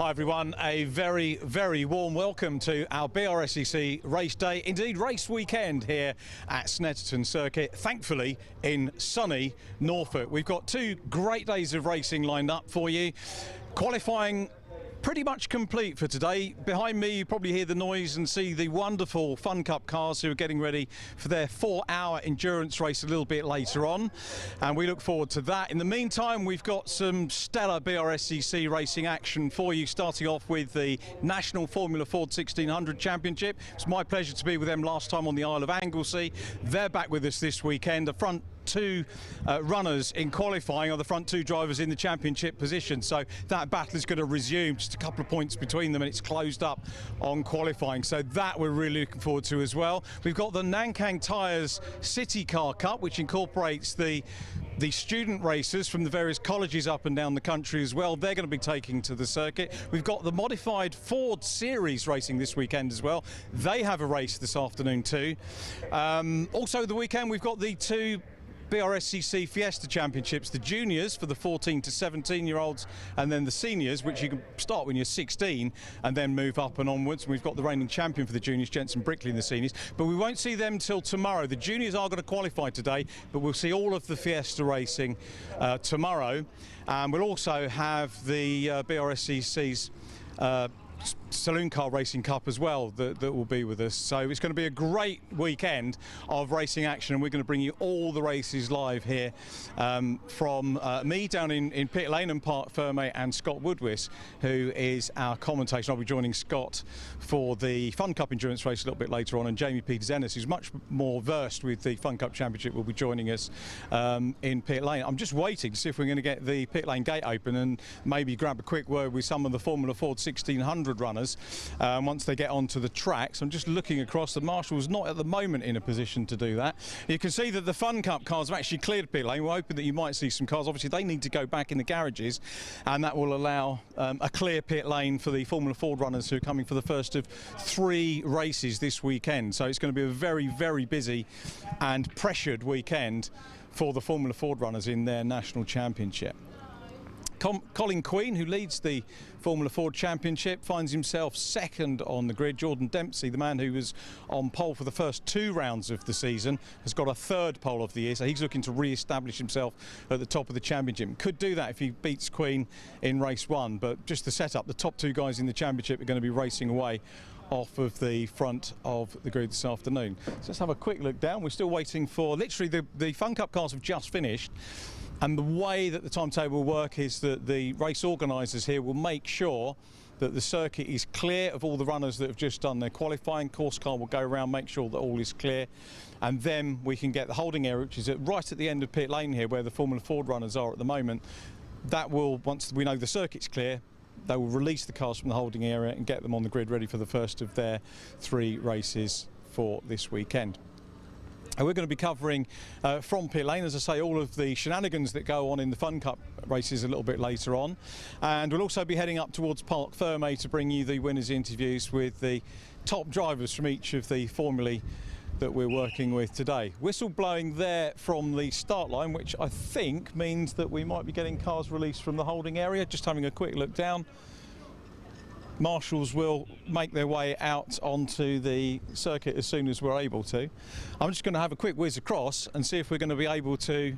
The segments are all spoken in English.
Hi everyone, a very, very warm welcome to our BRSCC race day, indeed race weekend here at Snetterton Circuit, thankfully in sunny Norfolk. We've got two great days of racing lined up for you. Qualifying pretty much complete for today. Behind me you probably hear the noise and see the wonderful FunCup cars who are getting ready for their 4-hour endurance race a little bit later on, and we look forward to that. In the meantime, we've got some stellar BRSCC racing action for you, starting off with the National Formula Ford 1600 Championship. It's my pleasure to be with them last time on the Isle of Anglesey. They're back with us this weekend. The front two runners in qualifying are the front two drivers in the championship position, so that battle is going to resume. Just a couple of points between them and it's closed up on qualifying, so that we're really looking forward to as well. We've got the Nankang Tyres CityCar Cup, which incorporates the student racers from the various colleges up and down the country as well. They're going to be taking to the circuit. We've got the modified Ford Series racing this weekend as well. They have a race this afternoon too. Also the weekend we've got the two BRSCC Fiesta Championships, the juniors for the 14 to 17-year-olds, and then the seniors, which you can start when you're 16 and then move up and onwards. And we've got the reigning champion for the juniors, Jensen Brickley, in the seniors, but we won't see them till tomorrow. The juniors are going to qualify today, but we'll see all of the Fiesta racing tomorrow. We'll also have the BRSCC's Saloon Car Racing Cup as well that will be with us. So it's going to be a great weekend of racing action, and we're going to bring you all the races live here from me down in pit lane, and Park Ferme, and Scott Woodwiss, who is our commentator. I'll be joining Scott for the FunCup Endurance race a little bit later on, and Jamie Peters-Ennis, who's much more versed with the FunCup Championship, will be joining us in pit lane. I'm just waiting to see if we're going to get the pit lane gate open and maybe grab a quick word with some of the Formula Ford 1600 runners once they get onto the track. So I'm just looking across. The marshal's not at the moment in a position to do that. You can see that the FunCup cars have actually cleared pit lane. We're hoping that you might see some cars. Obviously they need to go back in the garages, and that will allow a clear pit lane for the Formula Ford runners who are coming for the first of 3 races this weekend. So it's going to be a very, very busy and pressured weekend for the Formula Ford runners in their national championship. Colin Queen, who leads the Formula Ford Championship, finds himself second on the grid. Jordan Dempsey, the man who was on pole for the first 2 rounds of the season, has got a 3rd pole of the year, so he's looking to re-establish himself at the top of the championship. Could do that if he beats Queen in race 1, but just the setup, the top 2 guys in the championship are going to be racing away off of the front of the grid this afternoon. So let's have a quick look down. We're still waiting for, literally the FunCup cars have just finished, and the way that the timetable will work is that the race organisers here will make sure that the circuit is clear of all the runners that have just done their qualifying. Course car will go around, make sure that all is clear, and then we can get the holding area, which is right at the end of pit lane here where the Formula Ford runners are at the moment. That will, once we know the circuit's clear, they will release the cars from the holding area and get them on the grid ready for the first of their 3 races for this weekend. And we're going to be covering from pit lane, as I say, all of the shenanigans that go on in the FunCup races a little bit later on. And we'll also be heading up towards Park Ferme to bring you the winners' interviews with the top drivers from each of the formulae that we're working with today. Whistle blowing there from the start line, which I think means that we might be getting cars released from the holding area. Just having a quick look down. Marshals will make their way out onto the circuit as soon as we're able to. I'm just going to have a quick whiz across and see if we're going to be able to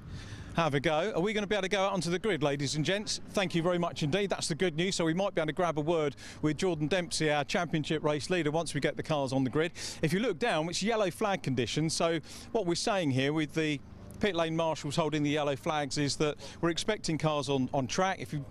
have a go. Are we going to be able to go out onto the grid, ladies and gents? Thank you very much indeed. That's the good news. So we might be able to grab a word with Jordan Dempsey, our championship race leader, once we get the cars on the grid. If you look down, it's yellow flag conditions. So what we're saying here with the pit lane marshals holding the yellow flags is that we're expecting cars on track. If you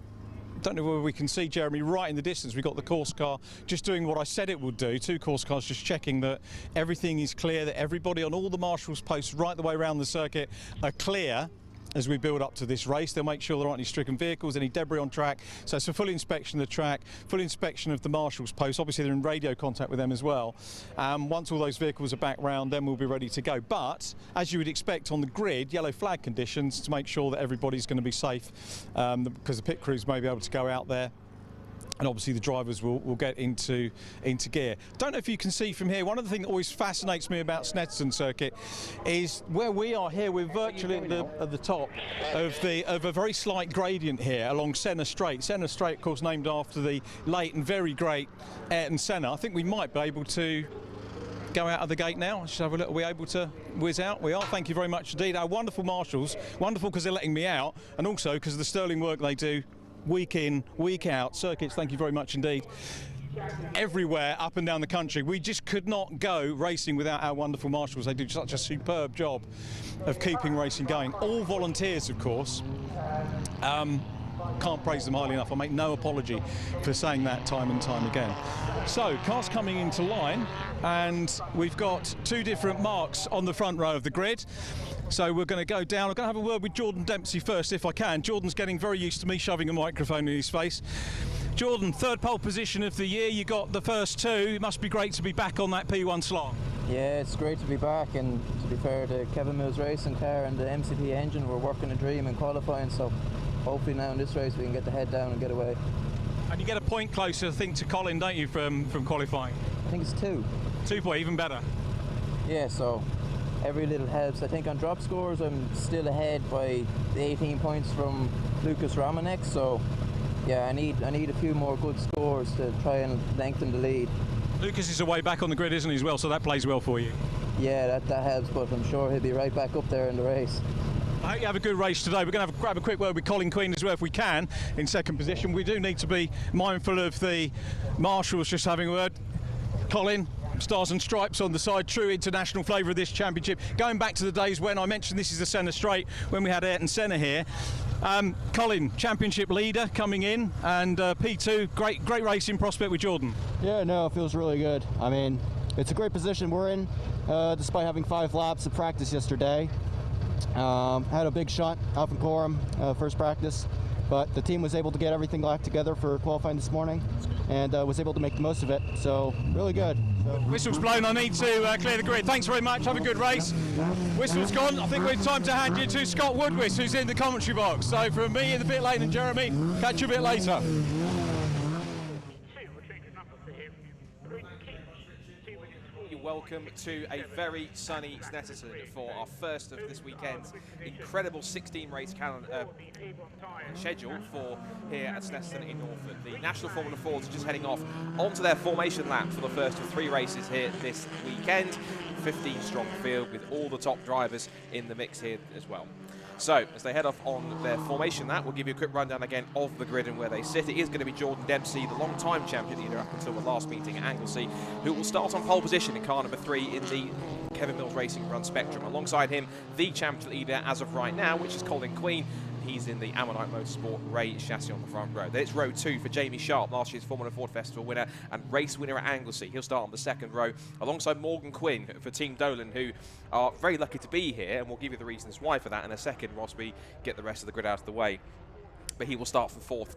don't know whether we can see Jeremy right in the distance, we've got the course car just doing what I said it would do. 2 course cars just checking that everything is clear, that everybody on all the marshals posts right the way around the circuit are clear. As we build up to this race, they'll make sure there aren't any stricken vehicles, any debris on track. So it's a full inspection of the track, full inspection of the marshals post. Obviously they're in radio contact with them as well. Once all those vehicles are back round, then we'll be ready to go. But as you would expect on the grid, yellow flag conditions to make sure that everybody's going to be safe, because the pit crews may be able to go out there and obviously the drivers will get into gear. Don't know if you can see from here, one of the things that always fascinates me about Snetterton circuit is where we are here. We're virtually at the top of a very slight gradient here along Senna Straight. Senna Straight, of course, named after the late and very great Ayrton Senna. I think we might be able to go out of the gate now. Just have a look. Are we able to whiz out? We are. Thank you very much indeed. Our wonderful marshals. Wonderful because they're letting me out, and also because of the sterling work they do week in, week out. Circuits, thank you very much indeed. Everywhere up and down the country. We just could not go racing without our wonderful marshals. They do such a superb job of keeping racing going. All volunteers, of course. Can't praise them highly enough. I make no apology for saying that time and time again. So, cars coming into line, and we've got two different marks on the front row of the grid. So we're going to go down. I'm going to have a word with Jordan Dempsey first, if I can. Jordan's getting very used to me shoving a microphone in his face. Jordan, third pole position of the year. You got the first two. It must be great to be back on that P1 slot. Yeah, it's great to be back, and to be fair, the Kevin Mills racing car and the MCP engine were working a dream in qualifying, so hopefully now in this race we can get the head down and get away. And you get a point closer, I think, to Colin, don't you, from qualifying? I think it's 2. 2 point, even better. Yeah, so every little helps. I think on drop scores I'm still ahead by 18 points from Lucas Romanek, so yeah, I need a few more good scores to try and lengthen the lead. Lucas is away back on the grid, isn't he, as well, so that plays well for you. Yeah, that helps, but I'm sure he'll be right back up there in the race. I hope you have a good race today. We're going to grab a quick word with Colin Queen as well, if we can, in second position. We do need to be mindful of the marshals just having a word. Colin, Stars and Stripes on the side, true international flavour of this championship. Going back to the days when I mentioned this is the Senna Straight, when we had Ayrton Senna here. Colin, championship leader coming in, and P2, great racing prospect with Jordan. Yeah, no, it feels really good. I mean, it's a great position we're in, despite having 5 laps of practice yesterday. Had a big shunt out from Coram, first practice, but the team was able to get everything back together for qualifying this morning, and was able to make the most of it, so really good. So. Whistle's blown, I need to clear the grid. Thanks very much, have a good race. Whistle's gone, I think it's time to hand you to Scott Woodwis, who's in the commentary box. So from me in the pit lane and Jeremy, catch you a bit later. Welcome to a very sunny Snetterton for our first of this weekend's incredible 16 race schedule for here at Snetterton in Norfolk. The National Formula 4s are just heading off onto their formation lap for the first of 3 races here this weekend. 15 strong field with all the top drivers in the mix here as well. So, as they head off on their formation lap, we'll give you a quick rundown again of the grid and where they sit. It is going to be Jordan Dempsey, the long-time champion leader up until the last meeting at Anglesey, who will start on pole position in car number 3 in the Kevin Mills Racing Run Spectrum. Alongside him, the champion leader as of right now, which is Colin Queen. He's in the Ammonite Motorsport Ray chassis on the front row. Then it's row 2 for Jamie Sharp, last year's Formula Ford Festival winner and race winner at Anglesey. He'll start on the 2nd row alongside Morgan Quinn for Team Dolan, who are very lucky to be here, and we'll give you the reasons why for that in a second whilst we get the rest of the grid out of the way. But he will start from 4th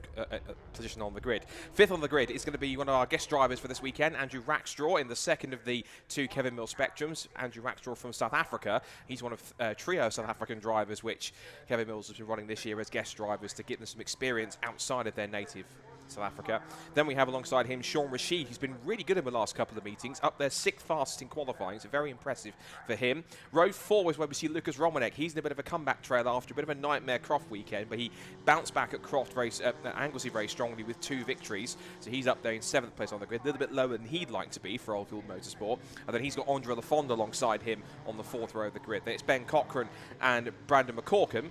position on the grid. 5th on the grid is going to be one of our guest drivers for this weekend, Andrew Rackstraw, in the 2nd of the 2 Kevin Mills Spectrums. Andrew Rackstraw from South Africa. He's one of trio South African drivers which Kevin Mills has been running this year as guest drivers to give them some experience outside of their native South Africa. Then we have alongside him Sean Rashid, who's been really good in the last couple of meetings, up there 6th fastest in qualifying, so very impressive for him. Row 4 is where we see Lucas Romanek. He's in a bit of a comeback trail after a bit of a nightmare Croft weekend, but he bounced back at Croft Anglesey very strongly with 2 victories, so he's up there in 7th place on the grid, a little bit lower than he'd like to be for Oldfield Motorsport. And then he's got Andre Lafond alongside him on the 4th row of the grid. Then it's Ben Cochran and Brandon McCorkham,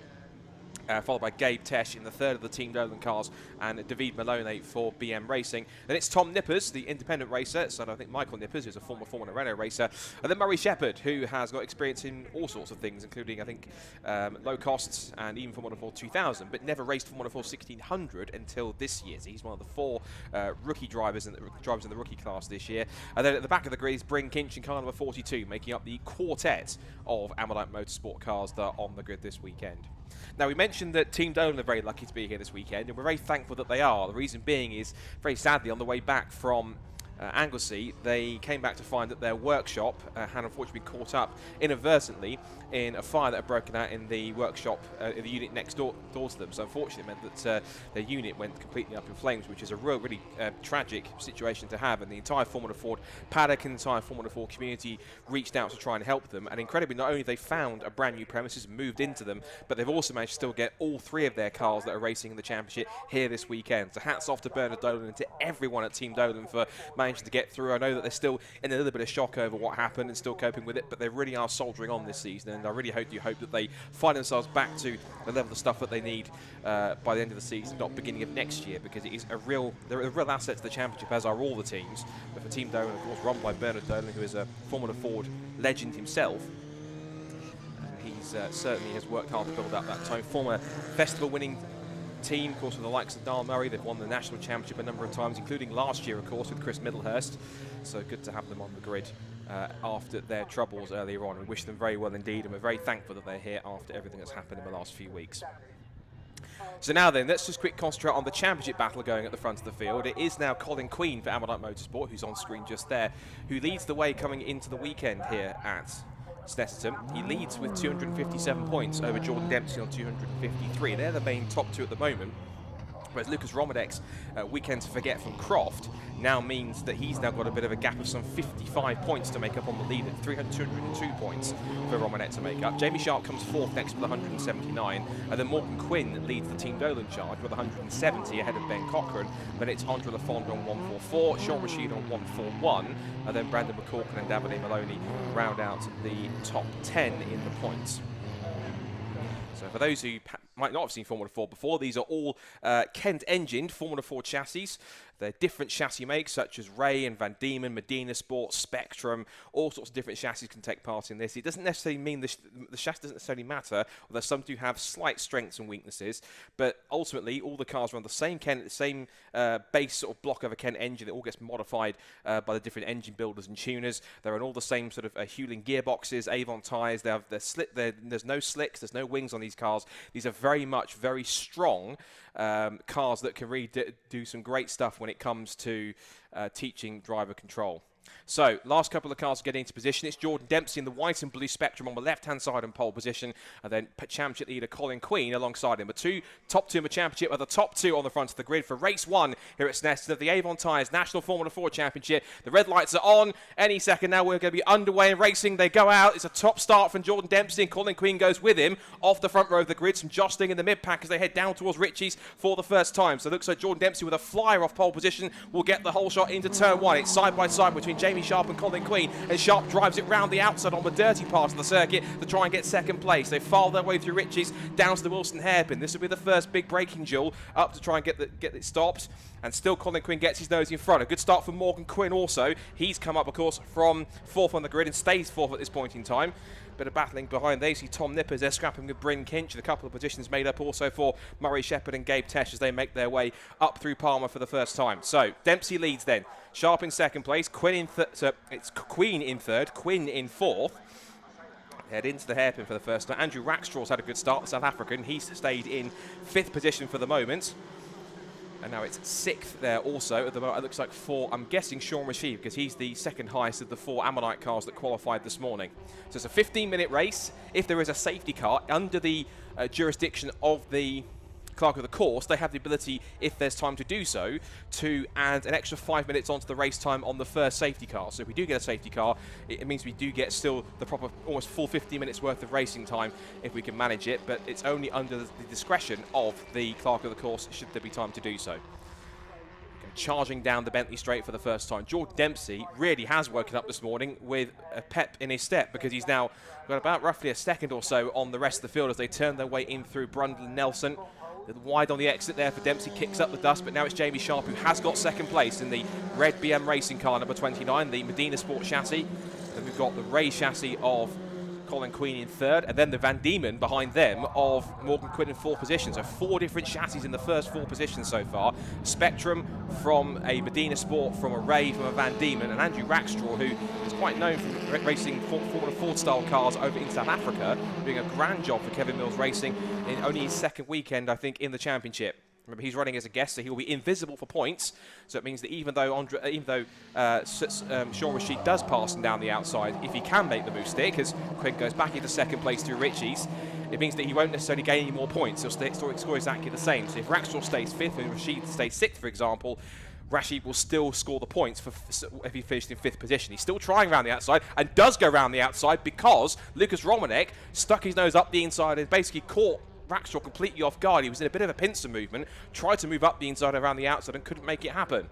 followed by Gabe Tesh in the 3rd of the Team Dolan cars, and David Malone for BM Racing. Then it's Tom Nippers, the independent racer, so I think Michael Nippers, who's a former Formula Renault racer, and then Murray Shepherd, who has got experience in all sorts of things, including, I think, low costs and even Formula 4 2000, but never raced Formula 4 1600 until this year. So he's one of the 4 rookie drivers in the rookie class this year. And then at the back of the grid is Bryn Kinch in car number 42, making up the quartet of Ammonite Motorsport cars that are on the grid this weekend. Now, we mentioned that Team Dolan are very lucky to be here this weekend, and we're very thankful that they are. The reason being is, very sadly, on the way back from Anglesey, they came back to find that their workshop had unfortunately been caught up inadvertently in a fire that had broken out in the workshop, in the unit next door to them. So unfortunately it meant that their unit went completely up in flames, which is a really tragic situation to have. And the entire Formula Ford paddock and the entire Formula Ford community reached out to try and help them. And incredibly, not only they found a brand new premises and moved into them, but they've also managed to still get all 3 of their cars that are racing in the championship here this weekend. So hats off to Bernard Dolan and to everyone at Team Dolan for managing to get through. I know that they're still in a little bit of shock over what happened and still coping with it, but they really are soldiering on this season, and I really hope that they find themselves back to the level of stuff that they need by the end of the season, not beginning of next year, because it is they're a real asset to the championship, as are all the teams. But for Team Dolan, of course, run by Bernard Dolan, who is a Formula Ford legend himself, he's certainly has worked hard to build up that time. Former festival winning team, of course, with the likes of Niall Murray. They've won the national championship a number of times, including last year, of course, with Chris Middlehurst. So good to have them on the grid after their troubles earlier on. We wish them very well indeed, and we're very thankful that they're here after everything that's happened in the last few weeks. So now then, let's just quick concentrate on the championship battle going at the front of the field. It is now Colin Queen for Ammonite Motorsport, who's on screen just there, who leads the way coming into the weekend here at Snetterton. He leads with 257 points over Jordan Dempsey on 253. They're the main top 2 at the moment. Whereas Lucas Romodek's weekend to forget from Croft now means that he's now got a bit of a gap of some 55 points to make up on the lead at 202 points for Romodek to make up. Jamie Sharp comes 4th next with 179, and then Morgan Quinn leads the Team Dolan charge with 170 ahead of Ben Cochran. Then it's Andre Lafond on 144, Sean Rashid on 141, and then Brandon McCorkin and Davide Maloney round out the top 10 in the points. So for those who might not have seen Formula 4 before, these are all Kent-engined Formula 4 chassis. They're different chassis makes, such as Ray and Van Diemen, Medina Sport, Spectrum. All sorts of different chassis can take part in this. It doesn't necessarily mean the chassis doesn't necessarily matter, although some do have slight strengths and weaknesses. But ultimately, all the cars run the same Kent, the same base sort of block of a Kent engine. It all gets modified by the different engine builders and tuners. They're on all the same sort of Hewling gearboxes, Avon tyres. There's no slicks, there's no wings on these cars. These are very strong cars that can really do some great stuff when it comes to teaching driver control. So, last couple of cars getting into position. It's Jordan Dempsey in the white and blue Spectrum on the left-hand side in pole position, and then championship leader Colin Queen alongside him. The top two in the championship are the top 2 on the front of the grid for race 1 here at Snetterton of the Avon Tyres National Formula 4 Championship. The red lights are on. Any second now we're going to be underway and racing. They go out. It's a top start from Jordan Dempsey, and Colin Queen goes with him off the front row of the grid. Some jostling in the mid-pack as they head down towards Ritchie's for the first time. So it looks like Jordan Dempsey with a flyer off pole position will get the whole shot into turn 1. It's side by side between Jamie Sharp and Colin Queen, and Sharp drives it round the outside on the dirty part of the circuit to try and get second place. They file their way through Ritchie's down to the Wilson hairpin. This will be the first big braking duel up to try and get it stopped, and still Colin Quinn gets his nose in front. A good start for Morgan Quinn also. He's come up, of course, from 4th on the grid and stays 4th at this point in time. Bit of battling behind. They see Tom Nippers. They're scrapping with Bryn Kinch, and a couple of positions made up also for Murray Shepherd and Gabe Tesh as they make their way up through Palmer for the first time. So Dempsey leads then. Sharp in second place. Quinn in it's Queen in third. Quinn in 4th. Head into the hairpin for the first time. Andrew Rackstraw's had a good start, the South African. He's stayed in 5th position for the moment. And now it's 6th there also. At the moment, it looks like 4. I'm guessing Sean Rashid, because he's the second highest of the 4 Ammonite cars that qualified this morning. So it's a 15-minute race. If there is a safety car under the jurisdiction of the clerk of the course, they have the ability, if there's time to do so, to add an extra 5 minutes onto the race time on the first safety car. So if we do get a safety car, it means we do get still the proper almost full 50 minutes worth of racing time if we can manage it, but it's only under the discretion of the clerk of the course should there be time to do so. Charging down the Bentley straight for the first time. Jordan Dempsey really has woken up this morning with a pep in his step, because he's now got about roughly a second or so on the rest of the field as they turn their way in through Brundle and Nelson. Wide on the exit there for Dempsey, kicks up the dust, but now it's Jamie Sharp who has got second place in the red BM racing car number 29, the Medina Sport chassis. Then we've got the Ray chassis of Colin Queen in 3rd, and then the Van Diemen behind them of Morgan Quinn in 4th position. So 4 different chassis in the first 4 positions so far. Spectrum from a Medina Sport, from a Ray, from a Van Diemen, and Andrew Rackstraw, who is quite known for racing Formula Ford style cars over in South Africa, doing a grand job for Kevin Mills Racing in only his 2nd weekend, I think, in the championship. Remember, he's running as a guest, so he'll be invisible for points. So it means that even though Sean Rashid does pass him down the outside, if he can make the move stick, as Quinn goes back into second place through Ritchie's, it means that he won't necessarily gain any more points. He'll score exactly the same. So if Rackstraw stays 5th and Rashid stays 6th, for example, Rashid will still score the points if he finished in 5th position. He's still trying around the outside and does go around the outside because Lucas Romanek stuck his nose up the inside and basically caught Rackstraw completely off guard. He was in a bit of a pincer movement, tried to move up the inside around the outside and couldn't make it happen.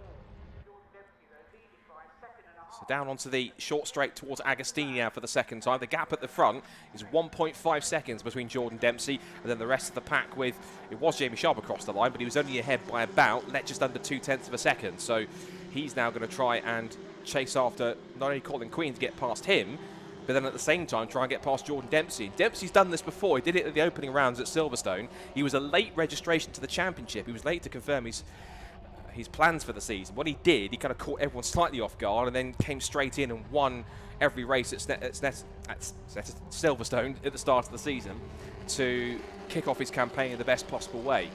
So down onto the short straight towards Agostini now for the second time. The gap at the front is 1.5 seconds between Jordan Dempsey and then the rest of the pack with, it was Jamie Sharp across the line, but he was only ahead by about just under 0.2 of a second. So he's now going to try and chase after not only Colin Queen to get past him, but then at the same time try and get past Jordan Dempsey. Dempsey's done this before. He did it at the opening rounds at Silverstone. He was a late registration to the championship. He was late to confirm his plans for the season. When he did, he kind of caught everyone slightly off guard and then came straight in and won every race at Silverstone at the start of the season to kick off his campaign in the best possible way.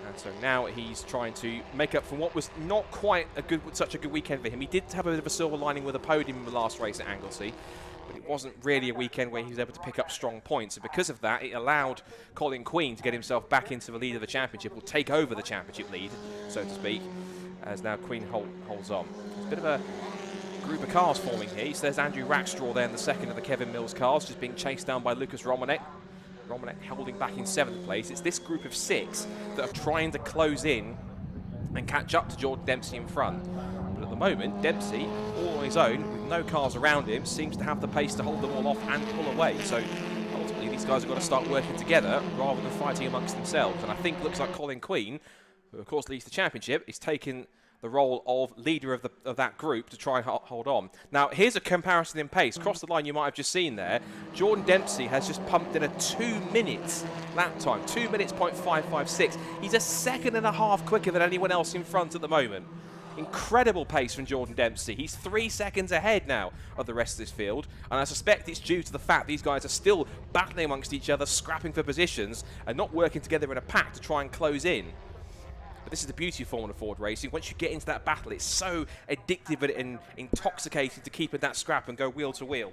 And so now he's trying to make up for what was not quite such a good weekend for him. He did have a bit of a silver lining with a podium in the last race at Anglesey, but it wasn't really a weekend where he was able to pick up strong points. And because of that, it allowed Colin Queen to get himself back into the lead of the championship, or take over the championship lead, so to speak, as now Queen holds on. It's a bit of a group of cars forming here. So there's Andrew Rackstraw there in the second of the Kevin Mills cars, just being chased down by Lucas Romanek. Romanek holding back in 7th place. It's this group of 6 that are trying to close in and catch up to Jordan Dempsey in front. But at the moment, Dempsey, all on his own, with no cars around him, seems to have the pace to hold them all off and pull away. So ultimately, these guys have got to start working together rather than fighting amongst themselves. And I think it looks like Colin Queen, who of course leads the championship, is taking the role of leader of that group to try and hold on. Now, here's a comparison in pace. Across the line, you might have just seen there, Jordan Dempsey has just pumped in a 2 minutes lap time, 2 minutes .556. He's a 1.5 seconds quicker than anyone else in front at the moment. Incredible pace from Jordan Dempsey. He's 3 seconds ahead now of the rest of this field, and I suspect it's due to the fact these guys are still battling amongst each other, scrapping for positions, and not working together in a pack to try and close in. But this is the beauty of Formula Ford racing. Once you get into that battle, it's so addictive and intoxicating to keep in that scrap and go wheel to wheel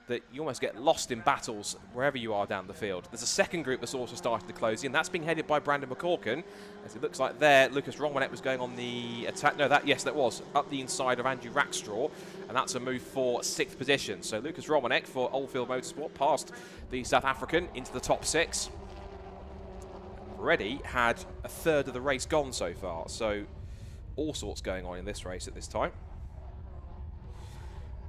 that you almost get lost in battles wherever you are down the field. There's a second group that's also started to close in. That's being headed by Brandon McCorkin. As it looks like there, Lucas Romanek was going on the attack. No, that was up the inside of Andrew Rackstraw, and that's a move for 6th position. So Lucas Romanek for Oldfield Motorsport passed the South African into the top 6. Already had a third of the race gone so far, so all sorts going on in this race at this time.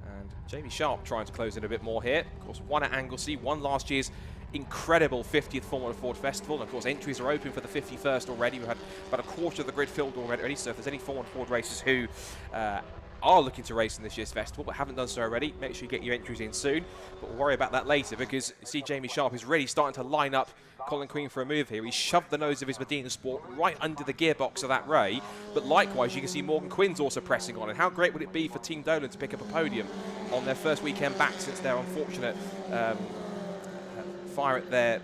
And Jamie Sharp trying to close in a bit more here. Of course, won at Anglesey, won last year's incredible 50th Formula Ford Festival. And of course, entries are open for the 51st already. We've had about a quarter of the grid filled already, so if there's any Formula Ford racers who are looking to race in this year's festival but haven't done so already, make sure you get your entries in soon. But we'll worry about that later, because you see Jamie Sharp is really starting to line up Colin Queen for a move here. He shoved the nose of his Medina Sport right under the gearbox of that Ray, but likewise you can see Morgan Quinn's also pressing on. And how great would it be for Team Dolan to pick up a podium on their first weekend back since their unfortunate fire at their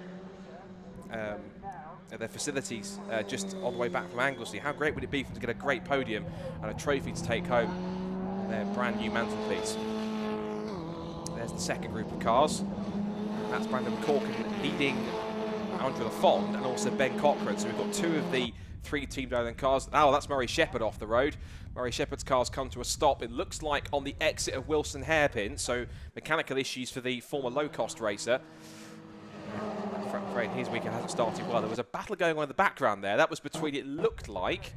facilities just on the way back from Anglesey. How great would it be for them to get a great podium and a trophy to take home on their brand new mantelpiece. There's the second group of cars. That's Brandon McCorkin leading Andrew Lafond and also Ben Cochran. So we've got 2 of the 3 Team Dolan cars. Oh, that's Murray Shepherd off the road. Murray Shepherd's cars come to a stop. It looks like on the exit of Wilson Hairpin, so mechanical issues for the former low-cost racer. I'm afraid his weekend hasn't started well. There was a battle going on in the background there. That was between, it looked like,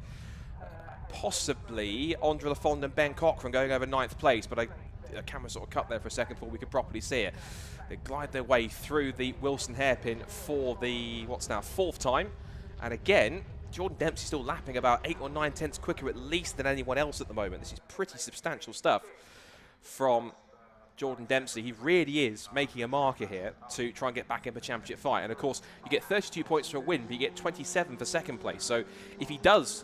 possibly Andrew Lafond and Ben Cochran going over 9th place, but the camera sort of cut there for a second before we could properly see it. They glide their way through the Wilson hairpin for the, what's now, 4th time. And again, Jordan Dempsey still lapping about 8 or 9 tenths quicker at least than anyone else at the moment. This is pretty substantial stuff from Jordan Dempsey. He really is making a marker here to try and get back into the championship fight. And of course, you get 32 points for a win, but you get 27 for 2nd place. So if he does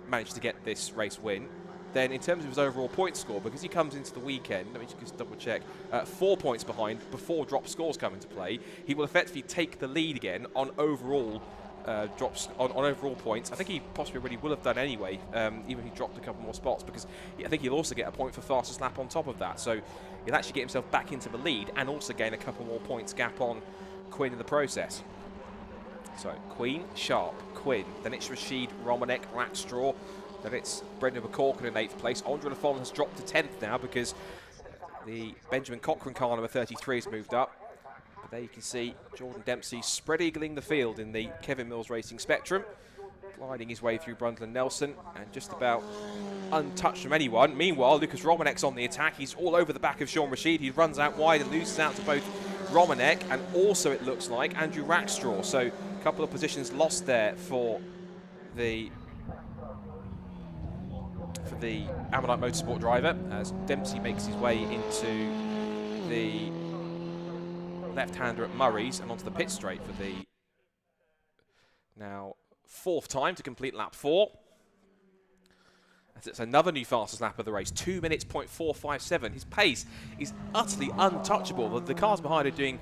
manage to get this race win, then in terms of his overall point score, because he comes into the weekend, let me just double check, 4 points behind before drop scores come into play, he will effectively take the lead again on overall drops on overall points. I think he possibly already will have done anyway, even if he dropped a couple more spots, because I think he'll also get a point for fastest lap on top of that. So he'll actually get himself back into the lead and also gain a couple more points gap on Quinn in the process. So Queen, Sharp, Quinn, then it's Rashid, Romanek, Rackstraw, then it's Brendan McCorkin in 8th place. Andre Lafont has dropped to 10th now because the Benjamin Cochran car number 33 has moved up. But there you can see Jordan Dempsey spread-eagling the field in the Kevin Mills Racing Spectrum, gliding his way through Brundle and Nelson and just about untouched from anyone. Meanwhile, Lucas Romanek's on the attack. He's all over the back of Sean Rashid. He runs out wide and loses out to both Romanek and also, it looks like, Andrew Rackstraw. So a couple of positions lost there for the Ammonite Motorsport driver as Dempsey makes his way into the left-hander at Murray's and onto the pit straight for the now 4th time to complete lap 4. As it's another new fastest lap of the race, 2 minutes, .457. His pace is utterly untouchable. The cars behind are doing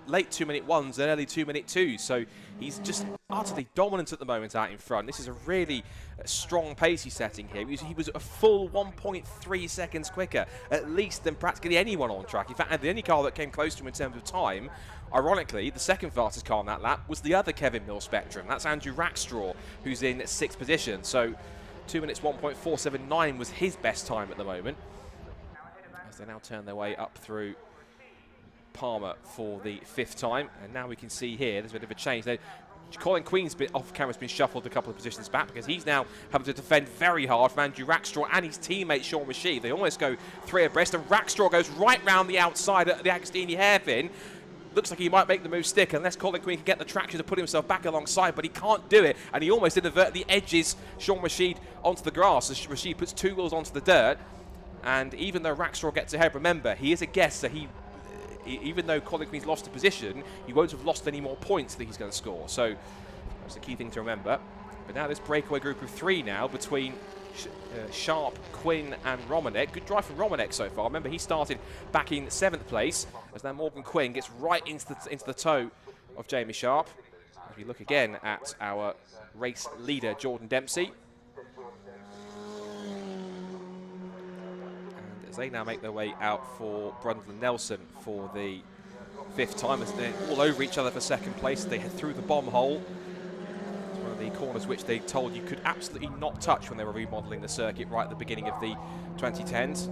late 2 minute ones and early 2 minute twos. So he's just utterly dominant at the moment out in front. This is a really strong pace he's setting here. He was a full 1.3 seconds quicker, at least, than practically anyone on track. In fact, the only car that came close to him in terms of time, ironically, the second fastest car on that lap was the other Kevin Mills Spectrum. That's Andrew Rackstraw, who's in 6th position. So 2 minutes, 1.479 was his best time at the moment, as they now turn their way up through Palmer for the 5th time. And now we can see here, there's a bit of a change. Colin Queen's been off camera's been shuffled a couple of positions back because he's now having to defend very hard from Andrew Rackstraw and his teammate Sean Rashid. They almost go 3 abreast, and Rackstraw goes right round the outside at the Agostini hairpin. Looks like he might make the move stick unless Colin Queen can get the traction to put himself back alongside, but he can't do it, and he almost inadvertently edges Sean Rashid onto the grass as Rashid puts 2 wheels onto the dirt. And even though Rackstraw gets ahead, remember, he is a guest, so even though Colin Queen's lost a position, he won't have lost any more points that he's going to score. So that's a key thing to remember. But now this breakaway group of 3 now between Sharp, Quinn and Romanek. Good drive from Romanek so far. Remember, he started back in 7th place, as now Morgan Quinn gets right into the toe of Jamie Sharp. As we look again at our race leader, Jordan Dempsey. And as they now make their way out for Brundle and Nelson for the 5th time, as they're all over each other for 2nd place. They head through the bomb hole. The corners which they told you could absolutely not touch when they were remodelling the circuit right at the beginning of the 2010s.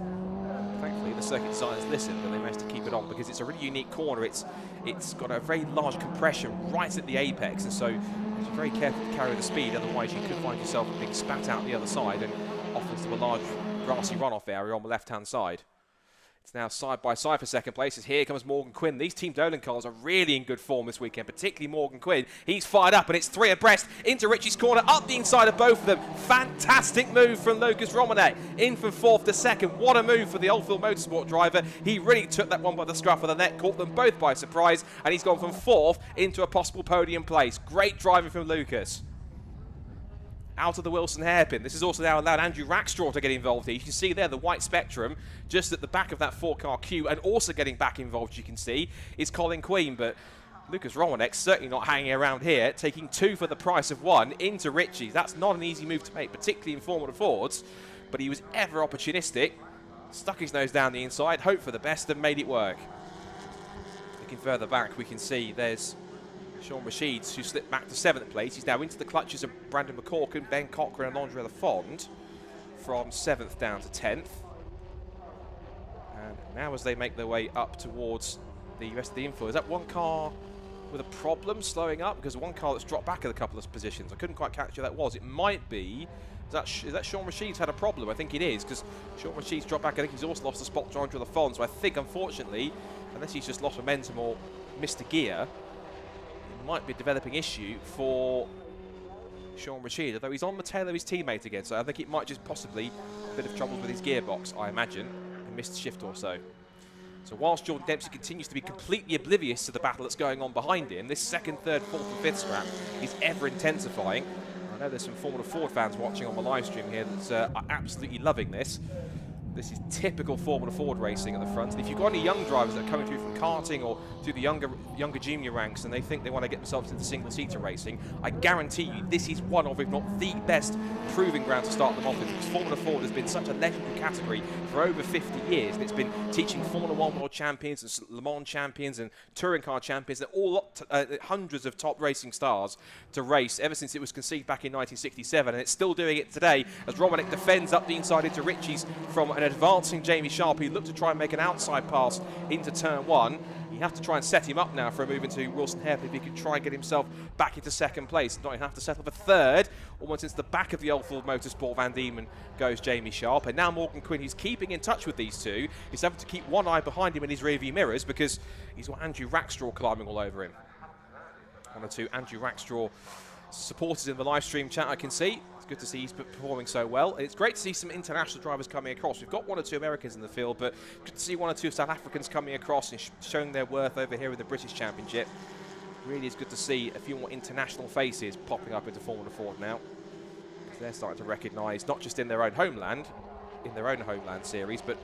Thankfully, the circuit designers listened and they managed to keep it on because it's a really unique corner. It's got a very large compression right at the apex, and so you're very careful to carry the speed, otherwise you could find yourself being spat out the other side and off into a large grassy runoff area on the left-hand side. It's now side by side for 2nd place as here comes Morgan Quinn. These Team Dolan cars are really in good form this weekend, particularly Morgan Quinn. He's fired up and it's 3 abreast into Richie's corner, up the inside of both of them. Fantastic move from Lucas Romanek, in from 4th to 2nd. What a move for the Oldfield Motorsport driver. He really took that one by the scruff of the neck, caught them both by surprise, and he's gone from 4th into a possible podium place. Great driving from Lucas. Out of the Wilson hairpin. This has also now allowed Andrew Rackstraw to get involved here. You can see there the white Spectrum just at the back of that 4-car queue, and also getting back involved, you can see, is Colin Queen. But Lucas Romanek's certainly not hanging around here, taking 2 for the price of 1 into Ritchie's. That's not an easy move to make, particularly in Formula Fords, but he was ever opportunistic, stuck his nose down the inside, hoped for the best and made it work. Looking further back, we can see there's Sean Rashid, who slipped back to 7th place. He's now into the clutches of Brandon McCorkin, Ben Cochran and Andre Lafont from 7th down to 10th. And now as they make their way up towards the rest of the infield, is that one car with a problem slowing up? Because one car that's dropped back a couple of positions. I couldn't quite catch who that was. It might be, is that Sean Rashid's had a problem? I think it is, because Sean Rashid's dropped back. I think he's also lost a spot to Andre Lafont. So I think, unfortunately, unless he's just lost momentum or missed a gear, might be a developing issue for Sean Rashid, although he's on the tail of his teammate again, so I think it might just possibly a bit of trouble with his gearbox, I imagine, and missed a shift or so. So whilst Jordan Dempsey continues to be completely oblivious to the battle that's going on behind him, this 2nd, 3rd, 4th and 5th scrap is ever intensifying. I know there's some Formula Ford fans watching on the live stream here that are absolutely loving this. This is typical Formula Ford racing at the front. And if you've got any young drivers that are coming through from karting or through the younger junior ranks and they think they want to get themselves into single-seater racing, I guarantee you this is one of, if not the best, proving ground to start them off with, because Formula Ford has been such a legendary category for over 50 years, and it's been teaching Formula 1 World Champions and Le Mans champions and touring car champions, they're all hundreds of top racing stars to race ever since it was conceived back in 1967, and it's still doing it today as Romanek defends up the inside into Ritchie's from an advancing Jamie Sharp. He looked to try and make an outside pass into turn one. You have to try and set him up now for a move into Wilson Harepley if he could try and get himself back into second place. Not have to settle for third. Almost into the back of the Old Ford Motorsport Van Diemen goes Jamie Sharp. And now Morgan Quinn, who's keeping in touch with these two, is having to keep one eye behind him in his rearview mirrors because he's got Andrew Rackstraw climbing all over him. One or two Andrew Rackstraw supporters in the live stream chat, I can see. It's good to see he's performing so well. And it's great to see some international drivers coming across. We've got one or two Americans in the field, but good to see one or two South Africans coming across and showing their worth over here in the British Championship. Really is good to see a few more international faces popping up into Formula Ford now. They're starting to recognise, not just in their own homeland series, but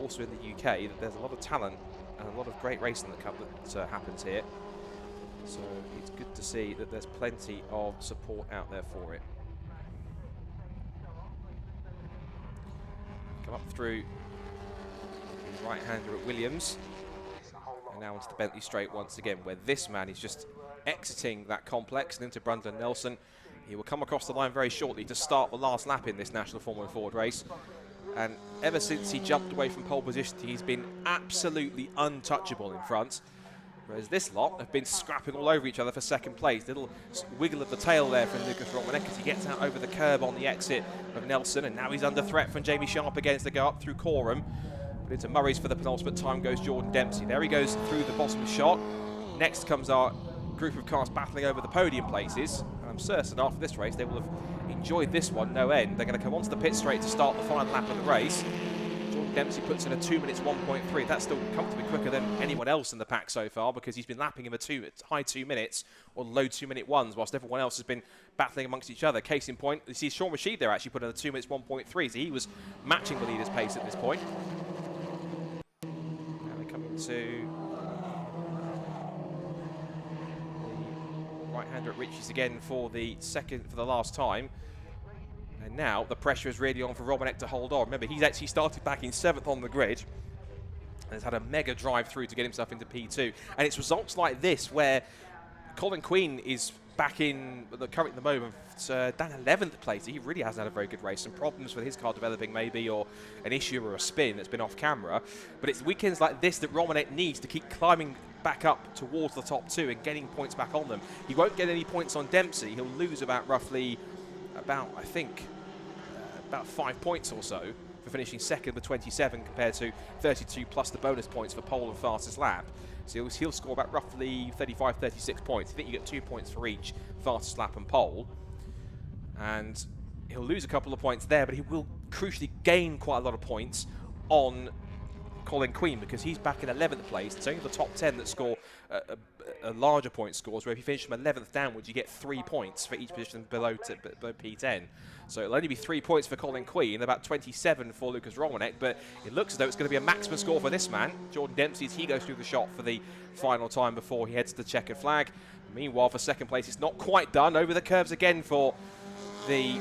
also in the UK, that there's a lot of talent and a lot of great racing that happens here. So it's good to see that there's plenty of support out there for it. Come up through the right-hander at Williams. And now onto the Bentley straight once again, where this man is just exiting that complex and into Brandon Nelson. He will come across the line very shortly to start the last lap in this National Formula Ford race. And ever since he jumped away from pole position, he's been absolutely untouchable in front. Whereas this lot have been scrapping all over each other for second place. Little wiggle of the tail there from Lucas Romanek as he gets out over the curb on the exit of Nelson. And now he's under threat from Jamie Sharp again as they go up through Coram. But into Murray's for the penultimate time goes Jordan Dempsey. There he goes through the bottom shot. Next comes our group of cars battling over the podium places. And I'm certain after this race they will have enjoyed this one no end. They're going to come onto the pit straight to start the final lap of the race. Jordan Dempsey puts in a 2 minutes 1.3. That's still comfortably quicker than anyone else in the pack so far because he's been lapping him a high 2 minutes or low 2 minute ones whilst everyone else has been battling amongst each other. Case in point, you see Sean Rashid there actually put in a 2 minutes 1.3, so he was matching the leader's pace at this point. Now they come into the right-hander at Ritchie's again for the last time. And now the pressure is really on for Romanek to hold on. Remember, he's actually started back in 7th on the grid and has had a mega drive through to get himself into P2. And it's results like this where Colin Queen is back in the current at the moment, down 11th place. He really hasn't had a very good race. Some problems with his car developing maybe, or an issue or a spin that's been off camera. But it's weekends like this that Romanek needs to keep climbing back up towards the top two and getting points back on them. He won't get any points on Dempsey. He'll lose about 5 points or so for finishing second with 27 compared to 32 plus the bonus points for pole and fastest lap. So he'll score about roughly 35, 36 points. I think you get 2 points for each fastest lap and pole. And he'll lose a couple of points there, but he will crucially gain quite a lot of points on Colin Queen because he's back in 11th place. It's only the top 10 that score a larger point scores, where if you finish from 11th downwards, you get 3 points for each position below P10. So it'll only be 3 points for Colin Queen, about 27 for Lucas Romanek, but it looks as though it's going to be a maximum score for this man, Jordan Dempsey, as he goes through the shot for the final time before he heads to the checkered flag. Meanwhile, for second place, it's not quite done. Over the curves again for the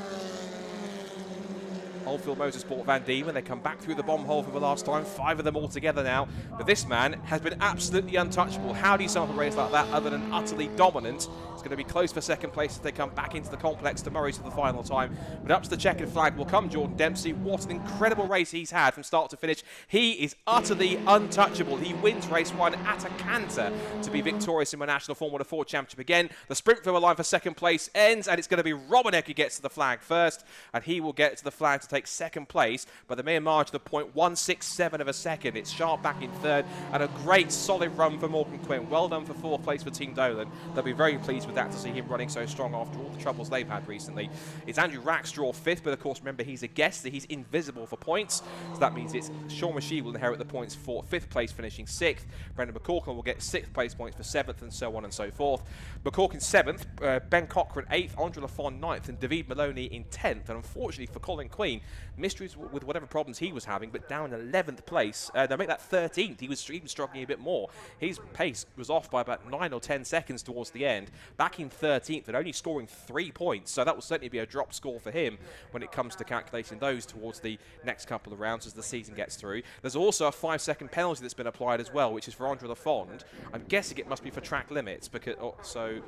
Oldfield Motorsport Van Diemen. They come back through the bomb hole for the last time. 5 of them all together now. But this man has been absolutely untouchable. How do you sum up a race like that other than utterly dominant? It's going to be close for second place as they come back into the complex to Murray's for the final time. But up to the checkered flag will come Jordan Dempsey. What an incredible race he's had from start to finish. He is utterly untouchable. He wins race 1 at a canter to be victorious in the National Formula Ford Championship again. The sprint for the line for second place ends, and it's going to be Romanek who gets to the flag first, and he will get to the flag to take second place by the mere margin of 0.167 of a second. It's Sharp back in third, and a great solid run for Morgan Quinn. Well done for 4th place for Team Dolan. They'll be very pleased with that to see him running so strong after all the troubles they've had recently. It's Andrew Rackstraw 5th, but of course remember he's a guest, so he's invisible for points. So that means it's Sean Rashid will inherit the points for 5th place, finishing 6th. Brendan McCorkin will get 6th place points for 7th, and so on and so forth. McCorkin 7th, Ben Cochran 8th, Andre Lafont 9th, and David Maloney in 10th. And unfortunately for Colin Queen, Mysteries with whatever problems he was having, but down in 11th place. They make that 13th. He was even struggling a bit more. His pace was off by about 9 or 10 seconds towards the end. Back in 13th and only scoring 3 points. So that will certainly be a drop score for him when it comes to calculating those towards the next couple of rounds as the season gets through. There's also a 5-second penalty that's been applied as well, which is for Andre Lafond. I'm guessing it must be for track limits, because so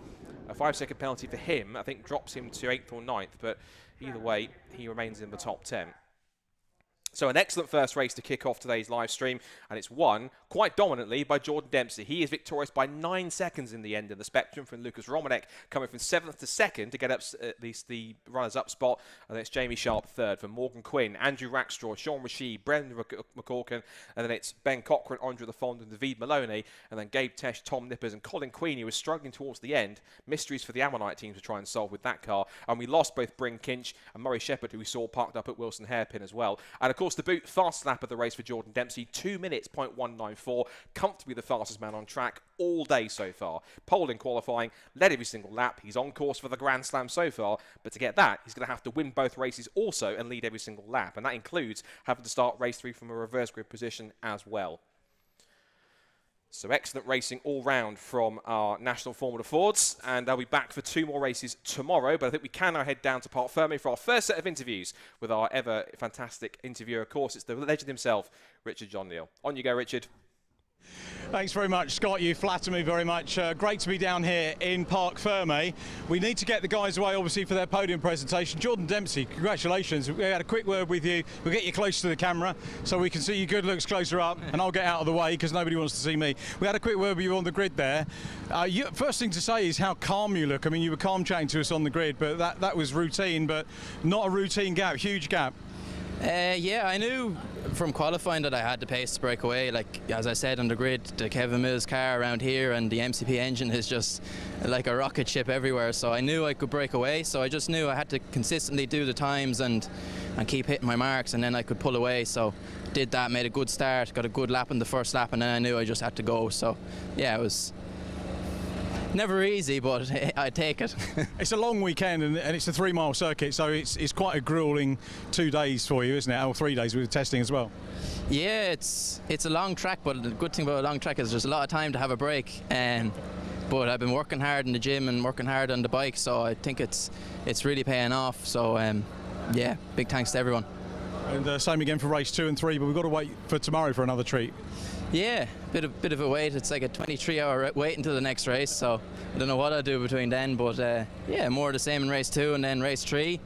a 5-second penalty for him, I think, drops him to 8th or 9th, but either way, he remains in the top 10. So an excellent first race to kick off today's live stream, and it's won quite dominantly by Jordan Dempsey. He is victorious by 9 seconds in the end of the spectrum, from Lucas Romanek coming from 7th to 2nd to get up at least the runners-up spot. And then it's Jamie Sharp 3rd for Morgan Quinn, Andrew Rackstraw, Sean Rashid, Brendan McCorkin, and then it's Ben Cochran, Andre Lafond and David Maloney, and then Gabe Tesh, Tom Nippers and Colin Queenie was struggling towards the end. Mysteries for the Ammonite team to try and solve with that car. And we lost both Bryn Kinch and Murray Shepherd, who we saw parked up at Wilson Hairpin as well. And of course the boot fastest lap of the race for Jordan Dempsey, 2 minutes, 0.194, comfortably the fastest man on track all day so far. Pole in qualifying, led every single lap. He's on course for the Grand Slam so far, but to get that, he's going to have to win both races also and lead every single lap, and that includes having to start race 3 from a reverse grid position as well. So excellent racing all round from our National Formula Fords, and they'll be back for 2 more races tomorrow, but I think we can now head down to Parc Fermé for our first set of interviews with our ever fantastic interviewer. Of course, it's the legend himself, Richard John Neal. On you go, Richard. Thanks very much, Scott. You flatter me very much. Great to be down here in Parc Fermé. We need to get the guys away, obviously, for their podium presentation. Jordan Dempsey, congratulations. We had a quick word with you. We'll get you close to the camera so we can see your good looks closer up, and I'll get out of the way because nobody wants to see me. We had a quick word with you on the grid there. First thing to say is how calm you look. I mean, you were calm chatting to us on the grid, but that was routine, but not a routine gap, huge gap. Yeah, I knew from qualifying that I had the pace to break away. Like, as I said on the grid, the Kevin Mills car around here and the MCP engine is just like a rocket ship everywhere, so I knew I could break away. So I just knew I had to consistently do the times and keep hitting my marks, and then I could pull away. So did that, made a good start, got a good lap in the first lap, and then I knew I just had to go. So yeah, it was never easy, but I take it. It's a long weekend, and it's a 3-mile circuit, so it's quite a grueling 2 days for you, isn't it? Or 3 days with the testing as well. Yeah, it's a long track, but the good thing about a long track is there's a lot of time to have a break. But I've been working hard in the gym and working hard on the bike, so I think it's really paying off. So yeah, big thanks to everyone. And same again for race 2 and 3, but we've got to wait for tomorrow for another treat. Yeah, bit of a wait. It's like a 23-hour wait until the next race, so I don't know what I'll do between then, but yeah, more of the same in race 2 and then race 3,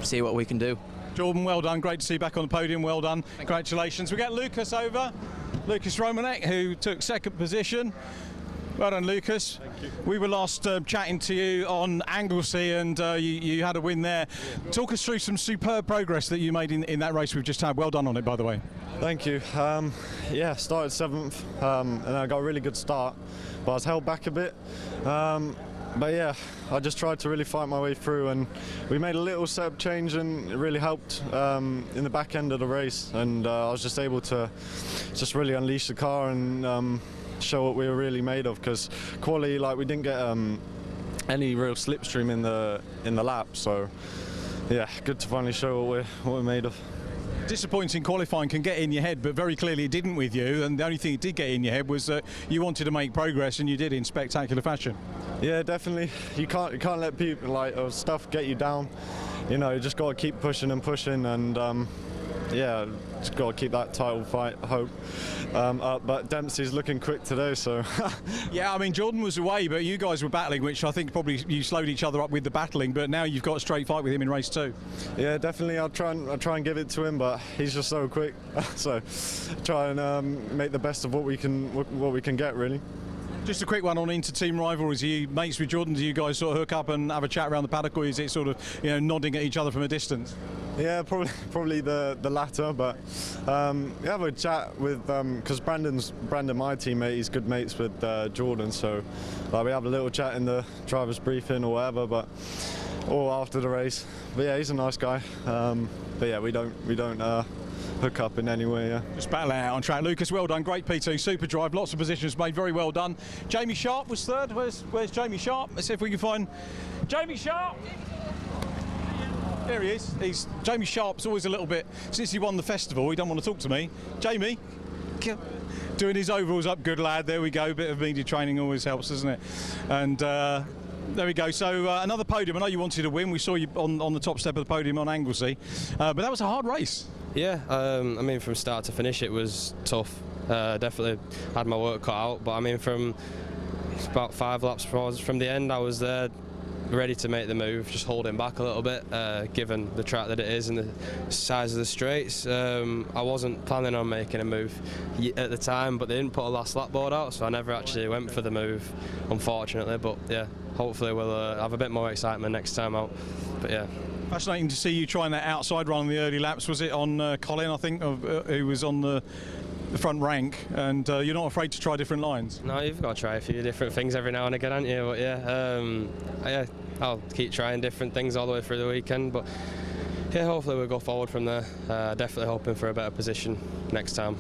see what we can do. Jordan, well done. Great to see you back on the podium. Well done. Congratulations. We get Lucas over, Lucas Romanek, who took 2nd position. Well done, Lucas. Thank you. We were last chatting to you on Anglesey, and you had a win there. Yeah. Talk us through some superb progress that you made in that race we've just had. Well done on it, by the way. Thank you. Yeah, started 7th, and I got a really good start, but I was held back a bit. But yeah, I just tried to really fight my way through, and we made a little setup change, and it really helped in the back end of the race. And I was just able to just really unleash the car and show what we were really made of, because quality, like, we didn't get any real slipstream in the lap. So yeah, good to finally show what we're made of. Disappointing qualifying can get in your head, but very clearly it didn't with you, and the only thing it did get in your head was that you wanted to make progress, and you did in spectacular fashion. Yeah, definitely. You can't let people or stuff get you down. You know, you just got to keep pushing and pushing, and yeah, just got to keep that title fight hope up. But Dempsey's looking quick today, so. Yeah, I mean, Jordan was away, but you guys were battling, which I think probably you slowed each other up with the battling, but now you've got a straight fight with him in race 2. Yeah, definitely. I'll try and give it to him, but he's just so quick. So try and make the best of what we can get, really. Just a quick one on inter-team rivalries. Are you mates with Jordan? Do you guys sort of hook up and have a chat around the paddock, or is it sort of, you know, nodding at each other from a distance? Yeah, probably the latter, but we have a chat with, because Brandon, my teammate, he's good mates with Jordan, so we have a little chat in the driver's briefing or whatever, but or after the race. But yeah, he's a nice guy. But yeah, we don't hook up in any way. Yeah. Just battle out on track. Lucas, well done. Great P2 super drive. Lots of positions made. Very well done. Jamie Sharp was 3rd. Where's Jamie Sharp? Let's see if we can find Jamie Sharp. There he is. Jamie Sharp's always a little bit, since he won the festival, he don't want to talk to me. Jamie, doing his overalls up, good lad. There we go. Bit of media training always helps, doesn't it? And there we go. So another podium. I know you wanted to win. We saw you on the top step of the podium on Anglesey, but that was a hard race. Yeah, I mean, from start to finish, it was tough. Definitely had my work cut out. But I mean, from about 5 laps from the end, I was there, ready to make the move, just holding back a little bit, given the track that it is and the size of the straights. I wasn't planning on making a move at the time, but they didn't put a last lap board out, so I never actually went for the move, unfortunately. But yeah, hopefully we'll have a bit more excitement next time out. But yeah. Fascinating to see you trying that outside run in the early laps. Was it on Colin, I think, who was on the front rank, and you're not afraid to try different lines? No, you've got to try a few different things every now and again, aren't you? But yeah, I'll keep trying different things all the way through the weekend, but yeah, hopefully we'll go forward from there. Definitely hoping for a better position next time.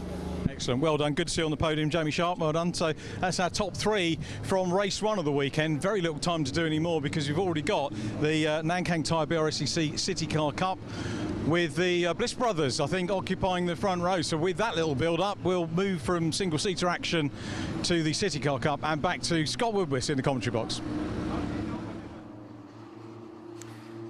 Excellent, well done, good to see you on the podium, Jamie Sharp, well done. So that's our top 3 from race 1 of the weekend. Very little time to do any more because you've already got the Nankang Tyre BRSCC CityCar Cup with the Bliss brothers, I think, occupying the front row. So with that little build-up, we'll move from single-seater action to the CityCar Cup and back to Scott Woodward in the commentary box.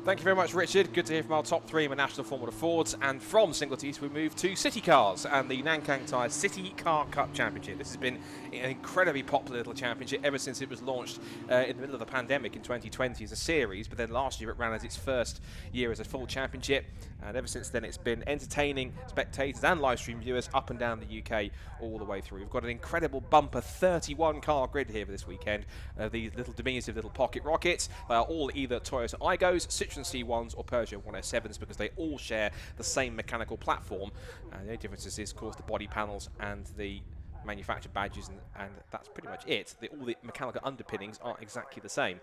Thank you very much, Richard. Good to hear from our top 3 in the National Formula Fords. And from single-seater, we move to city cars and the Nankang Tyre CityCar Cup Championship. This has been an incredibly popular little championship ever since it was launched in the middle of the pandemic in 2020 as a series. But then last year it ran as its first year as a full championship. And ever since then it's been entertaining spectators and live stream viewers up and down the UK all the way through. We've got an incredible bumper 31 car grid here for this weekend. These little diminutive little pocket rockets. They are all either Toyota Aigos, Citroen C1s or Peugeot 107s because they all share the same mechanical platform. The only difference is, of course, the body panels and the manufacturer badges, and that's pretty much it. All the mechanical underpinnings are exactly the same.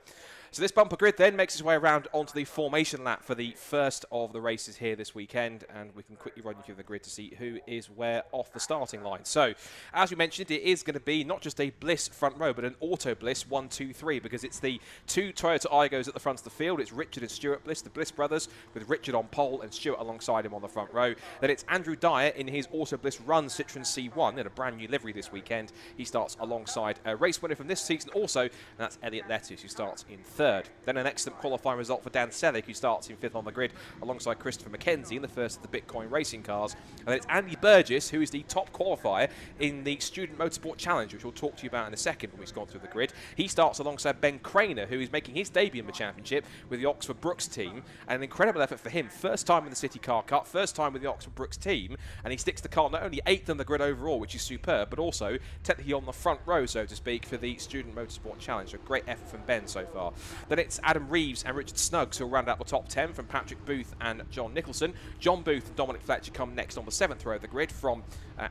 So this bumper grid then makes its way around onto the formation lap for the first of the races here this weekend, and we can quickly run you through the grid to see who is where off the starting line. So, as we mentioned, it is going to be not just a Bliss front row, but an Auto Bliss 1, 2, 3, because it's the 2 Toyota Aigos at the front of the field. It's Richard and Stuart Bliss, the Bliss brothers, with Richard on pole and Stuart alongside him on the front row. Then it's Andrew Dyer in his Auto Bliss Run Citroen C1 in a brand new livery this weekend. He starts alongside a race winner from this season also, and that's Elliot Lettuce, who starts in 3rd. Then an excellent qualifying result for Dan Selleck, who starts in 5th on the grid alongside Christopher McKenzie in the first of the Bitcoin racing cars. And then it's Andy Burgess, who is the top qualifier in the Student Motorsport Challenge, which we'll talk to you about in a second when we've gone through the grid. He starts alongside Ben Craner, who is making his debut in the championship with the Oxford Brooks team. And an incredible effort for him. First time in the City Car Cup, first time with the Oxford Brooks team. And he sticks the car not only 8th on the grid overall, which is superb, but also technically on the front row, so to speak, for the Student Motorsport Challenge. So great effort from Ben so far. Then it's Adam Reeves and Richard Snuggs who will round out the top 10 from Patrick Booth and John Nicholson. John Booth and Dominic Fletcher come next on the 7th row of the grid from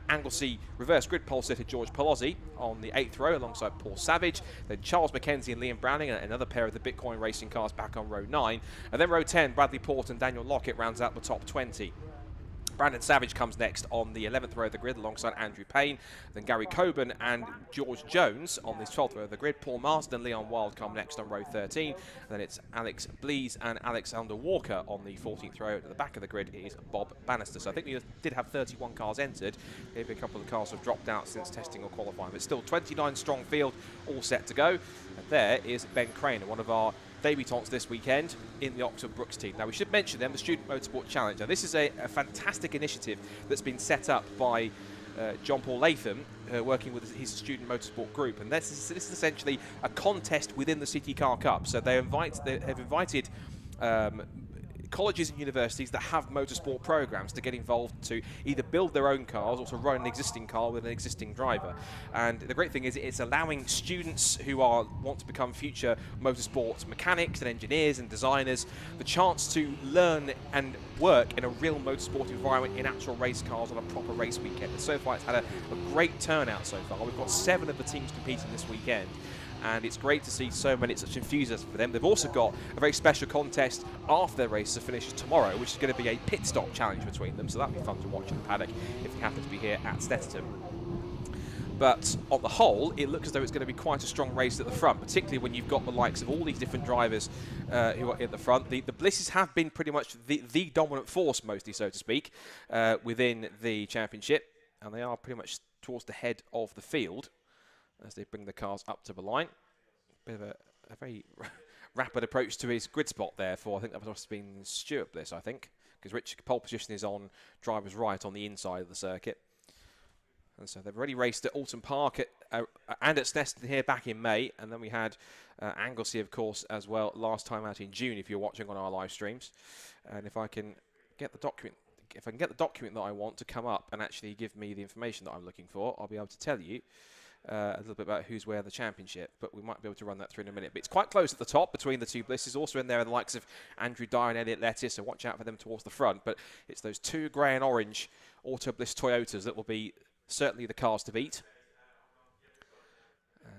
Anglesey reverse grid pole sitter George Palozzi on the 8th row alongside Paul Savage. Then Charles McKenzie and Liam Browning, and another pair of the Bitcoin racing cars back on row 9. And then row 10, Bradley Port and Daniel Lockett rounds out the top 20. Brandon Savage comes next on the 11th row of the grid alongside Andrew Payne. Then Gary Coburn and George Jones on the 12th row of the grid. Paul Marsden and Leon Wild come next on row 13. And then it's Alex Blees and Alexander Walker on the 14th row. At the back of the grid is Bob Bannister. So I think we did have 31 cars entered. Maybe a couple of the cars have dropped out since testing or qualifying. But still 29 strong field all set to go. And there is Ben Craner, one of our debutants this weekend in the Oxford Brooks team. Now we should mention them, the Student Motorsport Challenge. Now this is a fantastic initiative that's been set up by John Paul Latham, working with his Student Motorsport group, and this is essentially a contest within the City Car Cup. So they have invited colleges and universities that have motorsport programs to get involved to either build their own cars or to run an existing car with an existing driver. And the great thing is it's allowing students who want to become future motorsports mechanics and engineers and designers the chance to learn and work in a real motorsport environment in actual race cars on a proper race weekend. And so far it's had a great turnout so far. We've got 7 of the teams competing this weekend, and it's great to see so many such enthusiasm for them. They've also got a very special contest after their race finishes tomorrow, which is going to be a pit stop challenge between them, so that'll be fun to watch in the paddock if you happen to be here at Snetterton. But on the whole, it looks as though it's going to be quite a strong race at the front, particularly when you've got the likes of all these different drivers who are at the front. The Blisses have been pretty much the dominant force, mostly, so to speak, within the championship. And they are pretty much towards the head of the field as they bring the cars up to the line. Bit of a very rapid approach to his grid spot there for, I think that must have been Stuart Bliss, I think, because Rich's pole position is on driver's right on the inside of the circuit. And so they've already raced at Alton Park and at Snetterton here back in May. And then we had Anglesey, of course, as well, last time out in June, if you're watching on our live streams. And if I can get the document, that I want to come up and actually give me the information that I'm looking for, I'll be able to tell you a little bit about who's where the championship. But we might be able to run that through in a minute. But it's quite close at the top between the two Blisses. Also in there are the likes of Andrew Dyer and Elliot Lettuce, so watch out for them towards the front. But it's those two grey and orange Auto Bliss Toyotas that will be certainly the cars to beat.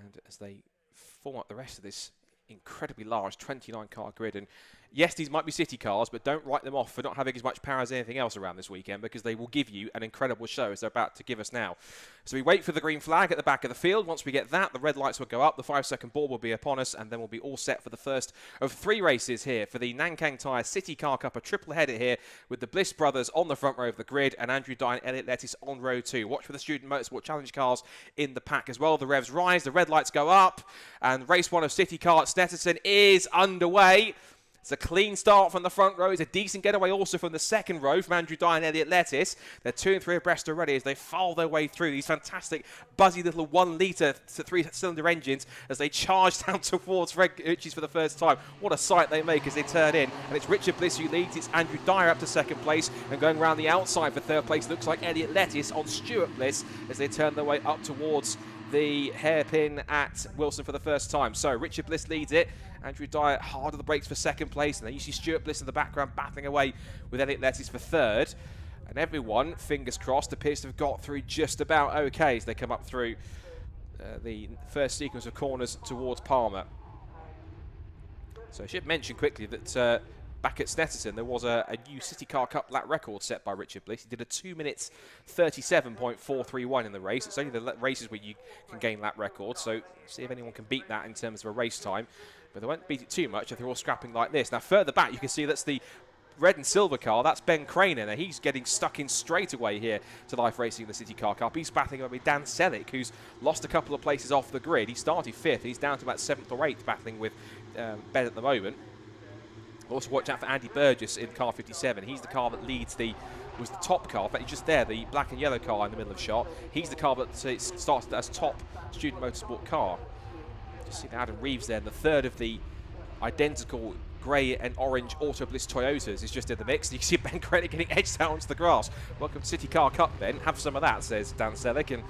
And as they form up the rest of this incredibly large 29-car grid, and yes, these might be city cars, but don't write them off for not having as much power as anything else around this weekend, because they will give you an incredible show as they're about to give us now. So we wait for the green flag at the back of the field. Once we get that, the red lights will go up, the 5-second ball will be upon us, and then we'll be all set for the first of 3 races here for the Nankang Tyre CityCar Cup, a triple header here with the Bliss brothers on the front row of the grid and Andrew Dyer and Elliot Lettuce on row 2. Watch for the Student Motorsport Challenge cars in the pack as well. The revs rise, the red lights go up, and race 1 of CityCar at Snetterton is underway. It's a clean start from the front row. It's a decent getaway also from the second row from Andrew Dyer and Elliot Lettuce. They're 2 and 3 abreast already as they foul their way through these fantastic, buzzy little 1-litre to 3-cylinder engines as they charge down towards Richie's for the first time. What a sight they make as they turn in. And it's Richard Bliss who leads. It's Andrew Dyer up to second place. And going around the outside for third place looks like Elliot Lettuce on Stuart Bliss as they turn their way up towards the hairpin at Wilson for the first time. So Richard Bliss leads it. Andrew Dyer hard on the brakes for second place. And then you see Stuart Bliss in the background battling away with Elliot Lettuce for third. And everyone, fingers crossed, appears to have got through just about okay as they come up through the first sequence of corners towards Palmer. So I should mention quickly that back at Snetterton, there was a new CityCar Cup lap record set by Richard Bliss. He did a 2 minutes 37.431 in the race. It's only the races where you can gain lap records, so see if anyone can beat that in terms of a race time. But they won't beat it too much if they're all scrapping like this. Now, further back, you can see that's the red and silver car. That's Ben Craner. Now, he's getting stuck in straight away here to life racing in the CityCar Cup. He's battling with Dan Selleck, who's lost a couple of places off the grid. He started 5th. He's down to about 7th or 8th, battling with Ben at the moment. Also watch out for Andy Burgess in car 57. He's the car that leads was the top car. In fact, he's just there, the black and yellow car in the middle of the shot. He's the car that started as top student motorsport car. Just see Adam Reeves there, and the third of the identical grey and orange Auto Bliss Toyotas is just in the mix. You can see Ben Craner getting edged out onto the grass. Welcome to CityCar Cup, Ben. Have some of that, says Dan Selleck, and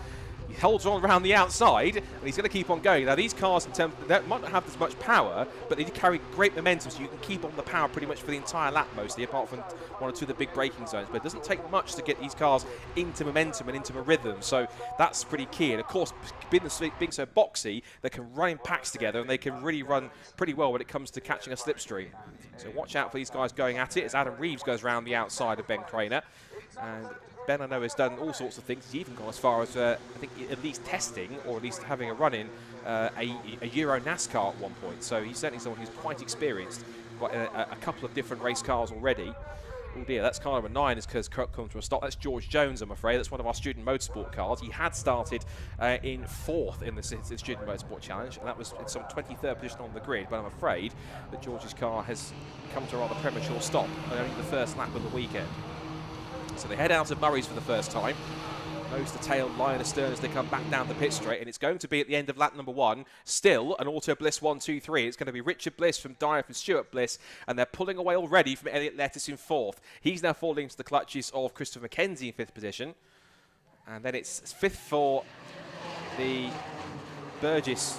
he holds on around the outside, and he's going to keep on going. Now, these cars, in terms they might not have as much power, but they carry great momentum, so you can keep on the power pretty much for the entire lap, mostly, apart from 1 or 2 of the big braking zones. But it doesn't take much to get these cars into momentum and into a rhythm, so that's pretty key. And, of course, being so boxy, they can run in packs together, and they can really run pretty well when it comes to catching a slipstream. So watch out for these guys going at it as Adam Reeves goes around the outside of Ben Craner. And Ben, I know, has done all sorts of things. He's even gone as far as, I think, at least testing, or at least having a run in a Euro NASCAR at one point. So he's certainly someone who's quite experienced. Got a couple of different race cars already. Oh dear, that's car number 9 has come to a stop. That's George Jones, I'm afraid. That's one of our student motorsport cars. He had started in 4th in the student motorsport challenge, and that was in some 23rd position on the grid. But I'm afraid that George's car has come to a rather premature stop on only the first lap of the weekend. So they head out of Murray's for the first time. Nose to tail, line astern as they come back down the pit straight. And it's going to be at the end of lap number 1. Still an Auto Bliss 1, 2, 3. It's going to be Richard Bliss from Dyer from Stuart Bliss. And they're pulling away already from Elliot Lettuce in 4th. He's now falling into the clutches of Christopher McKenzie in 5th position. And then it's 5th for the Burgess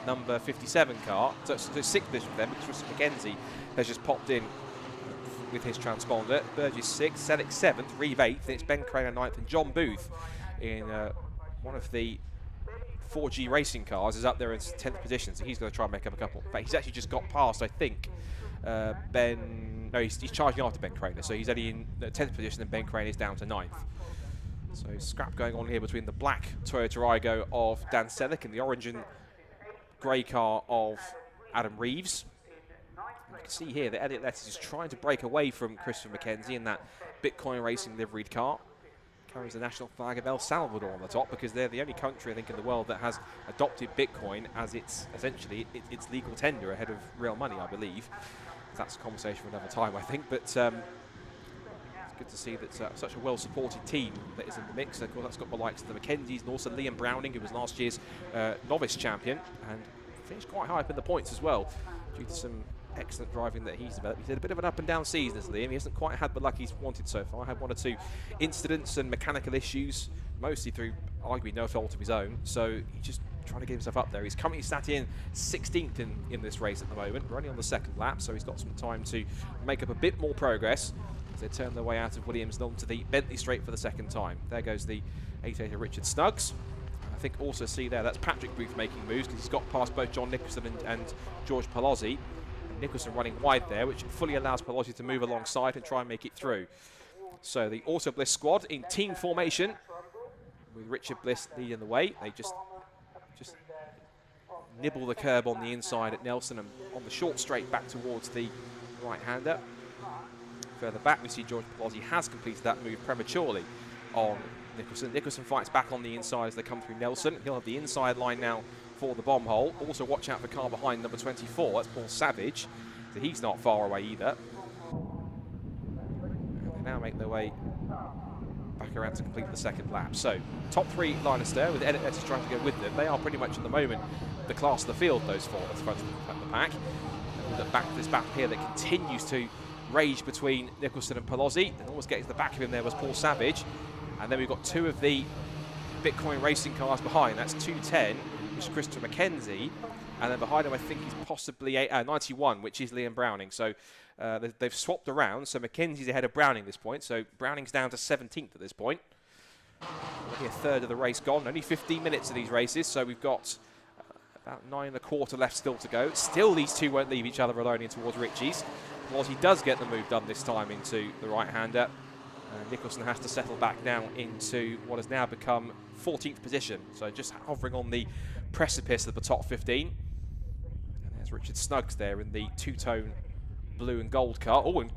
number 57 car. So it's 6th position for them because Christopher McKenzie has just popped in with his transponder. Burgess 6th, Selleck 7th, Reeve 8th, and it's Ben Craner 9th, and John Booth in one of the 4G racing cars is up there in 10th position, so he's going to try and make up a couple. In fact, he's actually just got past, I think, he's charging after Ben Craner, so he's only in 10th position, and Ben Craner is down to 9th. So scrap going on here between the black Toyota Aygo of Dan Selleck and the orange and grey car of Adam Reeves. You can see here that Elliot Letts is trying to break away from Christopher McKenzie in that Bitcoin Racing liveried car. Carries the national flag of El Salvador on the top because they're the only country, I think, in the world that has adopted Bitcoin as its essentially its legal tender ahead of real money, I believe. That's a conversation for another time, I think. But it's good to see that such a well-supported team that is in the mix. Of course, that's got the likes of the McKenzies and also Liam Browning, who was last year's novice champion and finished quite high up in the points as well due to some excellent driving that he's developed. He's had a bit of an up and down season as Liam. He hasn't quite had the luck he's wanted so far. Had one or two incidents and mechanical issues, mostly through arguably no fault of his own. So he's just trying to get himself up there. He's currently sat in 16th in this race at the moment. We're only on the second lap, so he's got some time to make up a bit more progress as they turn their way out of Williams and onto the Bentley Straight for the second time. There goes the 88er Richard Snuggs. I think also see there, that's Patrick Booth making moves because he's got past both John Nicholson and George Palozzi. Nicholson running wide there, which fully allows Palozzi to move alongside and try and make it through. So the Auto Bliss squad in team formation with Richard Bliss leading the way. They just nibble the curb on the inside at Nelson and on the short straight back towards the right-hander. Further back, we see George Palozzi has completed that move prematurely on Nicholson. Nicholson fights back on the inside as they come through Nelson. He'll have the inside line now for the bomb hole. Also watch out for car behind number 24, that's Paul Savage. So he's not far away either. And they now make their way back around to complete the second lap. So top three liners there with Elliot Letts trying to go with them. They are pretty much at the moment the class of the field, those four at the front of the pack. And we look back to this battle here that continues to rage between Nicholson and Palozzi. And almost getting to the back of him there was Paul Savage. And then we've got two of the Bitcoin racing cars behind. That's 210, which is Christopher McKenzie. And then behind him, I think he's possibly 91, which is Liam Browning. So they've swapped around. So McKenzie's ahead of Browning at this point. So Browning's down to 17th at this point. Only a third of the race gone. Only 15 minutes of these races. So we've got about 9 1/4 left still to go. Still, these two won't leave each other alone in towards Ritchie's. He does get the move done this time into the right-hander. Nicholson has to settle back now into what has now become 14th position. So just hovering on the precipice of the top 15. And there's Richard Snuggs there in the two-tone blue and gold car. Oh, and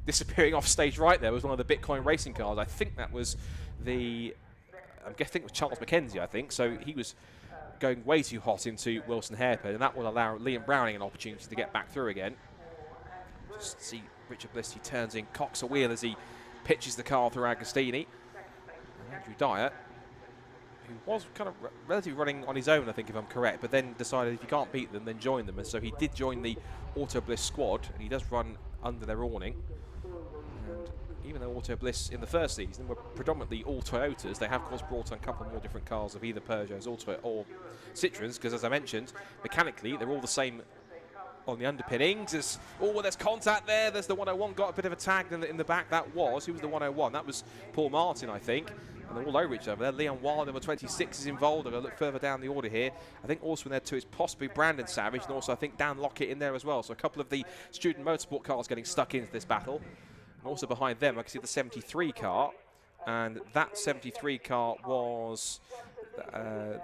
disappearing off stage right there was one of the Bitcoin racing cars. I think that was the, I'm guessing it was Charles McKenzie, I think. So he was going way too hot into Wilson Hairpin, and that will allow Liam Browning an opportunity to get back through again. Just see Richard Bliss, he turns in, cocks a wheel as he pitches the car through Agostini. And Andrew Dyer, who was kind of relatively running on his own, I think, if I'm correct, but then decided if you can't beat them, then join them. And so he did join the Auto Bliss squad, and he does run under their awning. And even though Auto Bliss in the first season were predominantly all Toyotas, they have, of course, brought on a couple more different cars of either Peugeots or Citroens, because, as I mentioned, mechanically, they're all the same on the underpinnings. There's contact there. There's the 101, got a bit of a tag in the back. Who was the 101? That was Paul Martin, I think. And they're all over each other there. Leon Wild, number 26, is involved. I'm going to look further down the order here. I think also in there too is possibly Brandon Savage, and also I think Dan Lockett in there as well. So a couple of the student motorsport cars getting stuck into this battle. And also behind them, I can see the 73 car. And that 73 car was...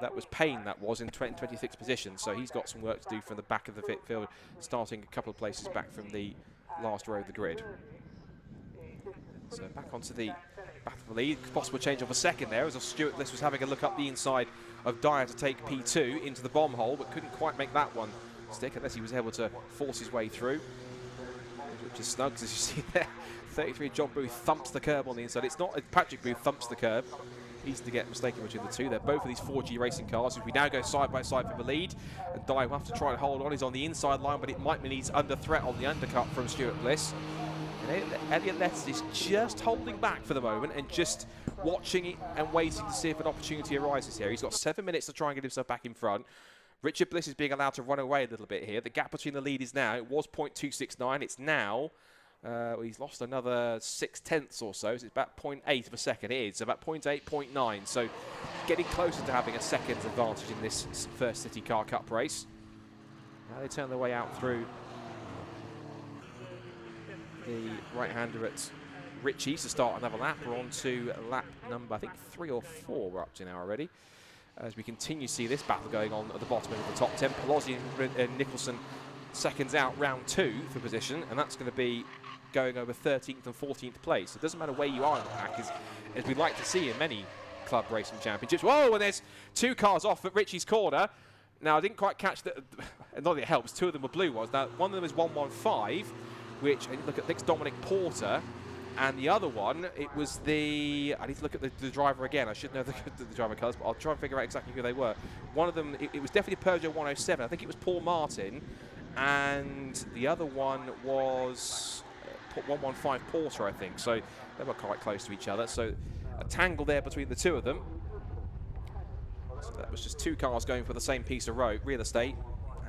that was Payne, that was in 26th position, so he's got some work to do from the back of the field, starting a couple of places back from the last row of the grid. So back onto the battle for the lead, possible change of a second there as Stuart Bliss was having a look up the inside of Dyer to take P2 into the bomb hole, but couldn't quite make that one stick unless he was able to force his way through. Which is Snuggs, as you see there. 33 John Booth thumps the curb on the inside. It's not Patrick Booth thumps the curb. Easy to get mistaken between the two. They're both of these 4G racing cars. As we now go side by side for the lead, and Dyer will have to try and hold on. He's on the inside line, but it might mean he's under threat on the undercut from Stuart Bliss. And Elliot Letts is just holding back for the moment and just watching it and waiting to see if an opportunity arises here. He's got 7 minutes to try and get himself back in front. Richard Bliss is being allowed to run away a little bit here. The gap between the lead is now, it was 0.269. It's now, he's lost another 6/10 or so. So it's about 0.8 of a second. It is about 0.8, 0.9. So getting closer to having a second's advantage in this first CityCar Cup race. Now they turn their way out through the right-hander at Ritchie's to start another lap. We're on to lap number, I think, 3 or 4 we're up to now already. As we continue to see this battle going on at the bottom end of the top 10. Palozzi and Nicholson seconds out, round 2 for position, and that's going to be going over 13th and 14th place. It doesn't matter where you are in the pack, as we'd like to see in many club racing championships. Whoa, and there's 2 cars off at Ritchie's corner. Now, I didn't quite catch that, not that it helps, 2 of them were blue ones. Now, one of them is 115, which, look at, I think it's Dominic Porter, and the other one, it was the, I need to look at the driver again. I should know the driver colours, but I'll try and figure out exactly who they were. One of them, it was definitely Peugeot 107. I think it was Paul Martin, and the other one was 115 Porter, I think. So they were quite close to each other. So a tangle there between the 2 of them. So that was just 2 cars going for the same piece of real estate,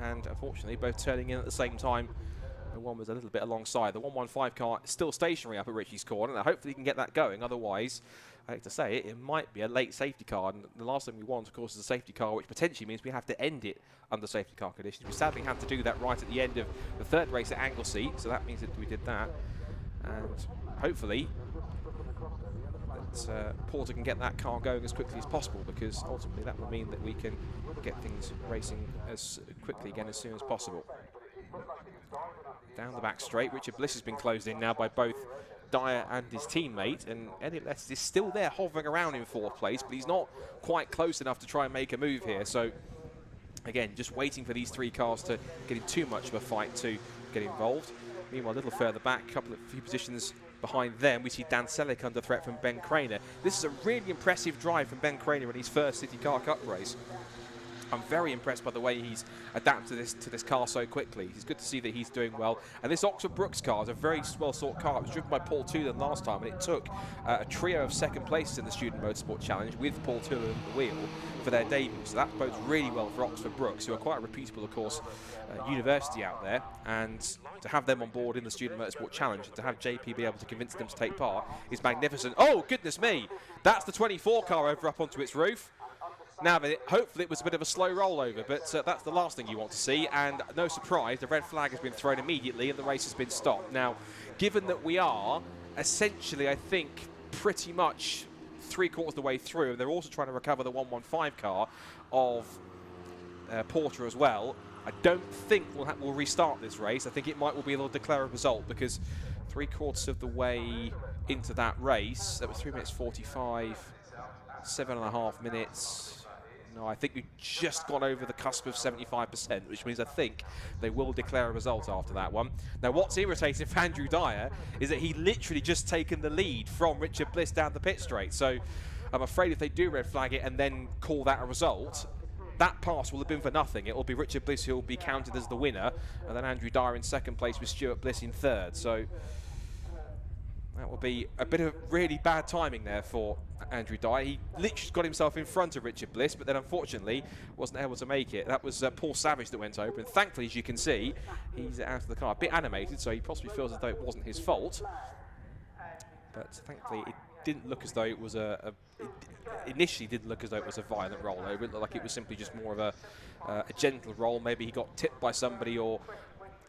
and unfortunately both turning in at the same time. The one was a little bit alongside. The 115 car is still stationary up at Ritchie's corner. Now hopefully he can get that going. Otherwise, I hate to say it, it might be a late safety car. And the last thing we want, of course, is a safety car, which potentially means we have to end it under safety car conditions. We sadly had to do that right at the end of the 3rd race at Anglesey, so that means that we did that. And hopefully that Porter can get that car going as quickly as possible, because ultimately that will mean that we can get things racing as quickly again as soon as possible. Down the back straight, Richard Bliss has been closed in now by both Dyer and his teammate, and Elliot Letts is still there hovering around in 4th place, but he's not quite close enough to try and make a move here. So again, just waiting for these 3 cars to get in too much of a fight to get involved. Meanwhile, a little further back, a few positions behind them, we see Dan Selleck under threat from Ben Craner. This is a really impressive drive from Ben Craner in his first CityCar Cup race. I'm very impressed by the way he's adapted to this car so quickly. It's good to see that he's doing well. And this Oxford Brooks car is a very well-sought car. It was driven by Paul Toolan last time, and it took a trio of 2nd places in the Student Motorsport Challenge with Paul Toolan at the wheel for their debut. So that bodes really well for Oxford Brooks, who are quite a reputable, of course, university out there. And to have them on board in the Student Motorsport Challenge, and to have JP be able to convince them to take part is magnificent. Oh, goodness me! That's the 24 car over up onto its roof. Now, hopefully it was a bit of a slow rollover, but that's the last thing you want to see, and no surprise, the red flag has been thrown immediately and the race has been stopped. Now, given that we are essentially, I think, pretty much 3/4 of the way through, and they're also trying to recover the 115 car of Porter as well, I don't think we'll restart this race. I think it will be able to declare a result, because 3/4 of the way into that race, that was 3 minutes 45, 7.5 minutes. No, I think we've just gone over the cusp of 75%, which means I think they will declare a result after that one. Now, what's irritating for Andrew Dyer is that he literally just taken the lead from Richard Bliss down the pit straight. So I'm afraid if they do red flag it and then call that a result, that pass will have been for nothing. It will be Richard Bliss who will be counted as the winner, and then Andrew Dyer in 2nd place with Stuart Bliss in 3rd. So that will be a bit of really bad timing there for Andrew Dyer. He literally got himself in front of Richard Bliss, but then unfortunately wasn't able to make it. That was Paul Savage that went over, and thankfully, as you can see, he's out of the car. A bit animated, so he possibly feels as though it wasn't his fault. But thankfully, it didn't look as though it was it initially didn't look as though it was a violent rollover. It looked like it was simply just more of a gentle roll. Maybe he got tipped by somebody, or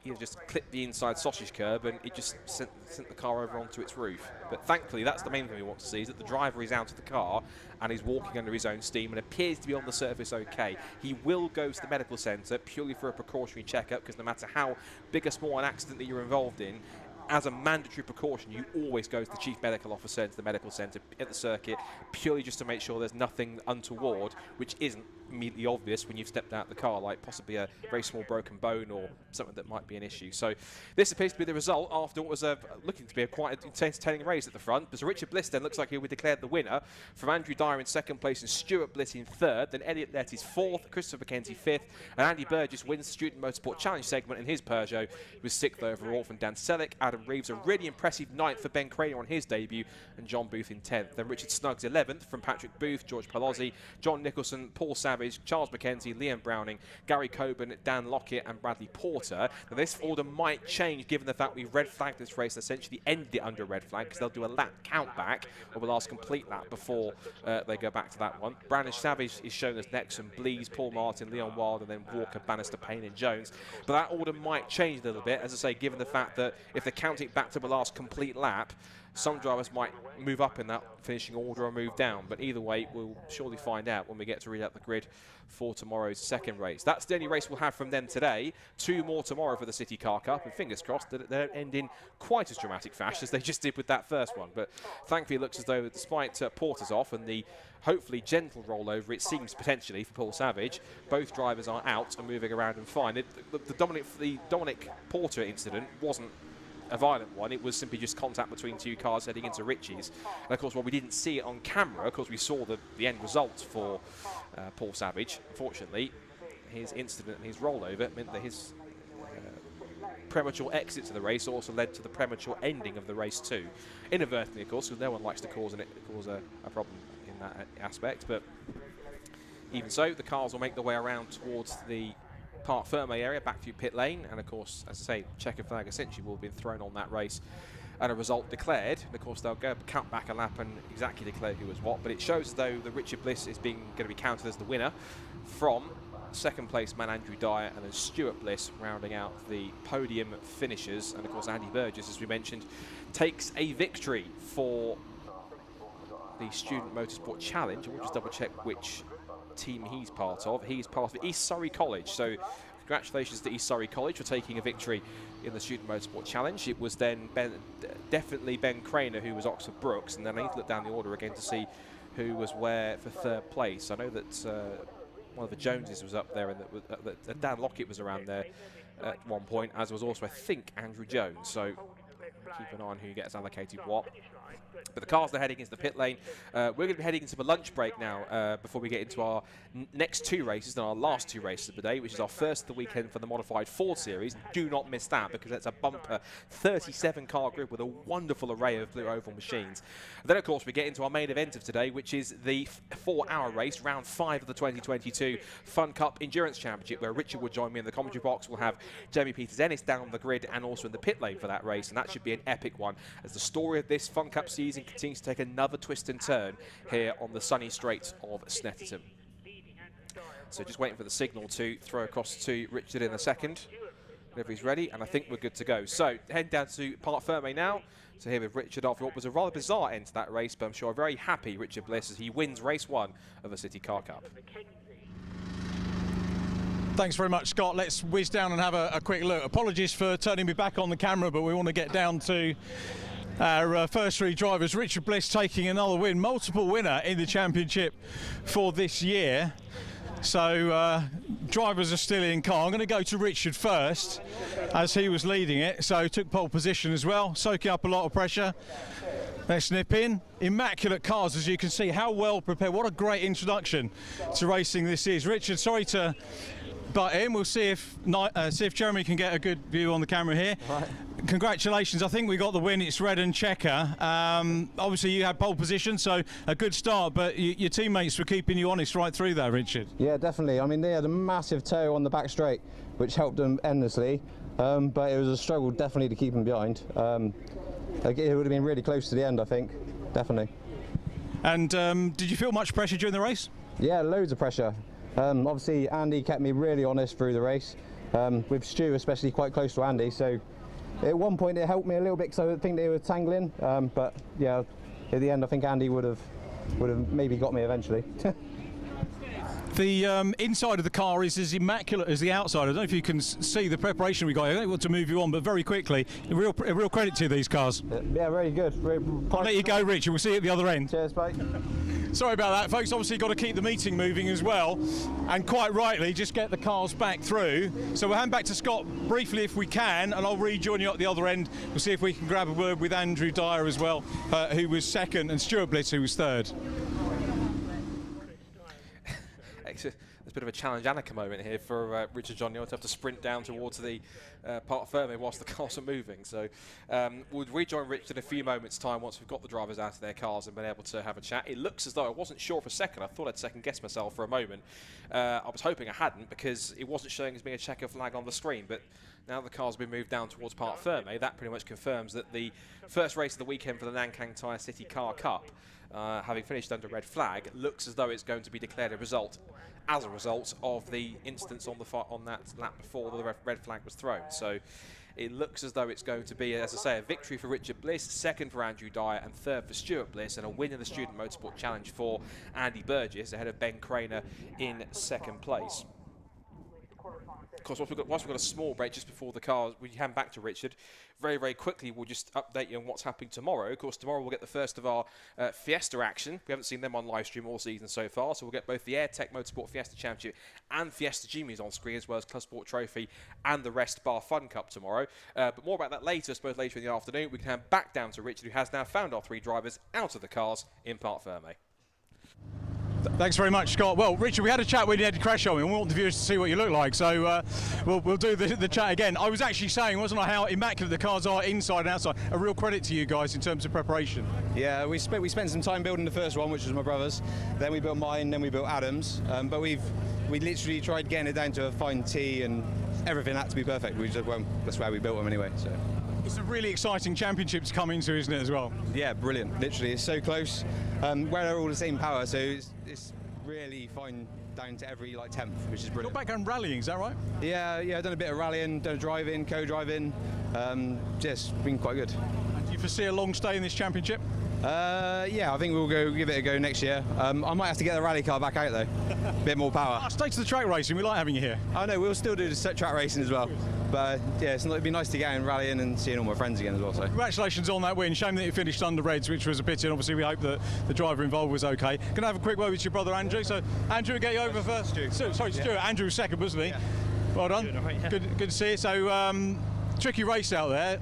he just clipped the inside sausage curb and it just sent the car over onto its roof. But thankfully, that's the main thing we want to see, is that the driver is out of the car and is walking under his own steam and appears to be on the surface okay. He will go to the medical centre purely for a precautionary checkup, because no matter how big or small an accident that you're involved in, as a mandatory precaution, you always go to the chief medical officer into the medical centre at the circuit, purely just to make sure there's nothing untoward, which isn't immediately obvious when you've stepped out of the car, like possibly a very small broken bone or something that might be an issue. So this appears to be the result after what was looking to be a quite entertaining race at the front. But Richard Bliss then looks like he'll be declared the winner, from Andrew Dyer in 2nd place and Stuart Bliss in 3rd. Then Elliot Lett is 4th, Christopher McKenzie 5th, and Andy Burgess wins the Student Motorsport Challenge segment in his Peugeot. He was 6th overall from Dan Selleck. Adam Reeves, a really impressive 9th for Ben Craner on his debut, and John Booth in 10th. Then Richard Snuggs 11th from Patrick Booth, George Palozzi, John Nicholson, Paul Savage, Charles McKenzie, Liam Browning, Gary Coburn, Dan Lockett and Bradley Porter. Now this order might change given the fact we red flagged this race, essentially ended it under a red flag, because they'll do a lap count back of the last complete lap before they go back to that one. Brandon Savage is shown as next, and Blees, Paul Martin, Leon Wild, and then Walker, Bannister, Payne and Jones. But that order might change a little bit, as I say, given the fact that if they count it back to the last complete lap, Some drivers might move up in that finishing order or move down, but either way, we'll surely find out when we get to read out the grid for tomorrow's second race. That's the only race we'll have from them today. 2 more tomorrow for the CityCar Cup, and fingers crossed that they don't end in quite as dramatic fashion as they just did with that first one. But thankfully, it looks as though, despite Porter's off and the hopefully gentle rollover, it seems potentially for Paul Savage, both drivers are out and moving around and fine. The Dominic Porter incident wasn't a violent one. It was simply just contact between 2 cars heading into Ritchie's. And of course, while we didn't see it on camera, of course we saw the end result for Paul Savage. Unfortunately, his incident and his rollover meant that his premature exit to the race also led to the premature ending of the race too. Inadvertently, of course, because no one likes to cause a problem in that aspect. But even so, the cars will make their way around towards the Parc Ferme area, back through pit lane, and of course, as I say, checker flag essentially will have been thrown on that race and a result declared. And of course, they'll go count back a lap and exactly declare who was what, but it shows as though the Richard Bliss is going to be counted as the winner from second place man Andrew Dyer, and then Stuart Bliss rounding out the podium finishers. And of course, Andy Burgess, as we mentioned, takes a victory for the Student Motorsport Challenge. And we'll just double check which team he's part of. He's part of East Surrey College, so congratulations to East Surrey College for taking a victory in the Student Motorsport Challenge. It was then definitely Ben Craner who was Oxford Brooks, and then I need to look down the order again to see who was where for third place. I know that one of the Joneses was up there, and that Dan Lockett was around there at one point, as was also, I think, Andrew Jones. So keep an eye on who gets allocated what. But the cars are heading into the pit lane. We're going to be heading into the lunch break now before we get into our next 2 races and our last 2 races of the day, which is our first of the weekend for the Modified Ford Series. Do not miss that, because it's a bumper 37-car grid with a wonderful array of blue oval machines. And then, of course, we get into our main event of today, which is the 4-hour race, round 5 of the 2022 FunCup Endurance Championship, where Richard will join me in the commentary box. We'll have Jamie Peters-Ennis down the grid and also in the pit lane for that race, and that should be an epic one, as the story of this FunCup season continues to take another twist and turn here on the sunny straight of Snetterton. So just waiting for the signal to throw across to Richard in a second, whenever he's ready, and I think we're good to go. So head down to Parc Ferme now to hear with Richard after what was a rather bizarre end to that race, but I'm sure very happy Richard Bliss as he wins race 1 of the CityCar Cup. Thanks very much, Scott. Let's whiz down and have a quick look. Apologies for turning me back on the camera, but we want to get down to our first 3 drivers. Richard Bliss taking another win, multiple winner in the championship for this year. So drivers are still in car. I'm going to go to Richard first, as he was leading it, so took pole position as well, soaking up a lot of pressure. Let's nip in. Immaculate cars, as you can see. How well prepared. What a great introduction to racing this is. Richard, sorry to butt in. We'll see if Jeremy can get a good view on the camera here. Right. Congratulations. I think we got the win. It's red and checker. Obviously, you had pole position, so a good start, but your teammates were keeping you honest right through there, Richard. Yeah, definitely. I mean, they had a massive tow on the back straight, which helped them endlessly, but it was a struggle definitely to keep them behind. It would have been really close to the end, I think, definitely. And did you feel much pressure during the race? Yeah, loads of pressure. Obviously, Andy kept me really honest through the race, with Stu especially quite close to Andy, so at one point it helped me a little bit because I think they were tangling, but yeah, at the end I think Andy would have maybe got me eventually. The inside of the car is as immaculate as the outside. I don't know if you can see the preparation we got. I don't want to move you on, but very quickly, a real credit to these cars. Yeah, very good. I'll let you go, Richard. We'll see you at the other end. Cheers, mate. Sorry about that, folks. Obviously, got to keep the meeting moving as well, and quite rightly, just get the cars back through. So we'll hand back to Scott briefly if we can, and I'll rejoin you at the other end. We'll see if we can grab a word with Andrew Dyer as well, who was second, and Stuart Bliss, who was third. There's a bit of a challenge Annika moment here for Richard John Neal to have to sprint down towards the Parc Ferme whilst the cars are moving. So we'll rejoin Richard in a few moments' time once we've got the drivers out of their cars and been able to have a chat. It looks as though I wasn't sure for a second. I thought I'd second-guess myself for a moment. I was hoping I hadn't because it wasn't showing as being a checker flag on the screen. But now the car's been moved down towards Parc Ferme, that pretty much confirms that the first race of the weekend for the Nankang Tyre CityCar Cup having finished under red flag, looks as though it's going to be declared a result as a result of the instance on that lap before the red flag was thrown. So it looks as though it's going to be, as I say, a victory for Richard Bliss, second for Andrew Dyer, and third for Stuart Bliss, and a win in the Student Motorsport Challenge for Andy Burgess, ahead of Ben Craner in second place. Of course, whilst we've got a small break just before the cars, we hand back to Richard. Very, very quickly, we'll just update you on what's happening tomorrow. Of course, tomorrow we'll get the first of our Fiesta action. We haven't seen them on live stream all season so far, so we'll get both the AirTech Motorsport Fiesta Championship and Fiesta G-Me's on screen, as well as Club Sport Trophy and the rest bar FunCup tomorrow. But more about that later, I suppose later in the afternoon. We can hand back down to Richard, who has now found our 3 drivers out of the cars in Parc Fermé. Thanks very much, Scott. Well, Richard, we had a chat when you had to crash on me, and we want the viewers to see what you look like, so we'll do the chat again. I was actually saying, wasn't I, how immaculate the cars are inside and outside. A real credit to you guys in terms of preparation. Yeah, we spent some time building the first one, which was my brother's. Then we built mine, then we built Adam's. But we literally tried getting it down to a fine T, and everything had to be perfect. We just, well, that's why we built them anyway. So. It's a really exciting championship to come into, isn't it, as well? Yeah, brilliant. Literally, it's so close. We're all the same power, so it's really fine down to every like 10th, which is brilliant. You're back on rallying, is that right? Yeah, I've done a bit of rallying, done a driving, co-driving. Just been quite good. And do you foresee a long stay in this championship? Yeah, I think we'll go give it a go next year. I might have to get the rally car back out though. Bit more power. Stay to the track racing, we like having you here. I know, we'll still do the track racing as well. But yeah, it'd be nice to get out and rallying and seeing all my friends again as well. So. Congratulations on that win. Shame that you finished under reds, which was a pity, and obviously we hope that the driver involved was okay. Can I have a quick word with your brother Andrew? So Andrew will get you over first. Sorry, Stuart. Yeah. Andrew was second, wasn't he? Yeah. Well done. Right, yeah. Good to see you. So tricky race out there.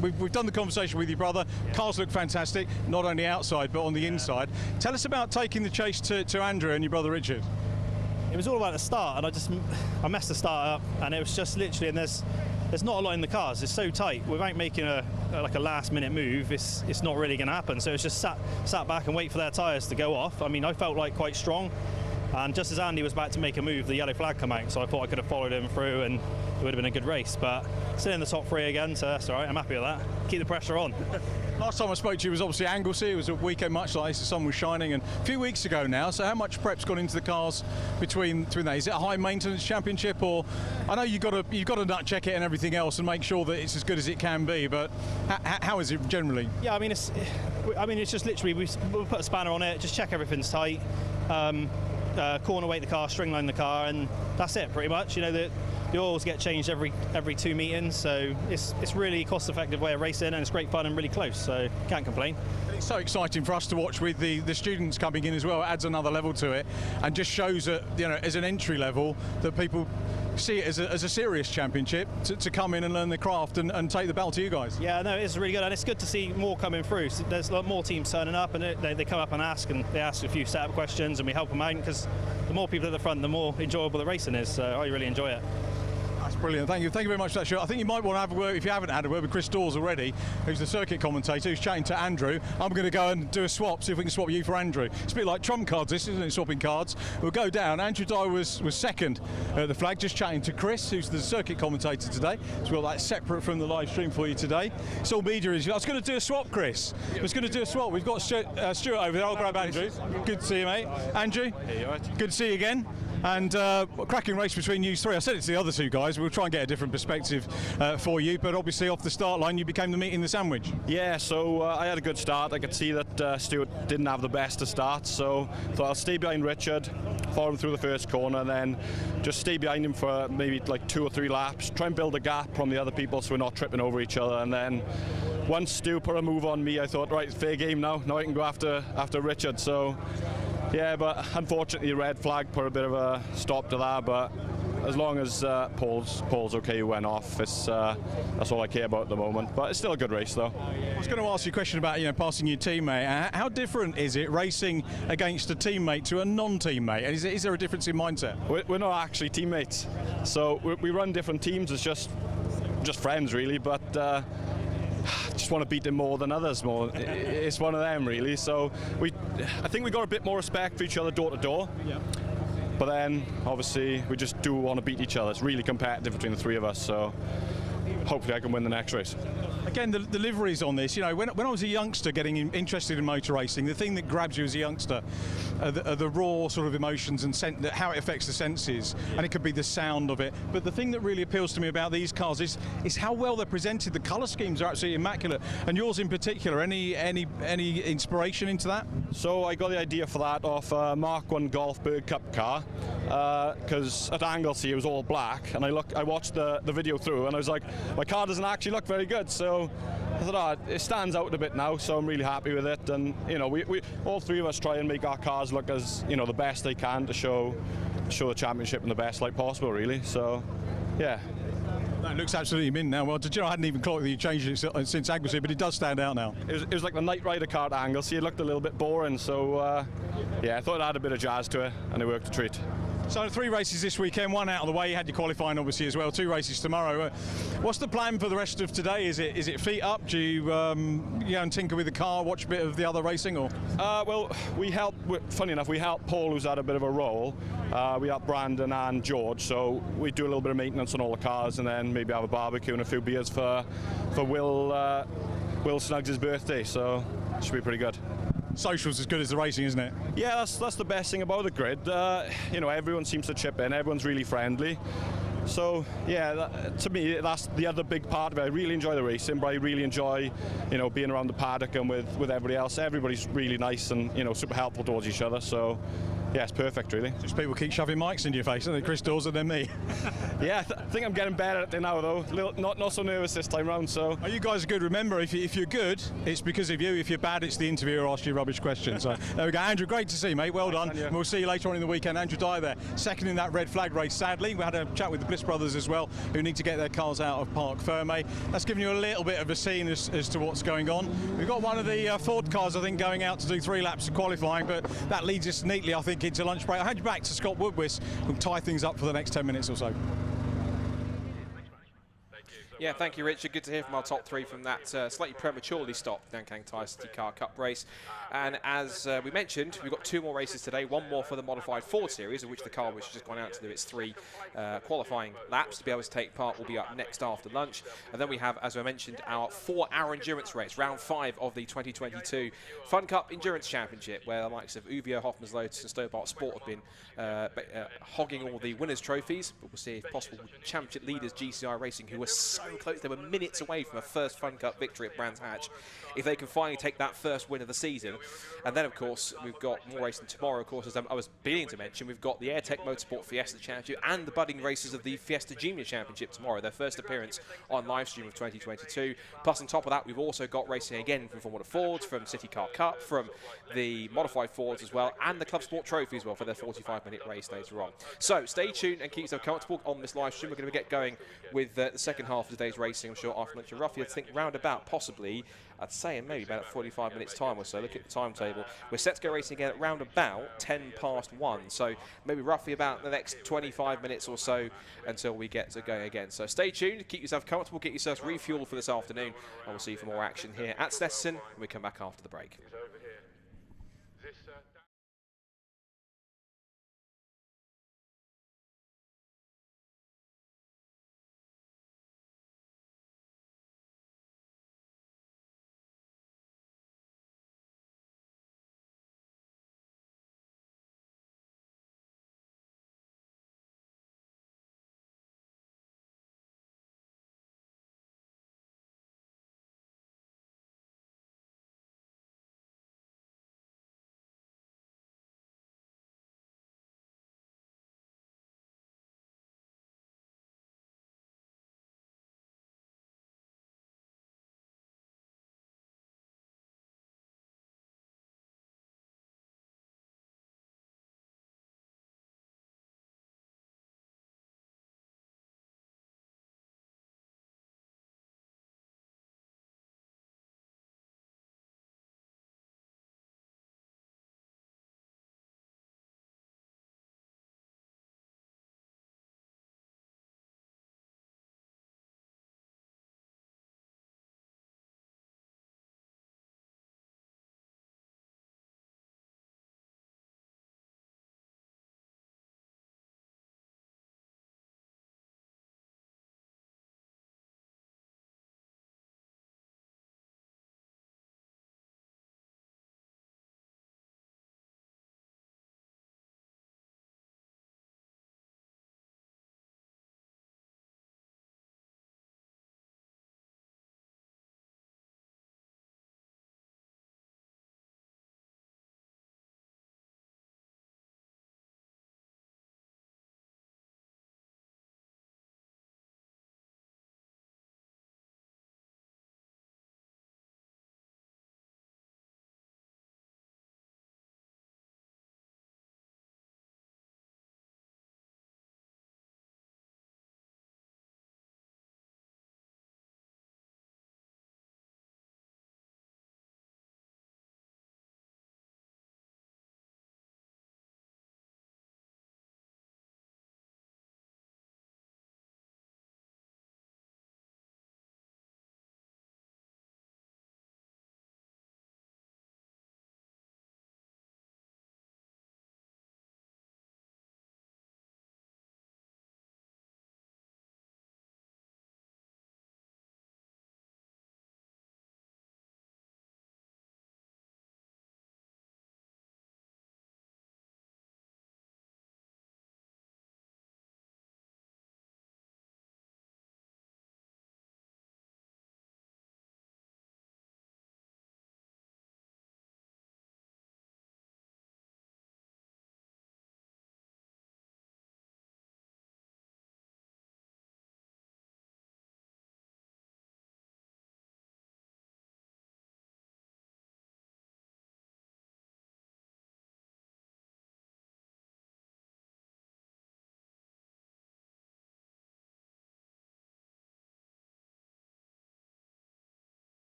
We've done the conversation with your brother. Yeah. Cars look fantastic, not only outside but on the inside. Tell us about taking the chase to Andrew and your brother Richard. It was all about the start, and I messed the start up, and it was just literally, and there's not a lot in the cars. It's so tight. Without making a last-minute move, it's not really going to happen. So it's just sat back and wait for their tyres to go off. I mean, I felt like quite strong, and just as Andy was about to make a move, the yellow flag came out. So I thought I could have followed him through, and it would have been a good race. But still in the top 3 again, so that's all right. I'm happy with that. Keep the pressure on. Last time I spoke to you was obviously Anglesey. It was a weekend much like this, the sun was shining, and a few weeks ago now. So how much prep's gone into the cars between that? Is it a high maintenance championship, or I know you've got to nut check it and everything else and make sure that it's as good as it can be, but how is it generally? Yeah, I mean it's just literally we'll put a spanner on it, just check everything's tight, corner weight the car, string line the car, and that's it pretty much. You know, the oils get changed every 2 meetings, so it's really cost-effective way of racing, and it's great fun and really close, so can't complain. It's so exciting for us to watch with the students coming in as well. It adds another level to it, and just shows that, you know, as an entry level, that people see it as a serious championship to come in and learn the craft and take the belt to you guys. Yeah, no, it's really good, and it's good to see more coming through. So there's a lot more teams turning up, and they come up and they ask a few setup questions, and we help them out, because the more people at the front, the more enjoyable the racing is. So I really enjoy it. That's brilliant. Thank you very much for that, Stuart. I think you might want to have a word, if you haven't had a word with Chris Dawes already, who's the circuit commentator, who's chatting to Andrew. I'm going to go and do a swap, see if we can swap you for Andrew. It's a bit like trump cards, this, isn't it, swapping cards? We'll go down. Andrew Dyer was second at the flag, just chatting to Chris, who's the circuit commentator today. So we'll that separate from the live stream for you today. It's all media. I was going to do a swap, Chris. I was going to do a swap. We've got Stuart over there. I'll grab Andrew. Good to see you, mate. Andrew, good to see you again. And a cracking race between you 3. I said it to the other 2 guys. We'll try and get a different perspective for you, but obviously off the start line you became the meat in the sandwich. Yeah, so I had a good start. I could see that Stuart didn't have the best to start, so thought I'll stay behind Richard, follow him through the first corner, and then just stay behind him for maybe like 2 or 3 laps, try and build a gap from the other people so we're not tripping over each other. And then once Stu put a move on me, I thought, right, fair game now I can go after Richard. So yeah, but unfortunately red flag put a bit of a stop to that, but as long as Paul's okay, who went off, that's all I care about at the moment. But it's still a good race though. I was going to ask you a question about, you know, passing your teammate. How different is it racing against a teammate to a non-teammate? And is there a difference in mindset? We're not actually teammates, so we run different teams. It's just friends really, but just want to beat them more than others. It's one of them really. So I think we got a bit more respect for each other door to door. Yeah. But then obviously we just do want to beat each other. It's really competitive between the 3 of us. So hopefully I can win the next race. Again, the liveries on this, you know, when I was a youngster getting interested in motor racing, the thing that grabs you as a youngster are the raw sort of emotions and how it affects the senses, and it could be the sound of it. But the thing that really appeals to me about these cars is how well they're presented. The colour schemes are absolutely immaculate, and yours in particular. Any inspiration into that? So I got the idea for that off a Mark 1 Golf Bird Cup car, because at Anglesey it was all black, and I watched the video through, and I was like, my car doesn't actually look very good. So I thought, it stands out a bit now, so I'm really happy with it. And you know, we all three of us try and make our cars look as, you know, the best they can to show the championship in the best light possible, really. So yeah. That looks absolutely mint now. Well, did you know, I hadn't even clocked that you changed it since Anglesey, but it does stand out now. It was like the Night Rider car at Anglesey. It looked a little bit boring, so yeah, I thought it had a bit of jazz to it, and it worked a treat. So 3 races this weekend, 1 out of the way. You had your qualifying obviously as well. 2 races tomorrow. What's the plan for the rest of today? Is it feet up? Do you you know, and tinker with the car, watch a bit of the other racing, or? Well, funny enough, we help Paul, who's had a bit of a role. We help Brandon and George, so we do a little bit of maintenance on all the cars, and then maybe have a barbecue and a few beers for Will Snuggs' birthday. So it should be pretty good. Social's as good as the racing, isn't it? Yeah, that's the best thing about the grid. You know, everyone seems to chip in. Everyone's really friendly. So yeah, to me, that's the other big part of it. I really enjoy the racing, but I really enjoy, you know, being around the paddock and with everybody else. Everybody's really nice and, you know, super helpful towards each other. So yeah, it's perfect, really. Just people keep shoving mics into your face, don't they? Chris Dawes and then me. Yeah, I think I'm getting better at it now, though. Not so nervous this time round. So. Oh, you guys are good. Remember, if you're good, it's because of you. If you're bad, it's the interviewer asking you rubbish questions. So there we go. Andrew, great to see you, mate. Well done. And we'll see you later on in the weekend. Andrew Dyer there, second in that red flag race, sadly. We had a chat with the Bliss brothers as well, who need to get their cars out of Parc Fermé. That's given you a little bit of a scene as to what's going on. We've got one of the Ford cars, I think, going out to do 3 laps of qualifying, but that leads us neatly, I think, into lunch break. I'll hand you back to Scott Woodwis, who'll tie things up for the next 10 minutes or so. Yeah, thank you, Richard. Good to hear from our top 3 from that slightly prematurely stopped Nankang Tyre CityCar Cup race. And as we mentioned, we've got 2 more races today, 1 more for the modified Ford series, of which the car which has just gone out to do its 3 qualifying laps to be able to take part will be up next after lunch. And then we have, as I mentioned, our 4-hour endurance race, round 5 of the 2022 FunCup Endurance Championship, where the likes of Uvio, Hoffman's Lotus and Stobart Sport have been hogging all the winners' trophies. But we'll see if possible championship leaders GCI Racing, who were so close, they were minutes away from a first FunCup victory at Brands Hatch, if they can finally take that first win of the season. And then, of course, we've got more racing tomorrow. Of course, as I was beginning to mention, we've got the AirTech Motorsport Fiesta Championship and the budding races of the Fiesta Junior Championship tomorrow, their first appearance on live stream of 2022. Plus, on top of that, we've also got racing again from Formula Fords, from CityCar Cup, from the modified Fords as well, and the Club Sport Trophy as well for their 45-minute race later on. So stay tuned and keep yourself comfortable on this live stream. We're going to get going with the second half of today's racing, I'm sure, after lunch. And roughly, I think, round about possibly, I'd say in maybe about 45 minutes time or so. Look at the timetable. We're set to go racing again at round about 1:10 so maybe roughly about the next 25 minutes or so until we get to going again. So stay tuned, keep yourself comfortable, get yourselves refueled for this afternoon, and we'll see you for more action here at Snetterton when we come back after the break.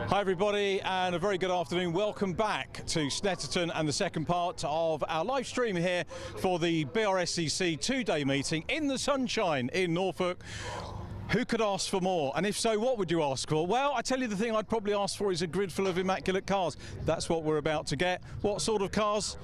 Hi everybody, and a very good afternoon. Welcome back to Snetterton and the second part of our live stream here for the BRSCC two-day meeting in the sunshine in Norfolk. Who could ask for more? And if so, what would you ask for? Well, I tell you, the thing I'd probably ask for is a grid full of immaculate cars. That's what we're about to get. What sort of cars?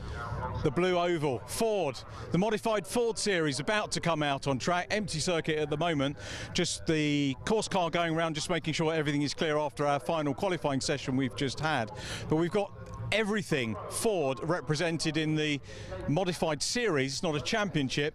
The Blue Oval, Ford, the modified Ford series about to come out on track. Empty circuit at the moment, just the course car going around, just making sure everything is clear after our final qualifying session we've just had. But we've got everything Ford represented in the modified series, not a championship.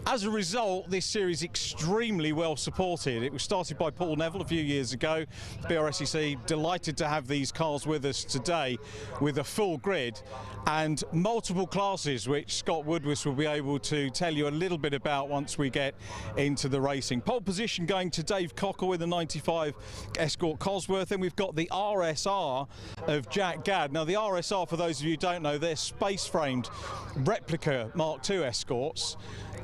As a result, this series is extremely well supported. It was started by Paul Neville a few years ago. BRSCC delighted to have these cars with us today with a full grid and multiple classes, which Scott Woodward will be able to tell you a little bit about once we get into the racing. Pole position going to Dave Cocker with the 95 Escort Cosworth. Then we've got the RSR of Jack Gadd. Now the RSR, for those of you who don't know, they're space-framed replica Mark II Escorts.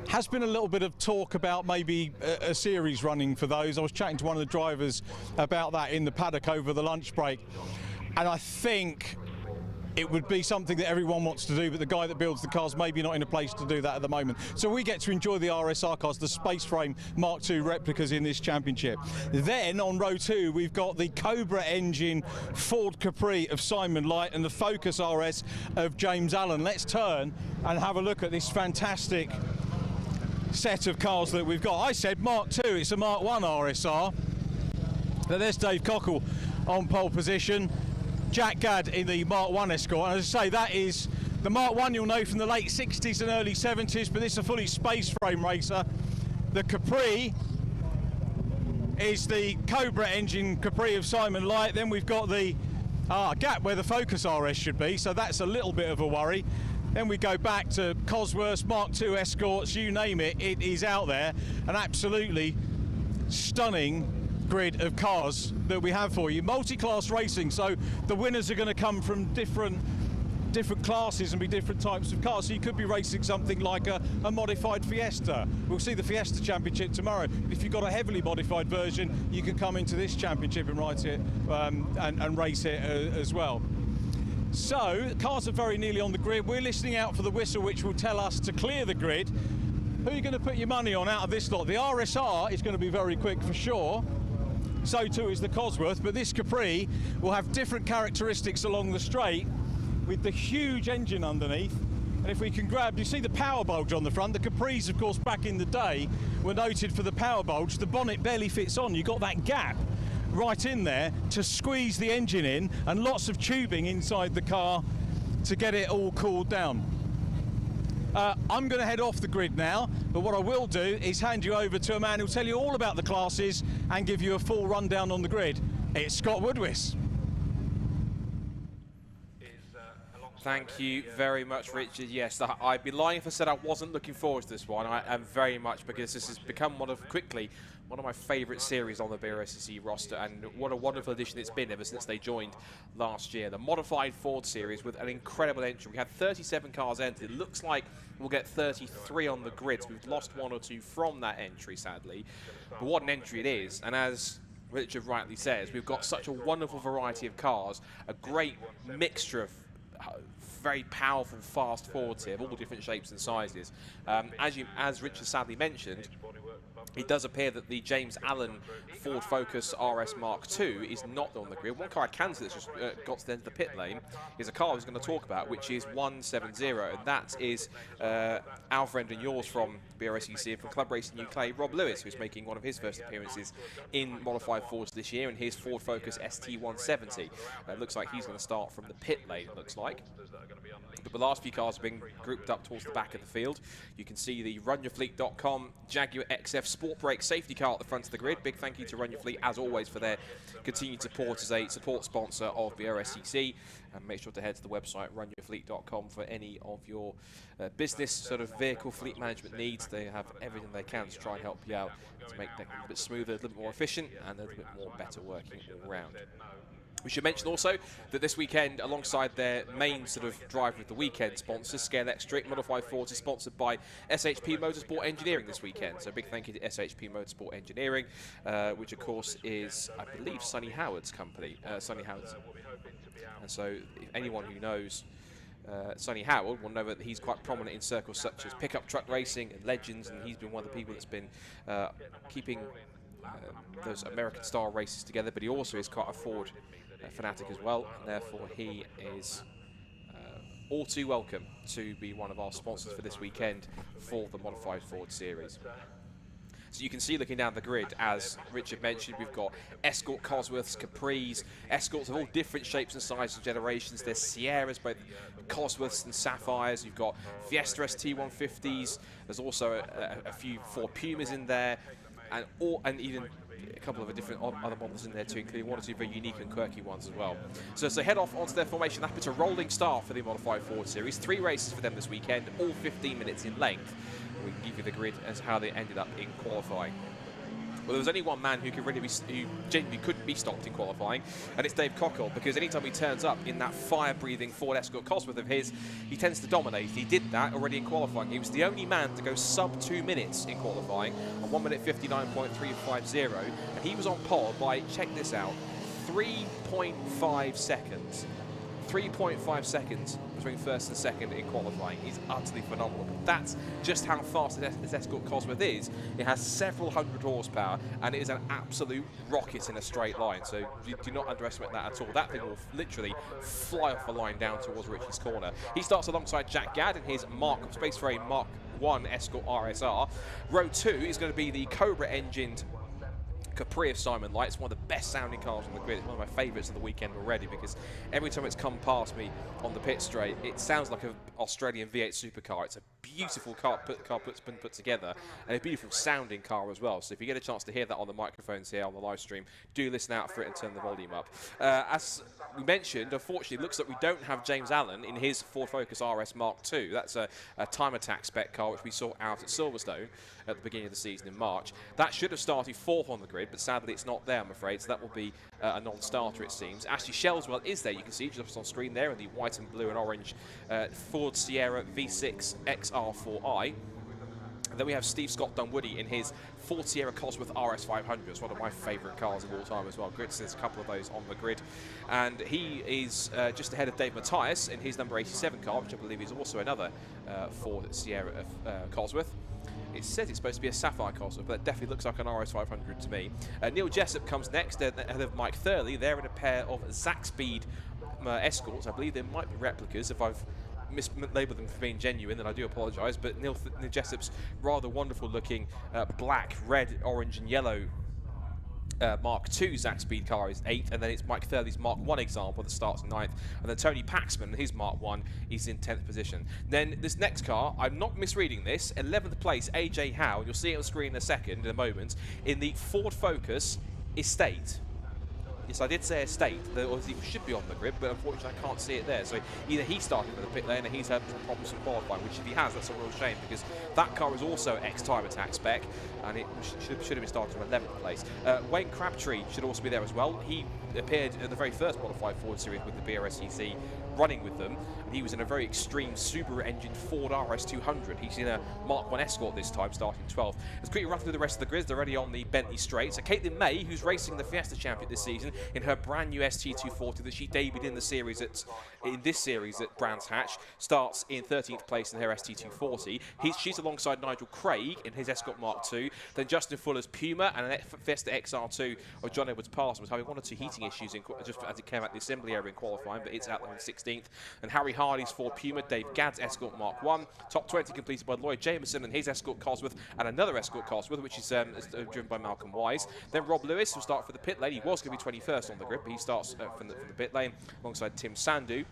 Has been a little bit of talk about maybe a series running for those. I was chatting to one of the drivers about that in the paddock over the lunch break, and I think it would be something that everyone wants to do, but the guy that builds the cars maybe not in a place to do that at the moment. So we get to enjoy the RSR cars, the space frame Mark II replicas in this championship. Then on row 2 we've got the Cobra engine Ford Capri of Simon Light and the Focus RS of James Allen. Let's turn and have a look at this fantastic set of cars that we've got. I said Mark II, it's a Mark I RSR. But there's Dave Cockle on pole position. Jack Gadd in the Mark I Escort, and as I say, that is the Mark I you'll know from the late 60s and early 70s, but this is a fully space frame racer. The Capri is the Cobra engine Capri of Simon Light. Then we've got the gap where the Focus RS should be, so that's a little bit of a worry. Then we go back to Cosworths, Mark II Escorts, you name it, it is out there. An absolutely stunning grid of cars that we have for you. Multi-class racing, so the winners are going to come from different classes and be different types of cars. So you could be racing something like a modified Fiesta. We'll see the Fiesta Championship tomorrow. If you've got a heavily modified version, you could come into this championship and ride it and race it as well. So cars are very nearly on the grid. We're listening out for the whistle, which will tell us to clear the grid. Who are you going to put your money on out of this lot? The RSR is going to be very quick for sure. So too is the Cosworth, but this Capri will have different characteristics along the straight with the huge engine underneath. And if we can grab, you see the power bulge on the front. The Capris, of course, back in the day were noted for the power bulge. The bonnet barely fits on. You've got that gap right in there to squeeze the engine in, and lots of tubing inside the car to get it all cooled down. I'm going to head off the grid now, but what I will do is hand you over to a man who'll tell you all about the classes and give you a full rundown on the grid. It's Scott Woodward. Thank you very much, Richard. Yes, I'd be lying if I said I wasn't looking forward to this one. I am very much, because this has become one of my favourite series on the BRSCC roster, and what a wonderful addition it's been ever since they joined last year. The modified Ford series with an incredible entry. We had 37 cars entered. It looks like we'll get 33 on the grid. So we've lost 1 or 2 from that entry, sadly. But what an entry it is, and as Richard rightly says, we've got such a wonderful variety of cars, a great mixture of very powerful, fast Fords here of all different shapes and sizes. As Richard sadly mentioned, it does appear that the James Allen Ford Focus RS Mark II is not on the grid. One car I can see that's just got to the end of the pit lane is a car I was going to talk about, which is 170, and that is our friend and yours from BRSCC and from Club Racing UK, Rob Lewis, who's making one of his first appearances in modified Fords this year in his Ford Focus ST170. It looks like he's going to start from the pit lane, it looks like. But the last few cars have been grouped up towards the back of the field. You can see the RunYourFleet.com Jaguar XF Sport Brake safety car at the front of the grid. Big thank you to Run Your Fleet, as always, for their continued support as a support sponsor of BRSCC. And make sure to head to the website RunYourFleet.com for any of your business sort of vehicle fleet management needs. They have everything they can to try and help you out to make that a little bit smoother, a little bit more efficient, and a little bit more better working all round. We should mention also that this weekend, alongside their main sort of driver of the weekend sponsors, Scale Electric, Modified Fords is sponsored by SHP Motorsport Engineering this weekend. So big thank you to SHP Motorsport Engineering, which of course is, I believe, Sonny Howard's company. Sonny Howard's. And so if anyone who knows Sonny Howard will know that he's quite prominent in circles such as pickup truck racing and legends, and he's been one of the people that's been keeping those American style races together, but he also is quite a Ford fanatic as well, and therefore he is all too welcome to be one of our sponsors for this weekend for the Modified Ford Series. So you can see, looking down the grid, as Richard mentioned, we've got Escort Cosworths, Capris, Escorts of all different shapes and sizes and generations. There's Sierras, both Cosworths and Sapphires. You've got Fiesta ST150s. There's also a few Ford Pumas in there, and even a couple of different other models in there too, including one or two very unique and quirky ones as well. So as they head off onto their formation lap, it's a rolling start for the Modified Ford Series. 3 races for them this weekend, all 15 minutes in length. We can give you the grid as how they ended up in qualifying. Well, there was only one man who genuinely couldn't be stopped in qualifying, and it's Dave Cockle, because anytime he turns up in that fire-breathing Ford Escort Cosworth of his, he tends to dominate. He did that already in qualifying. He was the only man to go sub 2 minutes in qualifying on 1 minute 59.350, and he was on pole by, check this out, 3.5 seconds. 3.5 seconds between first and second in qualifying is utterly phenomenal. But that's just how fast this Escort Cosworth is. It has several hundred horsepower, and it is an absolute rocket in a straight line. So do not underestimate that at all. That thing will literally fly off the line down towards Richie's corner. He starts alongside Jack Gadd in his Space Frame Mark 1 Escort RSR. Row 2 is going to be the Cobra engined Capri of Simon Light. It's one of the best sounding cars on the grid. It's one of my favourites of the weekend already, because every time it's come past me on the pit straight, it sounds like an Australian V8 supercar. It's a beautiful car that's been put together, and a beautiful sounding car as well. So if you get a chance to hear that on the microphones here on the live stream, do listen out for it and turn the volume up. As we mentioned, unfortunately, it looks like we don't have James Allen in his Ford Focus RS Mark II. That's a time attack spec car which we saw out at Silverstone at the beginning of the season in March. That should have started 4th on the grid, but sadly it's not there, I'm afraid, so that will be a non-starter, it seems. Ashley Shelswell is there, you can see just on screen there in the white and blue and orange Ford Sierra V6 XR4i. And then we have Steve Scott Dunwoody in his Ford Sierra Cosworth RS500. It's one of my favourite cars of all time as well. There's a couple of those on the grid. And he is just ahead of Dave Matthias in his number 87 car, which I believe is also another Ford Sierra Cosworth. It says it's supposed to be a Sapphire Cosworth, but that definitely looks like an RS500 to me. Neil Jessup comes next, ahead of Mike Thurley. They're in a pair of Zach Speed Escorts. I believe they might be replicas. If I've mislabeled them for being genuine, then I do apologise. But Neil Jessup's rather wonderful looking black, red, orange and yellow Mark II Zach Speed car is 8th, and then it's Mike Thurley's Mark 1 example that starts in 9th, and then Tony Paxman, his Mark 1, is in 10th position. Then this next car, I'm not misreading this, 11th place, AJ Howe, and you'll see it on the screen in a second, in a moment, in the Ford Focus Estate. Yes, I did say Estate, that obviously should be on the grid, but unfortunately I can't see it there. So either he started with the pit lane or he's had some problems in qualifying, which if he has, that's a real shame, because that car is also X-Time Attack spec, and it should have been started from 11th place. Wayne Crabtree should also be there as well. He appeared at the very first Modified Ford Series with the BRSCC, running with them, and he was in a very extreme Subaru engined Ford RS200. He's in a Mark 1 Escort this time, starting 12th. Let's quickly run through the rest of the grids. They're already on the Bentley Straight. So Caitlin May, who's racing the Fiesta Champion this season in her brand new ST240 that she debuted in the series in this series at Brands Hatch, starts in 13th place in her ST240. She's alongside Nigel Craig in his Escort Mark II. Then Justin Fuller's Puma and an Fiesta XR2 of John Edwards Parsons was having 1 or 2 heating issues just as it came out the assembly area in qualifying, but it's out there in 16th. And Harry Hardy's Ford Puma, Dave Gadd's Escort Mark 1. Top 20 completed by Lloyd Jameson and his Escort Cosworth, and another Escort Cosworth, which is driven by Malcolm Wise. Then Rob Lewis will start for the pit lane. He was going to be 21st on the grid, but he starts from the pit lane alongside Tim Sandu.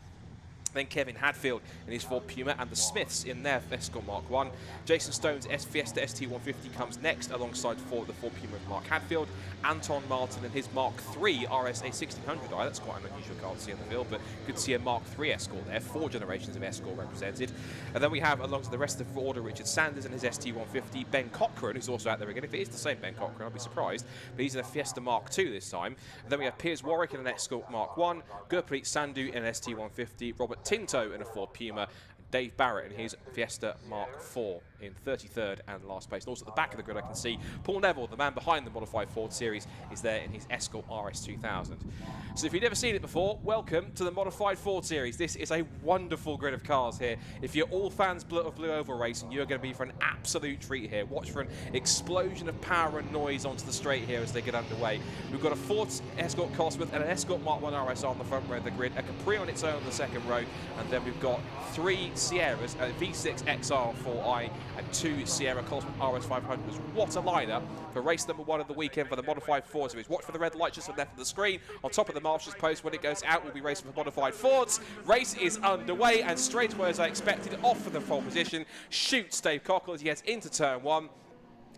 Then Kevin Hadfield in his Ford Puma, and the Smiths in their Escort Mark 1. Jason Stone's Fiesta ST150 comes next alongside the Ford Puma of Mark Hadfield. Anton Martin and his Mark 3 RSA 1600i. That's quite an unusual car to see in the field, but good to see a Mark 3 Escort there. 4 generations of Escort represented. And then we have, alongside the rest of the order, Richard Sanders and his ST150. Ben Cochran, who's also out there again. If it is the same Ben Cochran, I'll be surprised. But he's in a Fiesta Mark 2 this time. And then we have Piers Warwick in an Escort Mark 1. Gurpreet Sandhu in an ST150. Robert Tinto in a Ford Puma, and Dave Barrett in his Fiesta Mark 4 in 33rd and last place. And also at the back of the grid I can see Paul Neville, the man behind the Modified Ford Series, is there in his Escort RS 2000. So if you've never seen it before, welcome to the Modified Ford Series. This is a wonderful grid of cars here. If you're all fans of Blue Oval Racing, you're going to be for an absolute treat here. Watch for an explosion of power and noise onto the straight here as they get underway. We've got a Ford Escort Cosworth and an Escort Mark 1 RS on the front row of the grid, a Capri on its own on the second row, and then we've got 3 Sierras, a V6 XR4i and 2 Sierra Cosworth RS 500s. What a lineup for race number 1 of the weekend for the Modified Ford Series. Watch for the red light just on the left of the screen. On top of the Marshalls post, when it goes out, we'll be racing for Modified Fords. Race is underway, and straight away, as I expected, off for the pole position, shoots Dave Cockle as he gets into turn 1.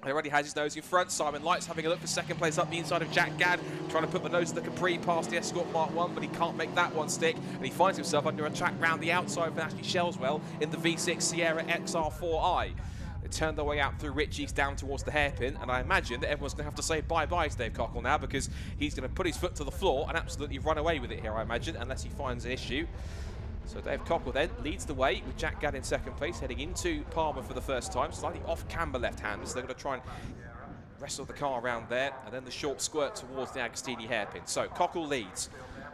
He already has his nose in front. Simon Light's having a look for second place up the inside of Jack Gadd, trying to put the nose of the Capri past the Escort Mark 1, but he can't make that one stick, and he finds himself under attack round the outside of Ashley Shellswell in the V6 Sierra XR4i. They turn their way out through Ritchie's down towards the hairpin, and I imagine that everyone's going to have to say bye-bye to Dave Cockle now, because he's going to put his foot to the floor and absolutely run away with it here, I imagine, unless he finds an issue. So Dave Cockle then leads the way with Jack Gadd in second place, heading into Palmer for the first time, slightly off camber left-handers. So they're going to try and wrestle the car around there, and then the short squirt towards the Agostini hairpin. So Cockle leads.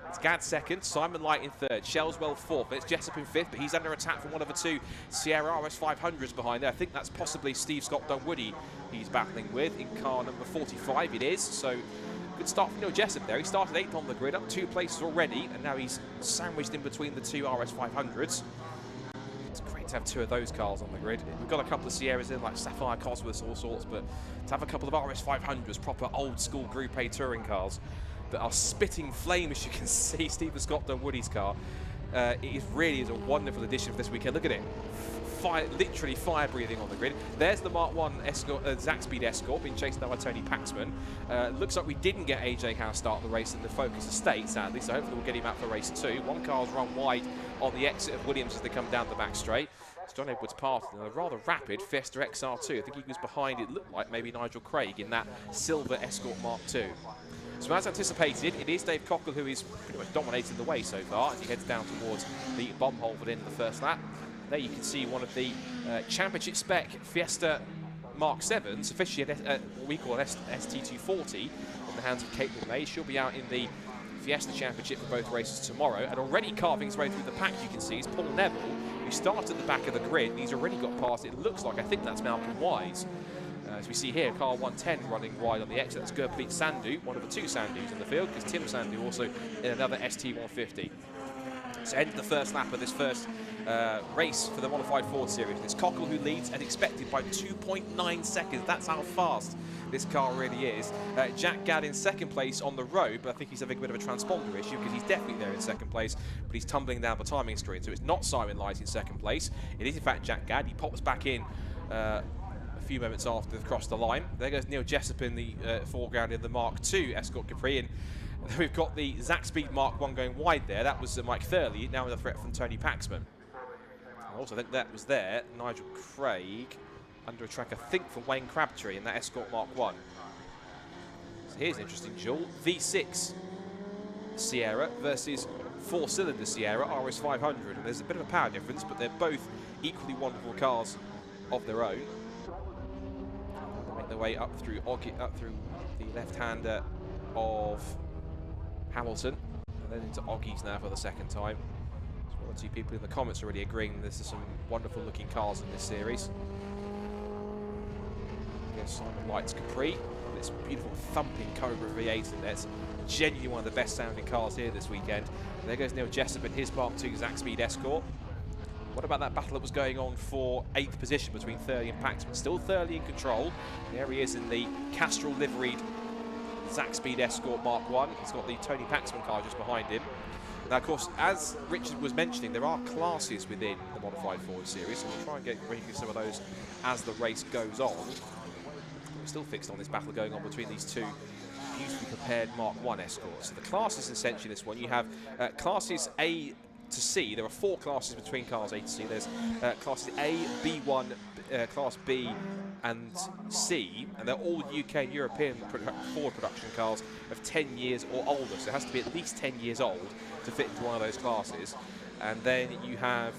It's Gadd second, Simon Light in third, Shellswell fourth, it's Jessup in fifth, but he's under attack from one of the 2 Sierra RS 500s behind there. I think that's possibly Steve Scott Dunwoody he's battling with in car number 45 it is. So good start from Neil Jessup there. He started 8th on the grid, up 2 places already, and now he's sandwiched in between the 2 RS 500s. It's great to have 2 of those cars on the grid. We've got a couple of Sierras in, like Sapphire Cosworths, all sorts, but to have a couple of RS 500s, proper old school Group A touring cars that are spitting flame, as you can see, Stephen Scott Dunwoody's car. It really is a wonderful addition for this weekend. Look at it. Literally fire breathing on the grid. There's the Mark 1 Escort, Zaxby's Escort, being chased now by Tony Paxman. Looks like we didn't get AJ Howe start the race in the Focus Estate, sadly, so hopefully we'll get him out for race 2. One car's run wide on the exit of Williams as they come down the back straight. It's John Edwards parted in a rather rapid Fiesta XR2. I think he was behind, it looked like maybe Nigel Craig in that silver Escort Mark 2. So as anticipated, it is Dave Cockle who is pretty much dominating the way so far as he heads down towards the bomb hole for the end of the first lap. There you can see one of the championship spec Fiesta Mark 7s, officially what we call an ST240 in the hands of Caitlin May. She'll be out in the Fiesta Championship for both races tomorrow, and already carving his way through the pack, you can see, is Paul Neville, who started at the back of the grid, and he's already got past, it looks like, I think that's Malcolm Wise. As we see here, car 110 running wide on the exit. That's Gurpreet Sandhu, one of the 2 Sandhus in the field, because Tim Sandhu also in another ST150. So end of the first lap of this first race for the Modified Ford Series. It's Cockle who leads, as expected, by 2.9 seconds. That's how fast this car really is. Jack Gadd in second place on the road, but I think he's having a bit of a transponder issue because he's definitely there in second place, but he's tumbling down the timing screen. So it's not Simon Light in second place. It is, in fact, Jack Gadd. He pops back in a few moments after they've crossed the line. There goes Neil Jessup in the foreground in the Mark II Escort Capri, and then we've got the Zaxby's Mark 1 going wide there. That was Mike Thurley, now with a threat from Tony Paxman. I also think that was there Nigel Craig under a track, I think, from Wayne Crabtree in that Escort Mark 1. So here's an interesting duel. V6 Sierra versus 4-cylinder Sierra RS 500, and there's a bit of a power difference, but they're both equally wonderful cars of their own. They make their way up through the left-hander of Hamilton, and then into Oggies now for the second time. There's 1 or 2 people in the comments already agreeing this is some wonderful looking cars in this series. Again, Simon Light's Capri, this beautiful thumping Cobra V8 in there. It's genuinely one of the best sounding cars here this weekend. And there goes Neil Jessup in his Mark II Zaxby's Escort. What about that battle that was going on for 8th position between Thurley and Paxman? Still Thurley in control. There he is in the Castrol liveried Zac Speed Escort Mark 1. He's got the Tony Paxman car just behind him. Now, of course, as Richard was mentioning, there are classes within the Modified Forward Series, so we'll try and get ready for some of those as the race goes on. We're still fixed on this battle going on between these two beautifully prepared Mark 1 Escorts. So the classes essentially this one, you have classes A to C. There are 4 classes between cars A to C. There's classes A, B1, Class B and C, and they're all UK and European Ford production cars of 10 years or older, so it has to be at least 10 years old to fit into one of those classes. And then you have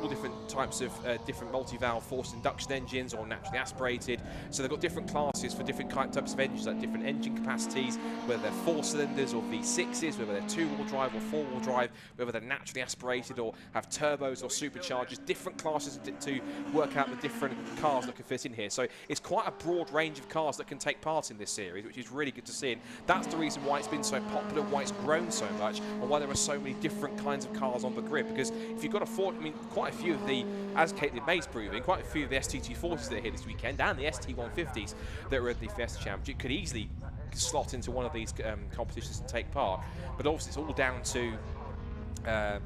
all different types of different multi-valve forced induction engines or naturally aspirated. So they've got different classes for different types of engines, like different engine capacities, whether they're 4 cylinders or V6s, whether they're 2-wheel drive or 4-wheel drive, whether they're naturally aspirated or have turbos or superchargers, different classes to work out the different cars that can fit in here. So it's quite a broad range of cars that can take part in this series, which is really good to see. And that's the reason why it's been so popular, why it's grown so much, and why there are so many different kinds of cars on the grid. Because if you've got a Ford, I mean, quite a few of the, as Caitlin May's proving, quite a few of the ST240s that are here this weekend and the ST150s that were at the Fiesta Championship could easily slot into one of these competitions and take part. But obviously it's all down to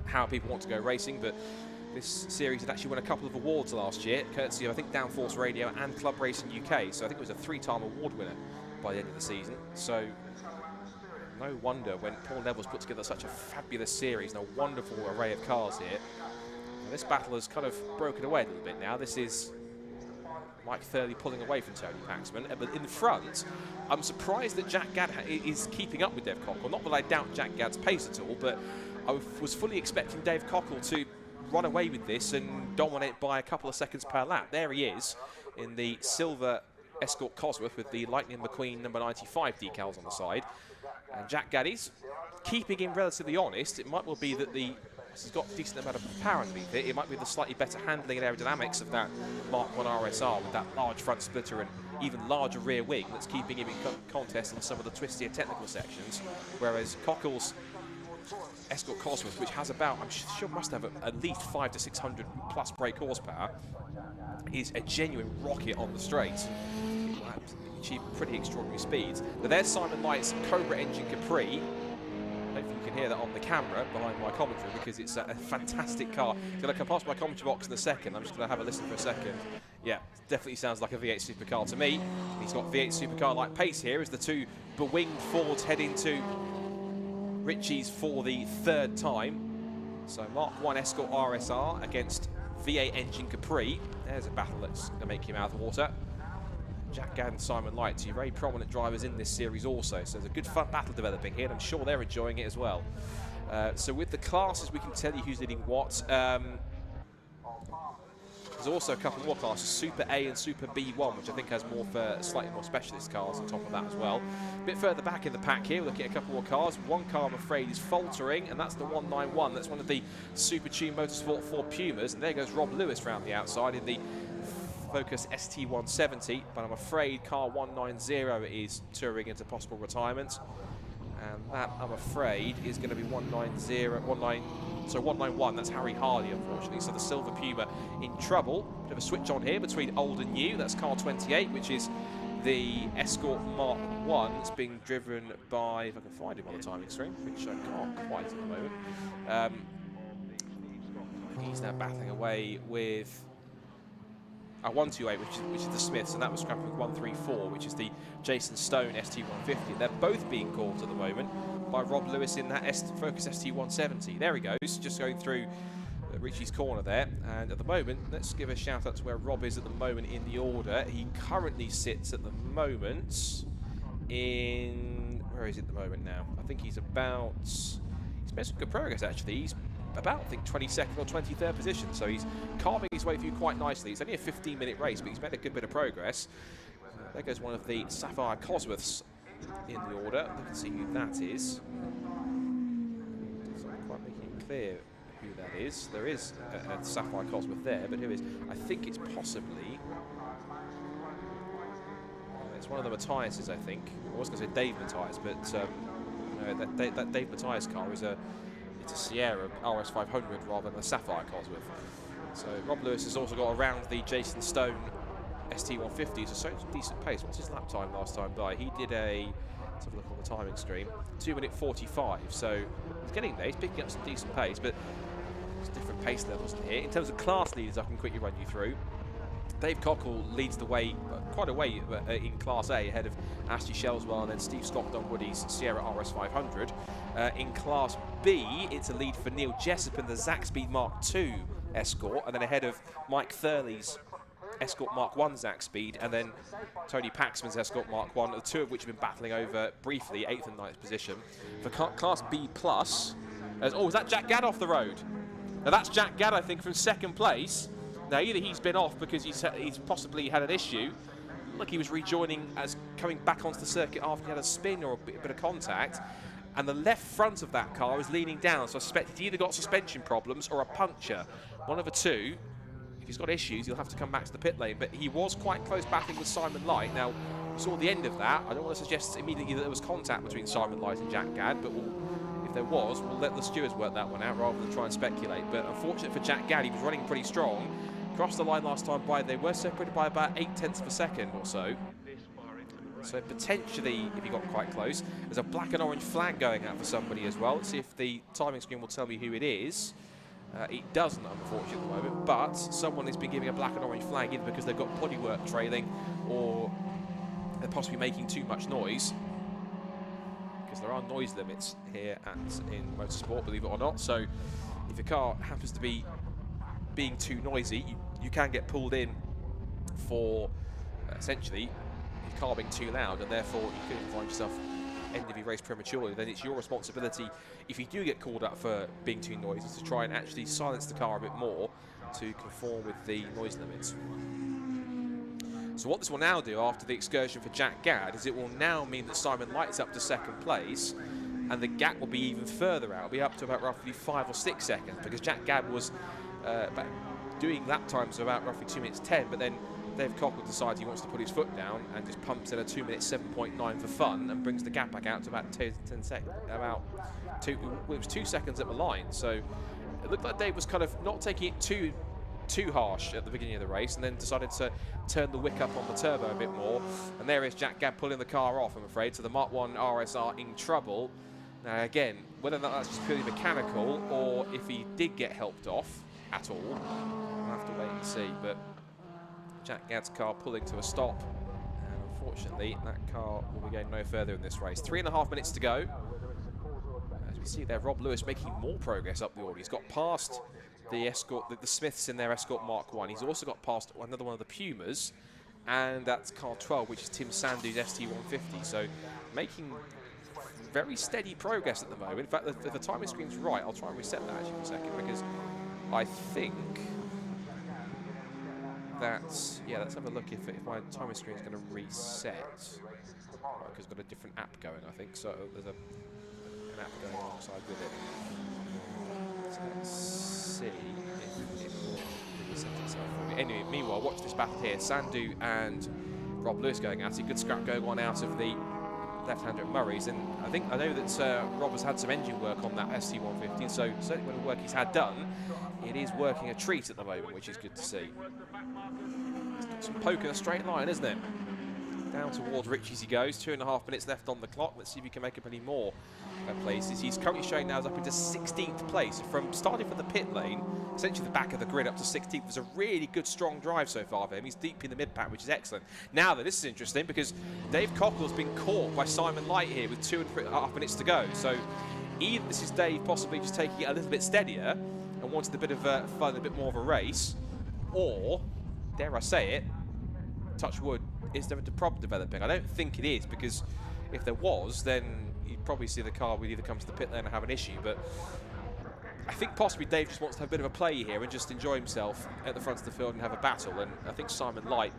how people want to go racing. But this series had actually won a couple of awards last year, courtesy of, I think, Downforce Radio and Club Racing UK. So I think it was a 3-time award winner by the end of the season. So no wonder when Paul Neville's put together such a fabulous series and a wonderful array of cars here. Now, this battle has kind of broken away a little bit now. This is Mike Thurley pulling away from Tony Paxman. But in the front, I'm surprised that Jack Gadd is keeping up with Dave Cockle. Not that I doubt Jack Gadd's pace at all, but I was fully expecting Dave Cockle to run away with this and dominate by a couple of seconds per lap. There he is in the silver Escort Cosworth with the Lightning McQueen number 95 decals on the side. And Jack Gaddy's keeping him relatively honest. It might well be that he's got a decent amount of power underneath it. It might be the slightly better handling and aerodynamics of that Mark 1 RSR with that large front splitter and even larger rear wing that's keeping him in contest on some of the twistier technical sections. Whereas Cockle's Escort Cosworth, which has about, I'm sure must have at least 500 to 600 plus brake horsepower, is a genuine rocket on the straights. Achieve pretty extraordinary speeds. But there's Simon Light's Cobra engine Capri. Hopefully you can hear that on the camera behind my commentary, because it's a fantastic car. It's going to come past my commentary box in a second. I'm just going to have a listen for a second. Yeah, definitely sounds like a V8 supercar to me. He's got V8 supercar-like pace here as the two bewinged Fords head into Ritchie's for the 3rd time. So Mark 1 Escort RSR against V8 engine Capri. There's a battle that's going to make you mouth water. Jack Gadd and Simon Light, two very prominent drivers in this series also. So there's a good fun battle developing here, and I'm sure they're enjoying it as well. So with the classes, we can tell you who's leading what. There's also a couple more classes, Super A and Super B1, which I think has more for slightly more specialist cars on top of that as well. A bit further back in the pack here, we're looking at a couple more cars. One car, I'm afraid, is faltering, and that's the 191. That's one of the Super Tune Motorsport 4 Pumas. And there goes Rob Lewis round the outside in the Focus ST170, but I'm afraid car 190 is touring into possible retirement, and that, I'm afraid, is going to be 191. That's Harry Hardy, unfortunately. So the Silver Puma in trouble. Bit of a switch on here between old and new. That's car 28, which is the Escort Mark 1 that's being driven by, if I can find him on the timing screen, which I can't quite at the moment. He's now battling away with 128, which is the Smiths, and that was scrapping with 134, which is the Jason Stone ST150. They're both being caught at the moment by Rob Lewis in that Focus ST170. There he goes, just going through Richie's corner there. And at the moment, let's give a shout out to where Rob is at the moment in the order. He currently sits at the moment in, where is it at the moment now? I think he's about, he's made some good progress actually. He's about, I think, 22nd or 23rd position, so he's carving his way through quite nicely. It's only a 15-minute race, but he's made a good bit of progress. There goes one of the Sapphire Cosworths in the order. You can see who that is. It's not quite making it clear who that is. There is a Sapphire Cosworth there, but who is? I think it's possibly, it's one of the Matthias's, I think. I was going to say Dave Matthias, but no, that Dave Matthias car is it's a Sierra RS500 rather than a Sapphire Cosworth. So Rob Lewis has also got around the Jason Stone ST150, so decent pace. What's his lap time last time by? He did a Let's have a look on the timing screen. 2 minute 45, so he's getting there. He's picking up some decent pace, but there's different pace levels in here. In terms of class leaders, I can quickly run you through. Dave Cockle leads the way, quite a way in Class A, ahead of Ashley Shelswell and then Steve Stockton Woody's Sierra RS 500. In Class B, it's a lead for Neil Jessup in the Zaxby Mark II Escort, and then ahead of Mike Thurley's Escort Mark 1 Zaxby, and then Tony Paxman's Escort Mark 1, the two of which have been battling over briefly 8th and 9th position. For Class B+, oh, is that Jack Gadd off the road? Now that's Jack Gadd, I think, from 2nd place. Now, either he's been off because he's possibly had an issue, like he was rejoining as coming back onto the circuit after he had a spin or a bit of contact, and the left front of that car is leaning down, so I suspect he's either got suspension problems or a puncture. One of the two. If he's got issues, he'll have to come back to the pit lane, but he was quite close battling with Simon Light. Now, we saw the end of that. I don't want to suggest immediately that there was contact between Simon Light and Jack Gadd, but if there was, we'll let the stewards work that one out rather than try and speculate. But unfortunately for Jack Gadd, he was running pretty strong. Crossed the line last time by, they were separated by about 0.8 of a second or so. So potentially, if he got quite close, there's a black and orange flag going out for somebody as well. Let's see if the timing screen will tell me who it is. It doesn't, unfortunately, at the moment, but someone has been giving a black and orange flag either because they've got bodywork trailing or they're possibly making too much noise. Because there are noise limits here in motorsport, believe it or not. So if your car happens to be being too noisy, you can get pulled in for essentially your car being too loud, and therefore you could find yourself end of your race prematurely. Then it's your responsibility, if you do get called up for being too noisy, to try and actually silence the car a bit more to conform with the noise limits. So what this will now do after the excursion for Jack Gadd is it will now mean that Simon Light's up to 2nd place, and the gap will be even further out. It'll be up to about roughly 5 or 6 seconds, because Jack Gadd was doing lap times of about roughly 2 minutes 10, but then Dave Cockle decides he wants to put his foot down and just pumps in a 2 minute 7.9 for fun and brings the gap back out to about 10 seconds. It was 2 seconds at the line, so it looked like Dave was kind of not taking it too harsh at the beginning of the race, and then decided to turn the wick up on the turbo a bit more. And there is Jack Gadd pulling the car off, I'm afraid. So the Mark 1 RSR in trouble. Now again, whether or not that's just purely mechanical or if he did get helped off at all, we'll have to wait and see. But Jack Gadd's car pulling to a stop, and unfortunately that car will be going no further in this race. 3.5 minutes to go. As we see there, Rob Lewis making more progress up the order. He's got past the Escort, the Smiths in their Escort Mark 1. He's also got past another one of the Pumas, and that's car 12, which is Tim Sandu's ST150. So making very steady progress at the moment. In fact, if the timing screen's right, I'll try and reset that actually for a second, because I think that's, yeah, let's have a look if my timing screen is going to reset. Because I've got a different app going, I think, so there's an app going alongside with it. So let's see if it will reset itself for me. Anyway, meanwhile, watch this battle here. Sandu and Rob Lewis going at it. Good scrap going on out of the left-hander at Murray's, and I know that Rob has had some engine work on that ST150, so certainly when the work he's had done, it is working a treat at the moment, which is good to see. It's got some poke in a straight line, isn't it? Down towards Richie's he goes. 2.5 minutes left on the clock. Let's see if he can make up any more places. He's currently showing now is up into 16th place. From starting from the pit lane, essentially the back of the grid, up to 16th. There's a really good, strong drive so far for him. He's deep in the mid-pack, which is excellent. Now, this is interesting because Dave Cockle's been caught by Simon Light here with 2.5 minutes to go. So either this is Dave possibly just taking it a little bit steadier and wanted a bit of fun, a bit more of a race, or, dare I say it, touch wood, is there a problem developing? I don't think it is, because if there was, then you'd probably see the car would either come to the pit lane and have an issue. But I think possibly Dave just wants to have a bit of a play here and just enjoy himself at the front of the field and have a battle. And I think Simon Light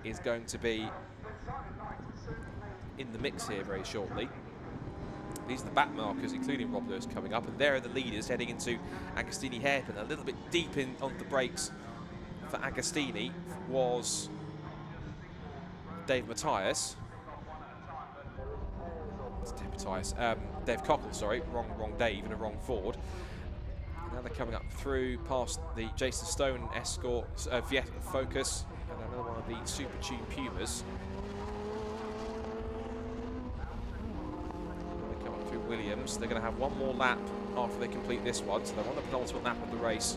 is going to be in the mix here very shortly. These are the back markers, including Rob Lewis coming up, and there are the leaders heading into Agostini hairpin. A little bit deep in on the brakes for Agostini was Dave Matthias. It's Dave Matthias. Dave Cockle, sorry. Wrong Dave and a wrong Ford. And now they're coming up through past the Jason Stone Escort Fiesta Focus and another one of the Super Tune Pumas. Williams. They're going to have one more lap after they complete this one, so they're on the penultimate lap of the race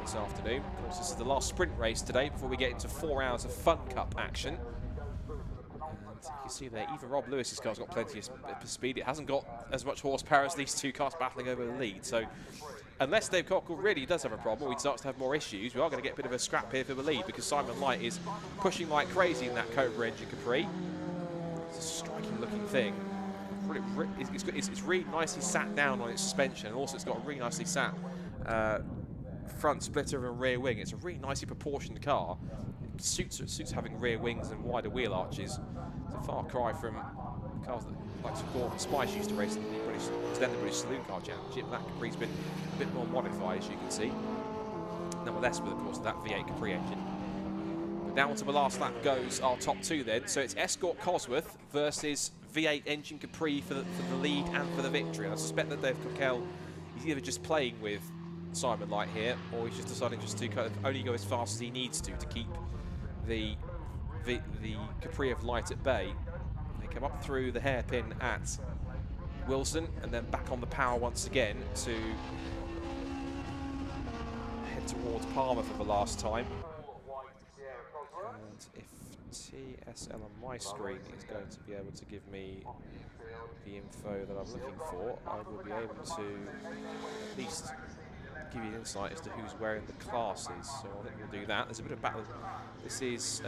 this afternoon. Of course, this is the last sprint race today before we get into 4 hours of FunCup action. And you can see there, even Rob Lewis's car's got plenty of speed. It hasn't got as much horsepower as these two cars battling over the lead. So unless Dave Cockle really does have a problem, or he starts to have more issues, we are going to get a bit of a scrap here for the lead, because Simon Light is pushing like crazy in that Cobra engine Capri. It's a striking looking thing. It's really nicely sat down on its suspension, and also it's got a really nicely sat front splitter and rear wing. It's a really nicely proportioned car. It suits having rear wings and wider wheel arches. It's a far cry from the cars that like Gordon Spice used to race in the British Saloon Car Championship. That Capri's been a bit more modified, as you can see. Nonetheless, with of course that V8 Capri engine. But down to the last lap goes our top two then. So it's Escort Cosworth versus V8 engine Capri for the lead and for the victory. And I suspect that Dave Cockell is either just playing with Simon Light here, or he's just deciding just to kind of only go as fast as he needs to keep the Capri of Light at bay. They come up through the hairpin at Wilson and then back on the power once again to head towards Palmer for the last time. And if TSL on my screen is going to be able to give me the info that I'm looking for, I will be able to at least give you an insight as to who's wearing the classes. So I think we'll do that. There's a bit of battle. This is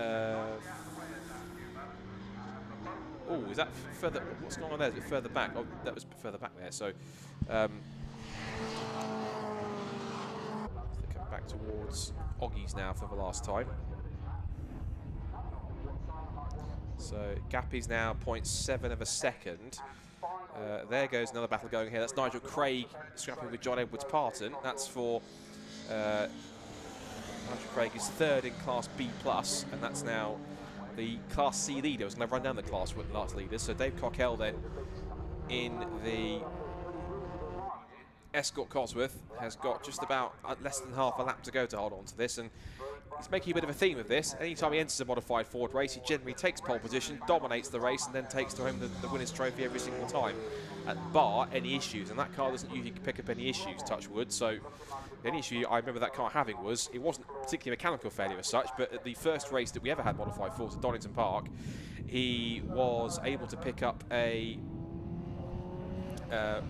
oh, is that further? What's going on there? Is it further back? Oh, that was further back there. So they come back towards Oggies now for the last time. So Gappy's now 0.7 of a second. There goes another battle going here. That's Nigel Craig scrapping with John Edwards Parton. That's for Nigel Craig is third in Class B+, and that's now the Class C leader. I was going to run down the Class leaders. So Dave Cockell then in the Escort Cosworth has got just about less than half a lap to go to hold on to this, and he's making a bit of a theme of this. Anytime he enters a modified Ford race, he generally takes pole position, dominates the race, and then takes to home the winner's trophy every single time, bar any issues. And that car doesn't usually pick up any issues, touch wood. So the only issue I remember that car having was, it wasn't particularly a mechanical failure as such, but at the first race that we ever had modified Fords at Donington Park, he was able to pick up a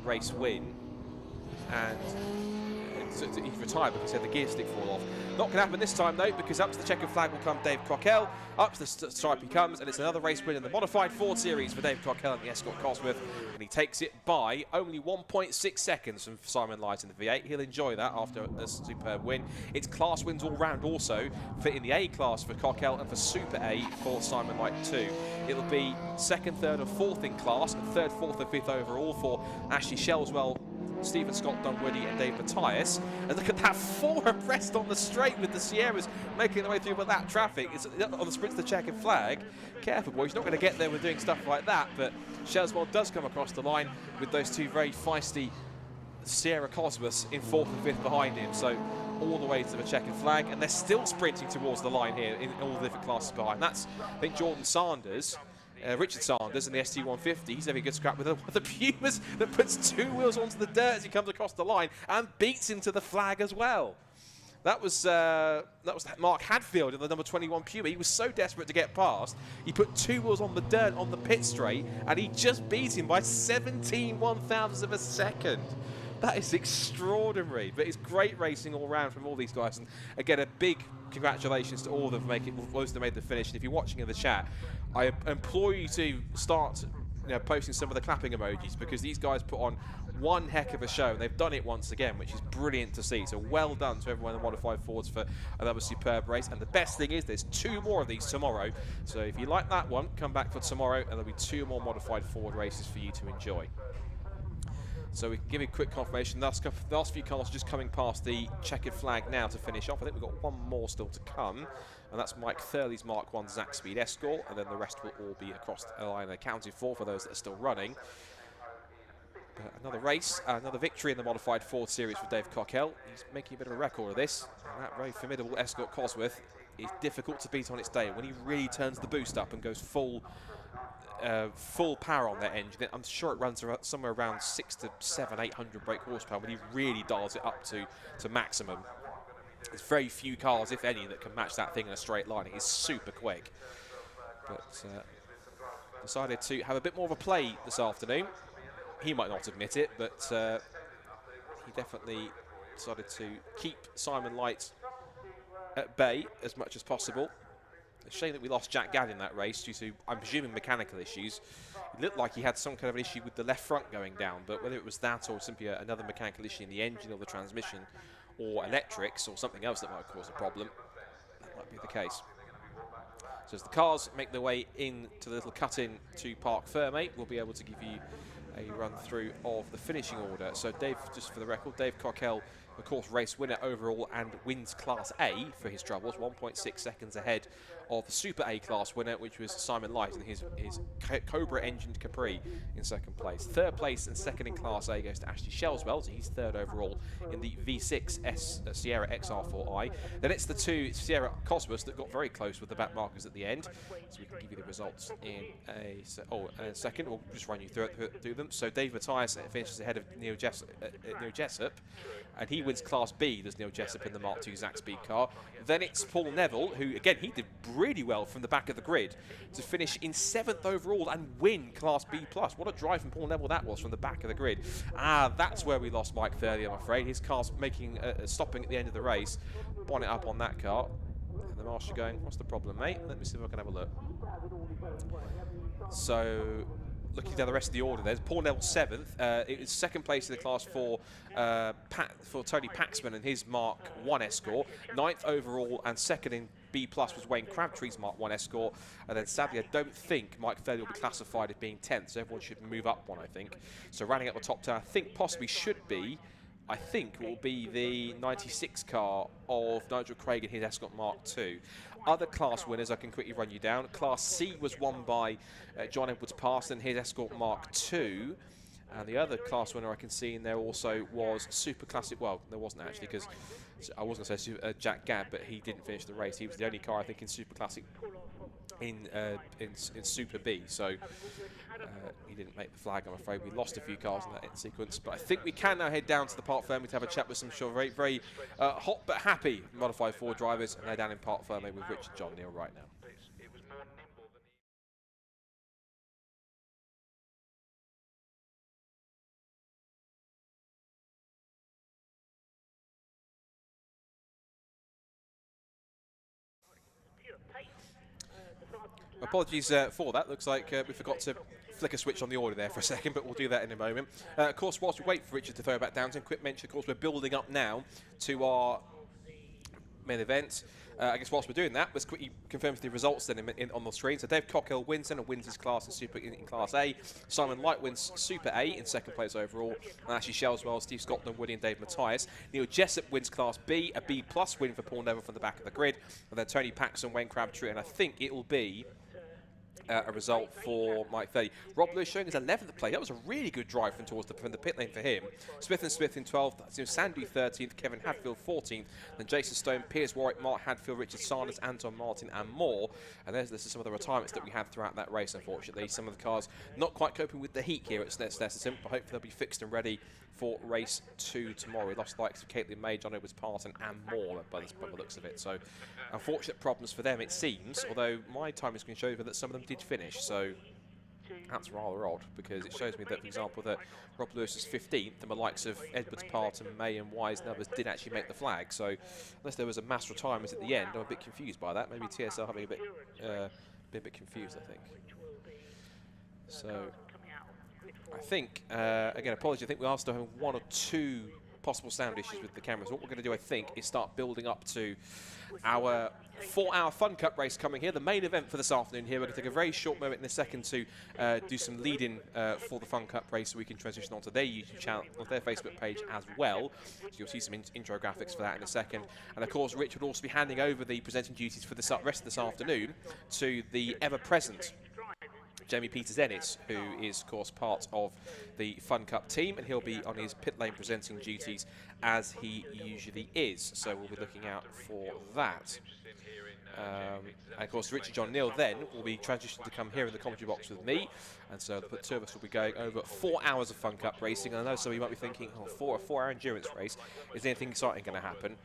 race win, and he retired because he had the gear stick fall off. Not going to happen this time though, because up to the checkered flag will come Dave Cockell. Up to the stripe he comes, and it's another race win in the modified Ford Series for Dave Cockell and the Escort Cosworth, and he takes it by only 1.6 seconds from Simon Light in the V8. He'll enjoy that after a superb win. It's class wins all round also, fit in the A class for Cockell and for Super A for Simon Light too. It'll be second, third and fourth in class, and third, fourth and fifth overall for Ashley Shelswell, Stephen Scott Dunwoody and Dave Matthias. And look at that, 4 abreast on the straight with the Sierras making their way through with that traffic. It's on the sprint to the checkered flag. Careful, boys, you're not going to get there with doing stuff like that, but Shelswell does come across the line with those two very feisty Sierra Cosworths in fourth and fifth behind him. So all the way to the checkered flag, and they're still sprinting towards the line here in all the different classes behind. That's, I think, Jordan Sanders. Richard Sanders in the ST150, he's having a good scrap with the Pumas that puts 2 wheels onto the dirt as he comes across the line and beats him to the flag as well. That was Mark Hadfield in the number 21 Puma. He was so desperate to get past, he put 2 wheels on the dirt on the pit straight, and he just beat him by 17 1/1000ths of a second. That is extraordinary, but it's great racing all round from all these guys. And again, a big congratulations to all of them those that made the finish. And if you're watching in the chat, I implore you to start posting some of the clapping emojis, because these guys put on one heck of a show, and they've done it once again, which is brilliant to see. So well done to everyone in the modified Fords for another superb race. And the best thing is there's 2 more of these tomorrow. So if you like that one, come back for tomorrow, and there'll be 2 more modified Ford races for you to enjoy. So we can give you a quick confirmation. The last few cars just coming past the checkered flag now to finish off. I think we've got 1 more still to come, and that's Mike Thurley's Mark 1 Zack Speed Escort, and then the rest will all be across the line accounted for those that are still running. But another race, another victory in the modified Ford Series for Dave Cockell. He's making a bit of a record of this, and that very formidable Escort Cosworth is difficult to beat on its day. When he really turns the boost up and goes full full power on that engine. I'm sure it runs somewhere around 600 to 700, 800 brake horsepower when he really dials it up to maximum. There's very few cars, if any, that can match that thing in a straight line. It is super quick. But decided to have a bit more of a play this afternoon. He might not admit it, but he definitely decided to keep Simon Light at bay as much as possible. A shame that we lost Jack Gadd in that race due to, I'm presuming, mechanical issues. It looked like he had some kind of an issue with the left front going down, but whether it was that or simply another mechanical issue in the engine or the transmission or electrics or something else that might cause a problem, that might be the case. So as the cars make their way into the little cut-in to Parc Fermé, we'll be able to give you a run-through of the finishing order. So Dave, just for the record, Dave Cockell, of course, race winner overall and wins Class A for his troubles, 1.6 seconds ahead of the Super A class winner, which was Simon Light and his Cobra engined Capri in second place. Third place and second in Class A goes to Ashley Shelswell, so he's third overall in the V6 Sierra XR4i. Then it's the two Sierra Cosmos that got very close with the back markers at the end, so we can give you the results in a second. We'll just run you through them. So Dave Matthias finishes ahead of Neil Jessup, and he wins Class B, does Neil Jessup, in the Mark II Zac Speed car. Then it's Paul Neville, who, again, he did really well from the back of the grid to finish in 7th overall and win Class B+. What a drive from Paul Neville that was from the back of the grid. That's where we lost Mike Thurley, I'm afraid. His car's stopping at the end of the race. Bonnet up on that car. And the marshal going, what's the problem, mate? Let me see if I can have a look. So, looking down the rest of the order, there's Paul Neville 7th. It was second place in the Class 4 for Tony Paxman and his Mark 1 Escort. 9th overall and second in B+ was Wayne Crabtree's Mark 1 Escort. And then sadly, I don't think Mike Thurley will be classified as being 10th, so everyone should move up one, I think. So rounding up the top 10, I think possibly should be, will be the 96 car of Nigel Craig and his Escort Mark II. Other class winners I can quickly run you down. Class C was won by John Edwards Parson, his Escort Mark II. And the other class winner I can see in there also was Super Classic. Well, there wasn't actually, because I was going to say Jack Gadd, but he didn't finish the race. He was the only car, I think, in Super Classic in Super B. So he didn't make the flag, I'm afraid. We lost a few cars in that sequence. But I think we can now head down to the Parc Fermé to have a chat with some very, very hot but happy Modified 4 drivers. And they're down in Parc Fermé with Richard John Neal right now. Apologies for that. Looks like we forgot to flick a switch on the order there for a second, but we'll do that in a moment. Of course, whilst we wait for Richard to throw back down, some quick mention, of course, we're building up now to our main event. I guess whilst we're doing that, let's quickly confirm the results then on the screen. So Dave Cockell wins and wins his class in Class A. Simon Light wins Super A in second place overall. And Ashley Shelswell, Steve Scotland, Woody and Dave Matthias. Neil Jessup wins Class B, a B+ win for Paul Neville from the back of the grid. And then Tony Paxson, Wayne Crabtree, and I think it will be a result for Mike Thurley. Rob Lewis showing his 11th place. That was a really good drive from the pit lane for him. Smith and Smith in 12th, Sandy 13th, Kevin Hadfield 14th, then Jason Stone, Piers Warwick, Mark Hadfield, Richard Sanders, Anton Martin and more. And this is some of the retirements that we had throughout that race, unfortunately. Some of the cars not quite coping with the heat here at Snetterton, but hopefully they'll be fixed and ready for race 2 tomorrow. We lost the likes of Caitlin May, John Edwards Parson and more by the looks of it. So unfortunate problems for them, it seems, although my time is going to show that some of them did finish. So that's rather odd, because it shows me that, for example, that Rob Lewis is 15th and the likes of Edwards, Parton, May and Wise and others did actually make the flag. So unless there was a mass retirement at the end, I'm a bit confused by that. Maybe TSL having a bit confused, I think. So I think, again, apologies, I think we are still having 1 or 2 possible sound issues with the cameras. What we're going to do, I think, is start building up to our 4-hour FunCup race coming here, the main event for this afternoon here. We're going to take a very short moment in a second to do some lead-in for the FunCup race, so we can transition onto their YouTube channel, on their Facebook page as well. So you'll see some intro graphics for that in a second. And of course, Rich will also be handing over the presenting duties for the rest of this afternoon to the ever-present Jamie Peters-Ennis, who is, of course, part of the FunCup team, and he'll be on his pit lane presenting duties as he usually is. So we'll be looking out for that. And of course, Richard John Neal then will be transitioned to come here in the commentary box with me, and so the two of us will be going over 4 hours of FunCup racing. And I know some of you might be thinking, oh, a 4-hour endurance race, is anything exciting going to happen?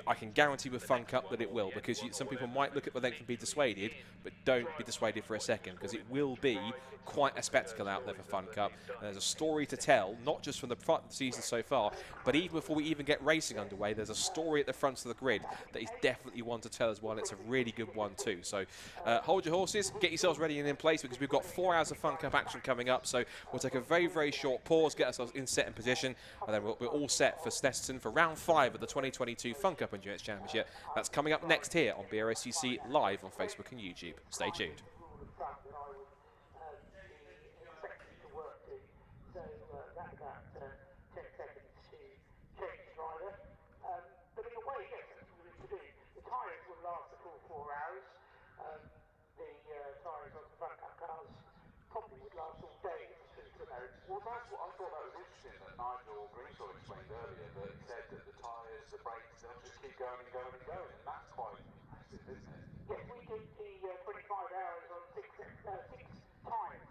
I can guarantee with FunCup that it will, because some people might look at the length and be dissuaded, but don't be dissuaded for a second, because it will be quite a spectacle out there for FunCup. And there's a story to tell, not just from the season so far, but even before we even get racing underway, there's a story at the front of the grid that is definitely one to tell as well. It's a really good one too. So hold your horses, get yourselves ready and in place, because we've got 4 hours of FunCup action coming up. So we'll take a very, very short pause, get ourselves in set and position, and then we're all set for Snetterton for round 5 of the 2022 FunCup Endurance Championship. That's coming up next here on BRSCC live on Facebook and YouTube. Stay tuned. Tyres on the FunCup cars probably would last all day. Well, that's what I thought that was interesting that Nigel Greenshaw explained earlier, that he said that the tyres, the brakes, they'll just keep going and going and going, and that's quite massive, isn't it? Yes, we did the 25 hours on six times.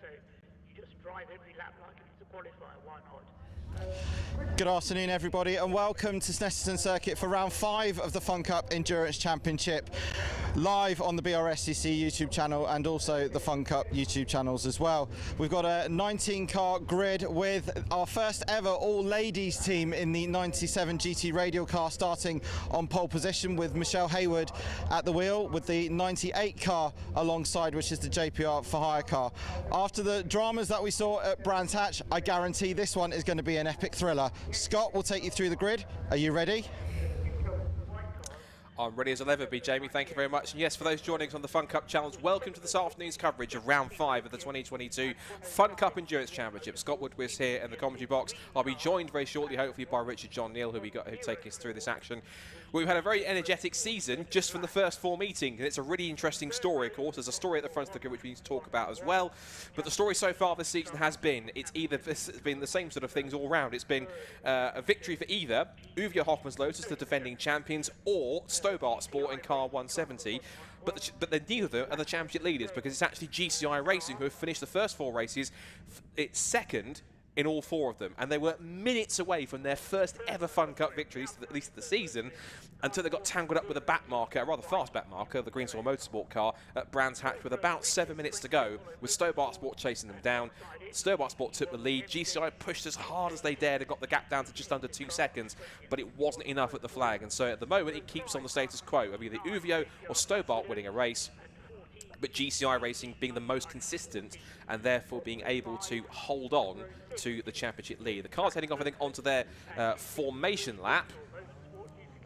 So you just drive every lap like it's a qualifier, why not? Good afternoon everybody, and welcome to Snetterton Circuit for round 5 of the FunCup Endurance Championship, live on the BRSCC YouTube channel and also the FunCup YouTube channels as well. We've got a 19-car grid with our first ever all-ladies team in the 97 GT radial car, starting on pole position with Michelle Hayward at the wheel, with the 98 car alongside, which is the JPR for hire car. After the dramas that we saw at Brands Hatch, I guarantee this one is going to be an epic thriller. Scott will take you through the grid. Are you ready? I'm ready as I'll ever be, Jamie. Thank you very much. And yes, for those joining us on the FunCup channels, welcome to this afternoon's coverage of round 5 of the 2022 FunCup Endurance Championship. Scott Woodward's here in the commentary box. I'll be joined very shortly, hopefully, by Richard John Neal, who'll take us through this action. We've had a very energetic season just from the first 4 meetings, and it's a really interesting story, of course. There's a story at the front of the grid which we need to talk about as well. But the story so far this season has been, it's been the same sort of things all round. It's been a victory for either Uvia Hoffman's Lotus, the defending champions, or Stobart Sport in car 170. But they're neither of them are the championship leaders, because it's actually GCI Racing who have finished the first 4 races. It's second in all 4 of them, and they were minutes away from their first ever FunCup victory, at least of the season, until they got tangled up with a back marker, a rather fast back marker, the Greenswell Motorsport car at Brands Hatch, with about 7 minutes to go, with Stobart Sport chasing them down. Stobart Sport took the lead. GCI pushed as hard as they dared and got the gap down to just under 2 seconds, but it wasn't enough at the flag, and so at the moment it keeps on the status quo of either Uvio or Stobart winning a race, but GCI Racing being the most consistent and therefore being able to hold on to the championship lead. The car's heading off, I think, onto their formation lap,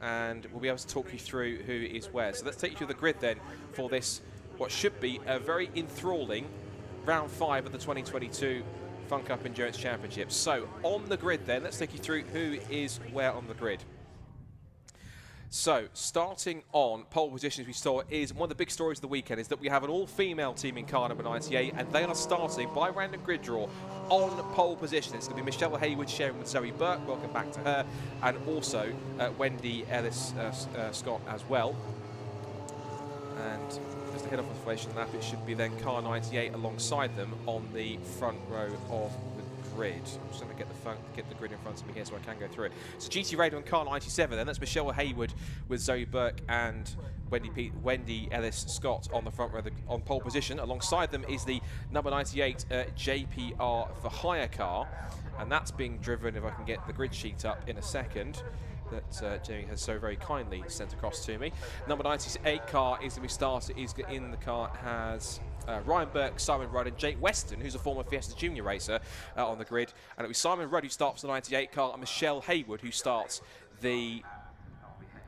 and we'll be able to talk you through who is where. So let's take you through the grid then for this, what should be a very enthralling round 5 of the 2022 FunCup Endurance Championship. So on the grid then, let's take you through who is where on the grid. So, starting on pole position, as we saw, is one of the big stories of the weekend, is that we have an all-female team in car number 98, and they are starting by random grid draw on pole position. It's going to be Michelle Hayward sharing with Zoe Burke, welcome back to her, and also Wendy Ellis Scott as well. And as they head off the formation lap, it should be then car 98 alongside them on the front row of the grid. I'm just going to get the grid in front of me here so I can go through it. So GT Radio on car 97, then that's Michelle Hayward with Zoe Burke and Wendy Ellis Scott on the front row on pole position. Alongside them is the number 98 JPR for hire car, and that's being driven, if I can get the grid sheet up in a second. that Jamie has so very kindly sent across to me. Number 98 car is going to be started. Is in the car has Ryan Burke, Simon Rudd, and Jake Weston, who's a former Fiesta Junior racer, on the grid. And it'll be Simon Rudd who starts the 98 car, and Michelle Haywood who starts the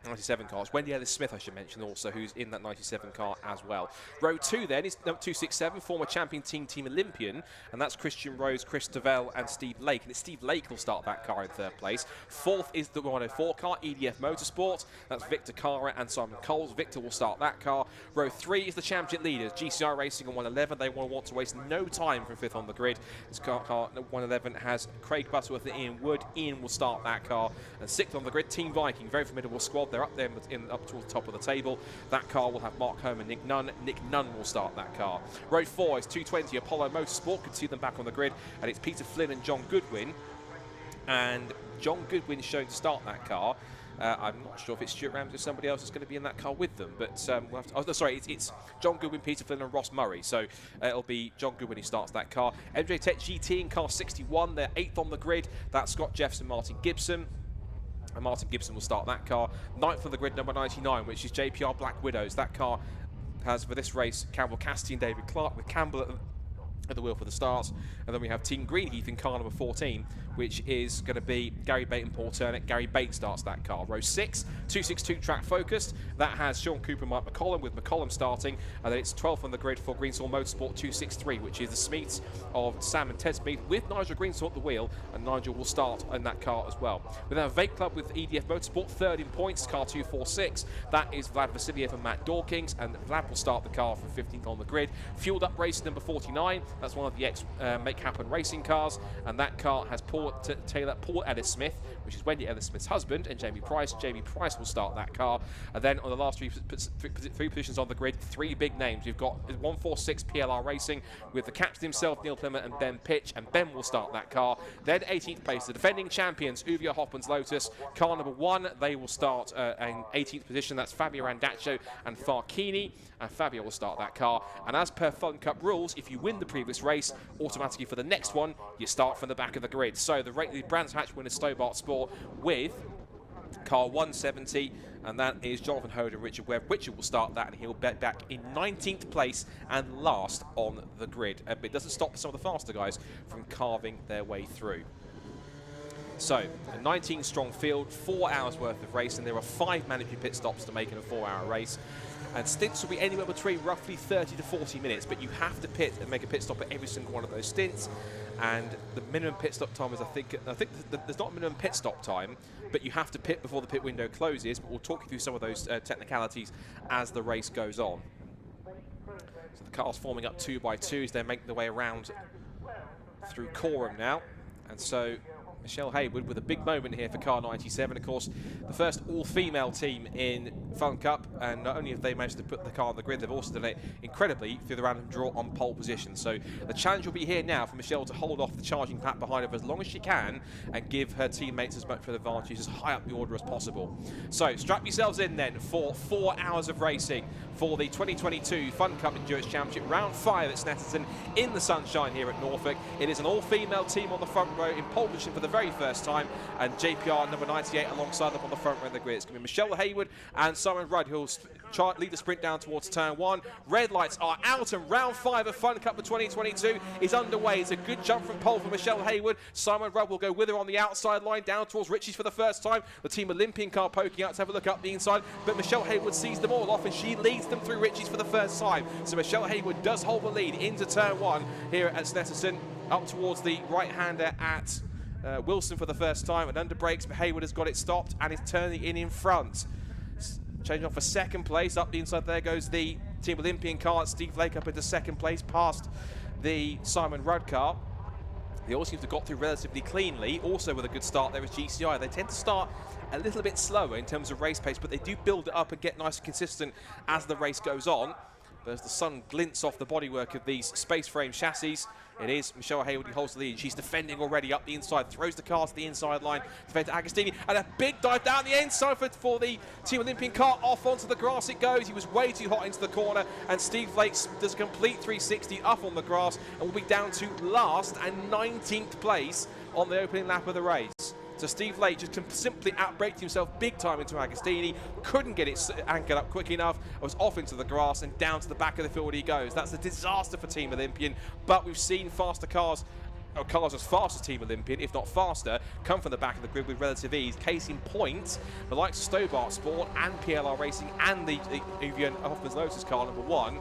97 cars. Wendy Ellis-Smith, I should mention, also, who's in that 97 car as well. Row 2 then is number 267, former champion Team Olympian, and that's Christian Rose, Chris Devell, and Steve Lake. And it's Steve Lake who'll start that car in 3rd place. 4th is the 104 car, EDF Motorsport. That's Victor Cara and Simon Coles. Victor will start that car. Row 3 is the championship leaders, GCI Racing on 111. They want to waste no time from 5th on the grid. This car 111 has Craig Butterworth and Ian Wood. Ian will start that car. And 6th on the grid, Team Viking, very formidable squad. They're up there up towards the top of the table. That car will have Mark Holm and Nick Nunn. Nick Nunn will start that car. Row 4 is 220 Apollo Motorsport. Can see them back on the grid. And it's Peter Flynn and John Goodwin. And John Goodwin's shown to start that car. I'm not sure if it's Stuart Ramsey or somebody else is going to be in that car with them. But we'll have to, oh, no, sorry, it's John Goodwin, Peter Flynn, and Ross Murray. So it'll be John Goodwin who starts that car. MJ Tech GT in car 61. They're 8th on the grid. That's Scott Jeffson, Martin Gibson. And Martin Gibson will start that car. 9th on the grid, number 99, which is JPR Black Widows. That car has, for this race, Campbell Cassidy and David Clark, with Campbell at the wheel for the start. And then we have Team Greenheath in car number 14, which is going to be Gary Bate and Paul Turnett. Gary Bate starts that car. Row 6, 262 track focused. That has Sean Cooper and Mike McCollum, with McCollum starting. And then it's 12th on the grid for Greensall Motorsport 263, which is the Smiths of Sam and Ted Smith, with Nigel Greensall at the wheel. And Nigel will start in that car as well. We then have Vape Club with EDF Motorsport, 3rd in points, car 246. That is Vlad Vasiliev and Matt Dawkins. And Vlad will start the car from 15th on the grid. Fueled Up Racing number 49. That's one of the Make Happen Racing cars, and that car has Paul Ellis-Smith, which is Wendy Ellis-Smith's husband, and Jamie Price. Jamie Price will start that car. And then on the last three positions on the grid, 3 big names. We've got 146 PLR Racing with the captain himself, Neil Plymouth, and Ben Pitch, and Ben will start that car. Then 18th place, the defending champions, Uvia Hoffman's Lotus, car number 1. They will start in 18th position. That's Fabio Randaccio and Farchini, and Fabio will start that car. And as per FunCup rules, if you win the previous race, automatically for the next one, you start from the back of the grid. So the Brands Hatch winner, Stobart Sport, with car 170, and that is Jonathan Hode and Richard Webb. Richard will start that, and he'll bet back in 19th place and last on the grid. But it doesn't stop some of the faster guys from carving their way through. So, a 19-strong field, 4 hours worth of race, and there are 5 mandatory pit stops to make in a 4-hour race. And stints will be anywhere between roughly 30 to 40 minutes, but you have to pit and make a pit stop at every single one of those stints. And the minimum pit stop time is, I think there's not a minimum pit stop time, but you have to pit before the pit window closes. But we'll talk you through some of those technicalities as the race goes on. So the cars forming up 2 by 2 as they make their way around through Coram now. And so Michelle Haywood with a big moment here for car 97. Of course, the first all-female team in FunCup, and not only have they managed to put the car on the grid, they've also done it incredibly through the random draw on pole position. So the challenge will be here now for Michelle to hold off the charging pack behind her for as long as she can and give her teammates as much of an advantage as high up the order as possible. So strap yourselves in then for 4 hours of racing for the 2022 FunCup Endurance Championship, round 5 at Snetterton in the sunshine here at Norfolk. It is an all-female team on the front row in pole position for the very first time, and JPR number 98 alongside them on the front row of the grid. It's going to be Michelle Haywood and Simon Rudd who will lead the sprint down towards turn 1. Red lights are out, and round 5 of FunCup for 2022 is underway. It's a good jump from pole for Michelle Haywood. Simon Rudd will go with her on the outside line down towards Ritchie's for the first time. The Team Olympian car poking out to have a look up the inside, but Michelle Haywood sees them all off, and she leads them through Ritchie's for the first time. So Michelle Haywood does hold the lead into turn 1 here at Snetterton, up towards the right-hander at Wilson for the first time, and under brakes, but Haywood has got it stopped and is turning in front. Changing off for second place. Up the inside there goes the Team Olympian car. Steve Lake up into second place past the Simon Rudd car. They all seem to have got through relatively cleanly. Also with a good start there is GCI. They tend to start a little bit slower in terms of race pace, but they do build it up and get nice and consistent as the race goes on. But as the sun glints off the bodywork of these space frame chassis, it is Michelle Haywood who holds the lead. She's defending already up the inside, throws the car to the inside line, defender Agostini, and a big dive down the inside for the Team Olympian car. Off onto the grass it goes. He was way too hot into the corner, and Steve Lake does a complete 360 up on the grass and will be down to last and 19th place on the opening lap of the race. So Steve Lake just simply outbraked himself big time into Agostini, couldn't get it anchored up quick enough, was off into the grass and down to the back of the field he goes. That's a disaster for Team Olympian, but we've seen faster cars, or cars as fast as Team Olympian, if not faster, come from the back of the grid with relative ease. Case in point, the likes of Stobart Sport and PLR Racing and the Avon Hoffman's Lotus car number 1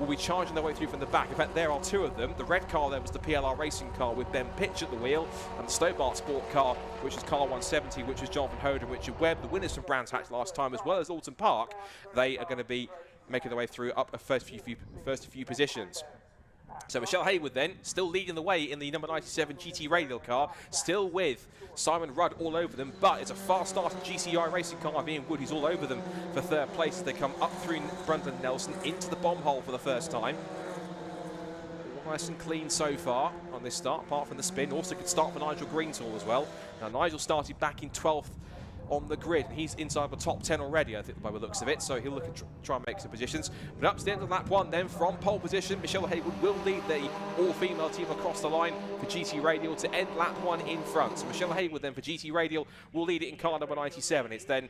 will be charging their way through from the back. In fact, there are 2 of them. The red car there was the PLR Racing car with Ben Pitch at the wheel, and the Stobart Sport car, which is car 170, which is Jonathan Hoder and Richard Webb, the winners from Brands Hatch last time, as well as Alton Park. They are going to be making their way through up the first few positions. So Michelle Haywood then, still leading the way in the number 97 GT Radial car, still with Simon Rudd all over them, but it's a fast-starting GCI racing car, Ian Wood, who's all over them for 3rd place as they come up through Brundle Nelson into the bomb hole for the first time. Nice and clean so far on this start, apart from the spin. Also good start for Nigel Greensall as well. Now Nigel started back in 12th on the grid. He's inside the top 10 already, I think, by the looks of it, so he'll look at try and make some positions. But up to the end of lap 1 then, from pole position, Michelle Haywood will lead the all-female team across the line for GT Radial to end lap 1 in front. So Michelle Haywood then for GT Radial will lead it in car number 97. It's then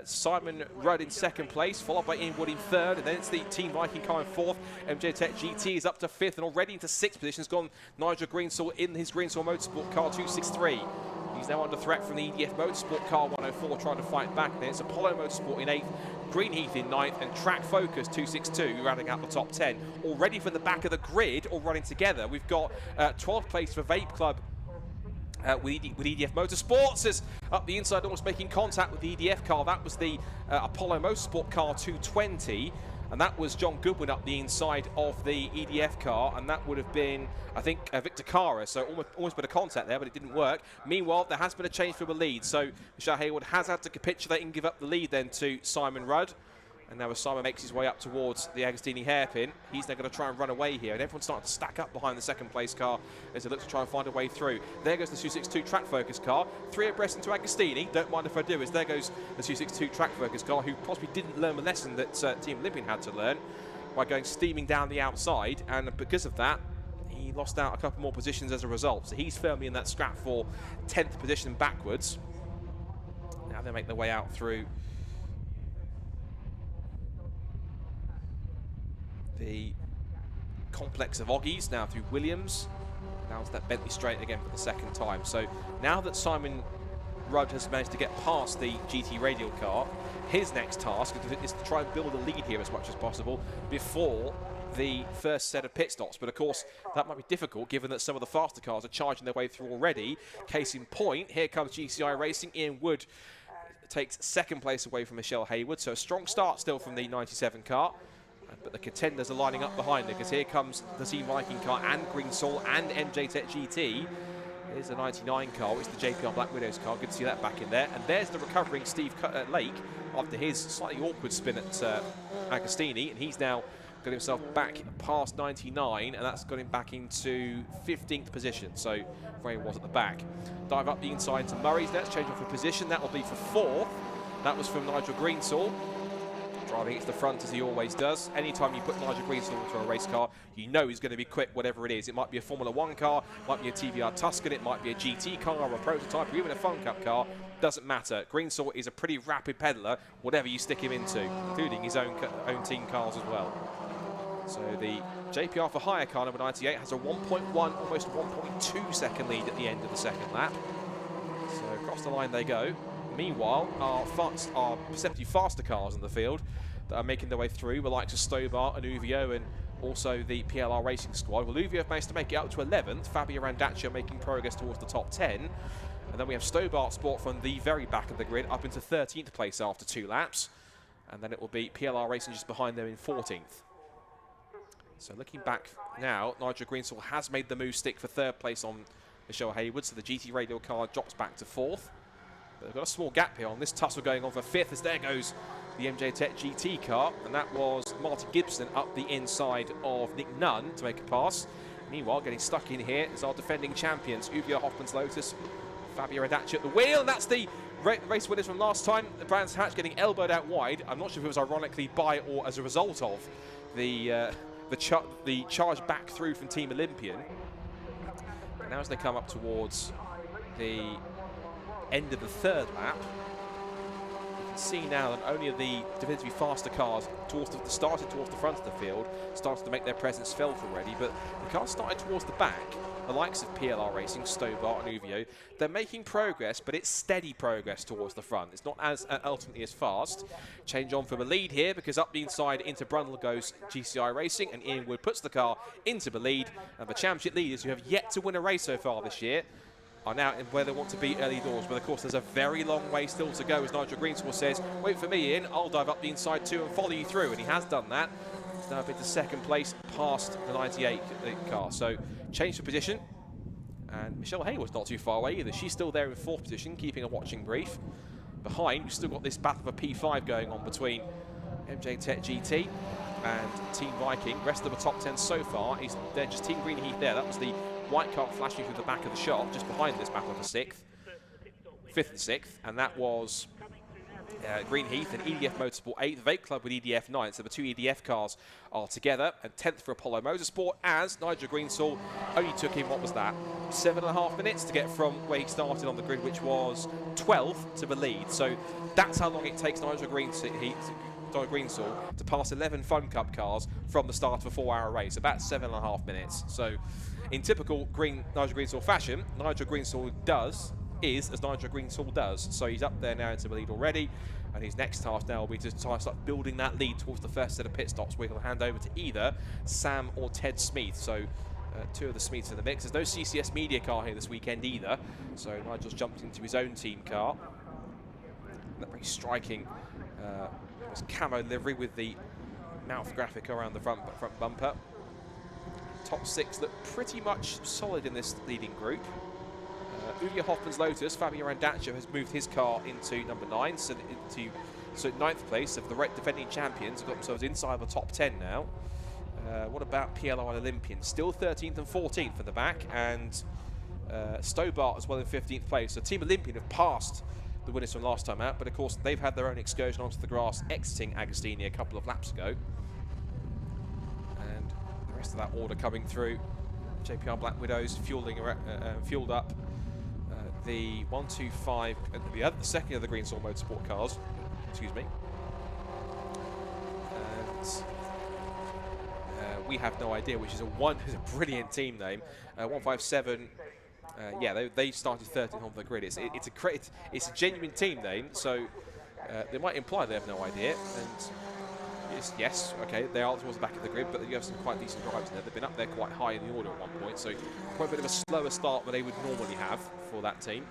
Simon Rudd in 2nd place, followed by Ian Wood in 3rd, and then it's the Team Viking car in 4th. MJ Tech GT is up to 5th, and already into 6th position has gone Nigel Greensall in his Greensall Motorsport car 263. He's now under threat from the EDF Motorsport car 104, trying to fight back. Then it's Apollo Motorsport in 8th, Greenheath in 9th, and Track Focus 262 rounding out the top 10. Already from the back of the grid, all running together, we've got 12th place for Vape Club with EDF Motorsports, as up the inside, almost making contact with the EDF car. That was the Apollo Motorsport car 220. And that was John Goodwin up the inside of the EDF car, and that would have been, I think, Victor Cara. So almost been a contact there, but it didn't work. Meanwhile, there has been a change for the lead. So Michelle Haywood has had to capitulate and give up the lead then to Simon Rudd. And now as Simon makes his way up towards the Agostini hairpin, he's now going to try and run away here. And everyone's starting to stack up behind the 2nd place car as he looks to try and find a way through. There goes the 262 Track Focus car. 3 abreast into Agostini. Don't mind if I do, as there goes the 262 Track Focus car, who possibly didn't learn the lesson that Team Olympian had to learn by going steaming down the outside. And because of that, he lost out a couple more positions as a result. So he's firmly in that scrap for 10th position backwards. Now they make their way out through the complex of Oggies, now through Williams, now to that Bentley straight again for the 2nd time. So now that Simon Rudd has managed to get past the GT Radial car, his next task is to try and build a lead here as much as possible before the first set of pit stops. But of course, that might be difficult given that some of the faster cars are charging their way through already. Case in point, here comes GCI Racing. Ian Wood takes 2nd place away from Michelle Haywood, so a strong start still from the 97 car. But the contenders are lining up behind it, because here comes the Team Viking car and Greensall and MJ Tech GT. Here's the 99 car, it's the JPR Black Widows car. Good to see that back in there. And there's the recovering Steve Lake after his slightly awkward spin at Agostini, and he's now got himself back past 99, and that's got him back into 15th position, so where he was at the back. Dive up the inside to Murray's next, change off for position. That will be for 4th. That was from Nigel Greensall, driving it to the front as he always does. Anytime you put Nigel Greensall into a race car, you know he's going to be quick, whatever it is. It might be a Formula 1 car, might be a TVR Tuscan, it might be a GT car or a prototype, or even a FunCup car. Doesn't matter. Greensall is a pretty rapid peddler, whatever you stick him into, including his own team cars as well. So the JPR for hire car number 98 has a 1.1, almost 1.2 second lead at the end of the 2nd lap. So across the line they go. Meanwhile, our perceptively faster cars in the field that are making their way through, the likes of Stobart and Uvio, and also the PLR Racing squad. Well, Uvio have managed to make it up to 11th. Fabio Randaccio making progress towards the top 10. And then we have Stobart Sport from the very back of the grid up into 13th place after 2 laps. And then it will be PLR Racing just behind them in 14th. So looking back now, Nigel Greensall has made the move stick for 3rd place on Michelle Haywood. So the GT Radial car drops back to 4th. But they've got a small gap here on this tussle going on for 5th, as there goes the MJ Tech GT car, and that was Martin Gibson up the inside of Nick Nunn to make a pass. Meanwhile, getting stuck in here is our defending champions, Uvio Hoffman's Lotus, Fabio Radacci at the wheel, and that's the race winners from last time. The Brands Hatch getting elbowed out wide. I'm not sure if it was ironically by or as a result of the charge back through from Team Olympian. And now as they come up towards the end of the third lap. You can see now that only of the definitively faster cars started towards the front of the field, started to make their presence felt already, but the cars started towards the back. The likes of PLR Racing, Stobart and Uvio, they're making progress, but it's steady progress towards the front. It's not as ultimately as fast. Change on from a lead here, because up the inside into Brundle goes GCI Racing, and Ian Wood puts the car into the lead. And the championship leaders, who have yet to win a race so far this year, are now in where they want to be early doors. But of course, there's a very long way still to go, as Nigel Greenswell says, wait for me, Ian, I'll dive up the inside too and follow you through. And he has done that. He's now up into second place, past the 98 car. So, change of position. And Michelle Haywood's not too far away either. She's still there in fourth position, keeping a watching brief. Behind, we've still got this battle of a P5 going on between MJ Tech GT and Team Viking. Rest of the top 10 so far is there, just Team Green Heath there. That was the white car flashing through the back of the shop, just behind this battle for fifth and sixth, and that was Green Heath and EDF Motorsport 8th, Vape Club with EDF 9th, so the two EDF cars are together, and 10th for Apollo Motorsport, as Nigel Greenswell only took him, what was that, 7.5 minutes to get from where he started on the grid, which was 12th to the lead. So that's how long it takes Nigel Greenswell to pass 11 FunCup cars from the start of a 4-hour race, about 7.5 minutes. So in typical Nigel Greenswell fashion, Nigel Greenswell is as Nigel Greenswell does. So he's up there now into the lead already, and his next task now will be to try and start building that lead towards the first set of pit stops, where he'll hand over to either Sam or Ted Smith. So two of the Smiths in the mix. There's no CCS media car here this weekend either, so Nigel's jumped into his own team car. That very striking camo livery with the mouth graphic around the front bumper. Top 6 look pretty much solid in this leading group. Ulia Hoffman's Lotus, Fabio Randaccio, has moved his car into number 9, so into 9th place of the defending champions. Have got themselves inside the top 10 now. What about PLR and Olympian? Still 13th and 14th for the back, and Stobart as well in 15th place. So Team Olympian have passed the winners from last time out, but of course they've had their own excursion onto the grass, exiting Agostini a couple of laps ago. And the rest of that order coming through. JPR Black Widows fueled up. The 125, the second of the Greenswell Motorsport cars, excuse me. And we have no idea, which is a brilliant team name. 157. Yeah, they started 13th on the grid. It's a genuine team name, so they might imply they have no idea. And yes, okay, they are towards the back of the grid, but you have some quite decent drivers there. They've been up there quite high in the order at one point, so quite a bit of a slower start than they would normally have for that team.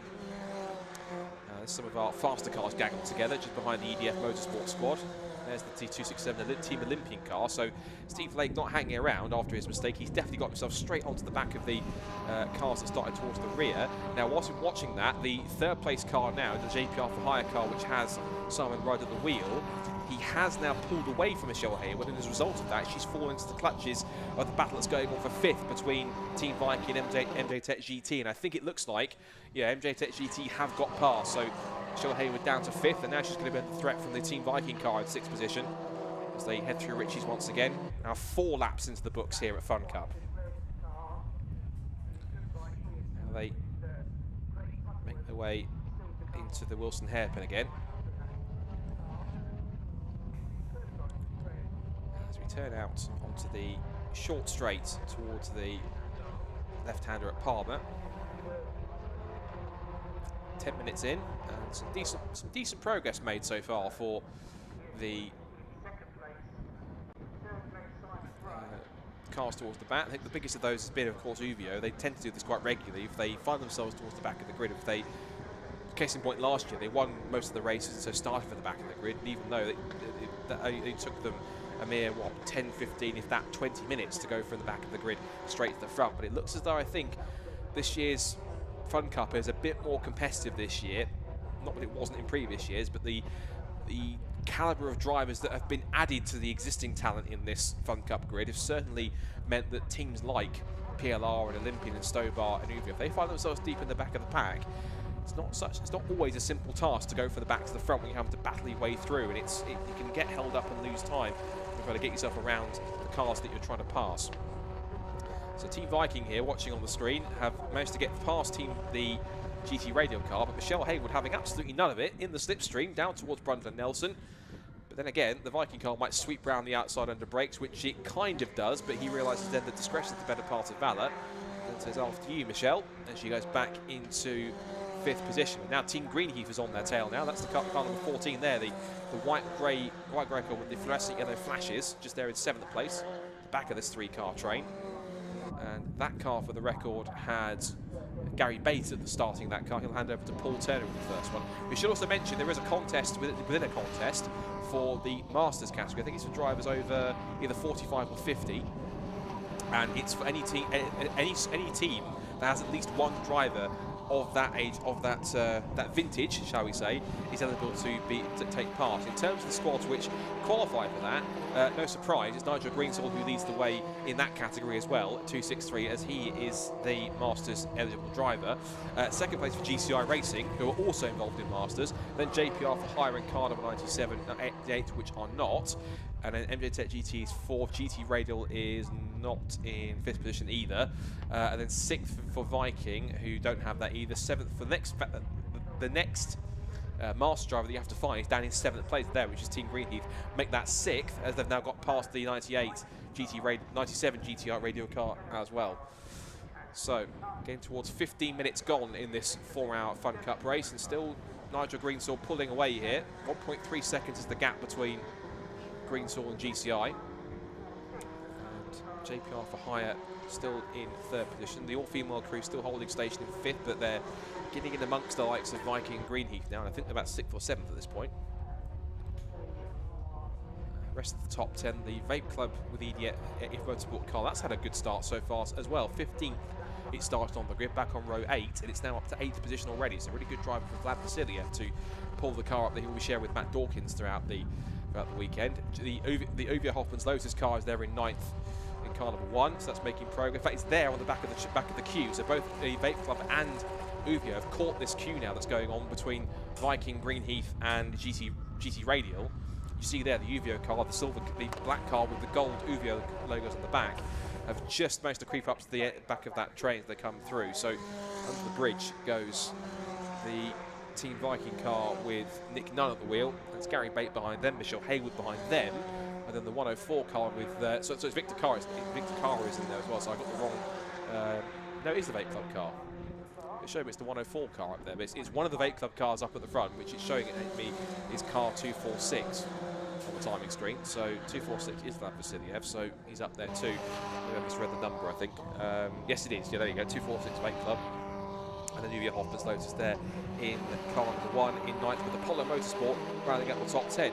Some of our faster cars gaggled together just behind the EDF Motorsport squad. There's the T267 Team Olympian car. So Steve Lake not hanging around after his mistake. He's definitely got himself straight onto the back of the cars that started towards the rear. Now, whilst we're watching that, the third place car now, the JPR for Hire car, which has Simon Rudd at the wheel, he has now pulled away from Michelle Haywood, and as a result of that, she's fallen into the clutches of the battle that's going on for 5th between Team Viking and MJ Tech GT. And I think it looks like, yeah, MJ Tech GT have got past. So Michelle Haywood down to 5th, and now she's going to be under threat from the Team Viking car in 6th position as they head through Ritchie's once again. Now 4 laps into the books here at FunCup. Now they make their way into the Wilson hairpin again. Turn out onto the short straight towards the left-hander at Palmer. 10 minutes in, and some decent progress made so far for the cars towards the back. I think the biggest of those has been, of course, Uvio. They tend to do this quite regularly. If they find themselves towards the back of the grid, case in point last year, they won most of the races, so started for the back of the grid, and even though it took them a mere, 10, 15, if that 20 minutes to go from the back of the grid straight to the front. But it looks as though I think this year's FunCup is a bit more competitive this year. Not that it wasn't in previous years, but the calibre of drivers that have been added to the existing talent in this FunCup grid have certainly meant that teams like PLR and Olympian and Stobart and Uvio, if they find themselves deep in the back of the pack, it's not always a simple task to go from the back to the front when you have to battle your way through, and you can get held up and lose time. You've got to get yourself around the cars that you're trying to pass. So Team Viking here, watching on the screen, have managed to get past the GT Radial car, but Michelle Haywood having absolutely none of it in the slipstream down towards Brundle and Nelson. But then again, the Viking car might sweep round the outside under brakes, which it kind of does, but he realises then that discretion is the better part of valour. And says, after you, Michelle, and she goes back into 5th position. Now Team Greenheath is on their tail now. That's the car number 14 there, the white-grey car with the fluorescent yellow flashes, just there in 7th place, back of this 3-car train. And that car, for the record, had Gary Bates at the starting of that car. He'll hand over to Paul Turner in the first one. We should also mention there is a contest within a contest for the Masters category. I think it's for drivers over either 45 or 50, and it's for any team that has at least one driver of that age, of that vintage, shall we say, is eligible to take part. In terms of the squads which qualify for that, no surprise, it's Nigel Greensall who leads the way in that category as well, at 263, as he is the Masters eligible driver. Second place for GCI Racing, who are also involved in Masters. Then JPR for hire and car number 97, 88, which are not. And then MJ Tech GT is 4th. GT Radial is not in 5th position either. And then 6th for Viking, who don't have that either. 7th for the next Master driver that you have to find is down in 7th place there, which is Team Greenheath. Make that 6th, as they've now got past the 97 GTR Radial car as well. So, getting towards 15 minutes gone in this 4-hour Fun Cup race, and still Nigel Greensall pulling away here. 1.3 seconds is the gap between Greensall and GCI. And JPR for hire still in 3rd position. The all-female crew still holding station in 5th, but they're getting in amongst the likes of Viking and Greenheath now, and I think they're about 6th or 7th at this point. Rest of the top 10, the Vape Club with EDF Motorsport car, that's had a good start so far as well. 15th it started on the grid, back on row 8, and it's now up to 8th position already. So a really good driver for Vlad Vasiliev to pull the car up that he will be sharing with Matt Dawkins throughout the weekend. The Ovia Hoffman's Lotus car is there in 9th in car number 1, so that's making progress. In fact, it's there on the back of the queue, so both the Vape Club and Ovia have caught this queue now that's going on between Viking, Greenheath and GT Radial. You see there the Uvio car, the black car with the gold Uvio logos on the back, have just managed to creep up to the back of that train as they come through. So under the bridge goes the Team Viking car with Nick Nunn at the wheel. That's Gary Bate behind them, Michelle Haywood behind them, and then the 104 car with so it's Victor Carr is in there as well. So I got the wrong. No, it is the Vape Club car. It showed me it's the 104 car up there, but it's one of the Vape Club cars up at the front, which is showing it me is car 246 on the timing screen. So 246 is Vlad Vasiliev, so he's up there too. I misread the number, I think. Yes, it is. Yeah, there you go. 246 Vape Club. And then Uvia Hoffman's Lotus there in car number 1 in 9th with Apollo Motorsport rounding up the top 10.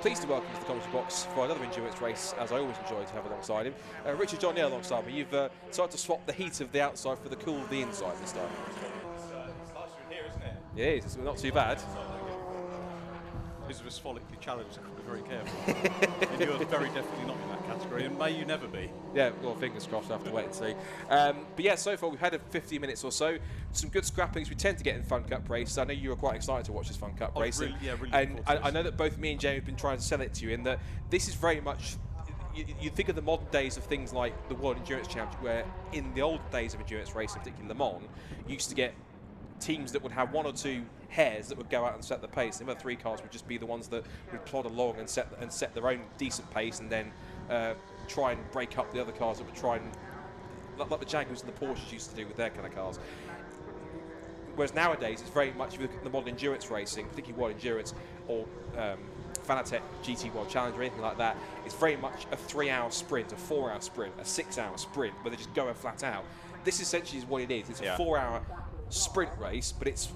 Pleased to welcome to the commentary box for another endurance race, as I always enjoy to have alongside him. Richard John Neal alongside me. You've started to swap the heat of the outside for the cool of the inside this time. It's nicer in here, isn't it? Yeah, it is. It's not too bad. Is aspholically challenged, I have to be very careful. And you're very definitely not in that category, and may you never be. Yeah, well, fingers crossed, we'll have to wait and see. But yeah, so far we've had 50 minutes or so. Some good scrappings we tend to get in Fun Cup race. I know you were quite excited to watch this Fun Cup race. Really, and I know that both me and Jamie have been trying to sell it to you in that this is very much, you think of the modern days of things like the World Endurance Championship, where in the old days of endurance racing, particularly Le Mans, you used to get teams that would have 1 or 2 hairs that would go out and set the pace. The other 3 cars would just be the ones that would plod along and set their own decent pace, and then try and break up the other cars that would try and, like the Jaguars and the Porsches used to do with their kind of cars. Whereas nowadays it's very much, if you look at the modern endurance racing, particularly World Endurance or Fanatec GT World Challenge or anything like that, it's very much a 3-hour sprint, a 4-hour sprint, a 6-hour sprint, where they just go flat out. This essentially is what it is. It's a 4-hour sprint race, but it's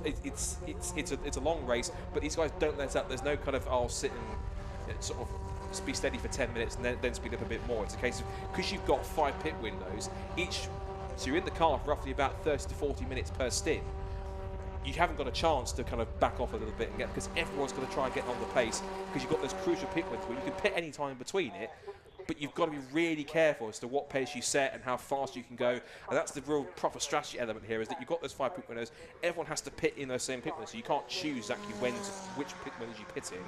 a long race. But these guys don't let up. There's no kind of sit and sort of be steady for 10 minutes and then speed up a bit more. It's a case of, because you've got 5 pit windows each, so you're in the car for roughly about 30 to 40 minutes per stint. You haven't got a chance to kind of back off a little bit and get, because everyone's going to try and get on the pace, because you've got those crucial pit windows where you can pit any time in between it. But you've got to be really careful as to what pace you set and how fast you can go. And that's the real proper strategy element here, is that you've got those 5 pit windows. Everyone has to pit in those same pit windows, so you can't choose exactly which pit windows you pit in.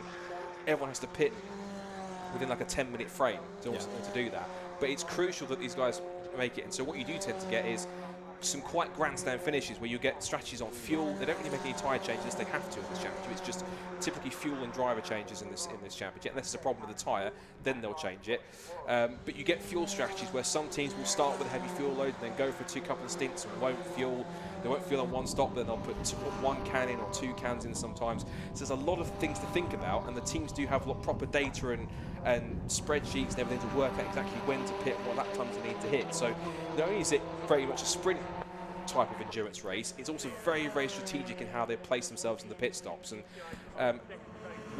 Everyone has to pit within like a 10-minute frame to do that. but it's crucial that these guys make it. And so what you do tend to get is some quite grandstand finishes where you get strategies on fuel. They don't really make any tyre changes. They have to in this championship. It's just typically fuel and driver changes in this championship. Unless it's a problem with the tyre, then they'll change it. But you get fuel strategies where some teams will start with a heavy fuel load and then go for a couple of stints and won't fuel. They won't fuel on one stop, then they'll put one can in or 2 cans in sometimes. So there's a lot of things to think about, and the teams do have a lot of proper data and spreadsheets and everything to work out exactly when to pit, what lap times they need to hit. So not only is it very much a sprint type of endurance race, it's also very, very strategic in how they place themselves in the pit stops. And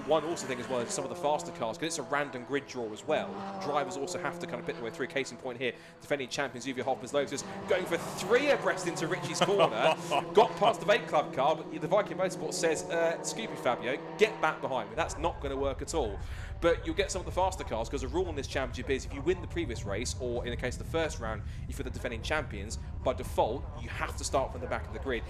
one also thing as well is some of the faster cars, because it's a random grid draw as well, drivers also have to kind of pit their way through. Case in point here, defending champions Uwe Hopper's Lotus going for 3 abreast into Richie's corner, got past the Vape Club car, but the Viking Motorsport says, Scoopy Fabio, get back behind me. That's not going to work at all. But you'll get some of the faster cars, because the rule in this championship is if you win the previous race, or in the case of the first round, if you're the defending champions, by default, you have to start from the back of the grid.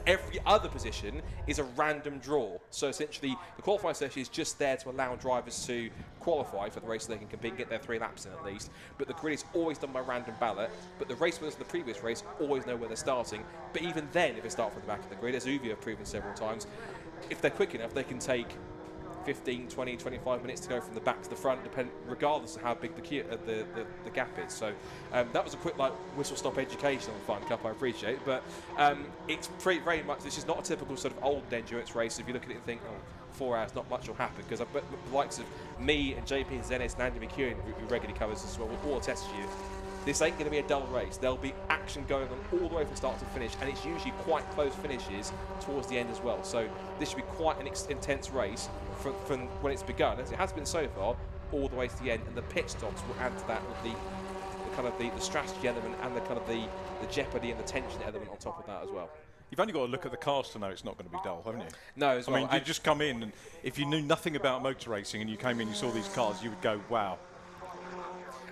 Every other position is a random draw. So essentially, the qualifying session is just there to allow drivers to qualify for the race so they can compete and get their 3 laps in at least. But the grid is always done by random ballot. But the race winners of the previous race always know where they're starting. But even then, if they start from the back of the grid, as Uwe have proven several times, if they're quick enough, they can take 15, 20, 25 minutes to go from the back to the front, regardless of how big the gap is. So that was a quick whistle-stop education on FunCup, I appreciate. But it's very much, this is not a typical sort of old endurance race. If you look at it and think, oh, 4 hours, not much will happen, because the likes of me and JP and Zennis and Andy McEwen, who regularly covers this as well, will all attest to you. This ain't going to be a dull race. There'll be action going on all the way from start to finish, and it's usually quite close finishes towards the end as well. So this should be quite an intense race from when it's begun, as it has been so far, all the way to the end. And the pit stops will add to that with the strategy element and the jeopardy and the tension element on top of that as well. You've only got to look at the cars to know it's not going to be dull, haven't you? No, as well. I mean, you just come in, and if you knew nothing about motor racing and you came in, you saw these cars, you would go, wow.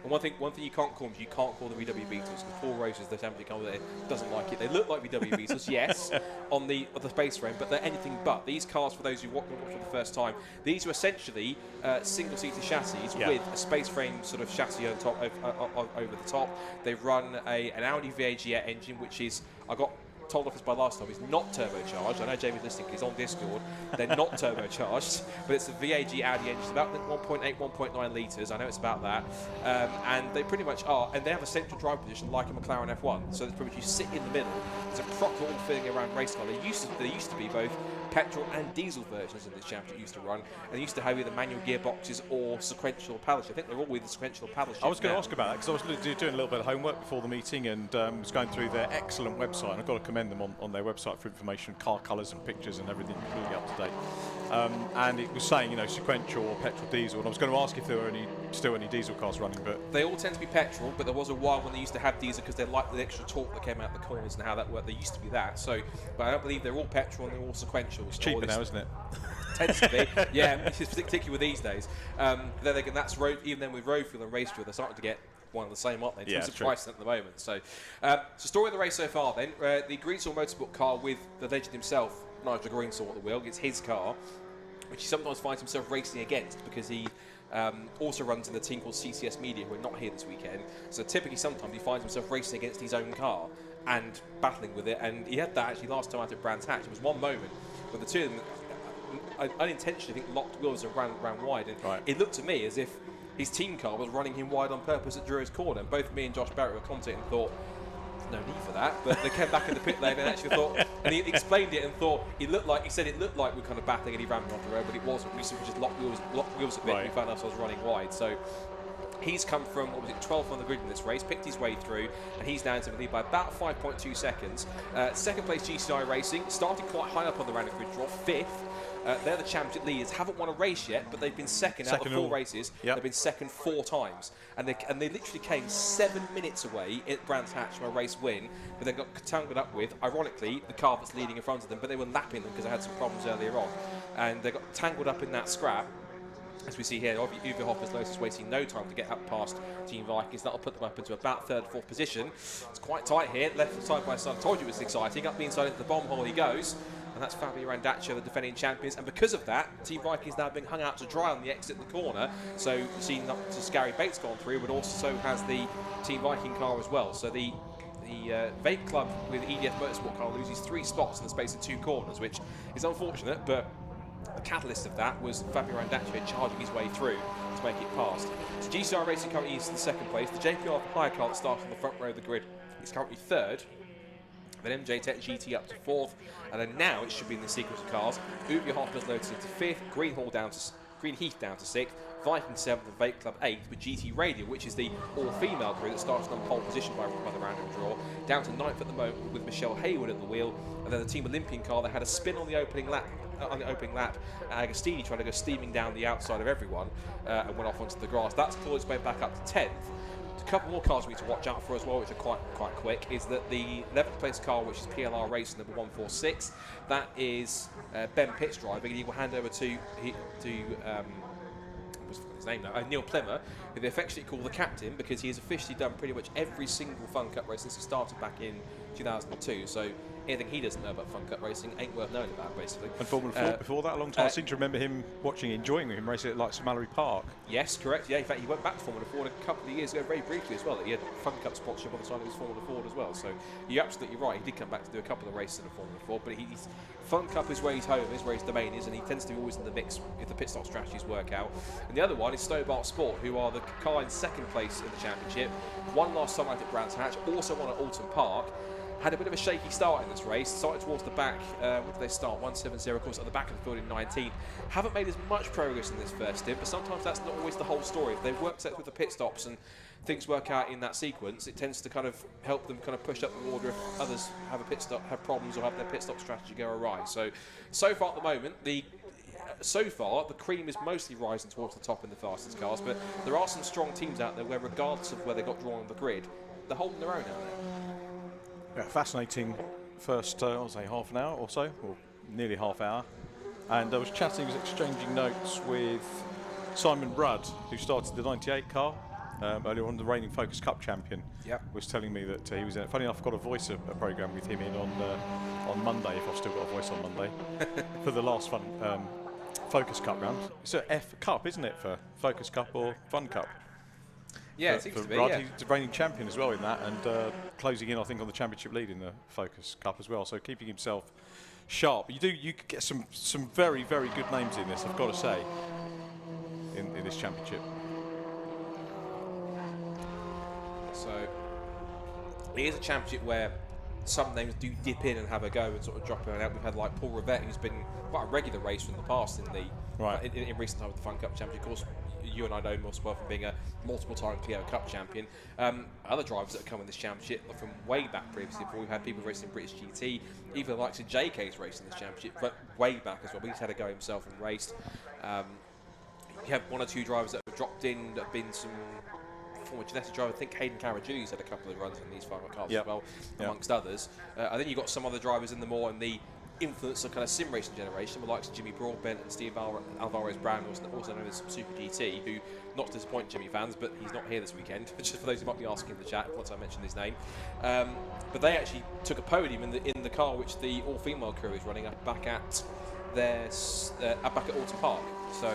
And one thing you can't call them is you can't call them VW Beetles, because Paul Rose's the championship car there doesn't like it. They look like VW Beetles, yes, on the space frame, but they're anything but. These cars, for those who watch for the first time, these are essentially single-seater chassis with a space frame sort of chassis on top, over the top. They run an Audi VAG engine, which is, I got told off this by last time, is not turbocharged. I know Jamie's listening, he's on Discord. They're not turbocharged, but it's a VAG Audi engine. It's about 1.8, 1.9 litres. I know it's about that. And they pretty much are. And they have a central drive position like a McLaren F1. So it's pretty much you sit in the middle. There's a proper all feeling around race car. There used to be both petrol and diesel versions in this championship used to run, and they used to have either manual gearboxes or sequential paddle shift. I think they're all with the sequential paddle shift. I was going to ask about that, because I was doing a little bit of homework before the meeting, and was going through their excellent website, and I've got to commend them on their website for information, car colours and pictures and everything, really up to date. And it was saying, sequential or petrol, diesel, and I was going to ask if there were still any diesel cars running, but they all tend to be petrol. But there was a while when they used to have diesel because they liked the extra torque that came out the corners and how that worked. There used to be that. So, but I don't believe they're all petrol and they're all sequential. It's cheaper now, isn't it? Tends to be, yeah, particularly with these days. Then again, that's road. Even then, with road fuel and race fuel, they're starting to get one and the same, aren't they? In terms of pricing at the moment. So, story of the race so far. Then the Greensall Motorsport car with the legend himself, Nigel Greensall, at the wheel. It's his car, which he sometimes finds himself racing against, because he also runs in a team called CCS Media, who are not here this weekend. So typically, sometimes he finds himself racing against his own car and battling with it. And he had that actually last time out at Brands Hatch. It was one moment when the two of them unintentionally, locked wheels and ran wide, and it looked to me as if his team car was running him wide on purpose at Drury's corner. And both me and Josh Barrett were commentating and thought, no need for that, but they came back in the pit lane and actually thought, and he explained it and thought he said it looked like we were kind of battling and he ran me off the road, but it wasn't. We just locked wheels a bit, and we found ourselves running wide. So he's come from, 12th on the grid in this race, picked his way through, and he's now into the lead by about 5.2 seconds. Second place GCI Racing, started quite high up on the random grid draw, 5th. They're the championship leaders, haven't won a race yet, but they've been second out of 4 races. They've been second 4 times. And they literally came 7 minutes away at Brands Hatch from a race win, but they got tangled up with, ironically, the car that's leading in front of them, but they were lapping them because they had some problems earlier on. And they got tangled up in that scrap. As we see here, Uwe Hopper's Lotus wasting no time to get up past Team Vikings. That'll put them up into about 3rd, 4th position. It's quite tight here, left side by side. I told you it was exciting. Up the inside into the bomb hole he goes. and that's Fabio Randaccio, the defending champions. And because of that, Team Viking's now being hung out to dry on the exit of the corner. So you see not just Gary Bates gone through, but also has the Team Viking car as well. So the Vape Club with EDF Motorsport car loses 3 spots in the space of 2 corners, which is unfortunate, but the catalyst of that was Fabio Randaccio charging his way through to make it past. So GCR Racing currently is in 2nd place. The JPR Hire car that starts on the front row of the grid is currently 3rd. Then MJ Tech GT up to 4th, and then now it should be in the sequence of cars. Uber Hoppers loaded into 5th, Greenheath down to 6th, Viking 7th, and Vape Club 8th, with GT Radio, which is the all-female crew that started on pole position by the random draw, down to 9th at the moment with Michelle Hayward at the wheel, and then the Team Olympian car that had a spin on the opening lap. Agostini trying to go steaming down the outside of everyone and went off onto the grass. That's clawed its way back up to 10th. A couple more cars we need to watch out for as well, which are quite quick, is that the 11th place car, which is PLR Racing number 146, that is Ben Pitts driving, and he will hand over to what's his name now? Neil Plimmer, who they affectionately call the captain, because he has officially done pretty much every single FunCup race since he started back in 2002. So anything he doesn't know about FunCup racing ain't worth knowing about, basically. And Formula 4 before that, a long time. I seem to remember him enjoying him racing at like Mallory Park. Yes, correct. Yeah, in fact, he went back to Formula 4 a couple of years ago, very briefly as well. He had FunCup sponsorship on the side of his Formula 4 as well. So you're absolutely right. He did come back to do a couple of races in the Formula 4, but FunCup is where his home is, where his domain is, and he tends to be always in the mix if the pit stop strategies work out. And the other one is Stobart Sport, who are the car in 2nd place in the championship. Won last night at Brands Hatch, also won at Alton Park. Had a bit of a shaky start in this race, started towards the back. Where did they start? 170, of course, at the back of the field in 19th. Haven't made as much progress in this first stint, but sometimes that's not always the whole story. If they've worked out with the pit stops and things work out in that sequence, it tends to kind of help them kind of push up the order if others have a pit stop, have problems, or have their pit stop strategy go awry. So far at the moment, the cream is mostly rising towards the top in the fastest cars, but there are some strong teams out there where, regardless of where they got drawn on the grid, they're holding their own out there. Yeah, fascinating first, I'll say half an hour or so, or nearly half hour. And I was exchanging notes with Simon Rudd, who started the 98 car earlier on, the reigning Focus Cup champion. Yep. Was telling me that he was in it. Funny enough, I've got a voice a program with him in on Monday, if I've still got a voice on Monday, for the last Focus Cup round. It's a F Cup, isn't it, for Focus Cup or FunCup? Yeah, it seems to be, Rudd, yeah. He's the reigning champion as well in that, and closing in, I think, on the championship lead in the Focus Cup as well. So keeping himself sharp. You could get some very, very good names in this, I've got to say, in this championship. So it is a championship where some names do dip in and have a go and sort of drop in and out. We've had like Paul Rivette, who's been quite a regular racer in the past in recent times with the FunCup Championship. Of course, you and I know most well from being a multiple-time Clio Cup champion. Other drivers that have come in this championship are from way back previously. Before we've had people racing British GT, even the likes of JK's racing this championship, but way back as well. He's had a go himself and raced. You have 1 or 2 drivers that have dropped in, that have been some former genetic driver. I think Hayden Carajuli's had a couple of runs in these final cars as well, amongst others. And then you've got some other drivers in the influence of kind of sim racing generation, the likes of Jimmy Broadbent and Steve Alvarez Brown, also known as Super GT, who, not to disappoint Jimmy fans, but he's not here this weekend, just for those who might be asking in the chat once I mention his name. But they actually took a podium in the car which the all-female crew is running back at Alton Park. So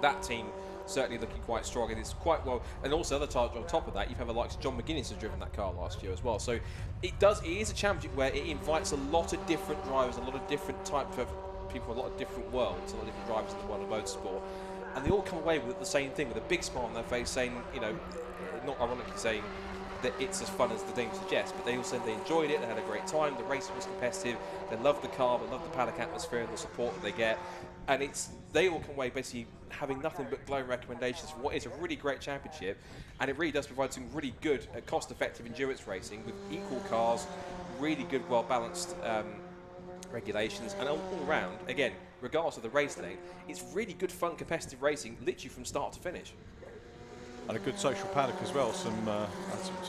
that team certainly looking quite strong, and it's quite well. And also other titles on top of that, you've had the likes of John McGuinness has driven that car last year as well. So it is a championship where it invites a lot of different drivers, a lot of different types of people, a lot of different worlds, a lot of different drivers in the world of motorsport, and they all come away with the same thing, with a big smile on their face, saying, not ironically saying that it's as fun as the name suggests, but they all said they enjoyed it, they had a great time, the racing was competitive, they loved the car, they loved the paddock atmosphere and the support that they get. And they all come away basically having nothing but glowing recommendations for what is a really great championship, and it really does provide some really good, cost-effective endurance racing with equal cars, really good, well-balanced regulations, and all around, again, regardless of the race length, it's really good, fun, competitive racing, literally from start to finish. And a good social paddock as well. Some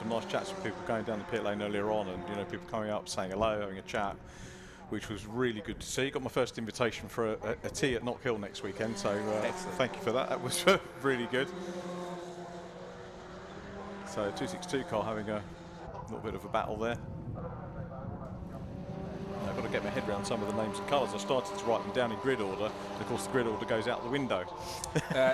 nice chats with people going down the pit lane earlier on, and people coming up, saying hello, having a chat, which was really good to see. Got my first invitation for a tea at Knock Hill next weekend, so thank you for that. That was really good. So 262 car having a little bit of a battle there. I've got to get my head around some of the names of colours. I started to write them down in grid order, and of course the grid order goes out the window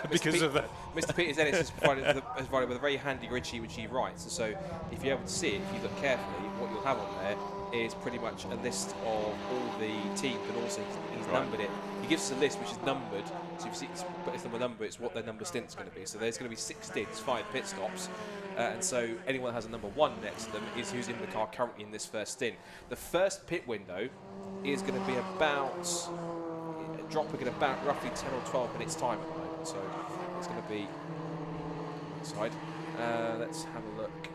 because of that. Mr. Peters Ellis has provided with a very handy grid sheet which he writes, and so if you're able to see it, if you look carefully, what you'll have on there is pretty much a list of all the teams, but also he's numbered it. He gives us a list which is numbered, so if you see it's the number, it's what their number stint's going to be. So there's going to be 6 stints, 5 pit stops, and so anyone that has a number 1 next to them is who's in the car currently in this first stint. The first pit window is going to be about dropping in about roughly 10 or 12 minutes time at the moment, so it's going to be inside. Let's have a look.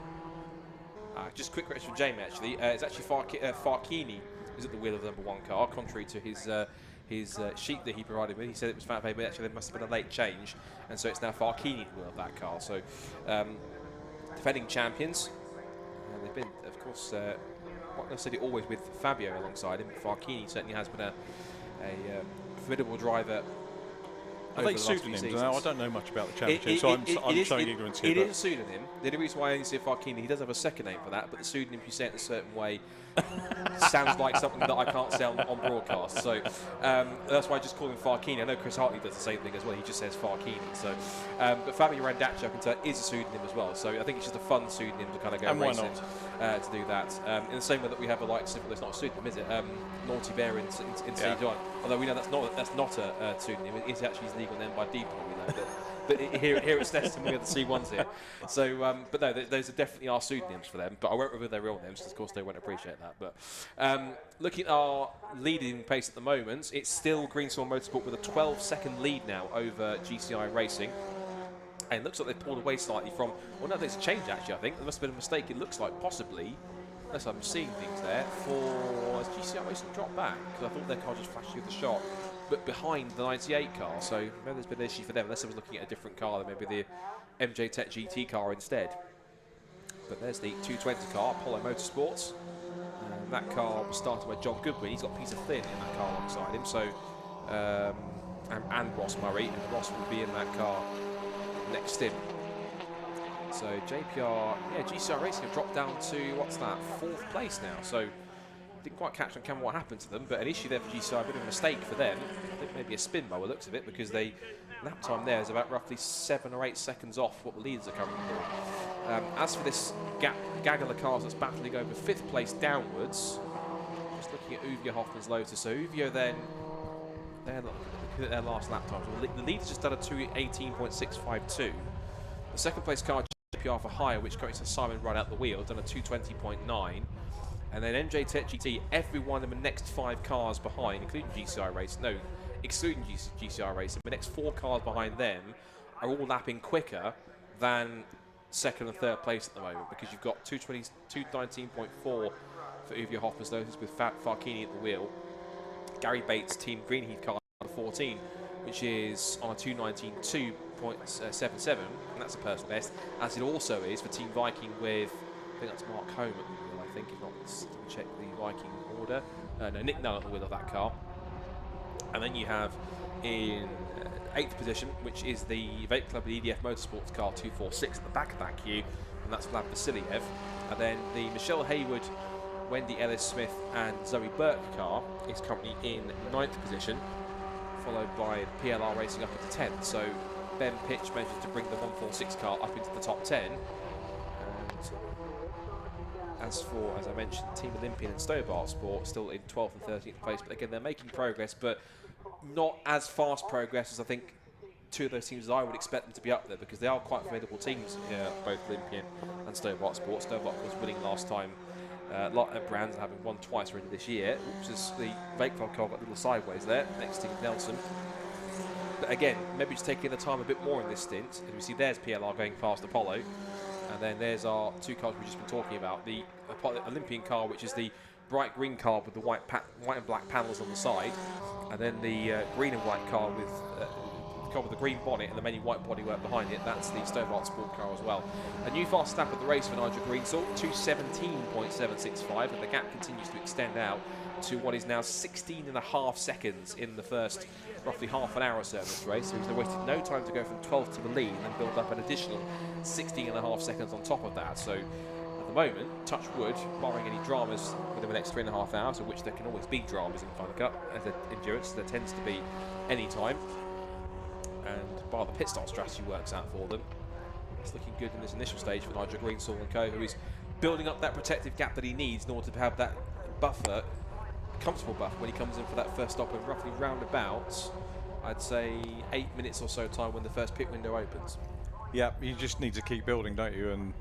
Just a quick correction from Jamie, actually. It's actually Farkini who's at the wheel of the number 1 car, contrary to his sheet that he provided me. He said it was Fatfay, but actually there must have been a late change, and so it's now Farkini at the wheel of that car. So, defending champions. They've been, of course, not necessarily always with Fabio alongside him, but Farkini certainly has been a formidable driver. Are they pseudonyms? No, I don't know much about the championship, so I'm showing ignorance here. It is a pseudonym. The only reason why I only say Farkini, he does have a second name for that, but the pseudonym, if you say it in a certain way, sounds like something that I can't say on broadcast. So that's why I just call him Farkini. I know Chris Hartley does the same thing as well. He just says Farkini. So, but Fabio Randacci, I can tell, is a pseudonym as well. So I think it's just a fun pseudonym to kind of go racing to do that. In the same way that we have a it's not a pseudonym, is it? Naughty Bear in C1. Although we know that's not a pseudonym. It is actually his legal name by deed, we know. But here at Snetterton, we have the C1s here. So, but no, those are definitely our pseudonyms for them. But I won't reveal their real names, because of course they won't appreciate that. But looking at our leading pace at the moment, it's still Greenswell Motorsport with a 12-second lead now over GCI Racing. And it looks like they've pulled away slightly from... Well, no, there's a change, actually, I think. There must have been a mistake. It looks like possibly, unless I'm seeing things there, has GCI Racing dropped back? Because I thought their car just flashed through the shot. But behind the 98 car, so maybe there's been an issue for them, unless I was looking at a different car, than maybe the MJ Tech GT car instead. But there's the 220 car, Apollo Motorsports. And that car was started by John Goodwin. He's got Peter Flynn in that car alongside him, so and Ross Murray, and Ross will be in that car next stint. So JPR, GCR Racing have dropped down to, what's that, 4th place now. So didn't quite catch on camera what happened to them, but an issue there for GCI, a bit of a mistake for them. I think maybe a spin by the looks of it, because lap time there is about roughly 7 or 8 seconds off what the leaders are currently doing. As for this gaggle of cars that's battling over 5th place downwards, just looking at Uvia Hoffman's Lotus. So Uvia then, looking at their last lap time. So the leader's just done a 2:18.652. The 2nd place car, JPR for hire, which currently says Simon right out the wheel, done a 2:20.9. And then MJ Tech GT, every one of the next 5 cars behind, including GCI Racing, no, excluding GCI Racing, the next 4 cars behind them are all lapping quicker than 2nd and 3rd place at the moment, because you've got 2:19.4 for Uvia Hoffman's Lotus with Farkini at the wheel. Gary Bates' Team Greenheath car 14, which is on a 2:19.2.77, and that's a personal best, as it also is for Team Viking with, I think that's Mark Holm at the wheel, I think, if not, let's check the Viking order. No, Nick Null at the wheel of that car. And then you have in 8th position, which is the Vape Club EDF Motorsports car 246 at the back of that queue, and that's Vlad Vasiliev. And then the Michelle Hayward, Wendy Ellis Smith and Zoe Burke car is currently in 9th position, followed by PLR Racing up into 10th. So Ben Pitch managed to bring the 146 car up into the top 10. And as for, as I mentioned, Team Olympian and Stobart Sport still in 12th and 13th place, but again they're making progress, but not as fast progress as I think 2 of those teams as I would expect them to be up there, because they are quite formidable teams, both Olympian and Stobart Sport. Stobart was winning last time at Brands, and having won twice already this year. Oops, as the Vape Club car got a little sideways there next to Nelson. But again, maybe just taking the time a bit more in this stint. As we see, there's PLR going past Apollo. And then there's our 2 cars we've just been talking about. The Olympian car, which is the bright green car with the white and black panels on the side. And then the green and white car with the green bonnet and the many white bodywork behind it. That's the Stobart Sport car as well. A new fast lap of the race for Nigel Greensall, 2:17.765, and the gap continues to extend out to what is now 16.5 seconds in the first roughly half an hour or so of this race. So he's wasted no time to go from 12th to the lead and build up an additional 16.5 seconds on top of that. So the moment, touch wood, barring any dramas within the next 3.5 hours, of which there can always be dramas in FunCup as an endurance, there tends to be any time. And bar the pit stop strategy works out for them, it's looking good in this initial stage for Nigel Greensall and co, who is building up that protective gap that he needs in order to have that buffer, comfortable buffer, when he comes in for that first stop in roughly roundabouts, I'd say 8 minutes or so time when the first pit window opens. Yeah, you just need to keep building, don't you, and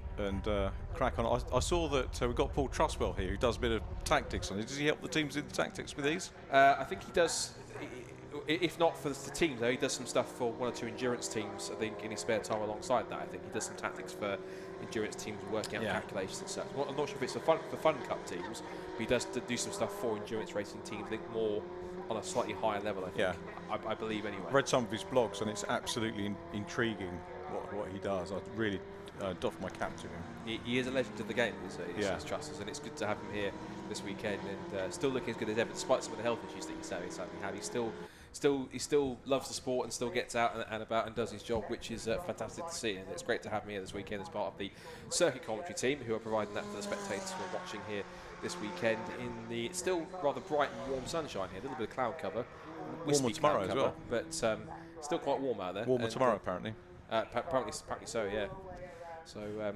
crack on. I saw that we've got Paul Trustwell here, who does a bit of tactics on it. Does he help the teams with the tactics with these? I think he does. If not for the teams, though, he does some stuff for 1 or 2 endurance teams. I think in his spare time alongside that, I think he does some tactics for endurance teams and working out calculations and such. Well, I'm not sure if it's for FunCup teams, but he does do some stuff for endurance racing teams. I think more on a slightly higher level. I think. Yeah. I believe anyway. I've read some of his blogs, and it's absolutely intriguing what he does. I really doff my cap to him. He is a legend of the game, he's Trusters, and it's good to have him here this weekend, and still looking as good as ever, despite some of the health issues that he's having. He still loves the sport and still gets out and about and does his job, which is fantastic to see. And it's great to have him here this weekend as part of the circuit commentary team, who are providing that for the spectators who are watching here this weekend in the still rather bright and warm sunshine here. A little bit of cloud cover, warmer tomorrow as well, but still quite warm out there. Warmer tomorrow, apparently. Apparently so, yeah. So it'll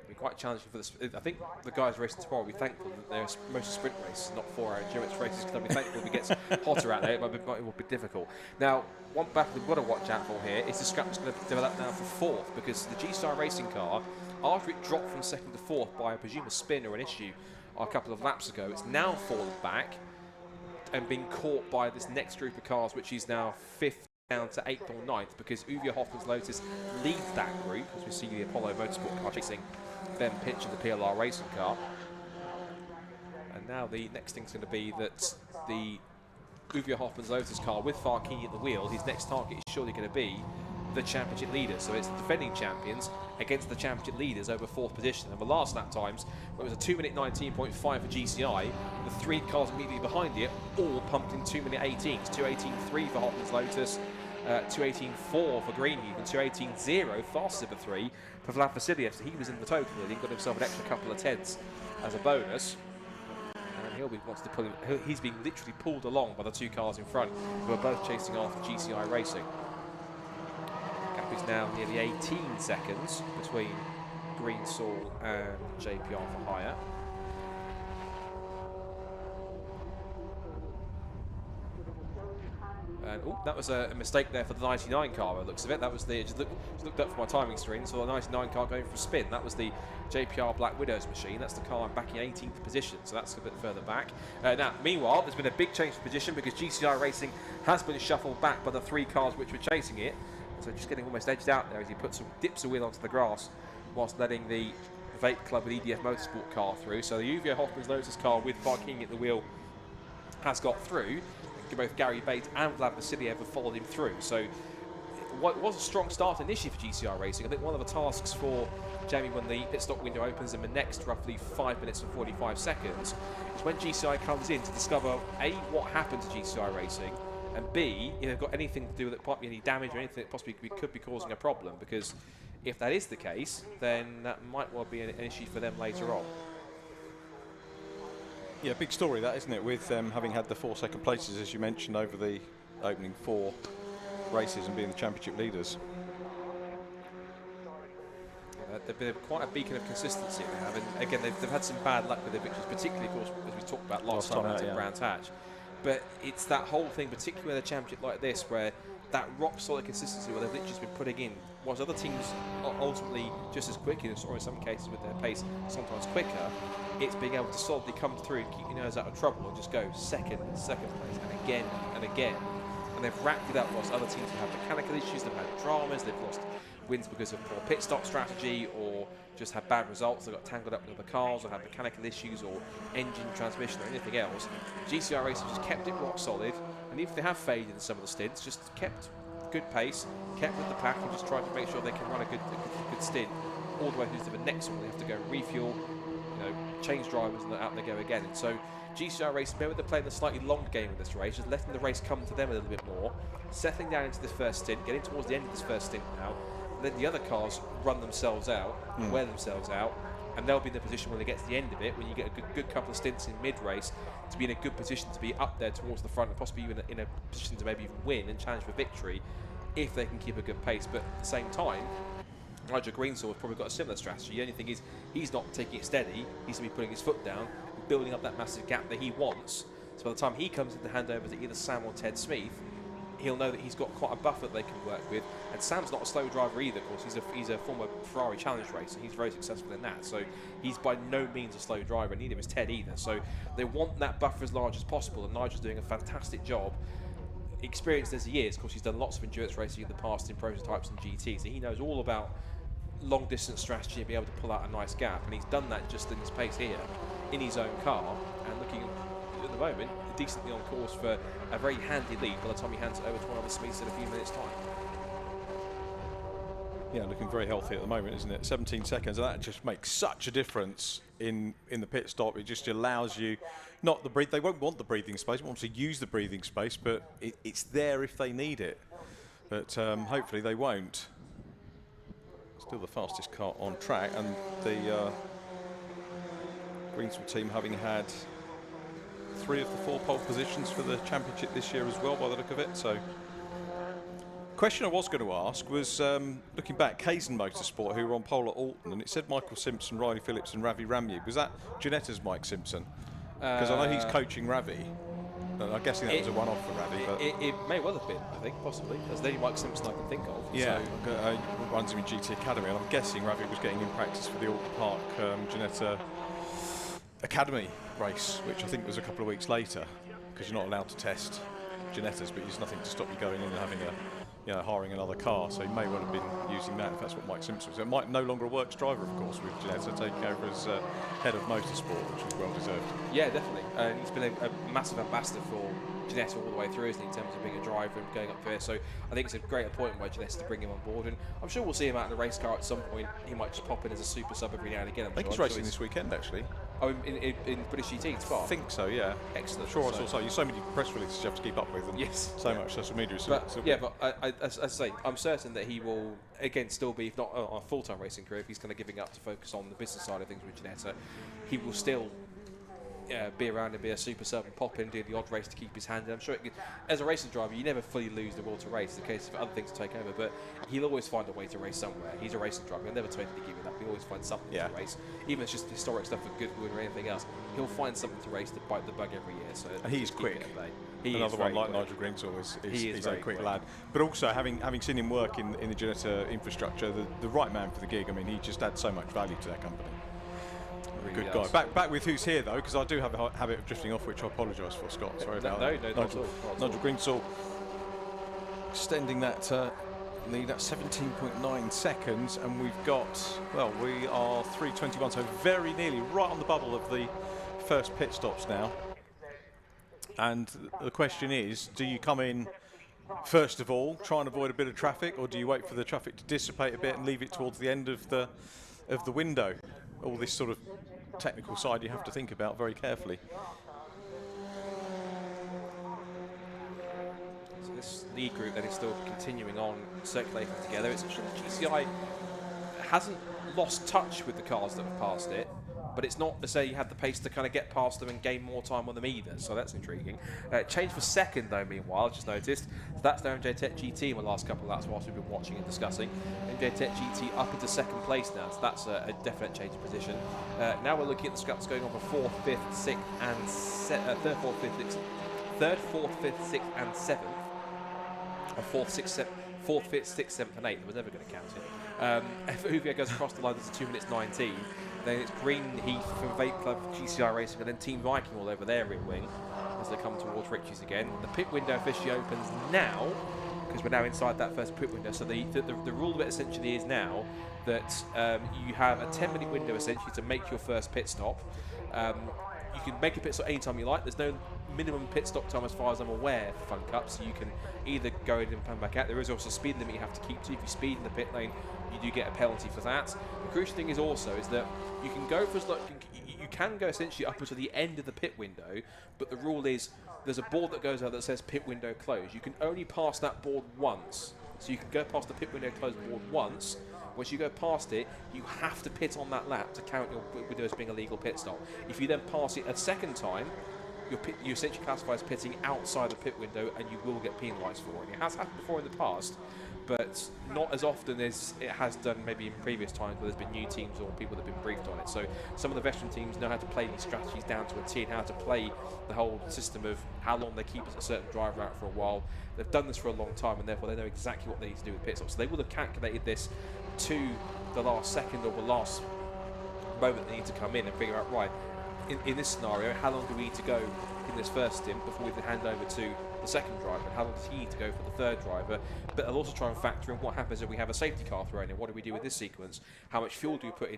be quite challenging for this. I think the guys racing tomorrow will be thankful that they're mostly sprint races, not 4-hour endurance races, because they'll be thankful if it gets hotter out there. It will be difficult. Now, one battle we've got to watch out for here is the scrap that's going to develop now for 4th, because the G-Star racing car, after it dropped from 2nd to 4th by, I presume, a spin or an issue a couple of laps ago, it's now fallen back and been caught by this next group of cars, which is now 5th down to 8th or 9th, because Uwe Hoffman's Lotus leads that group, as we see the Apollo Motorsport car chasing Ben Pitch and the PLR racing car. And now the next thing's going to be that the Uwe Hoffman's Lotus car with Farkini at the wheel, his next target is surely going to be the championship leaders. So it's the defending champions against the championship leaders over 4th position. And the last lap times, it was a 2-minute 19.5 for GCI. The 3 cars immediately behind it all pumped in 2-minute 18s. 2:18.3 for Hoffman's Lotus, 2:18.4 for Greenheath, and 2:18.0 fastest of the 3 for Vlad Vasiliev. So he was in the total. He got himself an extra couple of tenths as a bonus. And wants to pull him. He's being literally pulled along by the 2 cars in front, who are both chasing after GCI Racing. Gap is now nearly 18 seconds between Greensall and JPR for hire. And that was a mistake there for the 99 car by the looks of it. That was the, just looked up for my timing screen, saw the 99 car going for a spin. That was the JPR Black Widows machine. That's the car I'm backing 18th position, so that's a bit further back. Now, meanwhile, there's been a big change of position because GCI Racing has been shuffled back by the 3 cars which were chasing it. So just getting almost edged out there as he dips a wheel onto the grass whilst letting the Vape Club with EDF Motorsport car through. So the Uwe Hoffman's Lotus car with Farkini at the wheel has got through. Both Gary Bates and Vlad Vasiliev have followed him through. So it was a strong start initially for GCI Racing. I think one of the tasks for Jamie when the pit stop window opens in the next roughly 5 minutes and 45 seconds is when GCI comes in to discover A, what happened to GCI Racing, and B, if they've got anything to do with it, might be any damage or anything that possibly could be causing a problem, because if that is the case, then that might well be an issue for them later on. Yeah, big story that, isn't it, with them having had the 4 second places, as you mentioned, over the opening 4 races and being the championship leaders. Yeah, they've been quite a beacon of consistency, they have, and again, they've had some bad luck with their victories, particularly, of course, as we talked about last time out in Brands Hatch. But it's that whole thing, particularly with a championship like this, where that rock-solid consistency where they've literally just been putting in, whilst other teams are ultimately just as quick, or in some cases with their pace sometimes quicker, it's being able to solidly come through and keep your nose out of trouble and just go second place, and again and again. And they've racked it up whilst other teams have had mechanical issues, they've had dramas, they've lost wins because of poor pit stop strategy, or just had bad results, they got tangled up with other cars, or had mechanical issues, or engine, transmission, or anything else. GCI Racing just kept it rock solid, and even if they have faded in some of the stints, just kept good pace, kept with the pack, and just tried to make sure they can run a good stint all the way through to the next one. They have to go refuel, change drivers, and out they go again. And so GCI Racing, maybe they're playing a slightly long game in this race, just letting the race come to them a little bit more, settling down into this first stint, getting towards the end of this first stint now, and then the other cars run themselves out, wear themselves out, and they'll be in the position when they get to the end of it, when you get a good couple of stints in mid-race, to be in a good position to be up there towards the front and possibly even in a position to maybe even win and challenge for victory if they can keep a good pace. But at the same time, Nigel Greensall has probably got a similar strategy. The only thing is he's not taking it steady. He's going to be putting his foot down, building up that massive gap that he wants. So by the time he comes in to hand over to either Sam or Ted Smith, he'll know that he's got quite a buffer that they can work with. And Sam's not a slow driver either, of course. He's a former Ferrari Challenge racer. He's very successful in that. So he's by no means a slow driver, and neither is Ted either. So they want that buffer as large as possible, and Nigel's doing a fantastic job. Experienced as he is, of course, he's done lots of endurance racing in the past in prototypes and GTs, and he knows all about long distance strategy and be able to pull out a nice gap. And he's done that just in his pace here, in his own car, and looking at the moment decently on course for a very handy lead by the time he hands it over to one of the Smiths in a few minutes' time. Yeah, looking very healthy at the moment, isn't it? 17 seconds, and that just makes such a difference in the pit stop. It just allows you, not the breathe. They won't want the breathing space. They want to use the breathing space, but it's there if they need it. But hopefully they won't. Still the fastest car on track, and the Greensall team having had 3 of the 4 pole positions for the championship this year as well, by the look of it. So, question I was going to ask was, looking back, Kaysen Motorsport, who were on pole at Alton, and it said Michael Simpson, Riley Phillips and Ravi Ramyu. Was that Giannetta's Mike Simpson? Because I know he's coaching Ravi. I'm guessing that was a one-off for Ravi. But it may well have been, I think, possibly. That's the only Mike Simpson I can think of. Yeah, so. Runs him in GT Academy, and I'm guessing Ravi was getting in practice for the Alton Park Giannetta Academy race, which I think was a couple of weeks later, because you're not allowed to test Giannettas, but there's nothing to stop you going in and having hiring another car. So he may well have been using that if that's what Mike Simpson was. It might no longer a works driver, of course, with Giannetta taking over as head of motorsport, which is well deserved. Yeah, definitely. And he's been a massive ambassador for Giannetta all the way through, isn't he, in terms of being a driver and going up there. So I think it's a great appointment by Giannetta to bring him on board, and I'm sure we'll see him out in the race car at some point. He might just pop in as a super sub every now and again. I think he's racing this weekend, actually. Oh, in British GT in Spa? I think so, yeah. Excellent. Sure, I saw so. You've so many press releases you have to keep up with, and yes, so much social media. But as I say, I'm certain that he will, again, still be, if not on a full-time racing career, if he's kind of giving up to focus on the business side of things with Giannetta, he will still be around and be a super sub and pop in, do the odd race to keep his hand in. I'm sure as a racing driver, you never fully lose the will to race. It's a case of other things to take over, but he'll always find a way to race somewhere. He's a racing driver. He'll never totally give it up. He'll always find something to race. Even if it's just historic stuff for Goodwood or anything else, he'll find something to race to bite the bug every year. So and he's quick. Another one like Nigel Greensall is a quick lad. But also, having seen him work in the Giannetta infrastructure, the right man for the gig. I mean, he just adds so much value to that company. Really good guy. Back with who's here though, because I do have a habit of drifting off, which I apologise for, Scott. Sorry about that. Nigel Greensall extending that lead at 17.9 seconds, and we've got, well, we are 3:21, so very nearly right on the bubble of the first pit stops now. And the question is, do you come in first of all, try and avoid a bit of traffic, or do you wait for the traffic to dissipate a bit and leave it towards the end of the window? All this sort of technical side you have to think about very carefully. So this lead group that is still continuing on circulating together. It's actually GCI hasn't lost touch with the cars that have passed it, but it's not to say you had the pace to kind of get past them and gain more time on them either, so that's intriguing. Change for second though, meanwhile, I've just noticed. So that's now MJ Tech GT in the last couple of laps whilst we've been watching and discussing. MJ Tech GT up into second place now, so that's a definite change of position. Now we're looking at the scraps going on for 4th, 5th, 6th and 3rd, 4th, 5th, 6th, 3rd, 4th, 5th, 6th and 7th. Or 4th, 6th, 4th, 5th, 6th, 7th and 8th. I was never going to count it. If Uvia goes across the line, there's a 2 minutes 19. Then it's Green Heath from Vape Club, GCI Racing, and then Team Viking all over their rear wing as they come towards Richie's again. The pit window officially opens now, because we're now inside that first pit window. So the rule of it essentially is now that you have a 10-minute window essentially to make your first pit stop. You can make a pit stop anytime you like. There's no minimum pit stop time as far as I'm aware for FunCup, so you can either go in and come back out. There is also a speed limit you have to keep to. If you speed in the pit lane, you do get a penalty for that. The crucial thing is also is that you can go for as long, you can go essentially up until the end of the pit window, but the rule is there's a board that goes out that says pit window closed. You can only pass that board once, so you can go past the pit window closed board once Once you go past it, you have to pit on that lap to count your window as being a legal pit stop. If you then pass it a second time, you essentially classify as pitting outside the pit window, and you will get penalised for it. It has happened before in the past, but not as often as it has done maybe in previous times where there's been new teams or people that have been briefed on it. So some of the veteran teams know how to play these strategies down to a T, and how to play the whole system of how long they keep a certain driver out for a while. They've done this for a long time, and therefore they know exactly what they need to do with pit stops. So they will have calculated this to the last second or the last moment they need to come in and figure out, right, in this scenario, how long do we need to go in this first stint before we can hand over to the second driver, and how long does he need to go for the third driver? But they'll also try and factor in what happens if we have a safety car thrown in. What do we do with this sequence? How much fuel do we put